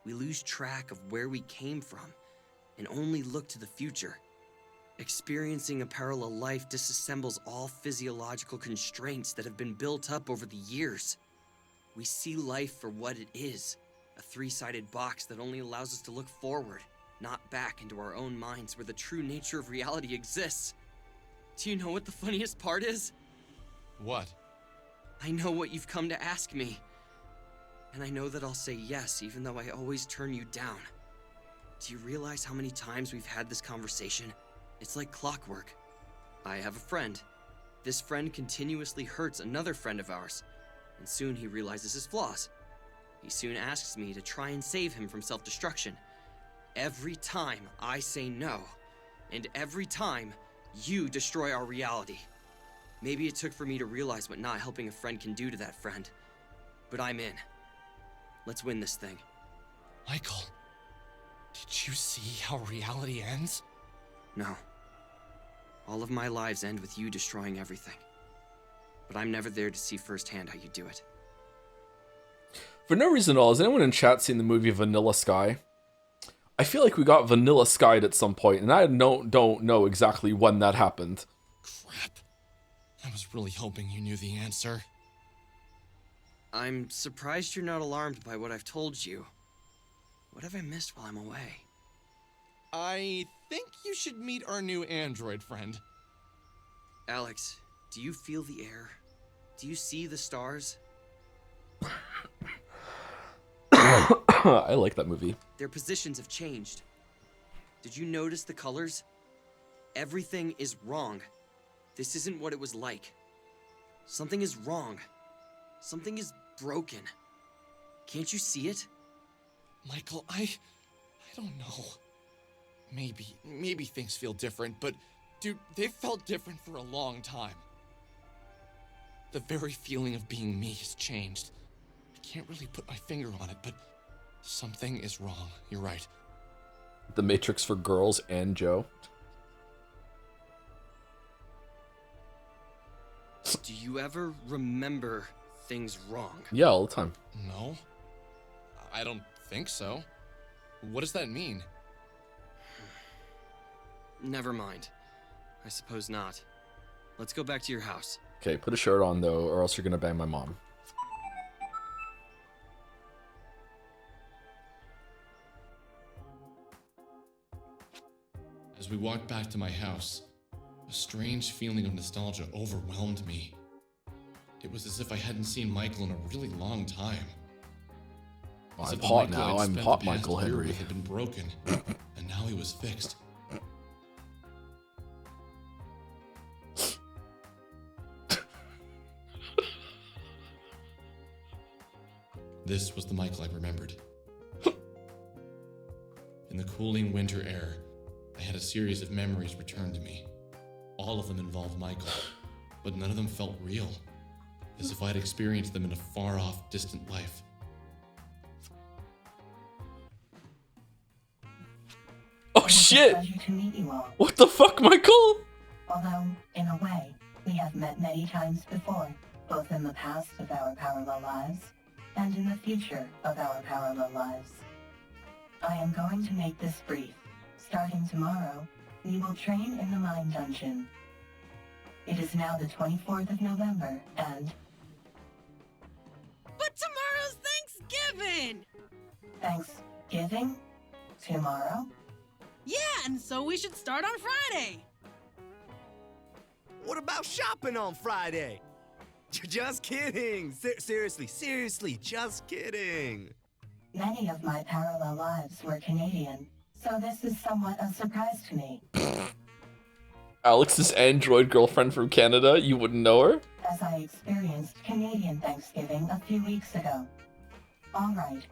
We lose track of where we came from and only look to the future. Experiencing a parallel life disassembles all physiological constraints that have been built up over the years. We see life for what it is, a three-sided box that only allows us to look forward, not back into our own minds where the true nature of reality exists. Do you know what the funniest part is? What? I know what you've come to ask me. And I know that I'll say yes, even though I always turn you down. Do you realize how many times we've had this conversation? It's like clockwork. I have a friend. This friend continuously hurts another friend of ours, and soon he realizes his flaws. He soon asks me to try and save him from self-destruction. Every time I say no, and every time you destroy our reality. Maybe it took for me to realize what not helping a friend can do to that friend, but I'm in. Let's win this thing. Michael, did you see how reality ends? No. All of my lives end with you destroying everything. But I'm never there to see firsthand how you do it. For no reason at all, has anyone in chat seen the movie Vanilla Sky? I feel like we got Vanilla Skied at some point, and I don't know exactly when that happened. Crap. I was really hoping you knew the answer. I'm surprised you're not alarmed by what I've told you. What have I missed while I'm away? I think you should meet our new android friend. Alex, do you feel the air? Do you see the stars? I like that movie. Their positions have changed. Did you notice the colors? Everything is wrong. This isn't what it was like. Something is wrong. Something is broken. Can't you see it? Michael, I don't know. Maybe things feel different, but dude, they've felt different for a long time. The very feeling of being me has changed. I can't really put my finger on it, but something is wrong. You're right. The Matrix for girls and Joe. Do you ever remember things wrong? Yeah, all the time. No, I don't think so. What does that mean? Never mind. I suppose not. Let's go back to your house. Okay, put a shirt on though, or else you're gonna bang my mom. As we walked back to my house, a strange feeling of nostalgia overwhelmed me. It was as if I hadn't seen Michael in a really long time. Well, As I'm if the hot Michael now. I'd I'm spent hot the past Michael year Henry. with had been broken, and now he was fixed. This was the Michael I remembered. In the cooling winter air, I had a series of memories return to me. All of them involved Michael, but none of them felt real, as if I'd experienced them in a far-off, distant life. Oh shit! Pleasure to meet you all. What the fuck, Michael? Although, in a way, we have met many times before, both in the past of our parallel lives, and in the future of our parallel lives. I am going to make this brief. Starting tomorrow, we will train in the Mine Dungeon. It is now the 24th of November, and... But tomorrow's Thanksgiving! Thanksgiving? Tomorrow? Yeah, and so we should start on Friday. What about shopping on Friday? Just kidding. Seriously, just kidding. Many of my parallel lives were Canadian, so this is somewhat a surprise to me. Alex's android girlfriend from Canada? You wouldn't know her? As I experienced Canadian Thanksgiving a few weeks ago. Alright.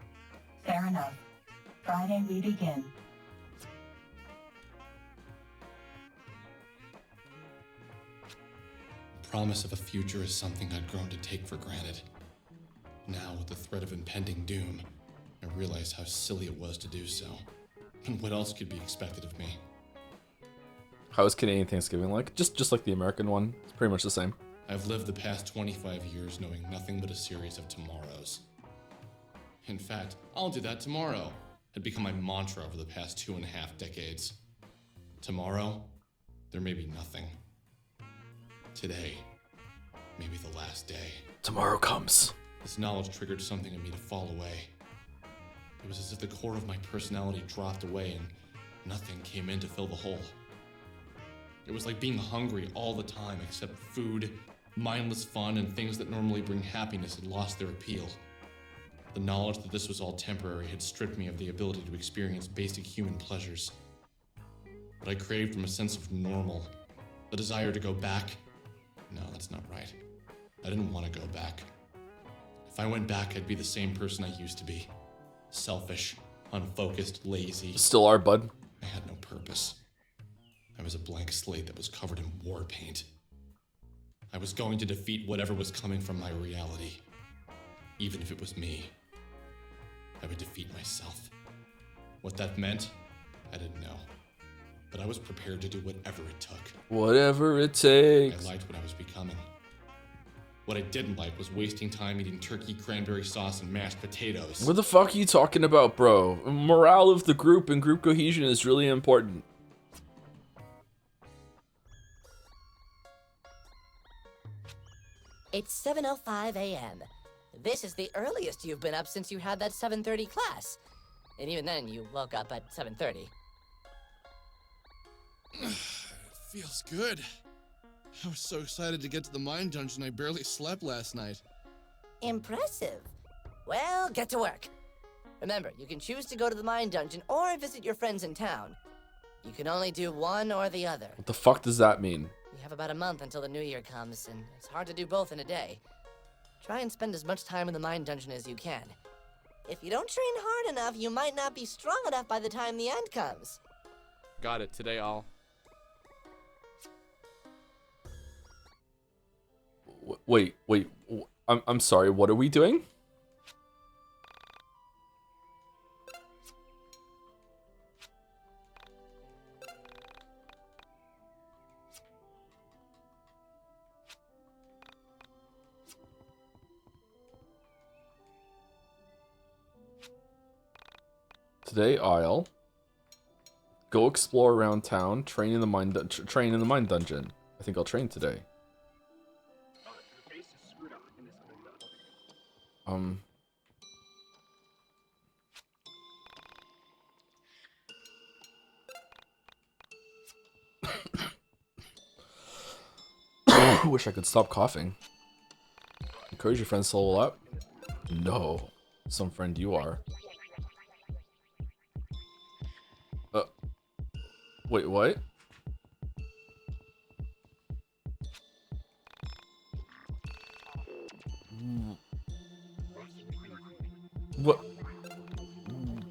Fair enough. Friday we begin. The promise of a future is something I'd grown to take for granted. Now, with the threat of impending doom, I realize how silly it was to do so. And what else could be expected of me? How is Canadian Thanksgiving like? Just like the American one. It's pretty much the same. I've lived the past 25 years knowing nothing but a series of tomorrows. In fact, I'll do that tomorrow. Had become my mantra over the past 2.5 decades. Tomorrow, there may be nothing. Today, maybe the last day. Tomorrow comes. This knowledge triggered something in me to fall away. It was as if the core of my personality dropped away and nothing came in to fill the hole. It was like being hungry all the time, except food, mindless fun, and things that normally bring happiness had lost their appeal. The knowledge that this was all temporary had stripped me of the ability to experience basic human pleasures. What I craved from a sense of normal, the desire to go back. No, that's not right. I didn't want to go back. If I went back, I'd be the same person I used to be. Selfish, unfocused, lazy. Still are, bud. I had no purpose. I was a blank slate that was covered in war paint. I was going to defeat whatever was coming from my reality. Even if it was me. I would defeat myself. What that meant, I didn't know. But I was prepared to do whatever it took. Whatever it takes. I liked what I was becoming. What I didn't like was wasting time eating turkey, cranberry sauce, and mashed potatoes. What the fuck are you talking about, bro? Morale of the group and group cohesion is really important. It's 7:05 a.m. This is the earliest you've been up since you had that 7:30 class. And even then, you woke up at 7:30. It feels good. I was so excited to get to the mine dungeon I barely slept last night. Impressive. Well, get to work. Remember, you can choose to go to the mine dungeon or visit your friends in town. You can only do one or the other. What the fuck does that mean? We have about a month until the new year comes, and it's hard to do both in a day. Try and spend as much time in the mine dungeon as you can. If you don't train hard enough, you might not be strong enough by the time the end comes. Got it. Today I'll... Wait. I'm sorry. What are we doing? Today I'll go explore around town, train in the mine dungeon. I think I'll train today. Your face is screwed up in this window. I wish I could stop coughing. Encourage your friends to level up? No. Some friend you are. Wait, what?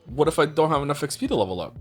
What if I don't have enough XP to level up?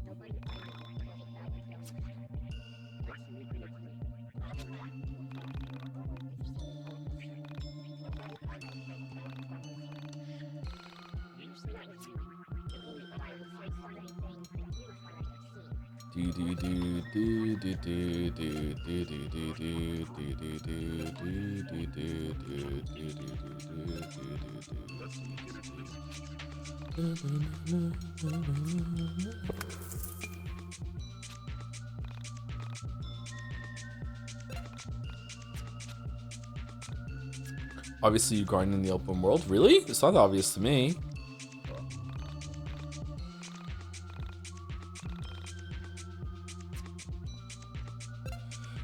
Obviously you grind in the open world. Really? It's not obvious to me.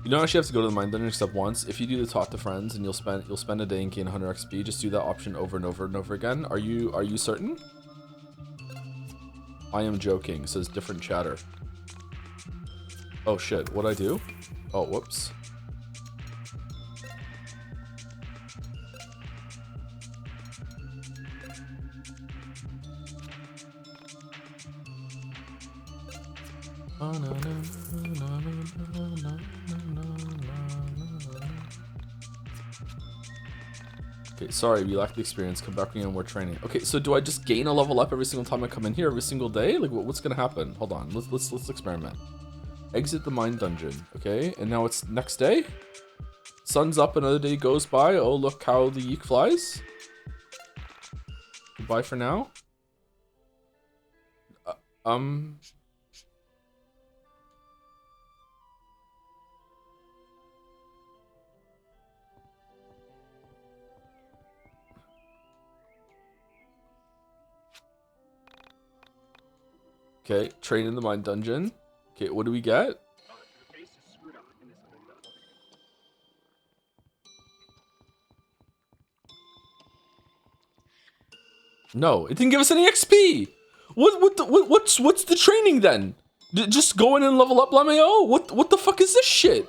You don't actually have to go to the mine dungeon except once. If you do the talk to friends and you'll spend a day and gain 100 XP, just do that option over and over and over again. Are you certain? I am joking, says different chatter. Oh shit, what'd I do? Oh, whoops. Okay, sorry, we lack the experience. Come back when you have more training. Okay, so do I just gain a level up every single time I come in here every single day? Like, what's gonna happen? Hold on, let's experiment. Exit the mine dungeon. Okay, and now it's next day. Sun's up, another day goes by. Oh, look how the YIIK flies. Goodbye for now. Okay, train in the mine dungeon. Okay, what do we get? Your face is screwed up in this window. No, it didn't give us any XP. What's the training then? Just go in and level up, Lameo? What the fuck is this shit?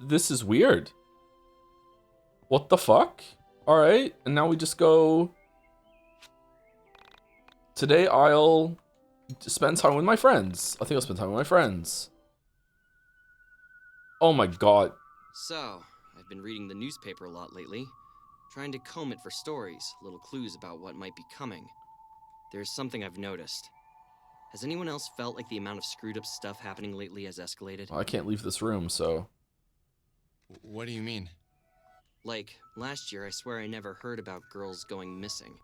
This is weird. What the fuck? Alright, and now we just go... Today I'll spend time with my friends. I think I'll spend time with my friends. Oh my god. So, I've been reading the newspaper a lot lately, trying to comb it for stories, little clues about what might be coming. There's something I've noticed. Has anyone else felt like the amount of screwed up stuff happening lately has escalated? I can't leave this room, so... What do you mean? Like, last year I swear I never heard about girls going missing,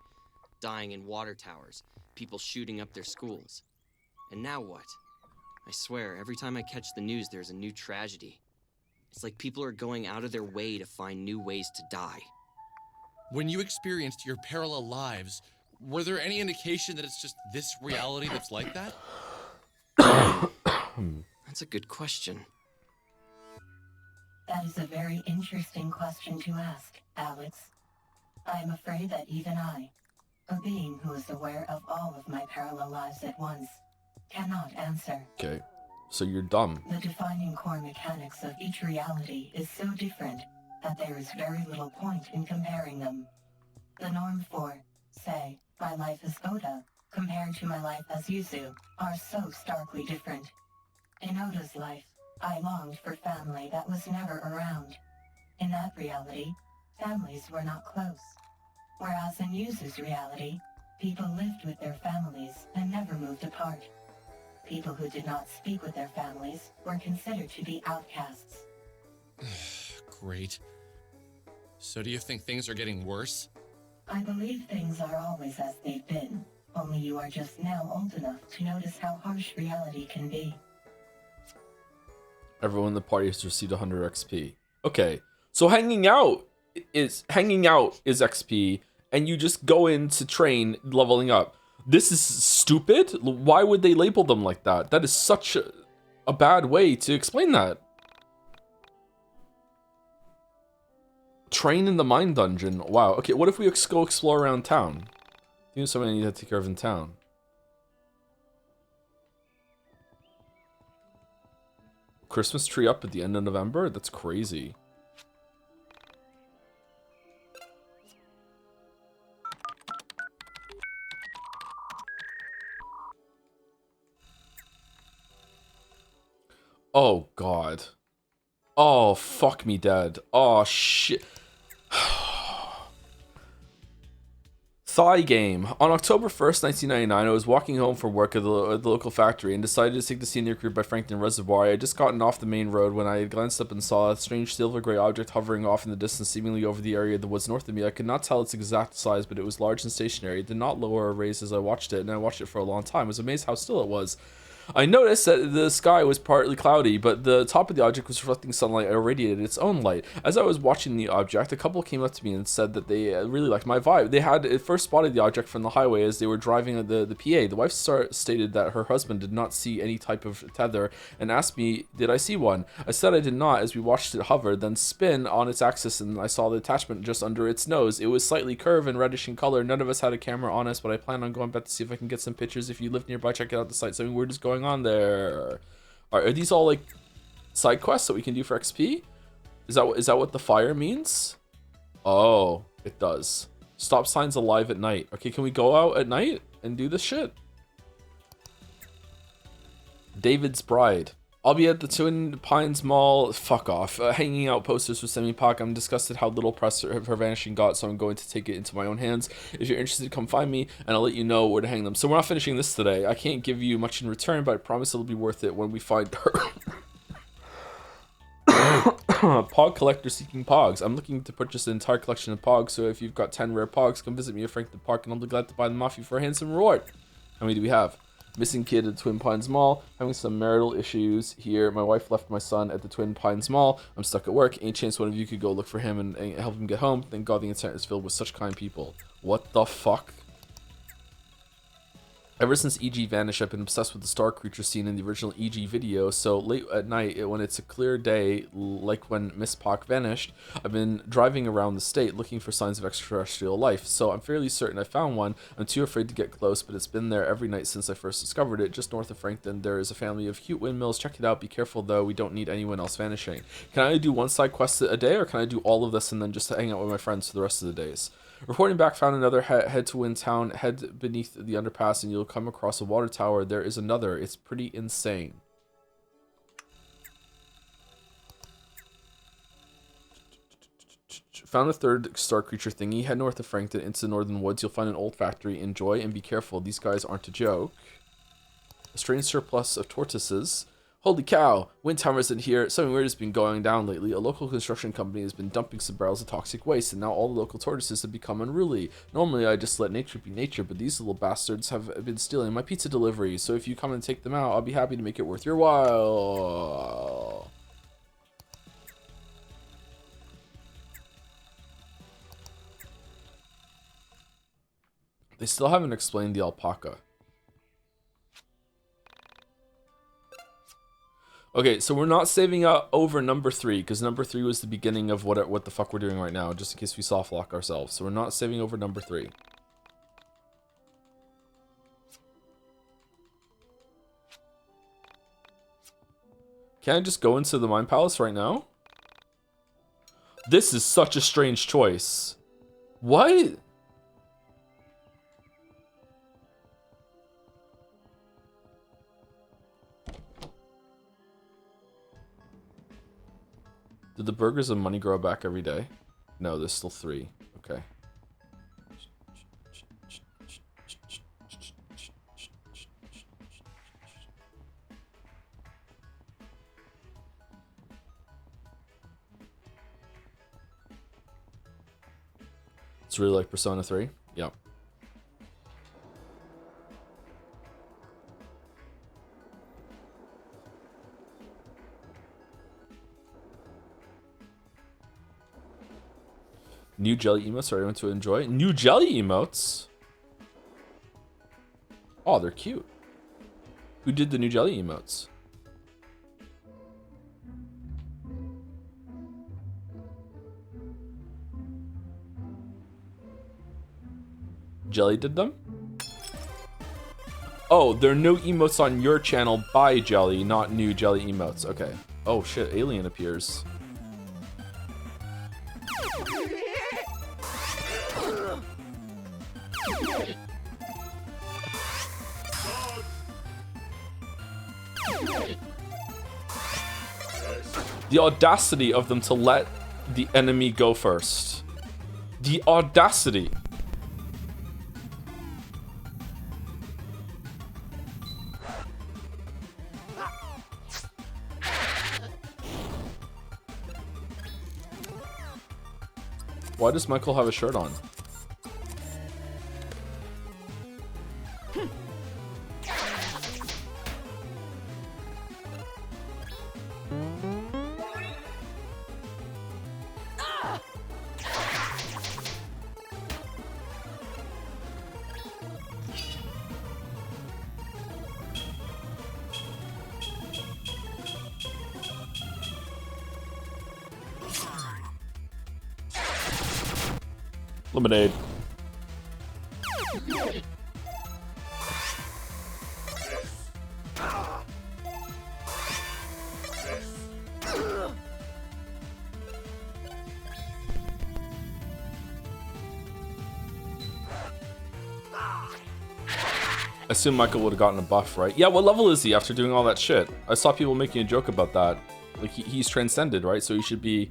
dying in water towers, people shooting up their schools. And now what? I swear, every time I catch the news there's a new tragedy. It's like people are going out of their way to find new ways to die. When you experienced your parallel lives, were there any indication that it's just this reality that's like that? That's a good question. That is a very interesting question to ask, Alex. I am afraid that even I, a being who is aware of all of my parallel lives at once, cannot answer. Okay, so you're dumb. The defining core mechanics of each reality is so different that there is very little point in comparing them. The norm for, say, my life as Oda, compared to my life as Yuzu, are so starkly different. In Oda's life, I longed for family that was never around. In that reality, families were not close. Whereas in Yuzu's reality, people lived with their families and never moved apart. People who did not speak with their families were considered to be outcasts. Great. So do you think things are getting worse? I believe things are always as they've been, only you are just now old enough to notice how harsh reality can be. Everyone in the party has received 100 XP. Okay, so hanging out is XP, and you just go in to train leveling up. This is stupid. Why would they label them like that? That is such a bad way to explain that. Train in the mine dungeon. Wow. Okay, what if we go explore around town? I think there's something I need to take care of in town. Christmas tree up at the end of November? That's crazy. Oh, God. Oh, fuck me, Dad. Oh, shit. Thigh game. On October 1st, 1999, I was walking home from work at the local factory and decided to take the scenic route by Frankton Reservoir. I had just gotten off the main road when I had glanced up and saw a strange silver gray object hovering off in the distance, seemingly over the area of the woods north of me. I could not tell its exact size, but it was large and stationary. It did not lower or raise as I watched it, and I watched it for a long time. I was amazed how still it was. I noticed that the sky was partly cloudy, but the top of the object was reflecting sunlight and irradiated its own light. As I was watching the object, a couple came up to me and said that they really liked my vibe. They had at first spotted the object from the highway as they were driving the PA. The wife stated that her husband did not see any type of tether and asked me, did I see one? I said I did not as we watched it hover, then spin on its axis, and I saw the attachment just under its nose. It was slightly curved and reddish in color. None of us had a camera on us, but I plan on going back to see if I can get some pictures. If you live nearby, check out the site. Something weird is going on there. Are these all like side quests that we can do for XP? Is that what the fire means? Oh, it does. Stop signs alive at night. Okay, can we go out at night and do this shit? David's Bride. I'll be at the Twin Pines Mall. Fuck off. Hanging out posters for Semi-Pac. I'm disgusted how little press her vanishing got, so I'm going to take it into my own hands. If you're interested, come find me, and I'll let you know where to hang them. So we're not finishing this today. I can't give you much in return, but I promise it'll be worth it when we find her. Pog collector seeking Pogs. I'm looking to purchase an entire collection of Pogs, so if you've got 10 rare Pogs, come visit me at Frankton Park, and I'll be glad to buy them off you for a handsome reward. How many do we have? Missing kid at Twin Pines Mall. Having some marital issues here. My wife left my son at the Twin Pines Mall. I'm stuck at work. Any chance one of you could go look for him and help him get home? Thank God the internet is filled with such kind people. What the fuck? Ever since EG vanished, I've been obsessed with the star creature seen in the original EG video, so late at night, when it's a clear day, like when Miss Pac vanished, I've been driving around the state looking for signs of extraterrestrial life, so I'm fairly certain I found one. I'm too afraid to get close, but it's been there every night since I first discovered it. Just north of Frankton, there is a family of cute windmills. Check it out. Be careful, though. We don't need anyone else vanishing. Can I do one side quest a day, or can I do all of this and then just hang out with my friends for the rest of the days? Reporting back, found another head to Wind Town. Head beneath the underpass and you'll come across a water tower. There is another. It's pretty insane. Found a third star creature thingy. Head north of Frankton into the northern woods. You'll find an old factory. Enjoy and be careful. These guys aren't a joke. A strange surplus of tortoises. Holy cow, Wind Tower isn't here. Something weird has been going down lately. A local construction company has been dumping some barrels of toxic waste, and now all the local tortoises have become unruly. Normally, I just let nature be nature, but these little bastards have been stealing my pizza delivery, so if you come and take them out, I'll be happy to make it worth your while. They still haven't explained the alpaca. Okay, so we're not saving up over number 3, because number 3 was the beginning of what the fuck we're doing right now, just in case we soft lock ourselves. So we're not saving over number 3. Can I just go into the Mind Palace right now? This is such a strange choice. What? Did the burgers and money grow back every day? No, there's still 3. Okay. It's really like Persona 3? Yep. New jelly emotes are anyone to enjoy? New jelly emotes? Oh, they're cute. Who did the new jelly emotes? Jelly did them? Oh, there are no emotes on your channel by Jelly, not new Jelly emotes. Okay. Oh shit, Alien appears. The audacity of them to let the enemy go first. The audacity. Why does Michael have a shirt on? Lemonade. I assume Michael would have gotten a buff, right? Yeah, what level is he after doing all that shit? I saw people making a joke about that. Like, he's transcended, right? So he should be,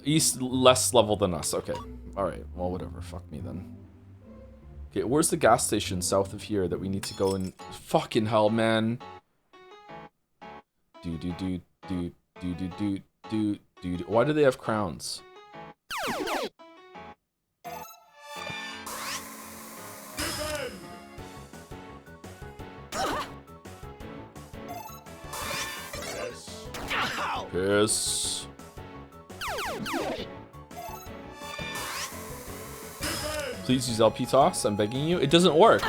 he's less level than us. Okay. Alright, well, whatever. Fuck me, then. Okay, where's the gas station south of here that we need to go in? Fucking hell, man. Why do they have crowns? Piss. Please use LP toss, I'm begging you. It doesn't work.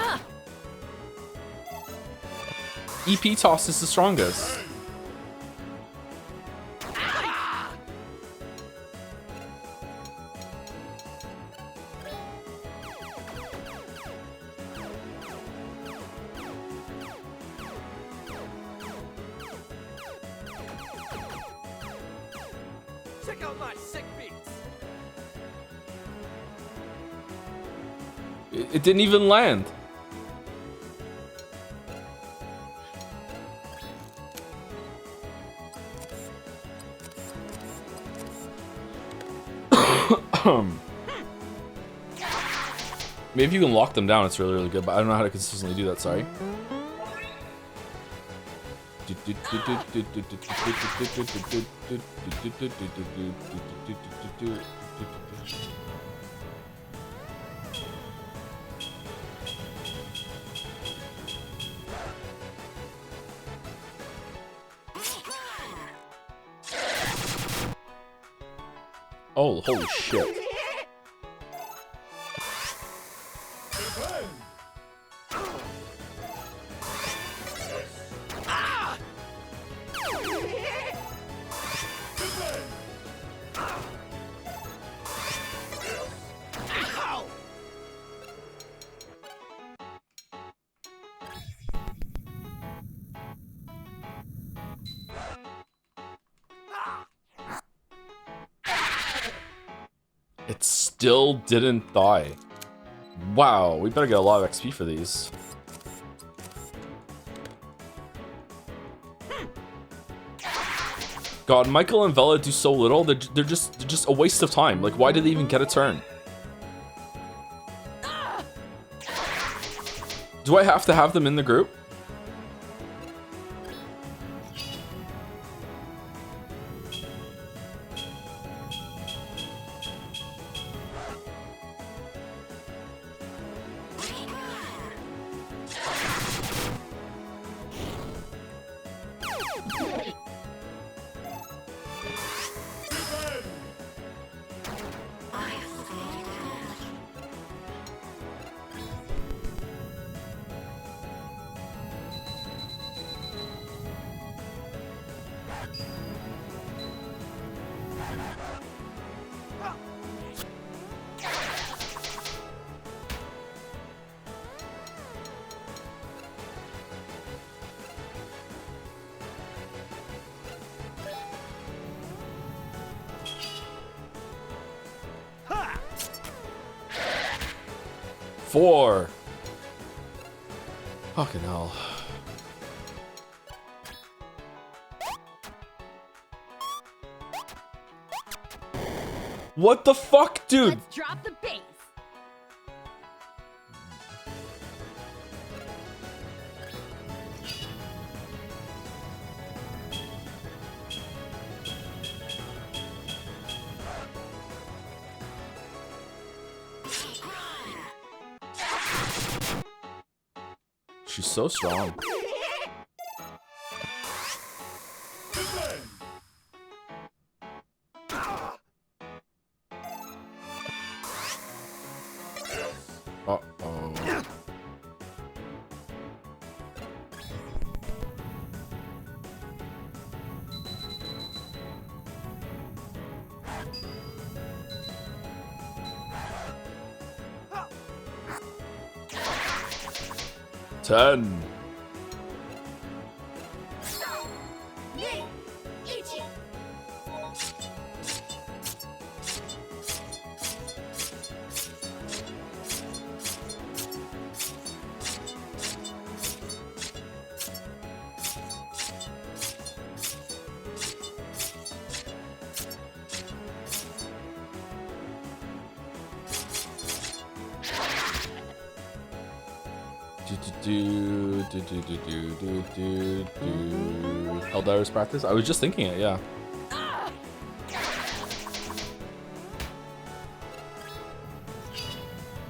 EP toss is the strongest. Check out my sick beats. It didn't even land. Maybe if you can lock them down, it's really, really good, but I don't know how to consistently do that, sorry. Oh, holy shit. still didn't die. Wow, we better get a lot of XP for these. God, Michael and Vela do so little. They're just a waste of time. Like, why did they even get a turn? Do I have to have them in the group? Four. Fucking hell. What the fuck, dude? Let's drop the bass. She's so strong. Uh-oh. Ten. Eldarius practice? I was just thinking it, yeah.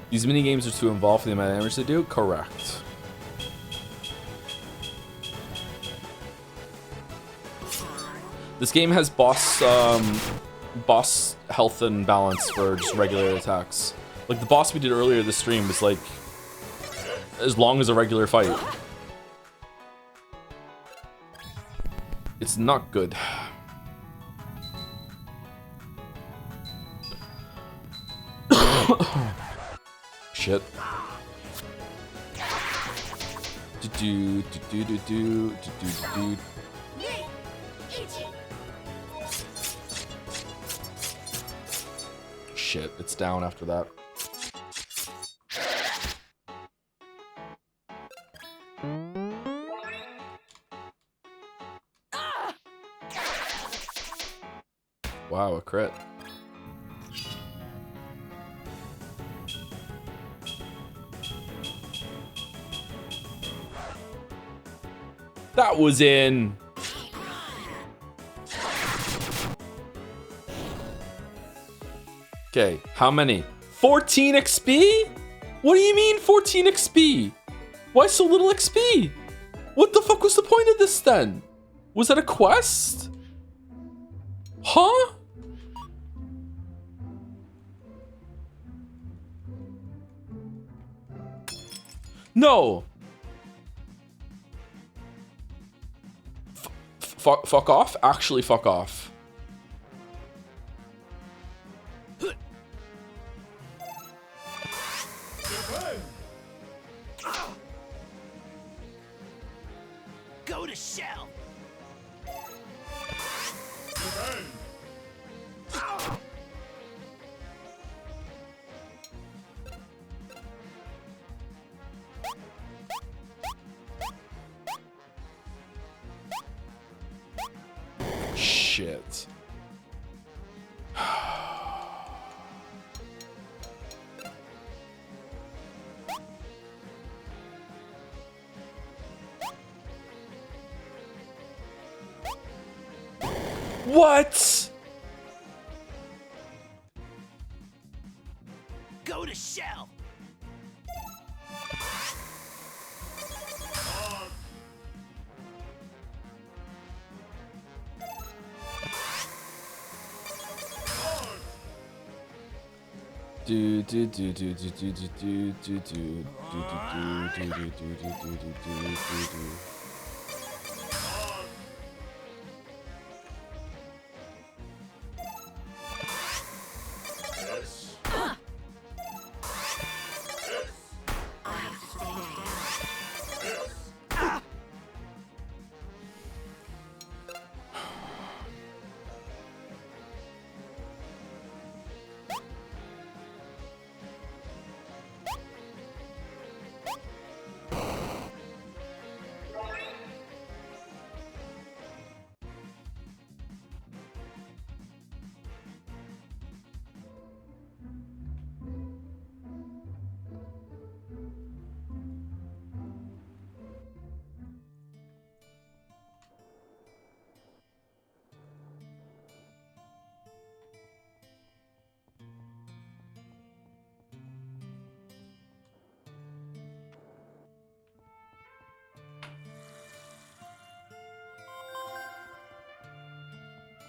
These mini games are too involved for the amount of damage they do? Correct. This game has boss health and balance for just regular attacks. Like the boss we did earlier this stream was like as long as a regular fight. It's not good. Shit. Shit, it's down after that. Wow, a crit. That was in. Okay, how many? 14 XP? What do you mean 14 XP? Why so little XP? What the fuck was the point of this then? Was that a quest? Huh? No. Fuck off? Actually, fuck off. Go to shell. shit. What? Go to shell. Do do do do do do do do do do do do do do do do do do.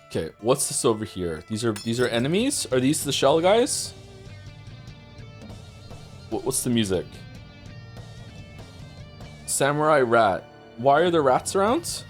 Okay, what's this over here? These are enemies? Are these the shell guys? What's the music? Samurai rat. Why are there rats around?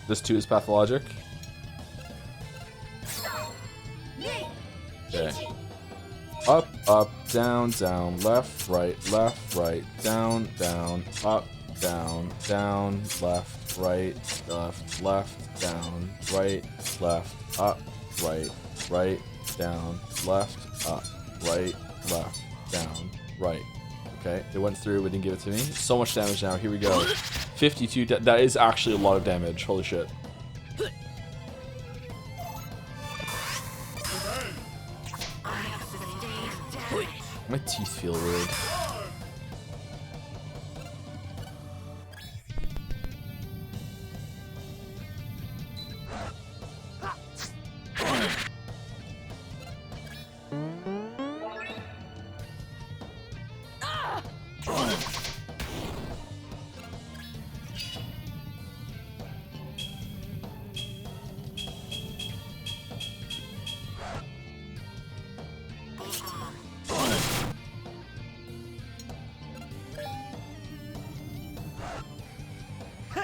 This too is pathologic. Okay. Up, up, down, down, left, right, down, down, up, down, down, left, right, down, right, left, up, right, down, left, up, right, left, down, right. Okay, it went through, but didn't give it to me. So much damage now, here we go. 52, that is actually a lot of damage, holy shit. My teeth feel weird.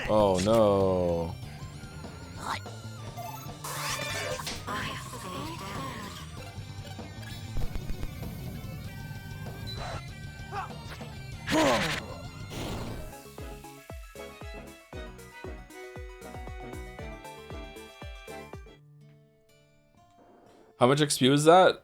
Oh no. How much XP was that?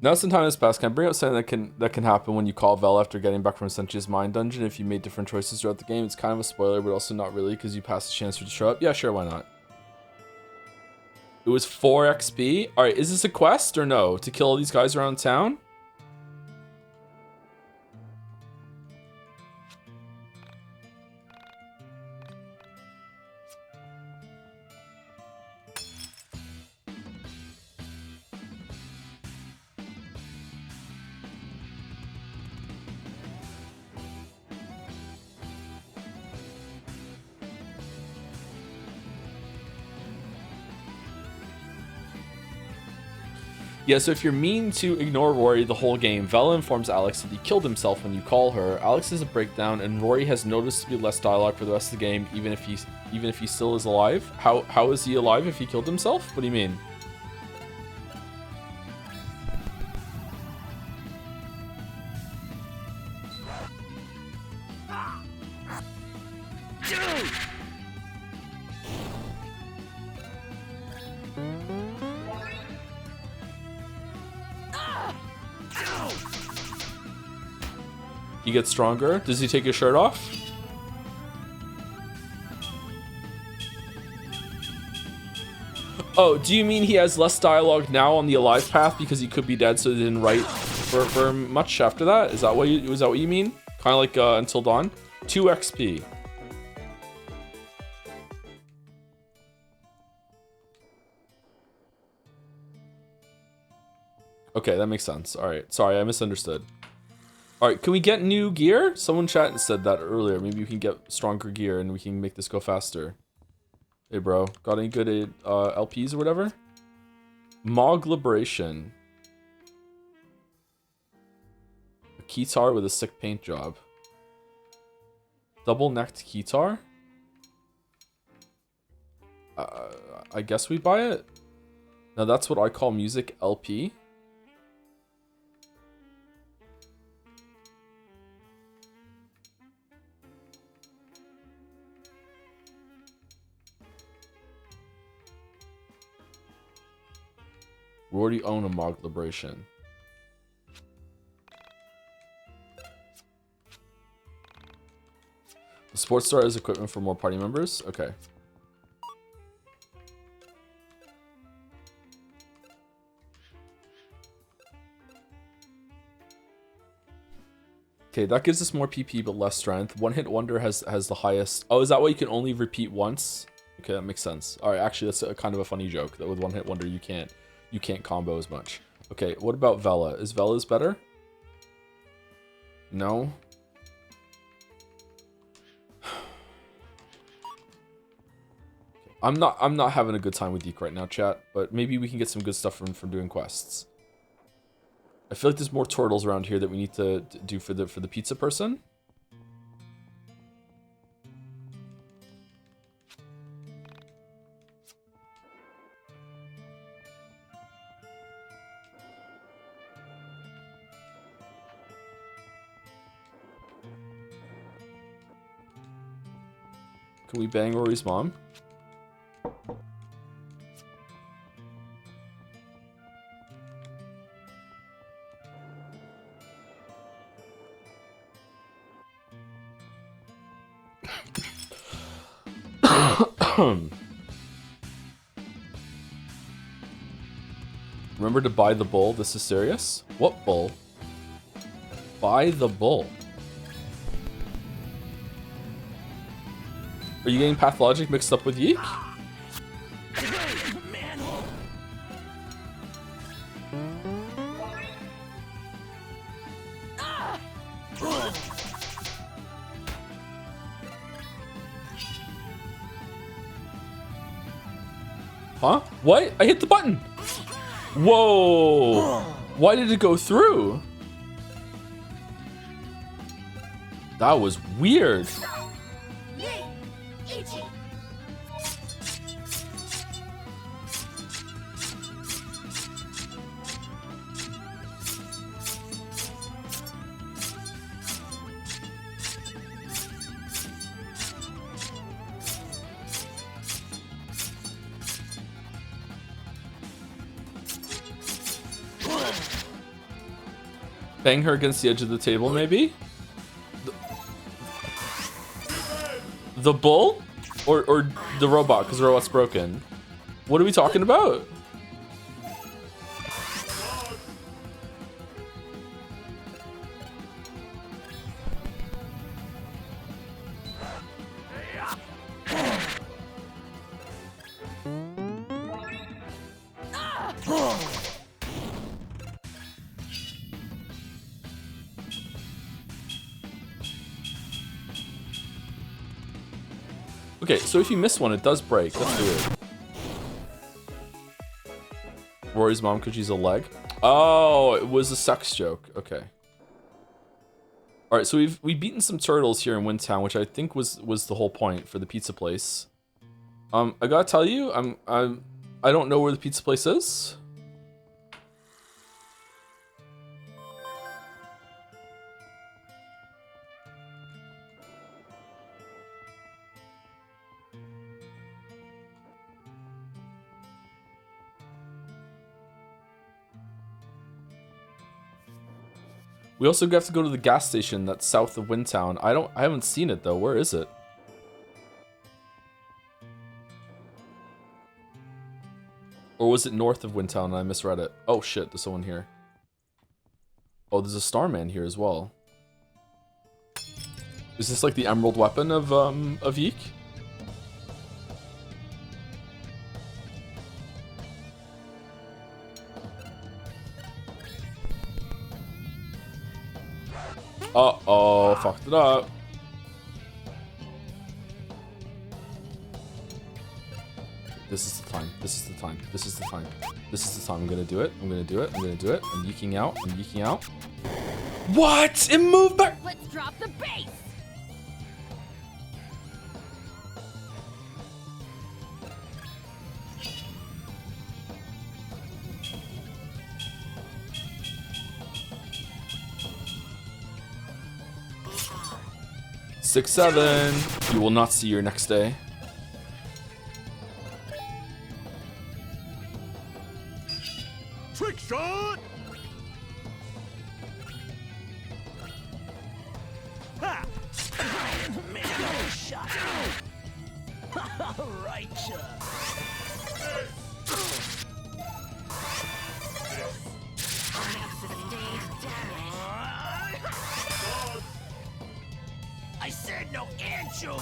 Now some time has passed. Can I bring up something that can happen when you call Vel after getting back from Sentia's mine dungeon if you made different choices throughout the game? It's kind of a spoiler, but also not really because you passed the chance for it to show up. Yeah, sure, why not? It was 4 XP. Alright, is this a quest or no? To kill all these guys around town? Yeah, so if you're mean to ignore Rory the whole game, Vela informs Alex that he killed himself when you call her. Alex is a breakdown, and Rory has noticeably less dialogue for the rest of the game, even if he still is alive. How is he alive if he killed himself? What do you mean? He gets stronger. Does he take his shirt off? Oh, do you mean he has less dialogue now on the alive path because he could be dead, so they didn't write for much after that? Is that what you mean? Kind of like Until Dawn? 2 XP. Okay, that makes sense. All right, sorry, I misunderstood. All right, can we get new gear? Someone chat said that earlier. Maybe we can get stronger gear and we can make this go faster. Hey, bro, got any good LPs or whatever? Mog Liberation. A keytar with a sick paint job. Double-necked keytar? I guess we buy it. Now that's what I call music LP. We already own a Mog Liberation. The Sports Star is equipment for more party members? Okay. Okay, that gives us more PP but less strength. One Hit Wonder has the highest. Oh, is that why you can only repeat once? Okay, that makes sense. All right, actually, that's kind of a funny joke that with One Hit Wonder you can't combo as much. Okay, what about Vela? Is Vela's better? No. I'm not having a good time with YIIK right now, chat. But maybe we can get some good stuff from doing quests. I feel like there's more turtles around here that we need to do for the pizza person. Can we bang Rory's mom? Remember to buy the bull. This is serious. What bull? Buy the bull. Are you getting Pathologic mixed up with YIIK? Huh? What? I hit the button! Whoa! Why did it go through? That was weird. Bang her against the edge of the table, maybe? The bull? Or the robot, because the robot's broken. What are we talking about? Okay, so if you miss one, it does break. That's weird. Rory's mom because she's a leg. Oh, it was a sex joke. Okay. All right, so we've beaten some turtles here in Windtown, which I think was the whole point for the pizza place. I gotta tell you, I don't know where the pizza place is. We also have to go to the gas station that's south of Windtown. I haven't seen it though. Where is it? Or was it north of Windtown and I misread it? Oh shit, there's someone here. Oh, there's a Starman here as well. Is this like the emerald weapon of YIIK? Uh-oh, fucked it up. This is the time. This is the time. This is the time. This is the time. I'm gonna do it. I'm gonna do it. I'm gonna do it. I'm yeeking out. I'm yeeking out. What? It moved back. Let's drop the bass. 6-7. You will not see your next day. Trick shot! Ha! Mango shot! Righteous! I said no anchovies!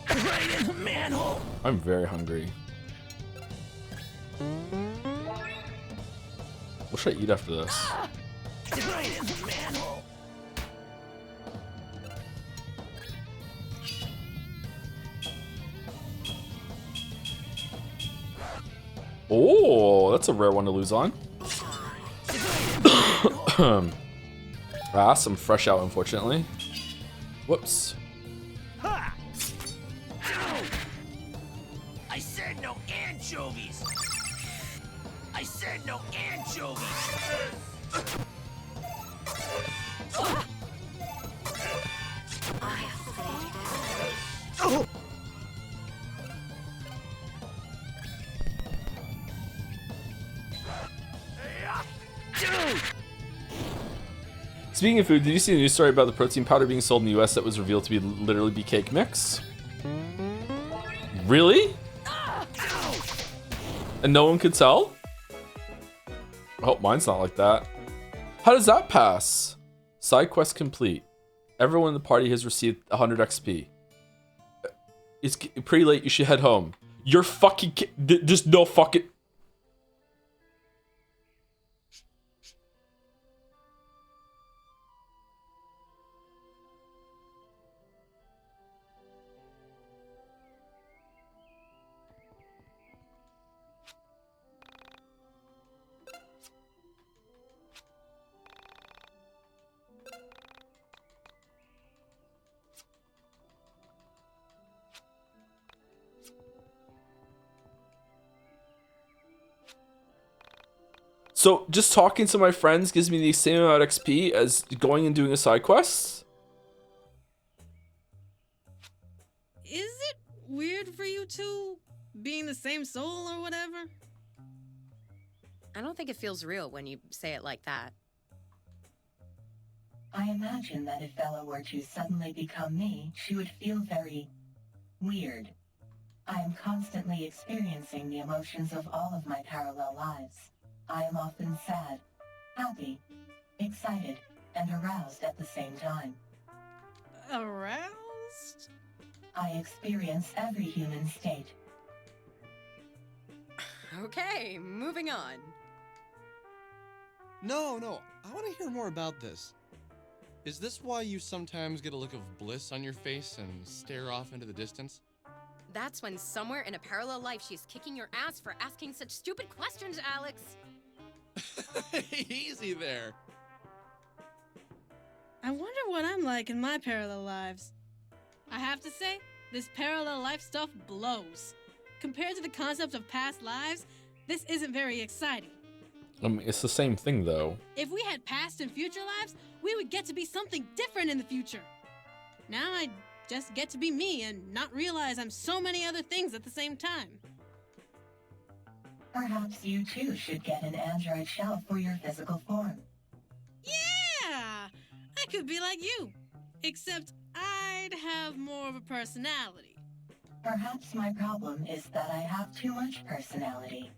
Right in the manhole! I'm very hungry. What should I eat after this? Right in the manhole! Oh, that's a rare one to lose on. Some fresh out, unfortunately. Whoops. Ha! Ow! I said no anchovies! I said no anchovies! Oh! Speaking of food, did you see the news story about the protein powder being sold in the US that was revealed to be literally be cake mix? Really? And no one could tell? I hope mine's not like that. How does that pass? Side quest complete. Everyone in the party has received 100 XP. It's pretty late, you should head home. You're fucking just no fucking... So, just talking to my friends gives me the same amount of XP as going and doing a side quest? Is it weird for you two being the same soul or whatever? I don't think it feels real when you say it like that. I imagine that if Bella were to suddenly become me, she would feel very weird. I am constantly experiencing the emotions of all of my parallel lives. I am often sad, happy, excited, and aroused at the same time. Aroused? I experience every human state. Okay, moving on. No, I want to hear more about this. Is this why you sometimes get a look of bliss on your face and stare off into the distance? That's when somewhere in a parallel life she's kicking your ass for asking such stupid questions, Alex. Easy there. I wonder what I'm like in my parallel lives. I have to say, this parallel life stuff blows. Compared to the concept of past lives, this isn't very exciting. I mean, it's the same thing, though. If we had past and future lives, we would get to be something different in the future. Now I just get to be me and not realize I'm so many other things at the same time. Perhaps you too should get an android shell for your physical form. Yeah! I could be like you. Except I'd have more of a personality. Perhaps my problem is that I have too much personality,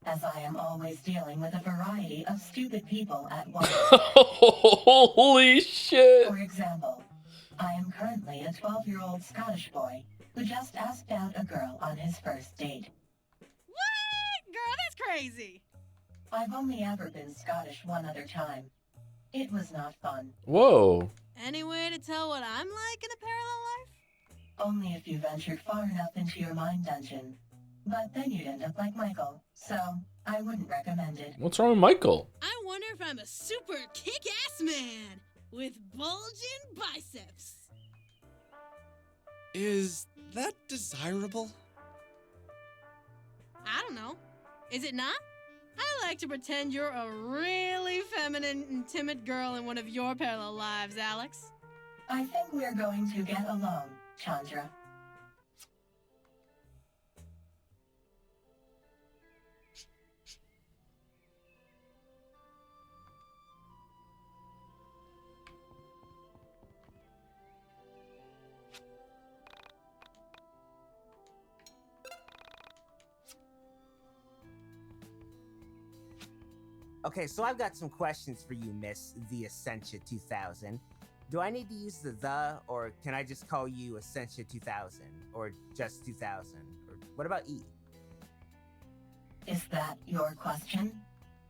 as I am always dealing with a variety of stupid people at once. Holy shit! For example, I am currently a 12-year-old Scottish boy who just asked out a girl on his first date. What? Girl, that's crazy. I've only ever been Scottish one other time. It was not fun. Whoa. Any way to tell what I'm like in a parallel life? Only if you ventured far enough into your mind dungeon. But then you'd end up like Michael, so I wouldn't recommend it. What's wrong with Michael? I wonder if I'm a super kick-ass man with bulging biceps. Is that desirable? I don't know. Is it not? I like to pretend you're a really feminine and timid girl in one of your parallel lives, Alex. I think we're going to get along, Chandra. Okay, so I've got some questions for you, Miss the Essentia 2000. Do I need to use the, or can I just call you Essentia 2000? Or just 2000? Or what about E? Is that your question?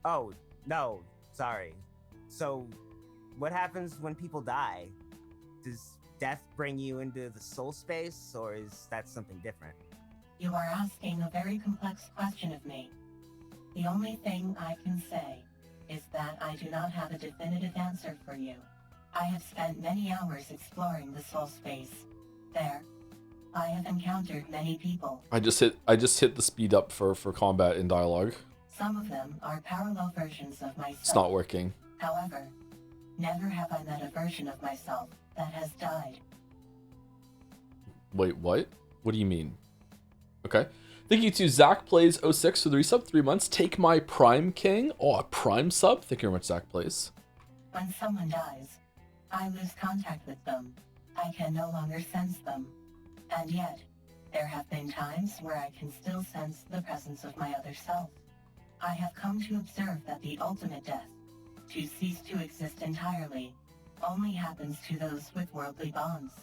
Oh, no, sorry. So, what happens when people die? Does death bring you into the soul space, or is that something different? You are asking a very complex question of me. The only thing I can say is that I do not have a definitive answer for you. I have spent many hours exploring the soul space. There, I have encountered many people. I just hit the speed up for combat in dialogue. Some of them are parallel versions of myself. It's not working. However, never have I met a version of myself that has died. Wait, what? What do you mean? Okay. Thank you to Zach Plays 06 for the resub, 3 months. Take my Prime King. Oh, a Prime sub? Thank you very much, Zach Plays. When someone dies, I lose contact with them. I can no longer sense them. And yet, there have been times where I can still sense the presence of my other self. I have come to observe that the ultimate death, to cease to exist entirely, only happens to those with worldly bonds.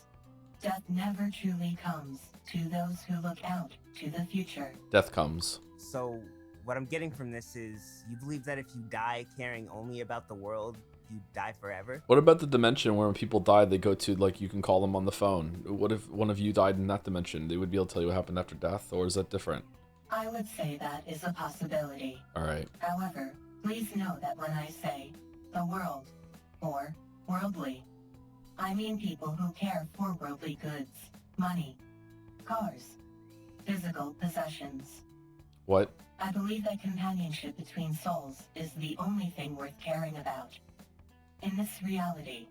Death never truly comes to those who look out to the future. Death comes. So, what I'm getting from this is, you believe that if you die caring only about the world, you die forever? What about the dimension where when people die, they go to, like, you can call them on the phone? What if one of you died in that dimension? They would be able to tell you what happened after death, or is that different? I would say that is a possibility. Alright. However, please know that when I say the world, or worldly, I mean people who care for worldly goods, money, cars, physical possessions. What? I believe that companionship between souls is the only thing worth caring about. In this reality,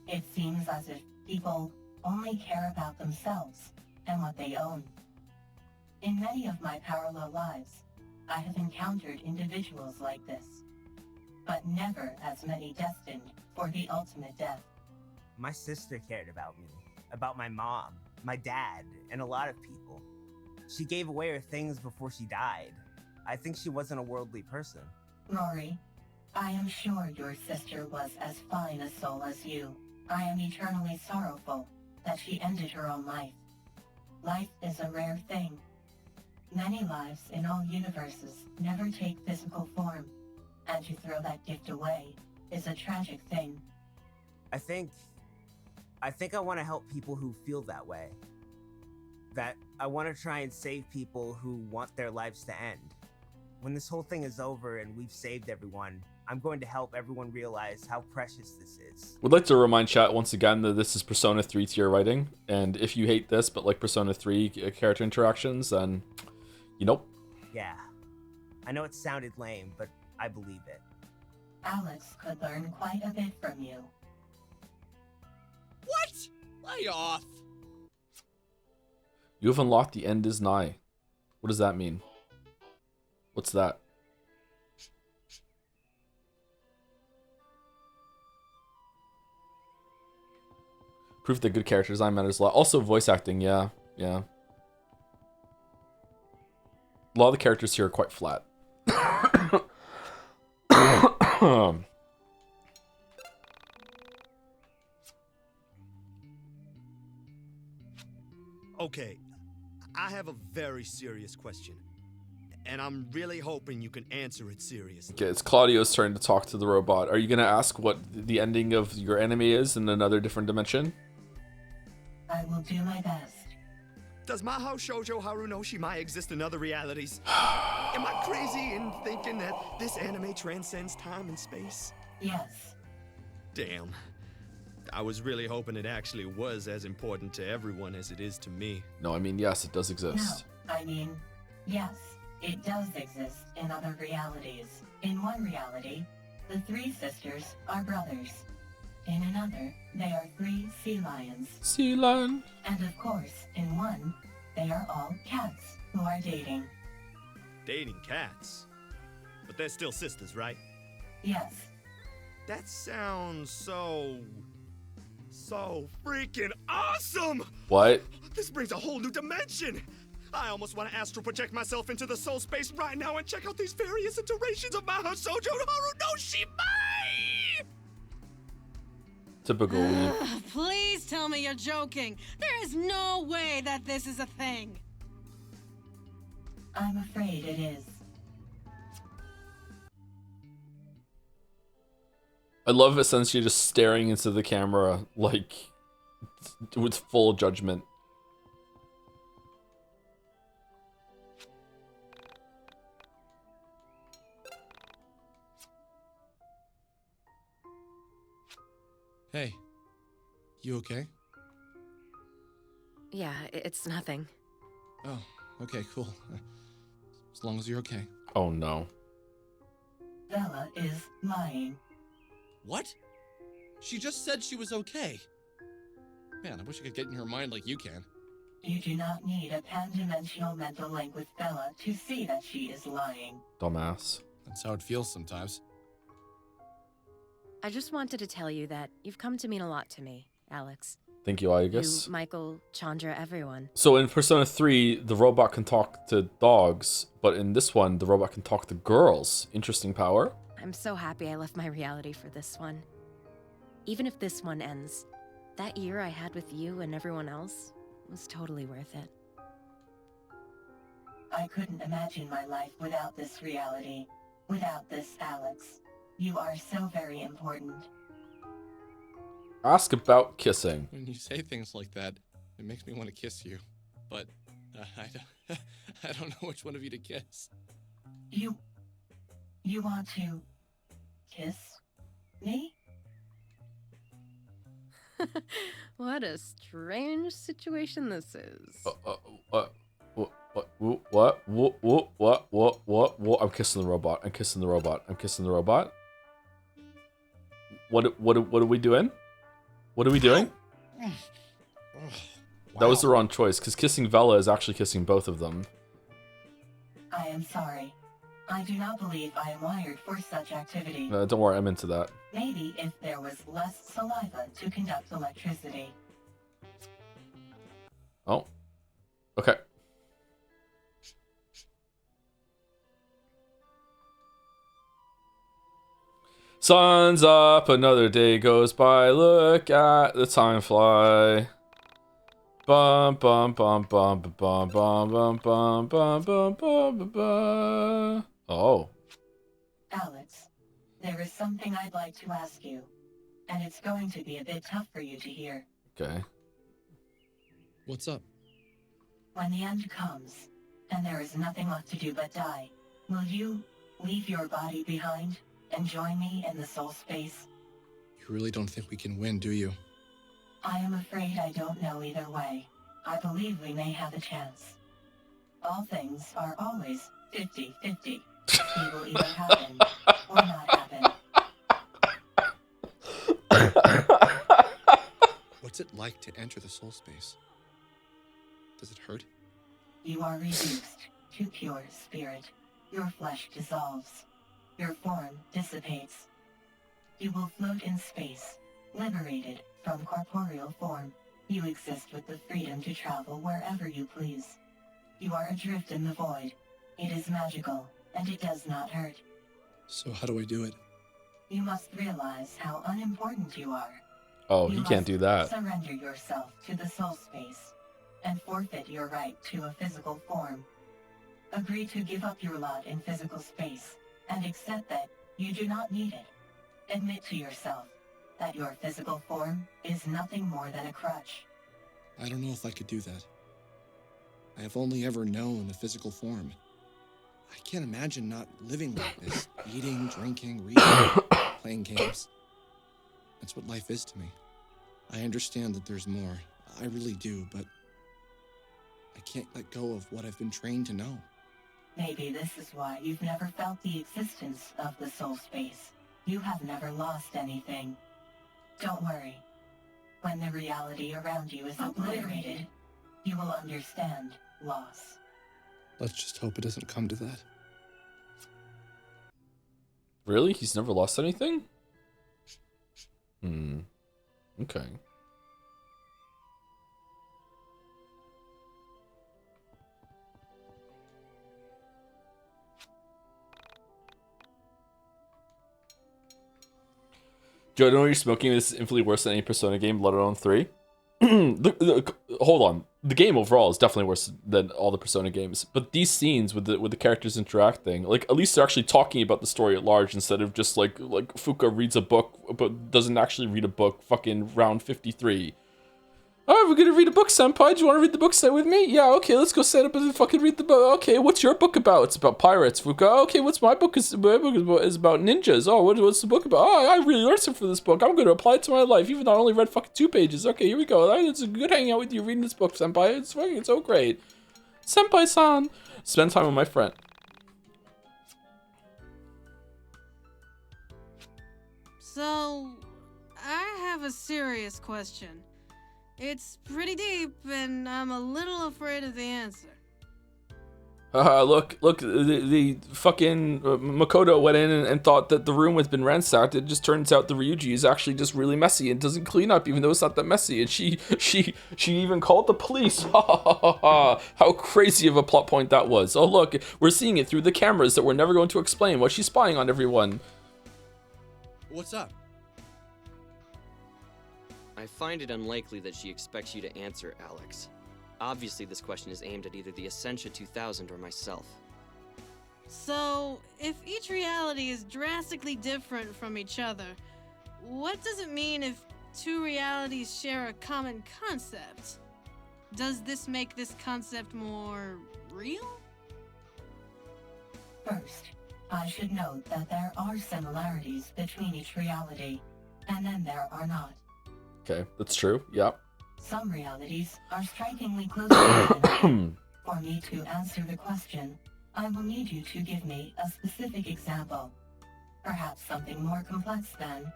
it seems as if people only care about themselves and what they own. In many of my parallel lives, I have encountered individuals like this, but never as many destined for the ultimate death. My sister cared about me, about my mom, my dad, and a lot of people. She gave away her things before she died. I think she wasn't a worldly person. Rory, I am sure your sister was as fine a soul as you. I am eternally sorrowful that she ended her own life. Life is a rare thing. Many lives in all universes never take physical form, and to throw that gift away is a tragic thing. I think I want to help people who feel that way. That I want to try and save people who want their lives to end. When this whole thing is over and we've saved everyone, I'm going to help everyone realize how precious this is. Would like to remind chat once again that this is Persona 3 tier writing, and if you hate this but like Persona 3 character interactions, then you know. Yeah. I know it sounded lame, but I believe it. Alex could learn quite a bit from you. What? Lay off. You have unlocked the end is nigh. What does that mean? What's that? Proof that good character design matters a lot. Also voice acting, yeah. A lot of the characters here are quite flat. Okay, I have a very serious question. And I'm really hoping you can answer it seriously. Okay, it's Claudio's turn to talk to the robot. Are you gonna ask what the ending of your anime is in another different dimension? I will do my best. Does Mahou Shoujo Haru no Shimai exist in other realities? Am I crazy in thinking that this anime transcends time and space? Yes. Damn. I was really hoping it actually was as important to everyone as it is to me. No, I mean, yes, it does exist. No, I mean, yes, it does exist in other realities. In one reality, the three sisters are brothers. In another, they are three sea lions. Sea lion. And of course, in one, they are all cats who are dating. Dating cats? But they're still sisters, right? Yes. That sounds so freaking awesome! What? This brings a whole new dimension! I almost want to astral project myself into the soul space right now and check out these various iterations of Mahou Shoujo Haru no Shimai! Typical weeb. Please tell me you're joking. There is no way that this is a thing. I'm afraid it is. I love essentially just staring into the camera, like, with full judgment. Hey, you okay? Yeah, it's nothing. Oh, okay, cool. As long as you're okay. Oh no. Bella is lying. What? She just said she was okay. Man, I wish I could get in her mind like you can. You do not need a pan-dimensional mental link with Bella to see that she is lying. Dumbass. That's how it feels sometimes. I just wanted to tell you that you've come to mean a lot to me, Alex. Thank you, Aegis. You, Michael, Chandra, everyone. So in Persona 3, the robot can talk to dogs, but in this one, the robot can talk to girls. Interesting power. I'm so happy I left my reality for this one. Even if this one ends, that year I had with you and everyone else was totally worth it. I couldn't imagine my life without this reality. Without this Alex. You are so very important. Ask about kissing. When you say things like that, it makes me want to kiss you. But I don't know which one of you to kiss. You want to kiss me? What a strange situation this is. What? I'm kissing the robot. I'm kissing the robot. I'm kissing the robot. What are we doing? What are we doing? That was the wrong choice, because kissing Vela is actually kissing both of them. I am sorry. I do not believe I am wired for such activity. Don't worry, I'm into that. Maybe if there was less saliva to conduct electricity. Oh. Okay. Sun's up, another day goes by, look at the time fly. Bum bum bum bum bum bum bum bum bum bum bum bum. Oh. Alex, there is something I'd like to ask you. and it's going to be a bit tough for you to hear. Okay. What's up? When the end comes, and there is nothing left to do but die, will you leave your body behind and join me in the soul space? You really don't think we can win, do you? I am afraid I don't know either way. I believe we may have a chance. All things are always 50-50. It will either happen or not happen. What's it like to enter the soul space? Does it hurt? You are reduced to pure spirit. Your flesh dissolves. Your form dissipates. You will float in space, liberated from corporeal form. You exist with the freedom to travel wherever you please. You are adrift in the void. It is magical, and it does not hurt. So how do I do it? You must realize how unimportant you are. Oh, You he can't must do that. Surrender yourself to the soul space, and forfeit your right to a physical form. Agree to give up your lot in physical space, and accept that you do not need it. Admit to yourself that your physical form is nothing more than a crutch. I don't know if I could do that. I have only ever known a physical form. I can't imagine not living like this. Eating, drinking, reading, playing games. That's what life is to me. I understand that there's more. I really do, but I can't let go of what I've been trained to know. Maybe this is why you've never felt the existence of the soul space. You have never lost anything. Don't worry. When the reality around you is obliterated, you will understand loss. Let's just hope it doesn't come to that. Really? He's never lost anything? Okay. Joe, I don't know you're smoking. This is infinitely worse than any Persona game, let alone 3. Hold on. The game overall is definitely worse than all the Persona games. But these scenes with the characters interacting, like at least they're actually talking about the story at large instead of just like Fuka reads a book but doesn't actually read a book. Fucking round 53. Oh, we're gonna read a book, senpai. Do you want to read the book set with me? Yeah, okay, let's go set up and fucking read the book. Okay, what's your book about? It's about pirates, Fuka. Okay, what's my book? My book is about ninjas. Oh, what's the book about? Oh, I really learned something from this book. I'm gonna apply it to my life, even though I only read fucking 2 pages. Okay, here we go. It's a good hanging out with you reading this book, senpai. It's fucking so great. Senpai-san. Spend time with my friend. So, I have a serious question. It's pretty deep, and I'm a little afraid of the answer. Look, the fucking Makoto went in and thought that the room has been ransacked. It just turns out the Ryuji is actually just really messy and doesn't clean up, even though it's not that messy. And she even called the police. How crazy of a plot point that was. Oh, look, we're seeing it through the cameras that we're never going to explain. Why she's spying on everyone. What's up? I find it unlikely that she expects you to answer, Alex. Obviously, this question is aimed at either the Essentia 2000 or myself. So, if each reality is drastically different from each other, what does it mean if 2 realities share a common concept? Does this make this concept more real? First, I should note that there are similarities between each reality, and then there are not. Okay, that's true. Yeah. Some realities are strikingly close to one another. For me to answer the question, I will need you to give me a specific example. Perhaps something more complex than,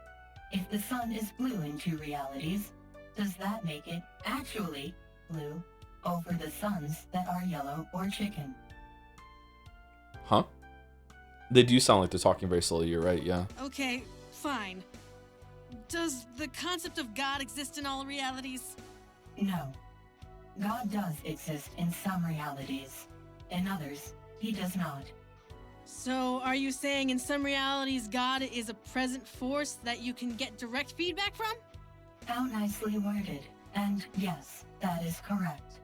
if the sun is blue in 2 realities, does that make it actually blue over the suns that are yellow or chicken? Huh? They do sound like they're talking very slowly. You're right, yeah. Okay, fine. Does the concept of God exist in all realities? No. God does exist in some realities. In others, he does not. So, are you saying in some realities God is a present force that you can get direct feedback from? How nicely worded. And yes, that is correct.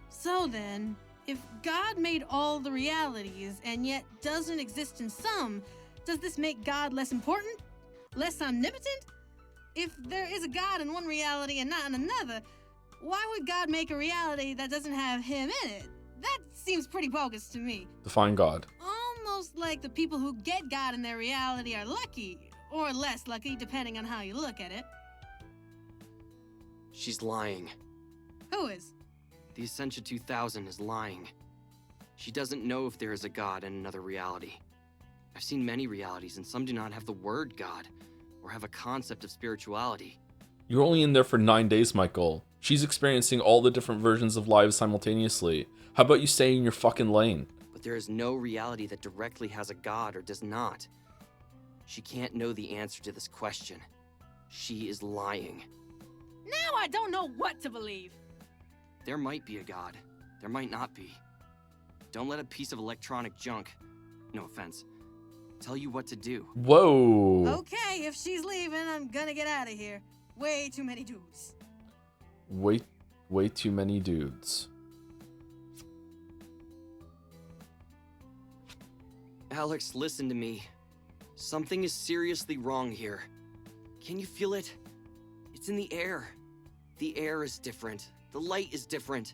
So then, if God made all the realities and yet doesn't exist in some, does this make God less important? Less omnipotent? if there is a God in one reality and not in another, why would God make a reality that doesn't have him in it? That seems pretty bogus to me. Define God. Almost like the people who get God in their reality are lucky, or less lucky, depending on how you look at it. She's lying. Who is? The Essentia 2000 is lying. She doesn't know if there is a God in another reality. I've seen many realities, and some do not have the word God, or have a concept of spirituality. You're only in there for 9 days, Michael. She's experiencing all the different versions of lives simultaneously. How about you stay in your fucking lane? But there is no reality that directly has a God or does not. She can't know the answer to this question. She is lying. Now I don't know what to believe. There might be a God. There might not be. Don't let a piece of electronic junk, no offense, tell you what to do. Whoa. Okay, if she's leaving, I'm gonna get out of here. Way too many dudes. Way too many dudes. Alex, listen to me. Something is seriously wrong here. Can you feel it? It's in the air. The air is different. The light is different.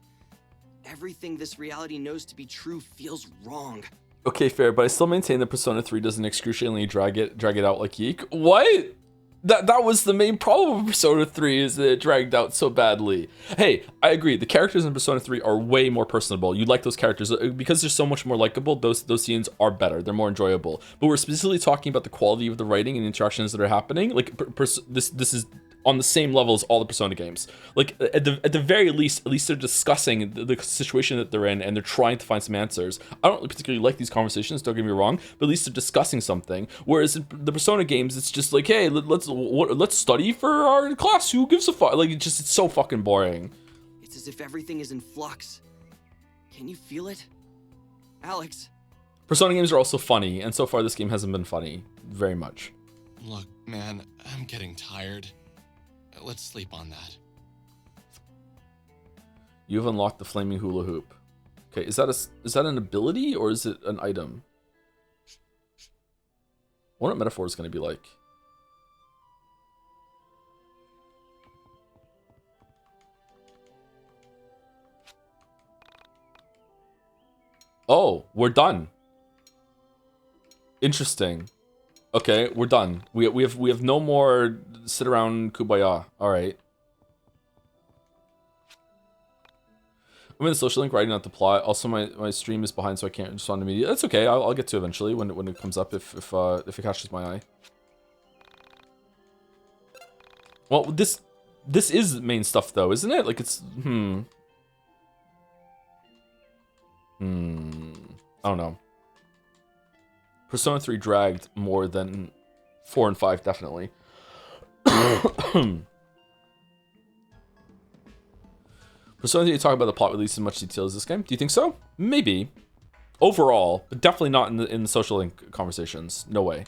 Everything this reality knows to be true feels wrong. Okay, fair, but I still maintain that Persona 3 doesn't excruciatingly drag it out like YIIK. What? That was the main problem with Persona 3, is that it dragged out so badly. Hey, I agree. The characters in Persona 3 are way more personable. You like those characters because they're so much more likable. Those scenes are better. They're more enjoyable. But we're specifically talking about the quality of the writing and interactions that are happening. Like this is on the same level as all the Persona games. Like at the very least, at least they're discussing the situation that they're in and they're trying to find some answers. I don't particularly like these conversations, don't get me wrong, but at least they're discussing something. Whereas in the Persona games, it's just like, hey, let's study for our class. Who gives a fuck? Like it's so fucking boring. It's as if everything is in flux. Can you feel it? Alex? Persona games are also funny, and so far this game hasn't been funny very much. Look, man, I'm getting tired. Let's sleep on that. You've unlocked the flaming hula hoop. Okay, is that an ability or is it an item? I wonder what Metaphor is going to be like. Oh, we're done. Interesting. Okay, we're done. We have no more sit around kumbaya. All right. I'm in the social link writing out the plot. Also, my stream is behind, so I can't respond immediately. That's okay. I'll get to it eventually when it comes up if it catches my eye. Well, this is main stuff though, isn't it? Like it's I don't know. Persona 3 dragged more than 4 and 5, definitely. Persona 3 talk about the plot release in much detail as this game. Do you think so? Maybe. Overall, but definitely not in the social link conversations. No way.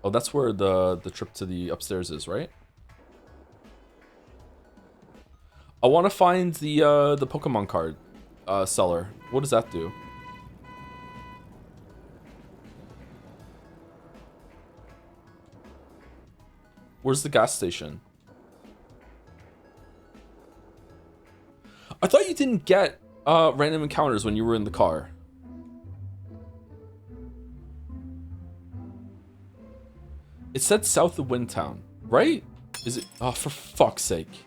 Oh, that's where the trip to the upstairs is, right? I want to find the Pokemon card seller. What does that do? Where's the gas station? I thought you didn't get random encounters when you were in the car. It said south of Windtown, right? Is it? Oh, for fuck's sake.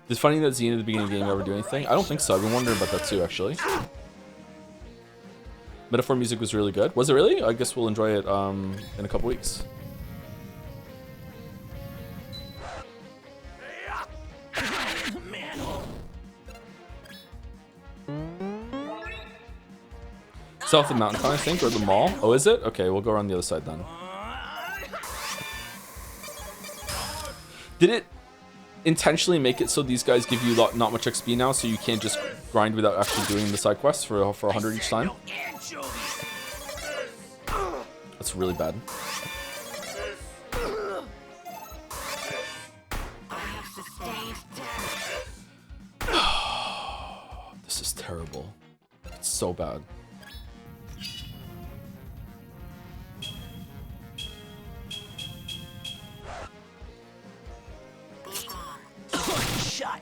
Is it funny that Xena at the beginning of the game ever do anything? I don't think so. I've been wondering about that too, actually. Metaphor music was really good. Was it really? I guess we'll enjoy it in a couple weeks. South of Mountain Town, I think, or the mall. Oh, is it? Okay, we'll go around the other side then. Did it intentionally make it so these guys give you not much XP now, so you can't just grind without actually doing the side quests for 100 each time? That's really bad. This is terrible. It's so bad. Shut.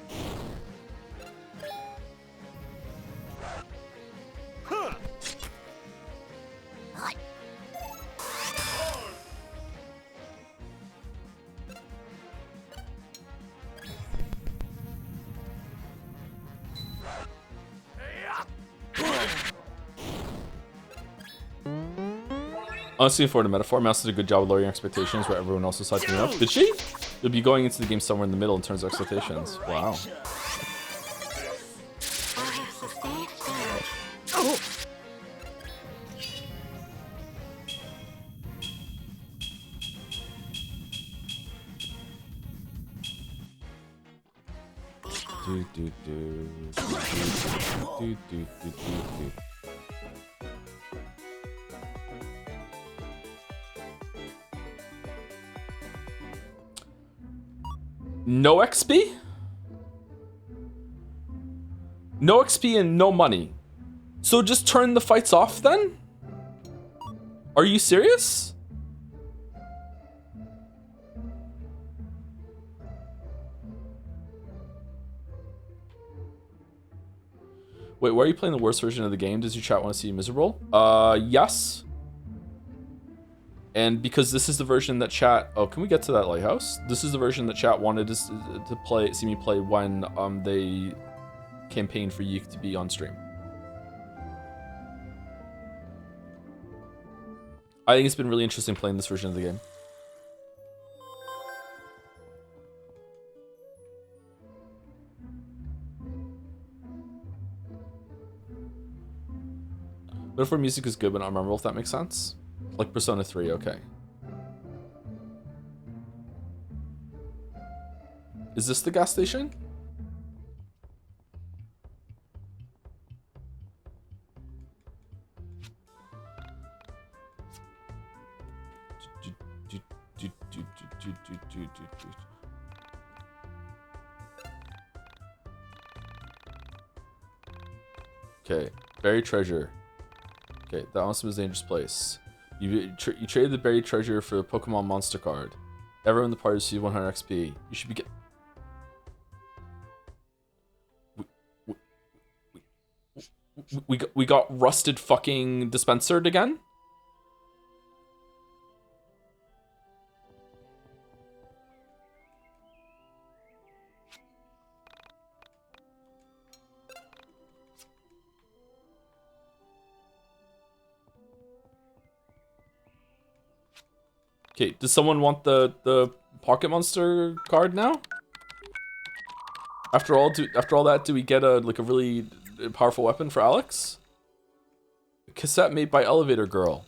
Honestly, for the metaphor, Mouse did a good job of lowering expectations where everyone else was hyping up. Did she? You'll be going into the game somewhere in the middle in terms of expectations. Wow. Do, do, do, do, do, do, do. No XP? No XP and no money. So just turn the fights off then? Are you serious? Wait, why are you playing the worst version of the game? Does your chat want to see you miserable? Yes. And because this is the version that chat... Oh, can we get to that lighthouse? This is the version that chat wanted to play, see me play when they campaigned for YIIK to be on stream. I think it's been really interesting playing this version of the game. Metaphor music is good but not memorable, if that makes sense. Like Persona 3, okay. Is this the gas station? Okay, buried treasure. Okay, that must be a dangerous place. You traded the buried treasure for a Pokemon monster card. Everyone in the party received 100 XP. You should be get. We got rusted fucking dispensered again? Okay, does someone want the Pocket Monster card now? After all that, do we get a really powerful weapon for Alex? A cassette made by Elevator Girl.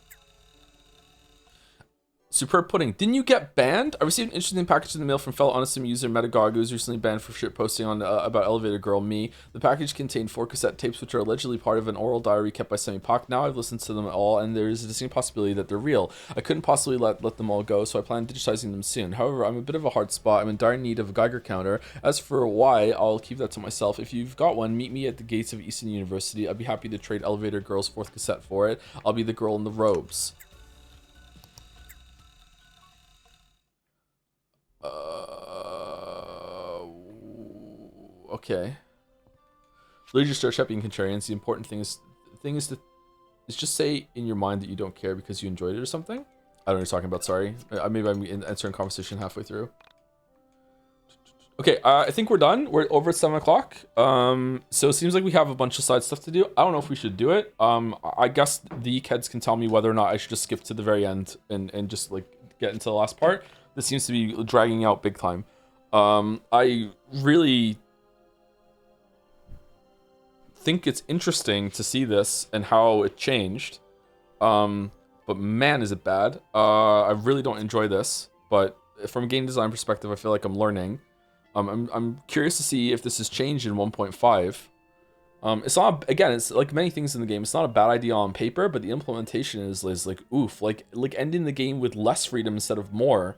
Superb Pudding. Didn't you get banned? I received an interesting package in the mail from fellow Honestsim user Metagog, who was recently banned for shit posting on about Elevator Girl Me. The package contained 4 cassette tapes, which are allegedly part of an oral diary kept by Semi-Poc. Now I've listened to them all, and there is a distinct possibility that they're real. I couldn't possibly let them all go, so I plan on digitizing them soon. However, I'm a bit of a hard spot. I'm in dire need of a Geiger counter. As for why, I'll keep that to myself. If you've got one, meet me at the gates of Easton University. I'd be happy to trade Elevator Girl's 4th cassette for it. I'll be the girl in the robes. Okay. Literally just start being contrarians. The important thing is just say in your mind that you don't care because you enjoyed it or something. I don't know what you're talking about, sorry. Maybe I'm answering conversation halfway through. Okay, I think we're done. We're over at 7 o'clock. So it seems like we have a bunch of side stuff to do. I don't know if we should do it. I guess the kids can tell me whether or not I should just skip to the very end and just like get into the last part. This seems to be dragging out big time. I really think it's interesting to see this and how it changed. But man, is it bad. I really don't enjoy this, but from a game design perspective, I feel like I'm learning. I'm curious to see if this has changed in 1.5. It's not, again, it's like many things in the game, it's not a bad idea on paper, but the implementation is like oof, like ending the game with less freedom instead of more.